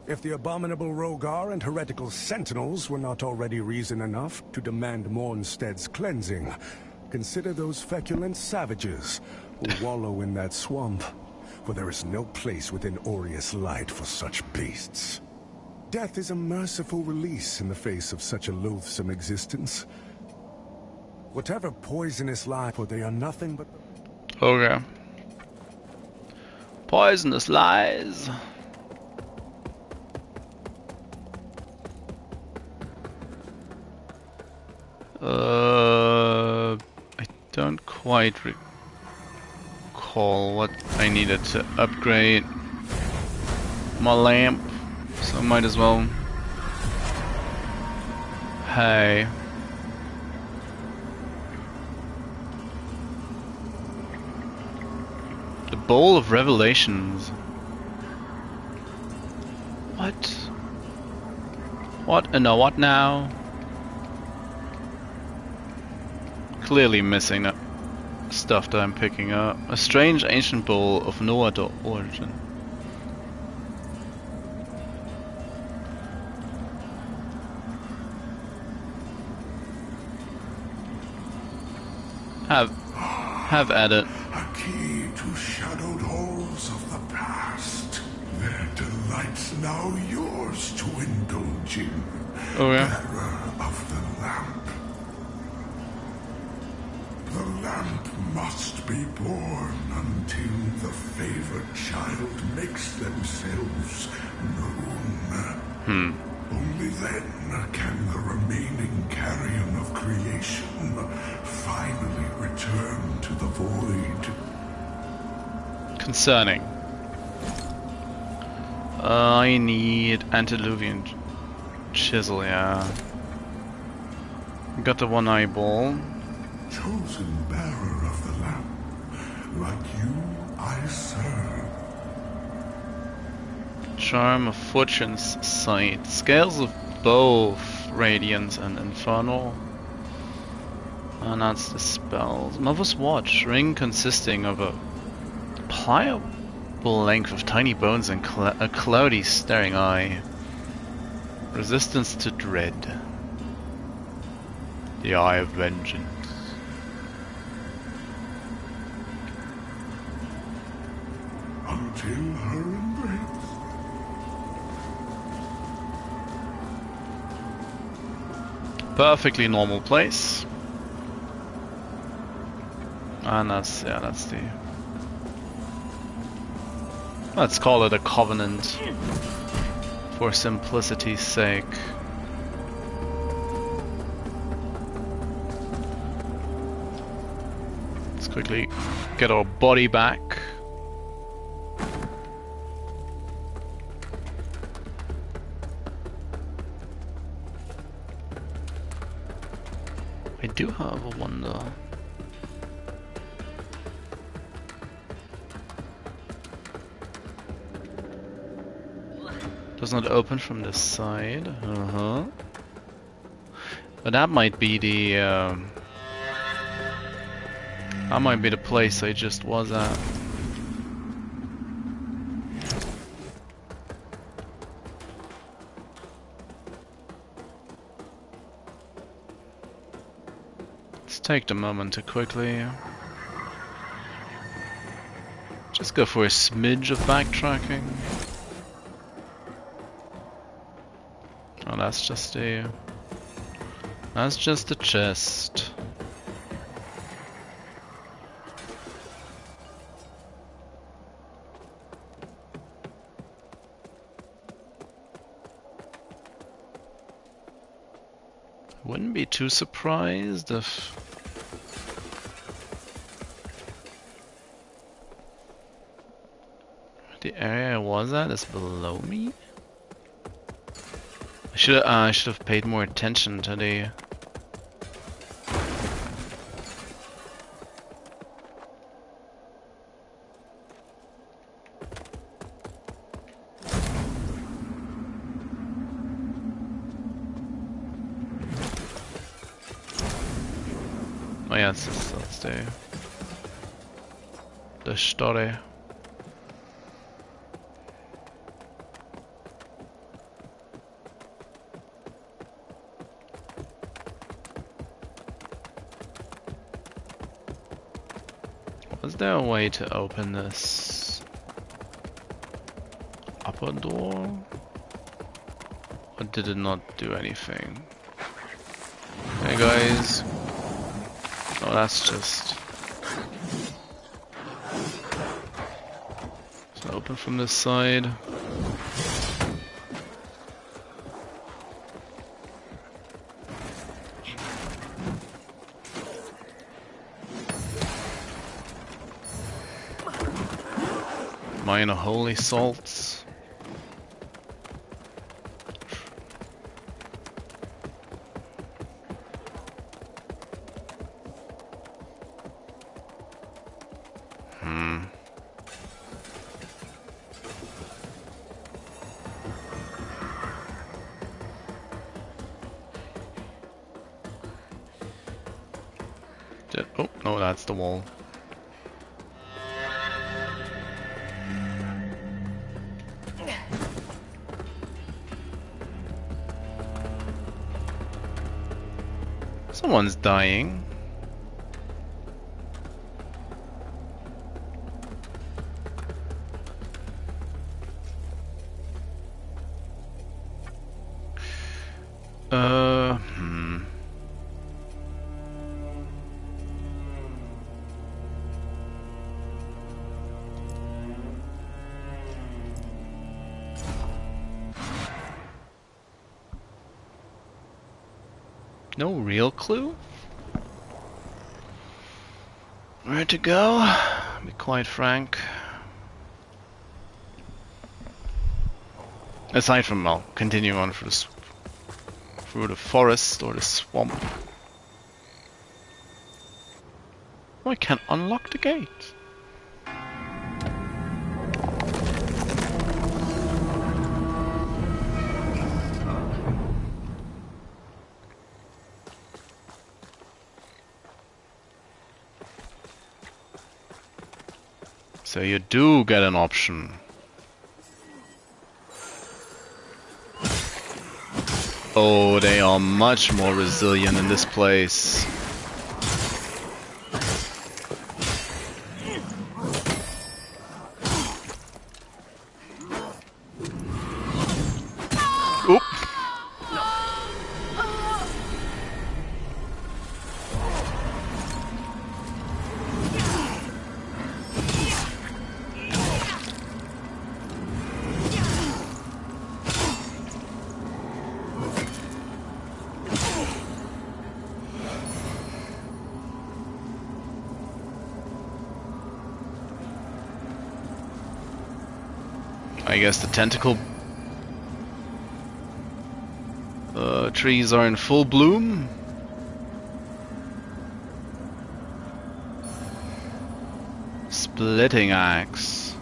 If the abominable Rogar and heretical sentinels were not already reason enough to demand Mornstead's cleansing, consider those feculent savages who wallow in that swamp, for there is no place within Aureus light for such beasts. Death is a merciful release in the face of such a loathsome existence. Whatever poisonous lie, for they are nothing but... Okay. Poisonous lies. I don't quite recall what I needed to upgrade my lamp, so might as well. Hey. The Bowl of Revelations. What? What? No, what now? Clearly missing stuff that I'm picking up. A strange ancient bowl of no other origin. Have at it. A key to shadowed halls of the past. Their delights now yours to indulge in. Oh yeah. Bearer of the lamp. The lamp must be born until the favored child makes themselves known. Only then can the remaining carrion of creation finally return to the void. Concerning. I need antediluvian chisel, yeah. Got the one eyeball. Chosen bearer of the lamp, like you I serve. Charm of Fortune's Sight. Scales of both Radiance and Infernal. And that's the spells. Mother's Watch. Ring consisting of a pliable length of tiny bones and a cloudy staring eye. Resistance to dread. The Eye of Vengeance. Till her embrace. Perfectly normal place. And that's the... Let's call it a covenant for simplicity's sake. Let's quickly get our body back. I do have a wonder. Does not open from this side. But that might be the place I just was at. Let's take the moment to quickly just go for a smidge of backtracking. Oh, that's just a chest. Wouldn't be too surprised if the area I was at is below me. I should have paid more attention to the... Oh yeah, that's the story. Was there a way to open this upper door? Or did it not do anything? Hey guys. Oh, that's just... So open from this side. Minor holy salts. Oh, no, that's the wall. Someone's dying. No real clue? Where to go? To be quite frank. Aside from, well, continuing on through the forest or the swamp. Oh, I can't unlock the gate. So you do get an option. Oh, they are much more resilient in this place. I guess the tentacle trees are in full bloom. Splitting axe.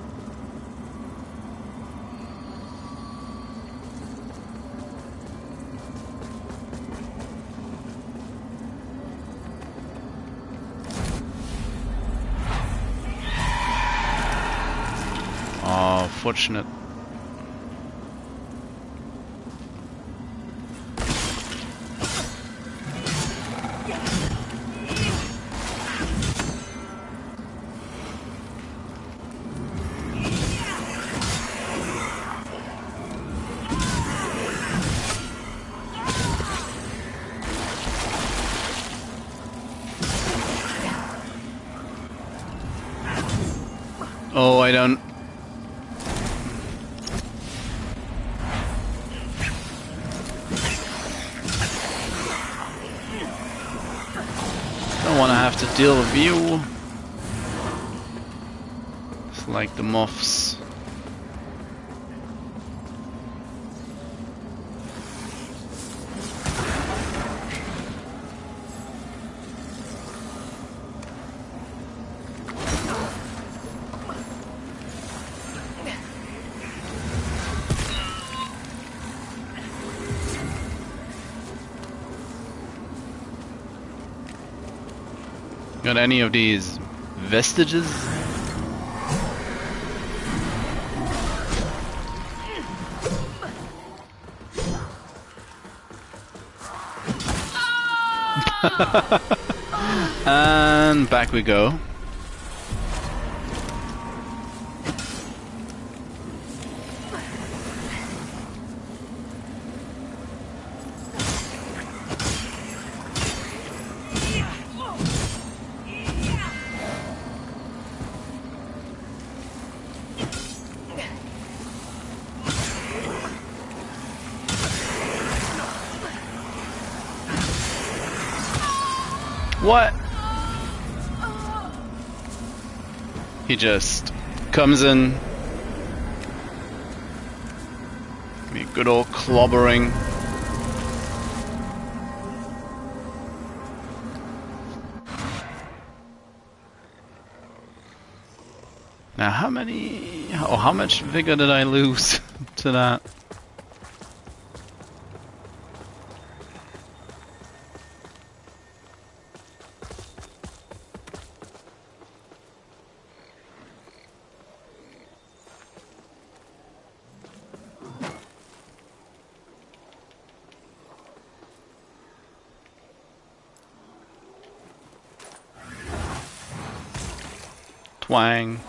Oh, fortunate. Oh, I don't. Don't want to have to deal with you. It's like the moths. Got any of these vestiges? And back we go. What? He just comes in. Give me a good old clobbering. Now how many, oh, how much vigor did I lose to that? Twang.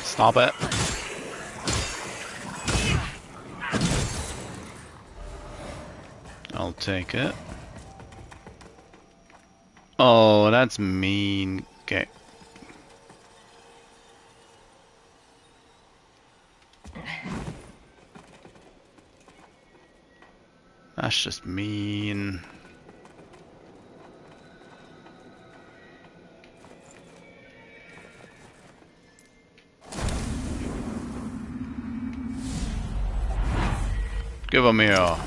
Stop it. I'll take it. Oh, that's mean. Okay. That's just mean. Give him here.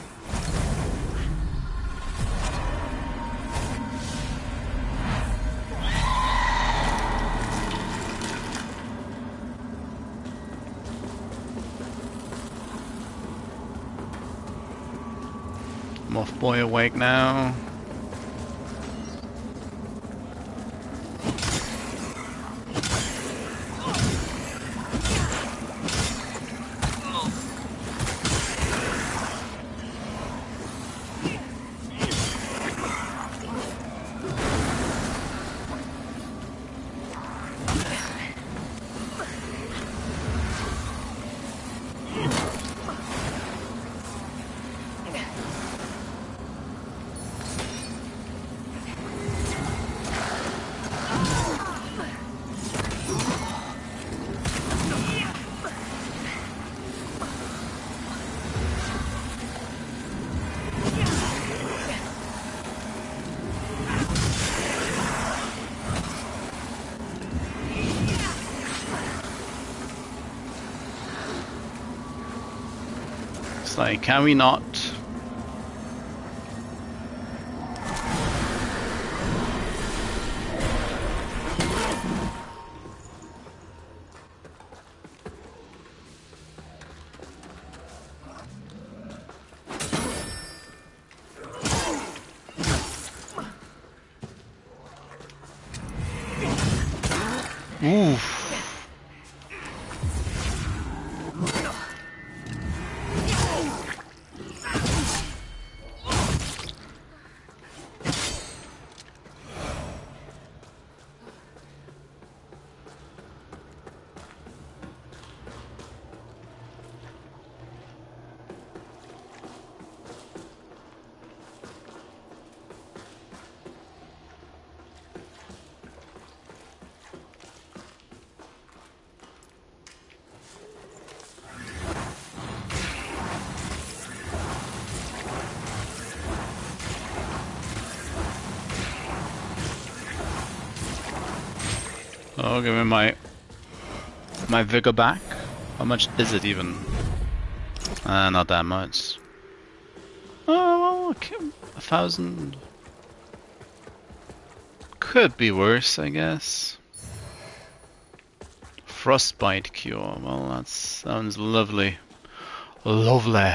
Moth boy awake now. It's like, can we not? Oof. Oh, give me my vigor back. How much is it even? Not that much. Oh, well, okay. 1,000. Could be worse, I guess. Frostbite cure. Well, that sounds lovely. Lovely.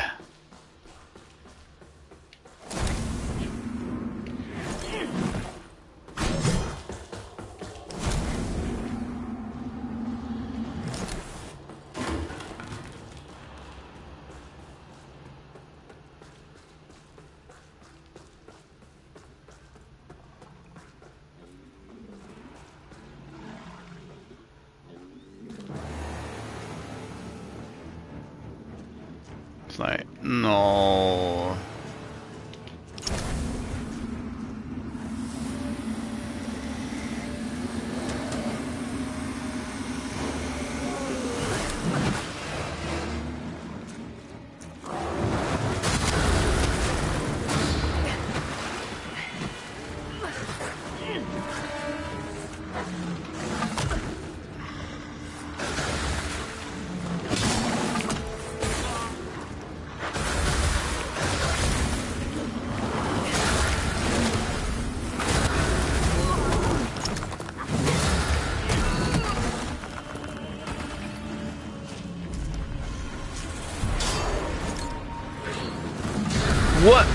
It's like, no. What?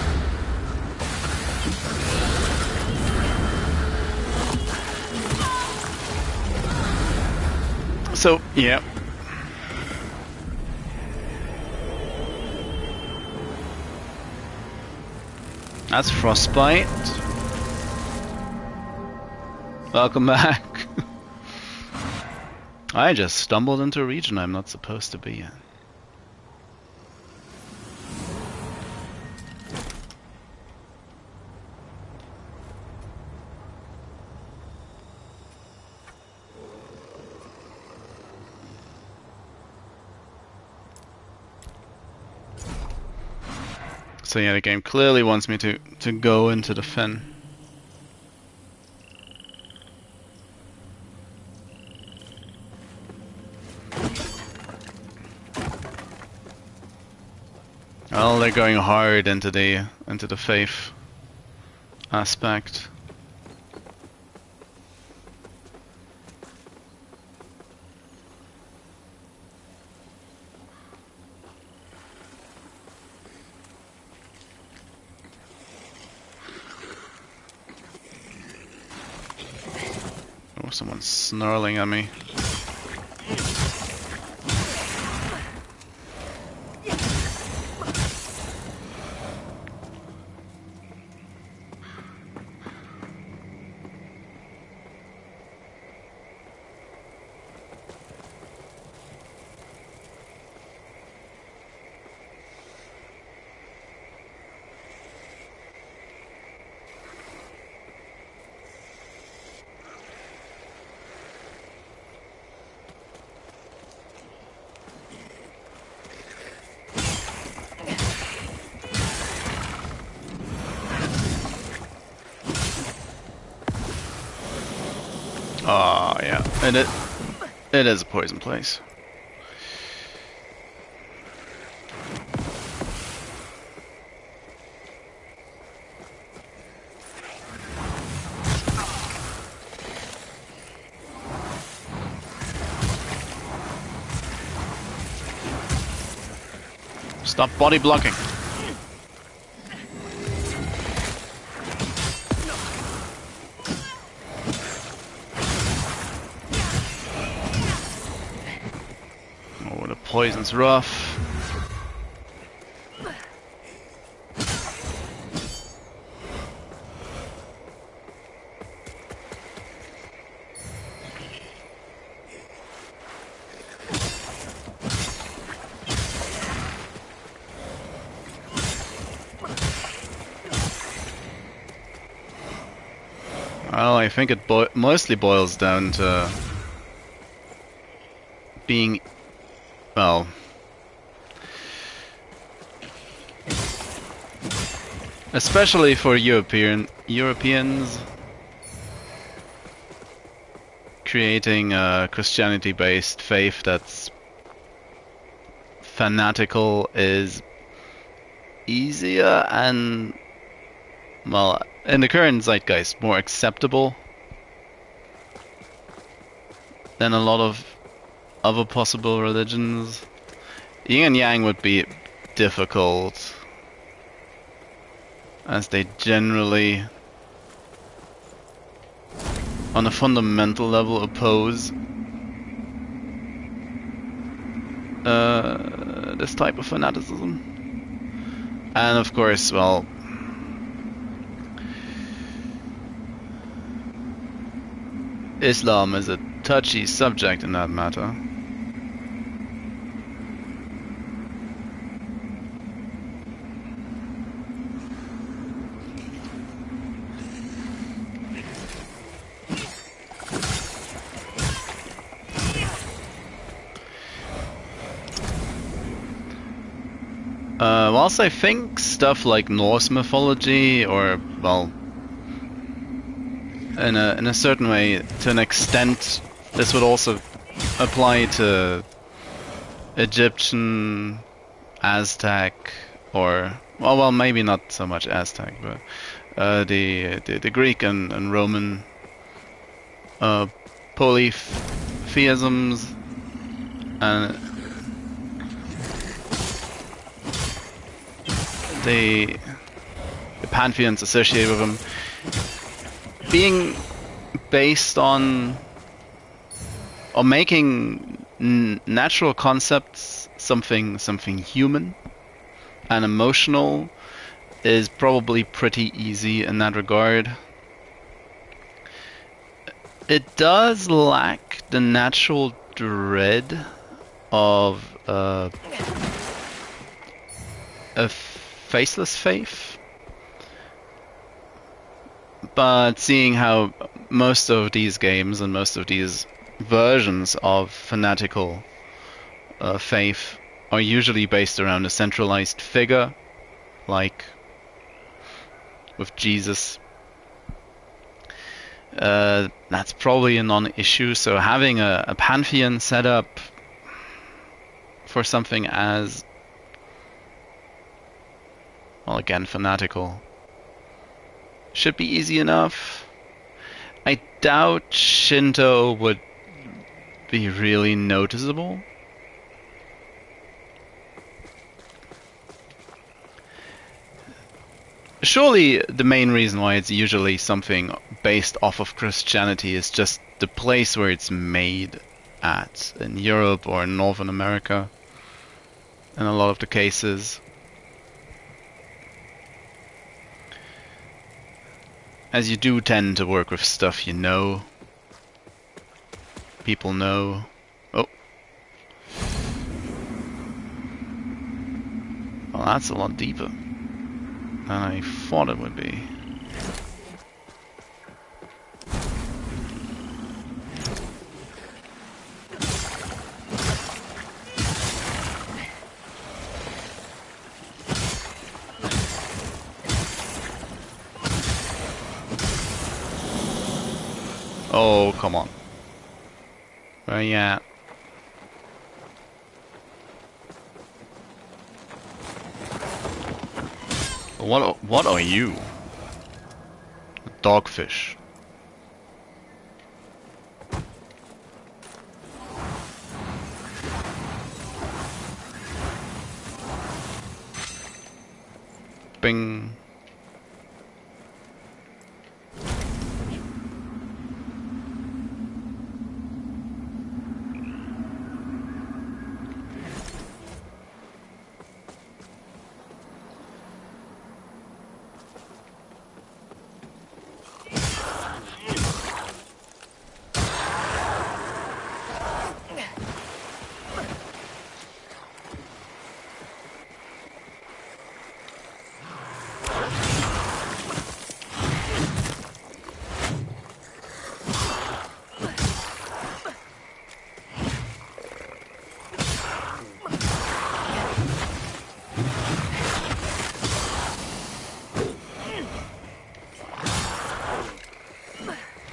So, yeah. That's frostbite. Welcome back. I just stumbled into a region I'm not supposed to be in. So yeah, the game clearly wants me to go into the fen. Well, they're going hard into the faith aspect. Oh, someone's snarling at me. Oh yeah, and it is a poison place. Stop body blocking. Oh, the poison's rough. Well, I think it mostly boils down to being, well, especially for Europeans, creating a Christianity-based faith that's fanatical is easier and, well, in the current zeitgeist, more acceptable than a lot of other possible religions. Yin and Yang would be difficult, as they generally, on a fundamental level, oppose this type of fanaticism. And of course, well, Islam is a touchy subject in that matter. Whilst I think stuff like Norse mythology, or, well, in a certain way, to an extent, this would also apply to Egyptian, Aztec, or, well, maybe not so much Aztec, but the Greek and Roman polytheisms, and the pantheons associated with them being based on, or making natural concepts something human and emotional, is probably pretty easy in that regard. It does lack the natural dread of a faceless faith, but seeing how most of these games and most of these versions of fanatical faith are usually based around a centralized figure, like with Jesus, that's probably a non-issue. So having a pantheon set up for something as, well, again, fanatical, should be easy enough. I doubt Shinto would be really noticeable. Surely the main reason why it's usually something based off of Christianity is just the place where it's made at, in Europe or in Northern America, in a lot of the cases. As you do tend to work with stuff you know, people know. Oh. Well, that's a lot deeper than I thought it would be. Oh, come on. Where you at? What are you? A dogfish. Bing.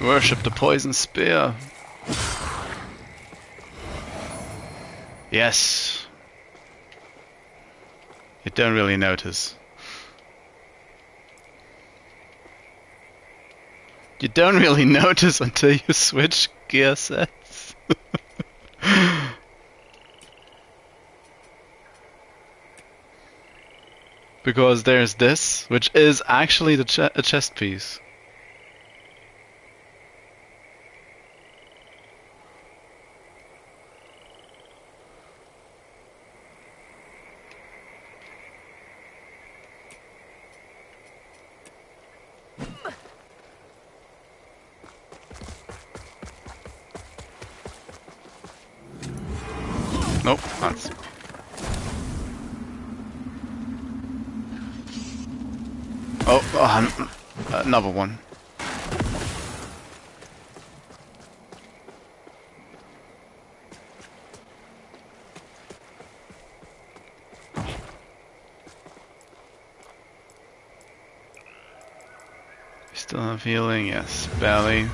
Worship the poison spear. Yes. You don't really notice. You don't really notice until you switch gear sets. Because there's this, which is actually the a chest piece. Nope, that's... Oh, another one. Still have healing, yes, barely.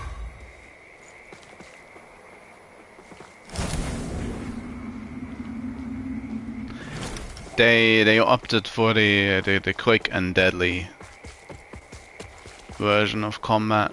They opted for the quick and deadly version of combat.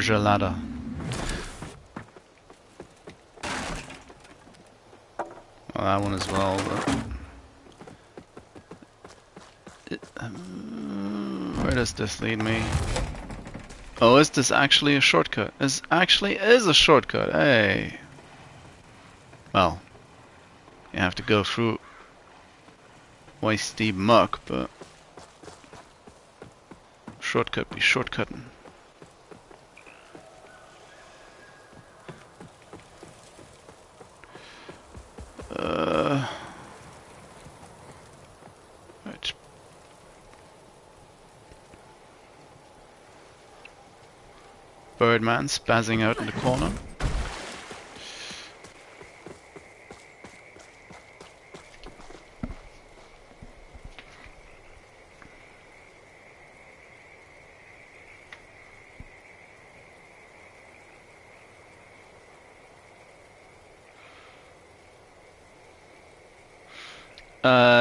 Gelada. Well, that one as well, but... where does this lead me? Oh, is this actually a shortcut? This actually is a shortcut, hey! Well, you have to go through waist-deep muck, but... shortcut be shortcutting. Right. Birdman spazzing out in the corner.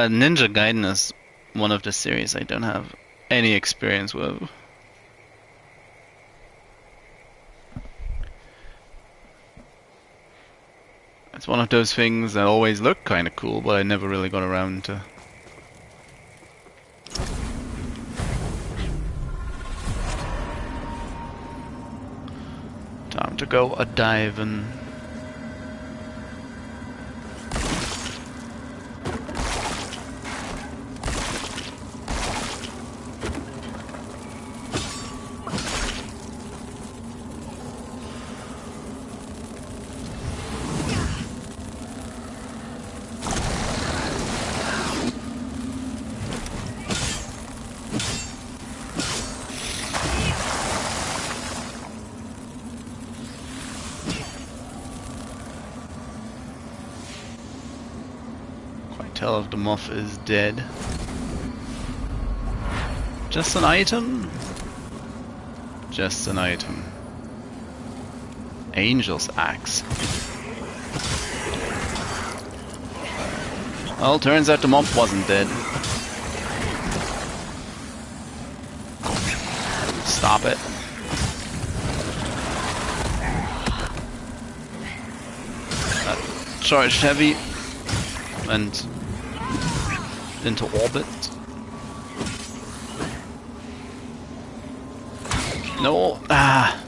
Ninja Gaiden is one of the series I don't have any experience with. It's one of those things that always look kinda cool, but I never really got around to. Time to go a diving. tell if the moth is dead. Just an item? Just an item. Angel's axe. Well, turns out the moth wasn't dead. Stop it. Charged heavy and into orbit. No. Ah.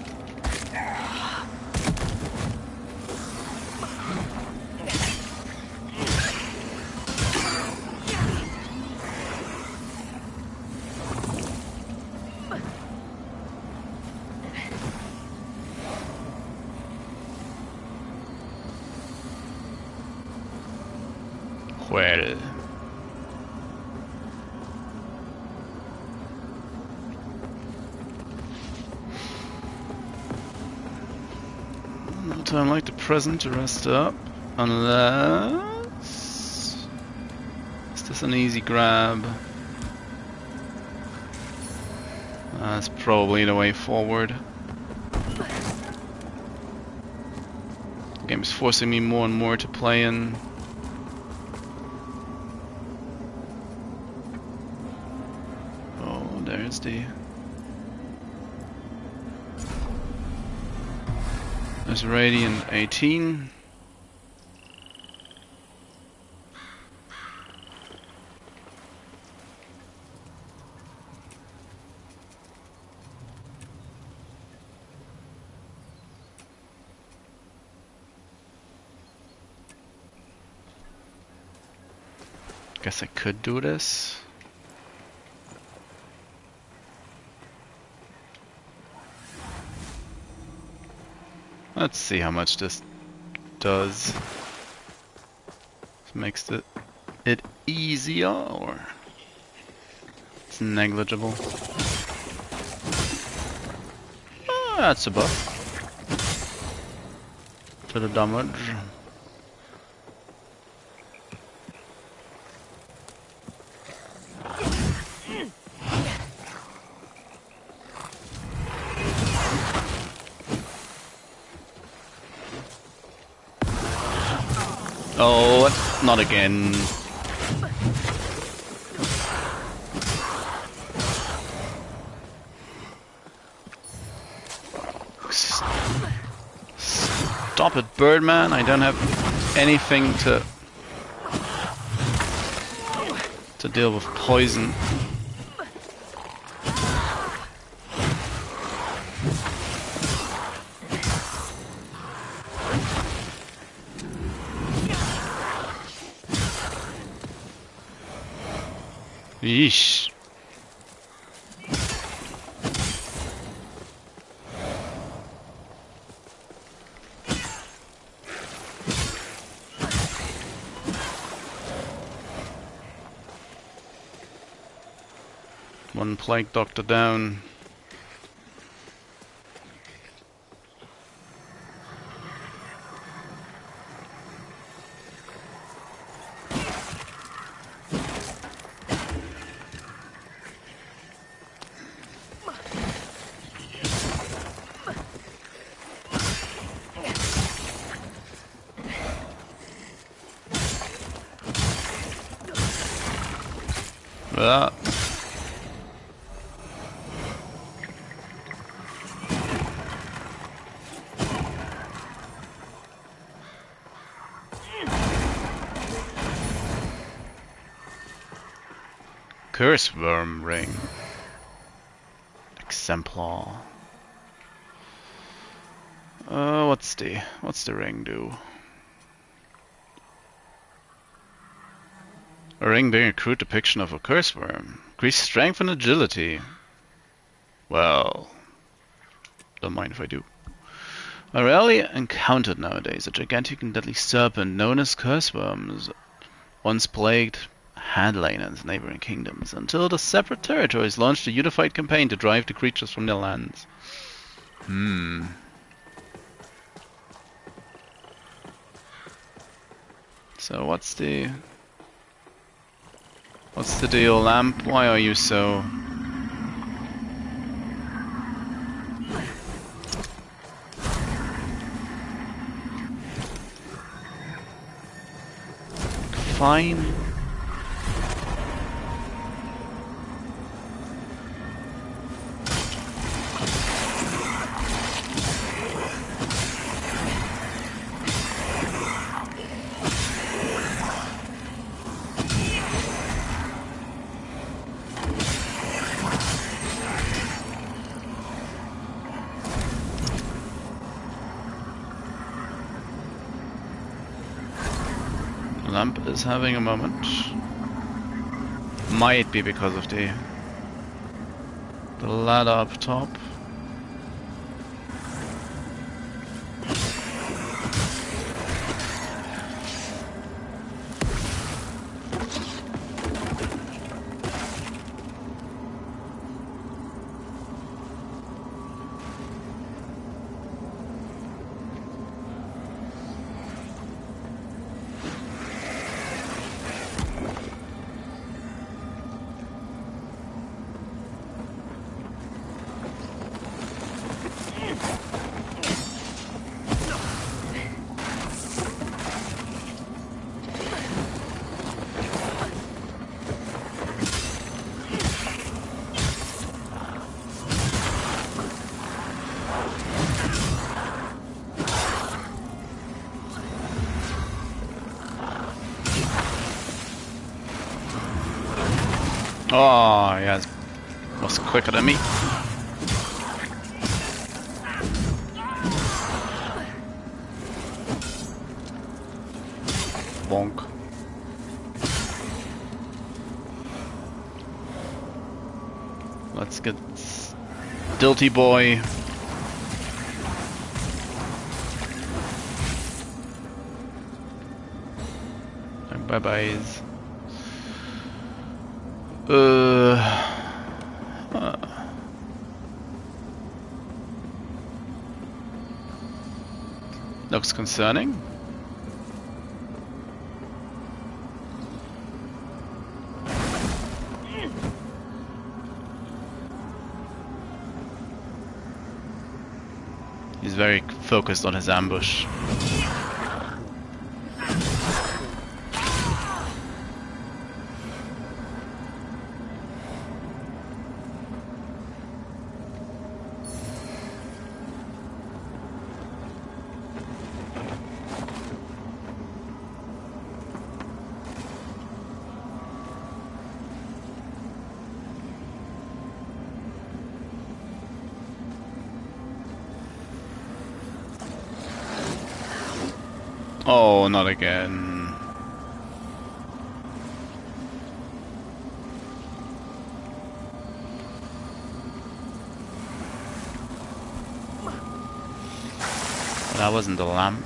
Well. No time like the present to rest up, unless... Is this an easy grab? That's probably the way forward. The game's forcing me more and more to play in. There's the... There's Radiant 18. Guess I could do this. Let's see how much this does. Makes it easier, or it's negligible. That's a buff to the damage. Oh, not again. Stop it, Birdman. I don't have anything to deal with poison. Yeesh. One plague doctor down. Ah. Curse worm ring. Exemplar. What's the ring do? A ring being a crude depiction of a curse worm. Increase strength and agility. Well, don't mind if I do. I rarely encountered nowadays a gigantic and deadly serpent known as curse worms. Once plagued Hadley and its neighboring kingdoms, until the separate territories launched a unified campaign to drive the creatures from their lands. So what's the What's the deal, lamp? Why are you so... fine? Lamp is having a moment. Might be because of the ladder up top. Oh, yeah, it was quicker than me. Bonk. Let's get Dilty Boy. Bye-byes. Looks concerning. He's very focused on his ambush. Oh, not again. That wasn't the lamp.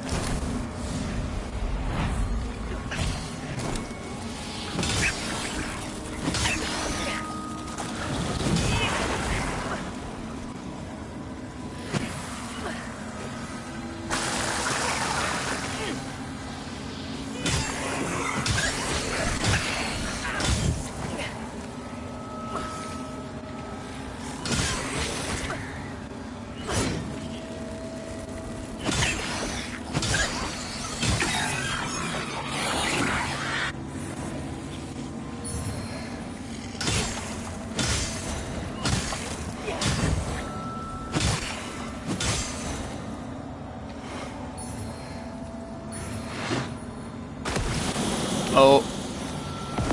Oh,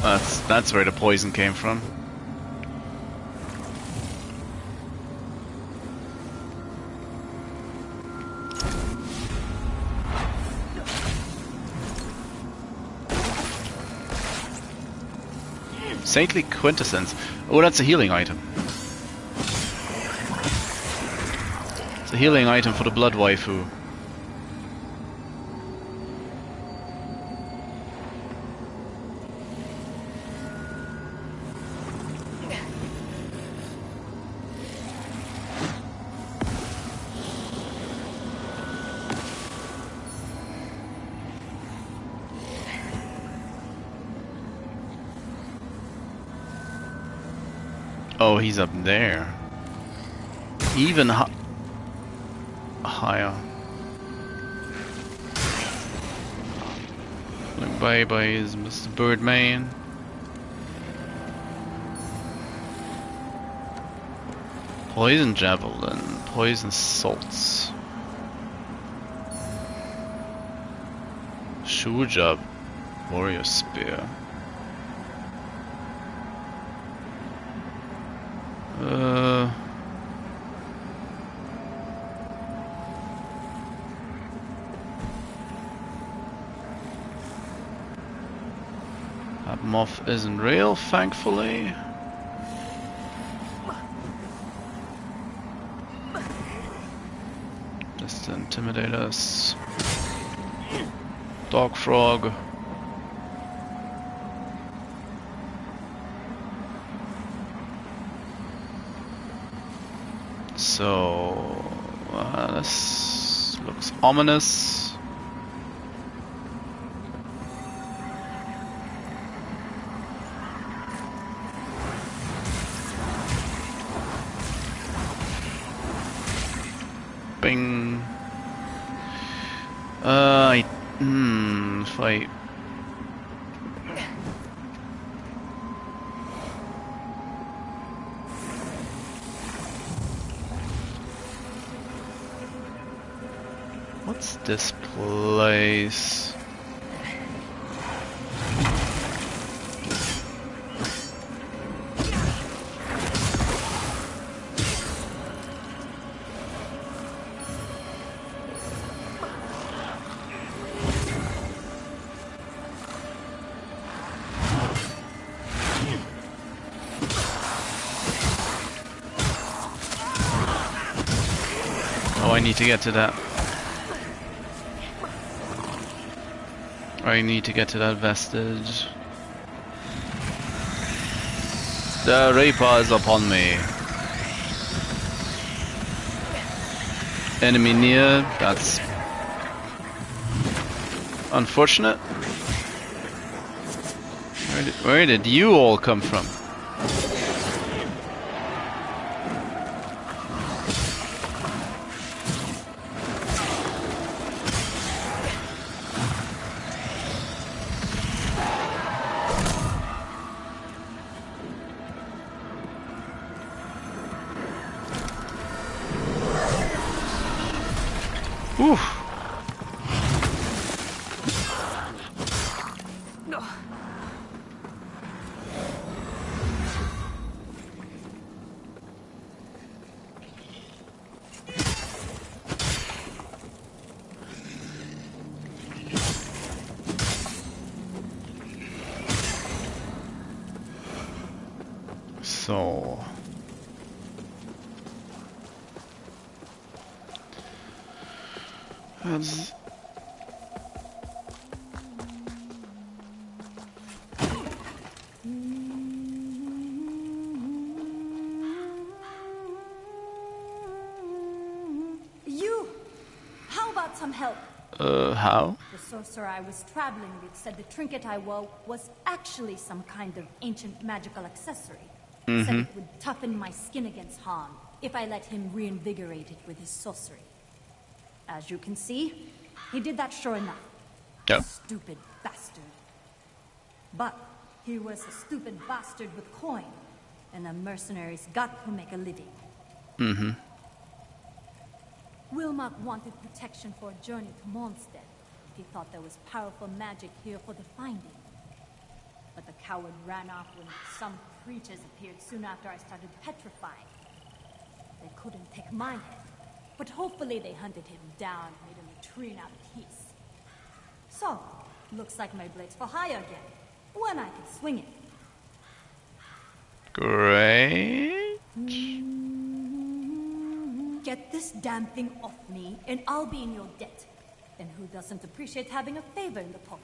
that's where the poison came from. Saintly Quintessence. Oh, that's a healing item. It's a healing item for the Blood Waifu. Oh, he's up there. Even higher. Like bye is Mr. Birdman. Poison javelin, poison salts. Shuja, warrior spear. That moth isn't real, thankfully. Just to intimidate us. Dog frog. So this looks ominous. Bing. Fight. What's this place? Oh, I need to get to that. I need to get to that vestige. The Reaper is upon me. Enemy near, that's unfortunate. Where did you all come from? Oof. So that's You! How about some help? how? The sorcerer I was traveling with said the trinket I wore was actually some kind of ancient magical accessory. Said it would toughen my skin against harm if I let him reinvigorate it with his sorcery. As you can see, he did that sure enough. Yep. Stupid bastard. But he was a stupid bastard with coin, and a mercenary's got to make a living. Mm-hmm. Wilmot wanted protection for a journey to Mondstadt. He thought there was powerful magic here for the finding. But the coward ran off when some creatures appeared soon after I started petrifying. They couldn't take my head, but hopefully they hunted him down and made a latrine out of peace. So, looks like my blade's for hire again, when I can swing it. Great. Get this damn thing off me, and I'll be in your debt. And who doesn't appreciate having a favor in the pocket?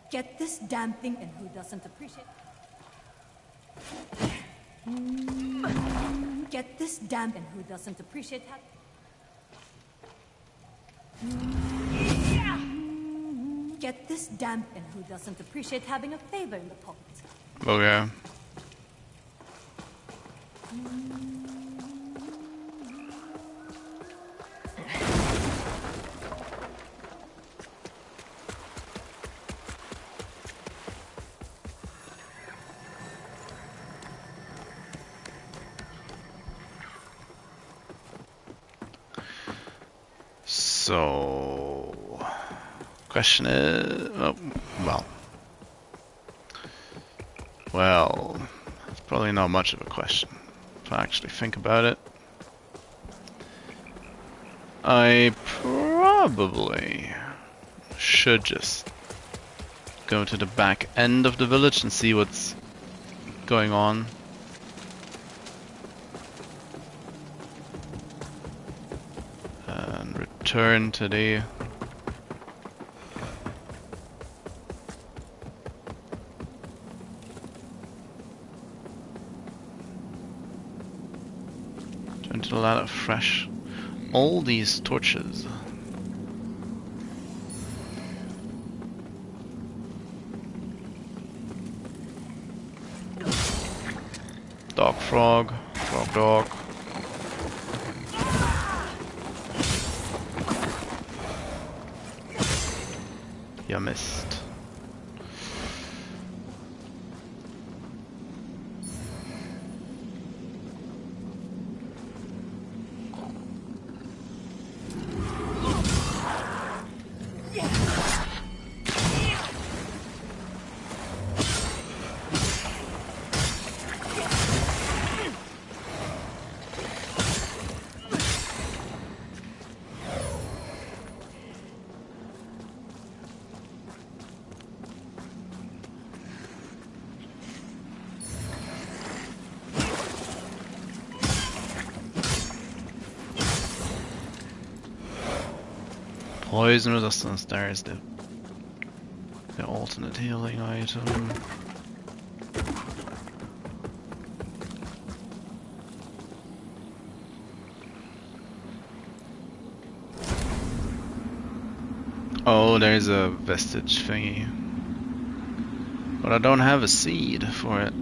Get this damn thing, and who doesn't appreciate... Get this damn, and who doesn't appreciate Get this damn, and who doesn't appreciate having a favor in the pocket? Okay. So, question is, oh, well, it's probably not much of a question if I actually think about it. I probably should just go to the back end of the village and see what's going on. And return to the ladder afresh. All these torches. Dog frog, frog dog. You missed. Poison resistance, there is the alternate healing item. Oh, there's a vestige thingy. But I don't have a seed for it.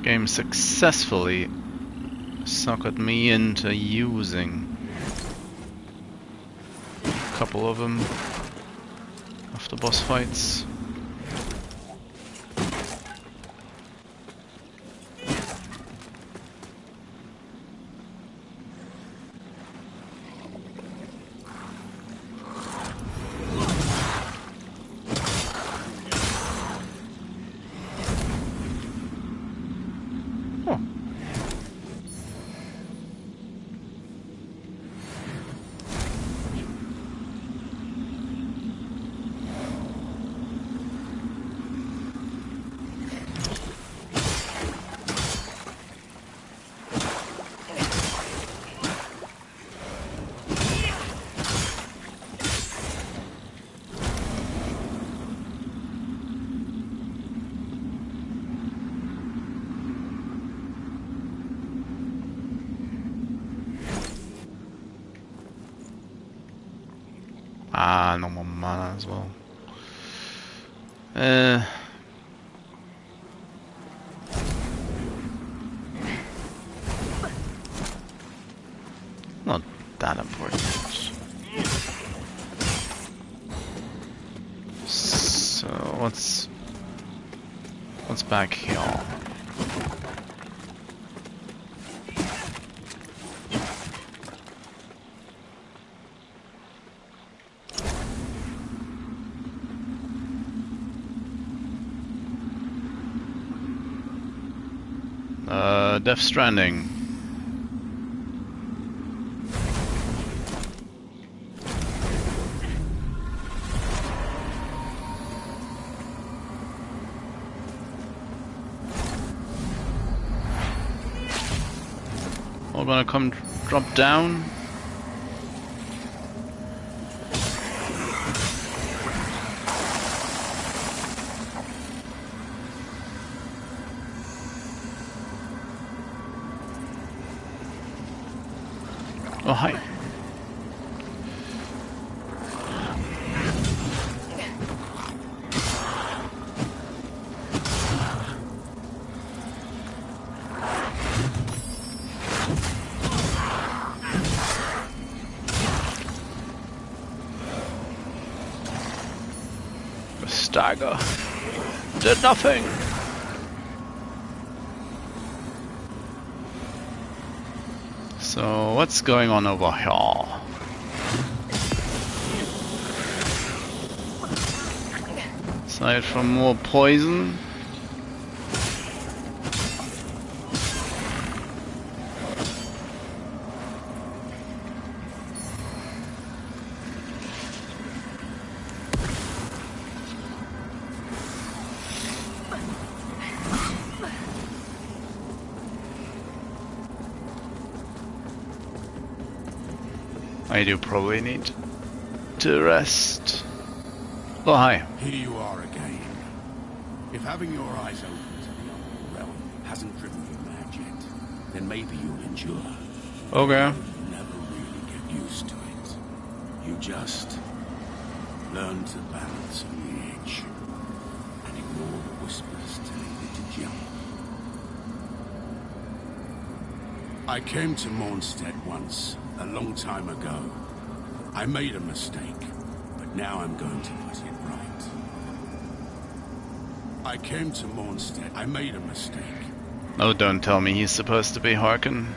Game successfully suckered me into using a couple of them after boss fights. Ah, no more mana as well. Not that important. So what's back here? Death Stranding. All gonna come drop down. Oh, hi. The stagger did nothing. So what's going on over here? Aside from more poison. I do probably need to rest. Oh, hi. Here you are again. If having your eyes open to the upper realm hasn't driven you mad yet, then maybe you'll endure. Okay. You'll never really get used to it. You just learn to balance on the edge and ignore the whispers telling you to jump. I came to Mornstead once, a long time ago. I made a mistake, but now I'm going to put it right. I came to Mornstead. I made a mistake. Oh, don't tell me he's supposed to be Harkin.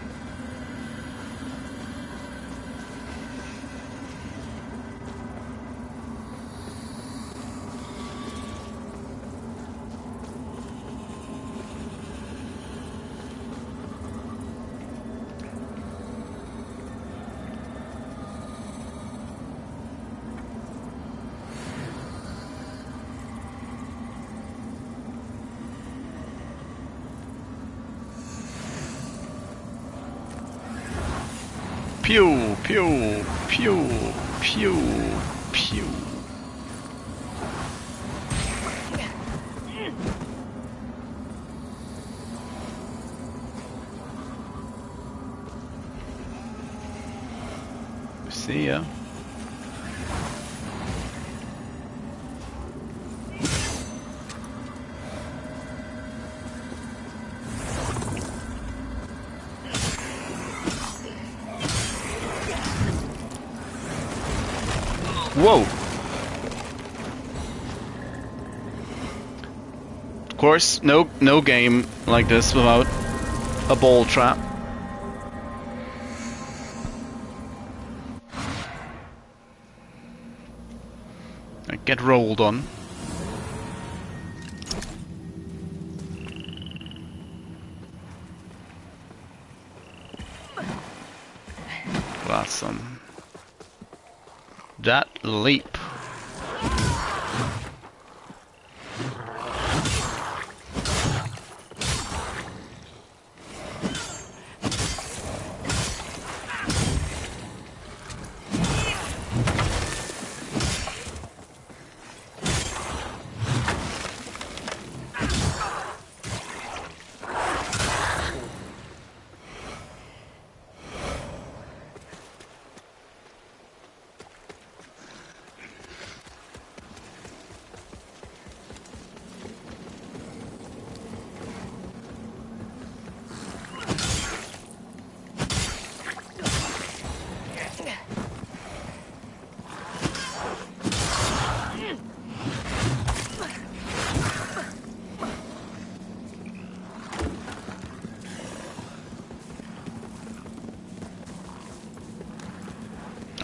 Pew, pew, pew, pew, pew. See ya. Whoa! Of course, no game like this without a ball trap. I get rolled on. Awesome. That leap.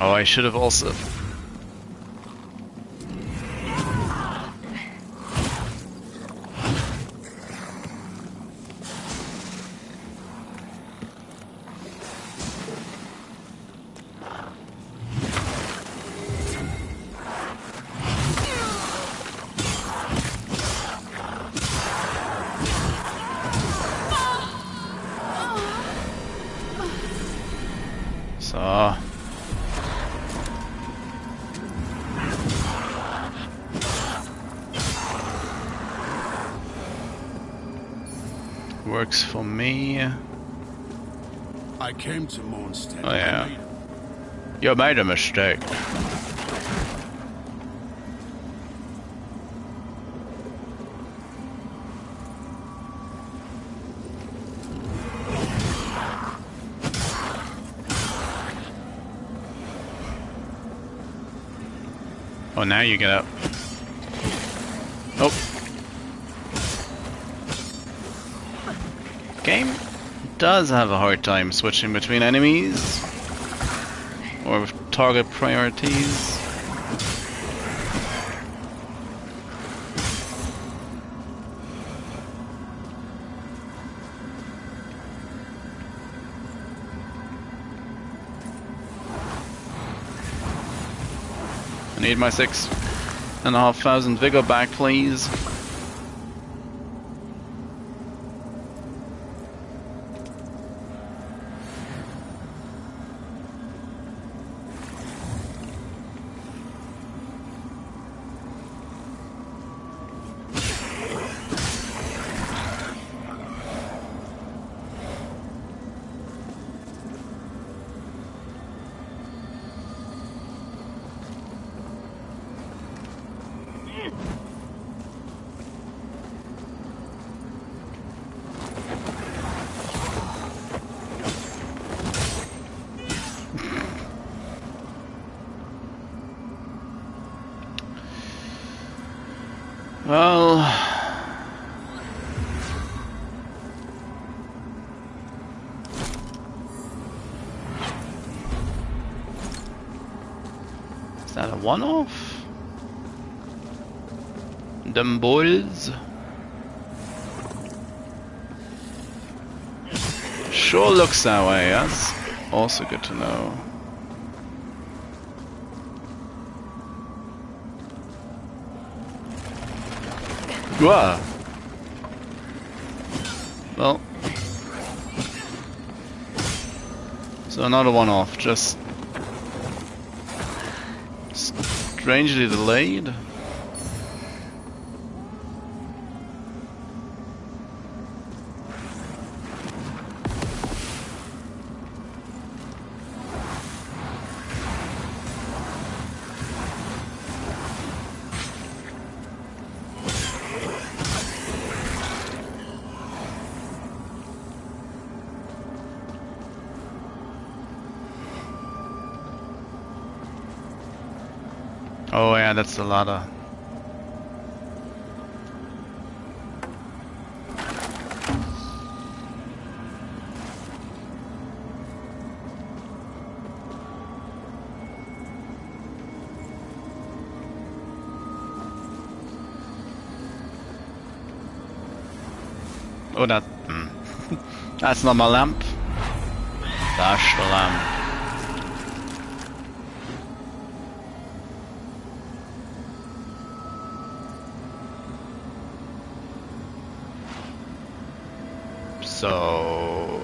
Oh, I should have also... So... Works for me. I came to Mornstead. Oh yeah. You made a mistake. Oh, now you get up. Oh. Game does have a hard time switching between enemies or with target priorities. I need my 6,500 vigor back, please. Well, is that a one-off? Them boys? Sure looks that way, that's also good to know. Whoa. Well, so another one off, just strangely delayed. Oh yeah, that's the ladder. Oh, that's not my lamp. That's the lamp. So,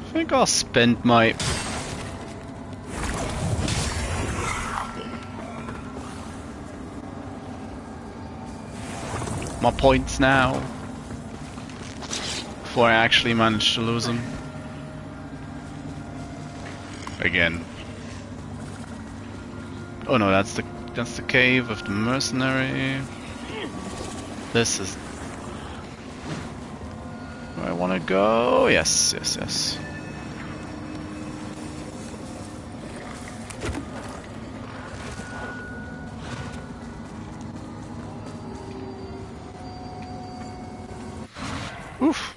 I think I'll spend my points now before I actually manage to lose them again. Oh no, that's the cave of the mercenary. This is where I want to go. Yes, yes, yes. Oof.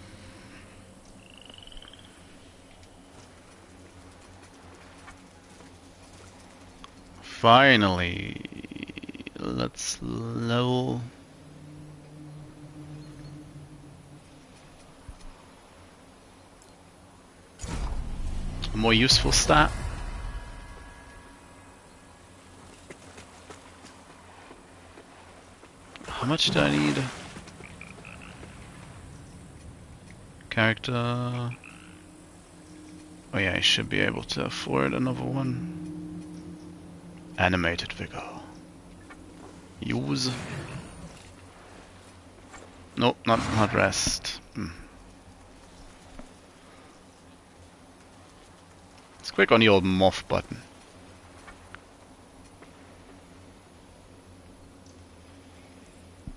Finally, let's level. A more useful stat. How much do I need? Character. Oh yeah, I should be able to afford another one. Animated vigor. Use. Nope, not rest. Let's click on the old moth button.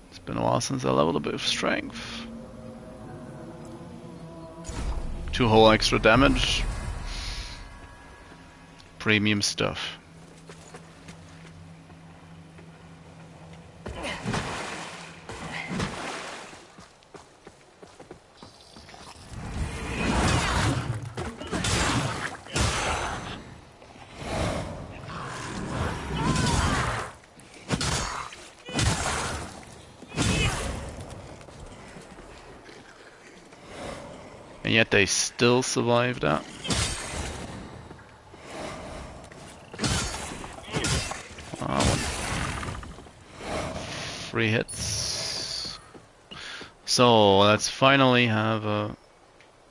It's been a while since I leveled a bit of strength. 2 whole extra damage. premium stuff. And yet they still survived that. Three hits. So let's finally have an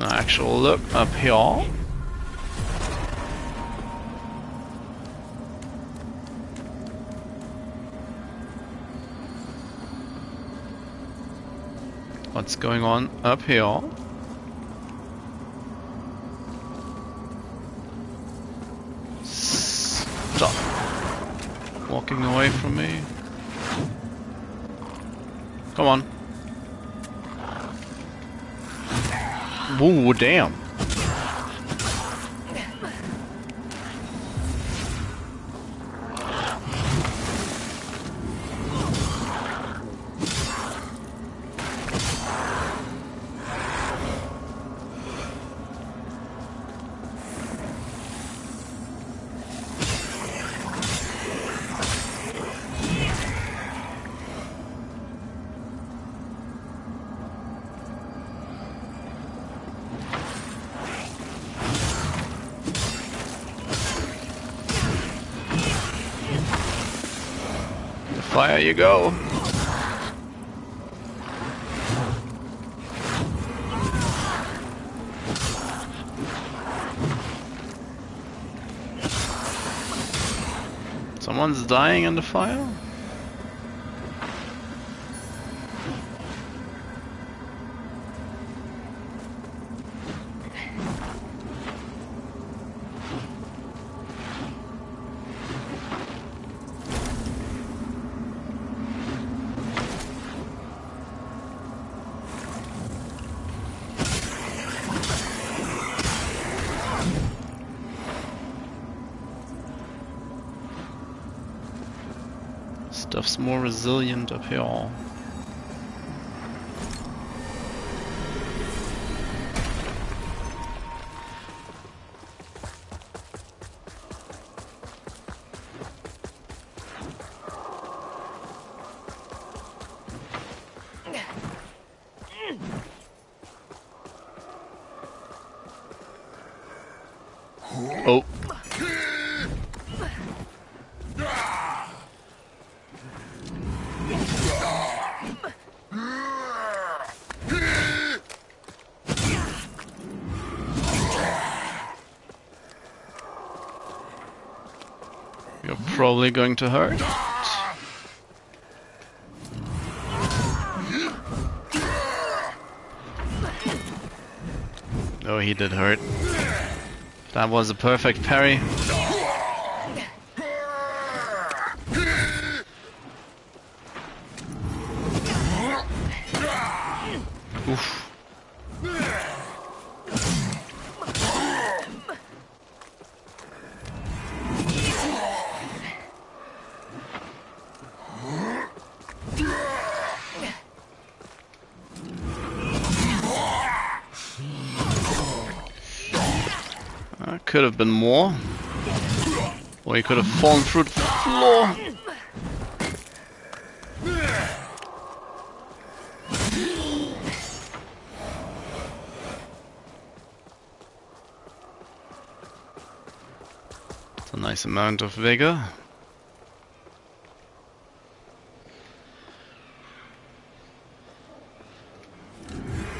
actual look up here. What's going on up here? Stop walking away from me. Come on. Ooh, damn. Fire you go. Someone's dying in the fire? Stuff's more resilient up here. Oh. You're probably going to hurt. Oh, he did hurt. That was a perfect parry. Oof. Could have been more. Or he could have fallen through the floor. It's a nice amount of vigor.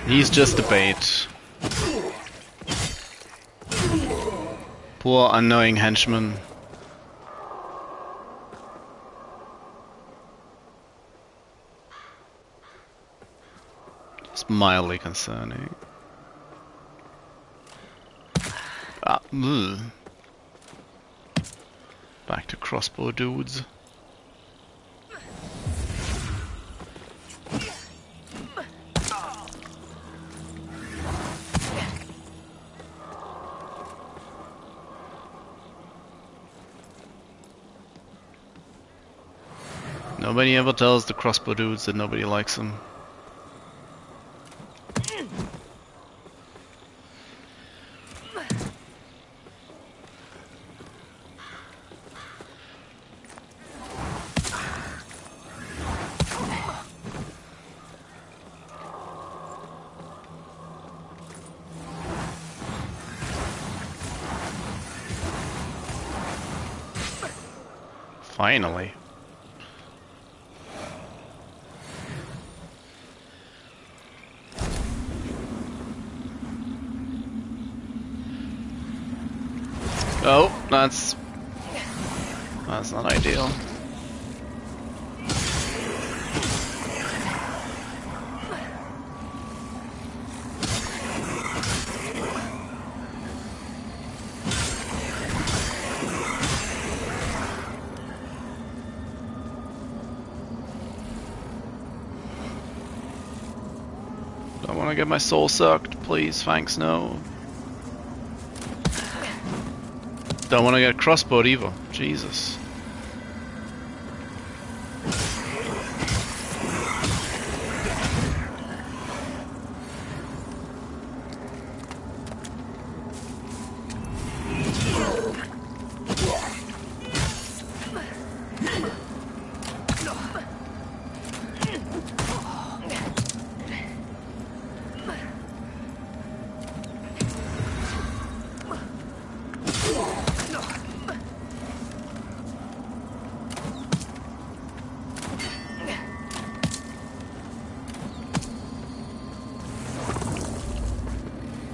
He's just a bait. Poor unknowing henchman. It's mildly concerning. Ah, ugh. Back to crossbow dudes. Nobody ever tells the crossbow dudes that nobody likes them. Finally. Oh, that's not ideal. Don't want to get my soul sucked, please. Thanks, no. Don't want to get crossbowed either. Jesus.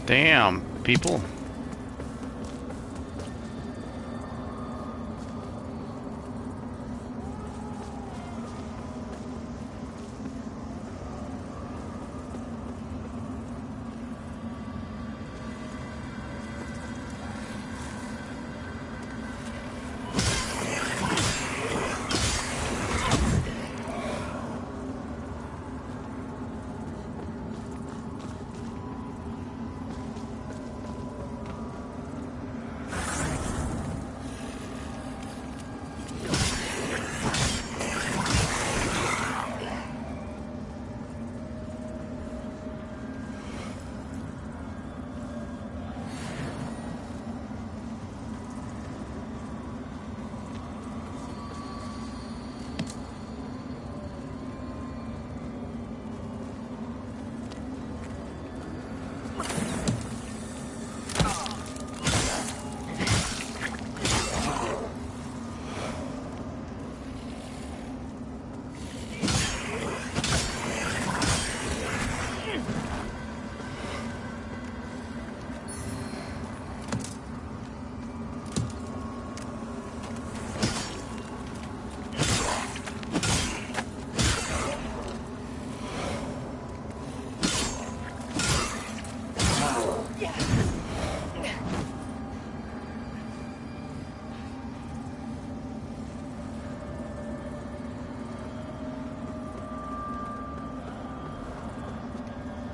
Damn, people.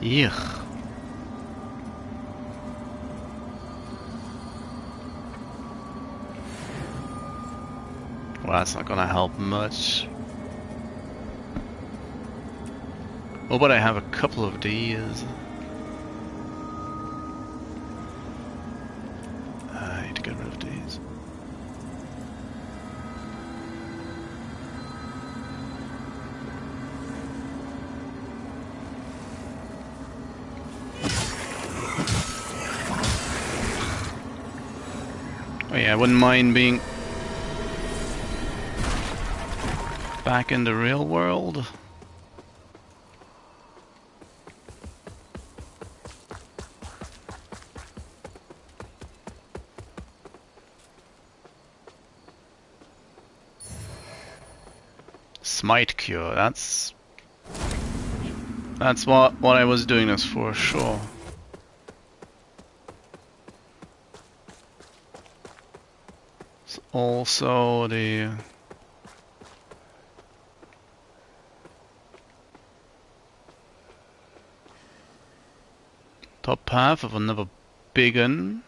Yuck. Well, that's not gonna help much. Oh, but I have a couple of these. I need to get rid of these. Oh yeah, I wouldn't mind being back in the real world. Smite cure, that's what I was doing this for, sure. Also the top half of another big one.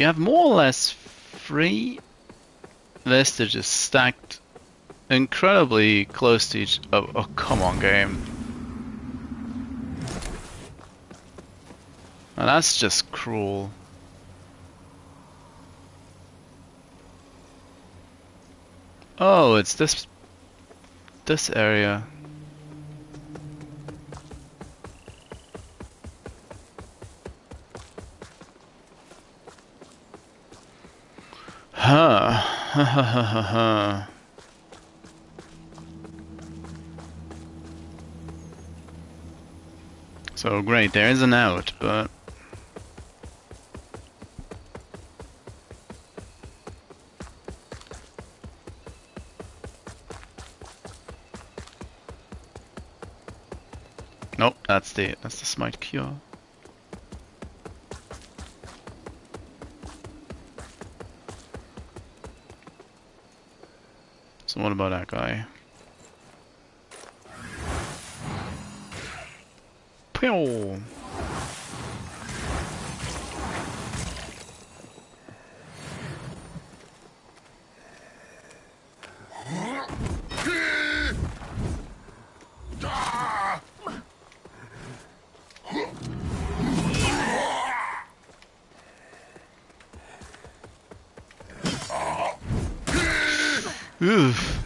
You have more or less 3 vestiges stacked incredibly close to each. Oh, come on, game. Now that's just cruel. Oh, it's this area. Huh. So great, there is an out, but nope, that's the smite cure. So what about that guy? Pew! Oof.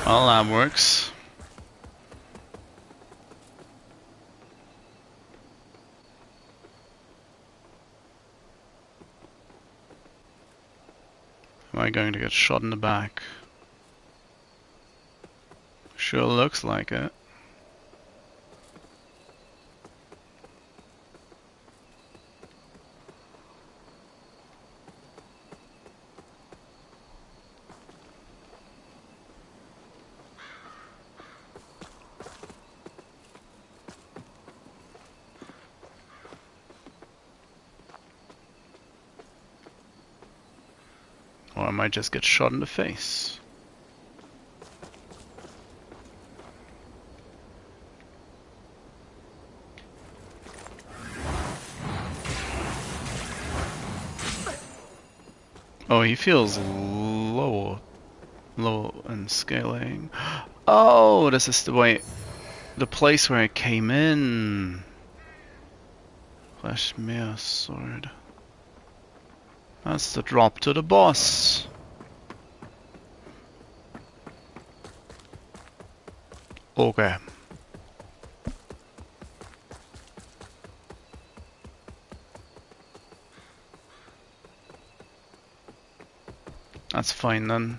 Well, that works. Am I going to get shot in the back? Sure looks like it. Or I might just get shot in the face. Oh, he feels low and scaling. Oh, this is the place where I came in. Blasphemous sword. That's the drop to the boss. Okay. That's fine then.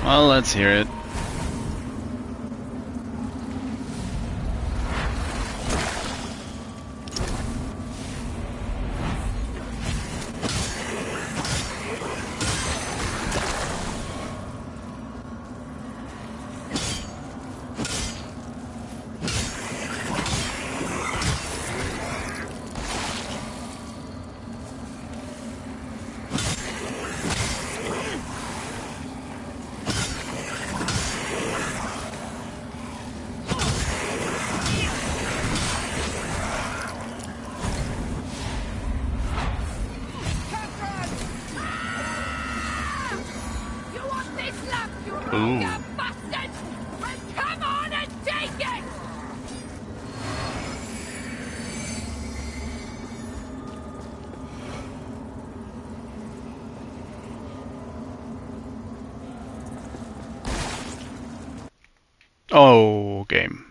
Well, let's hear it. Ooh. Come on and take it! Oh, game.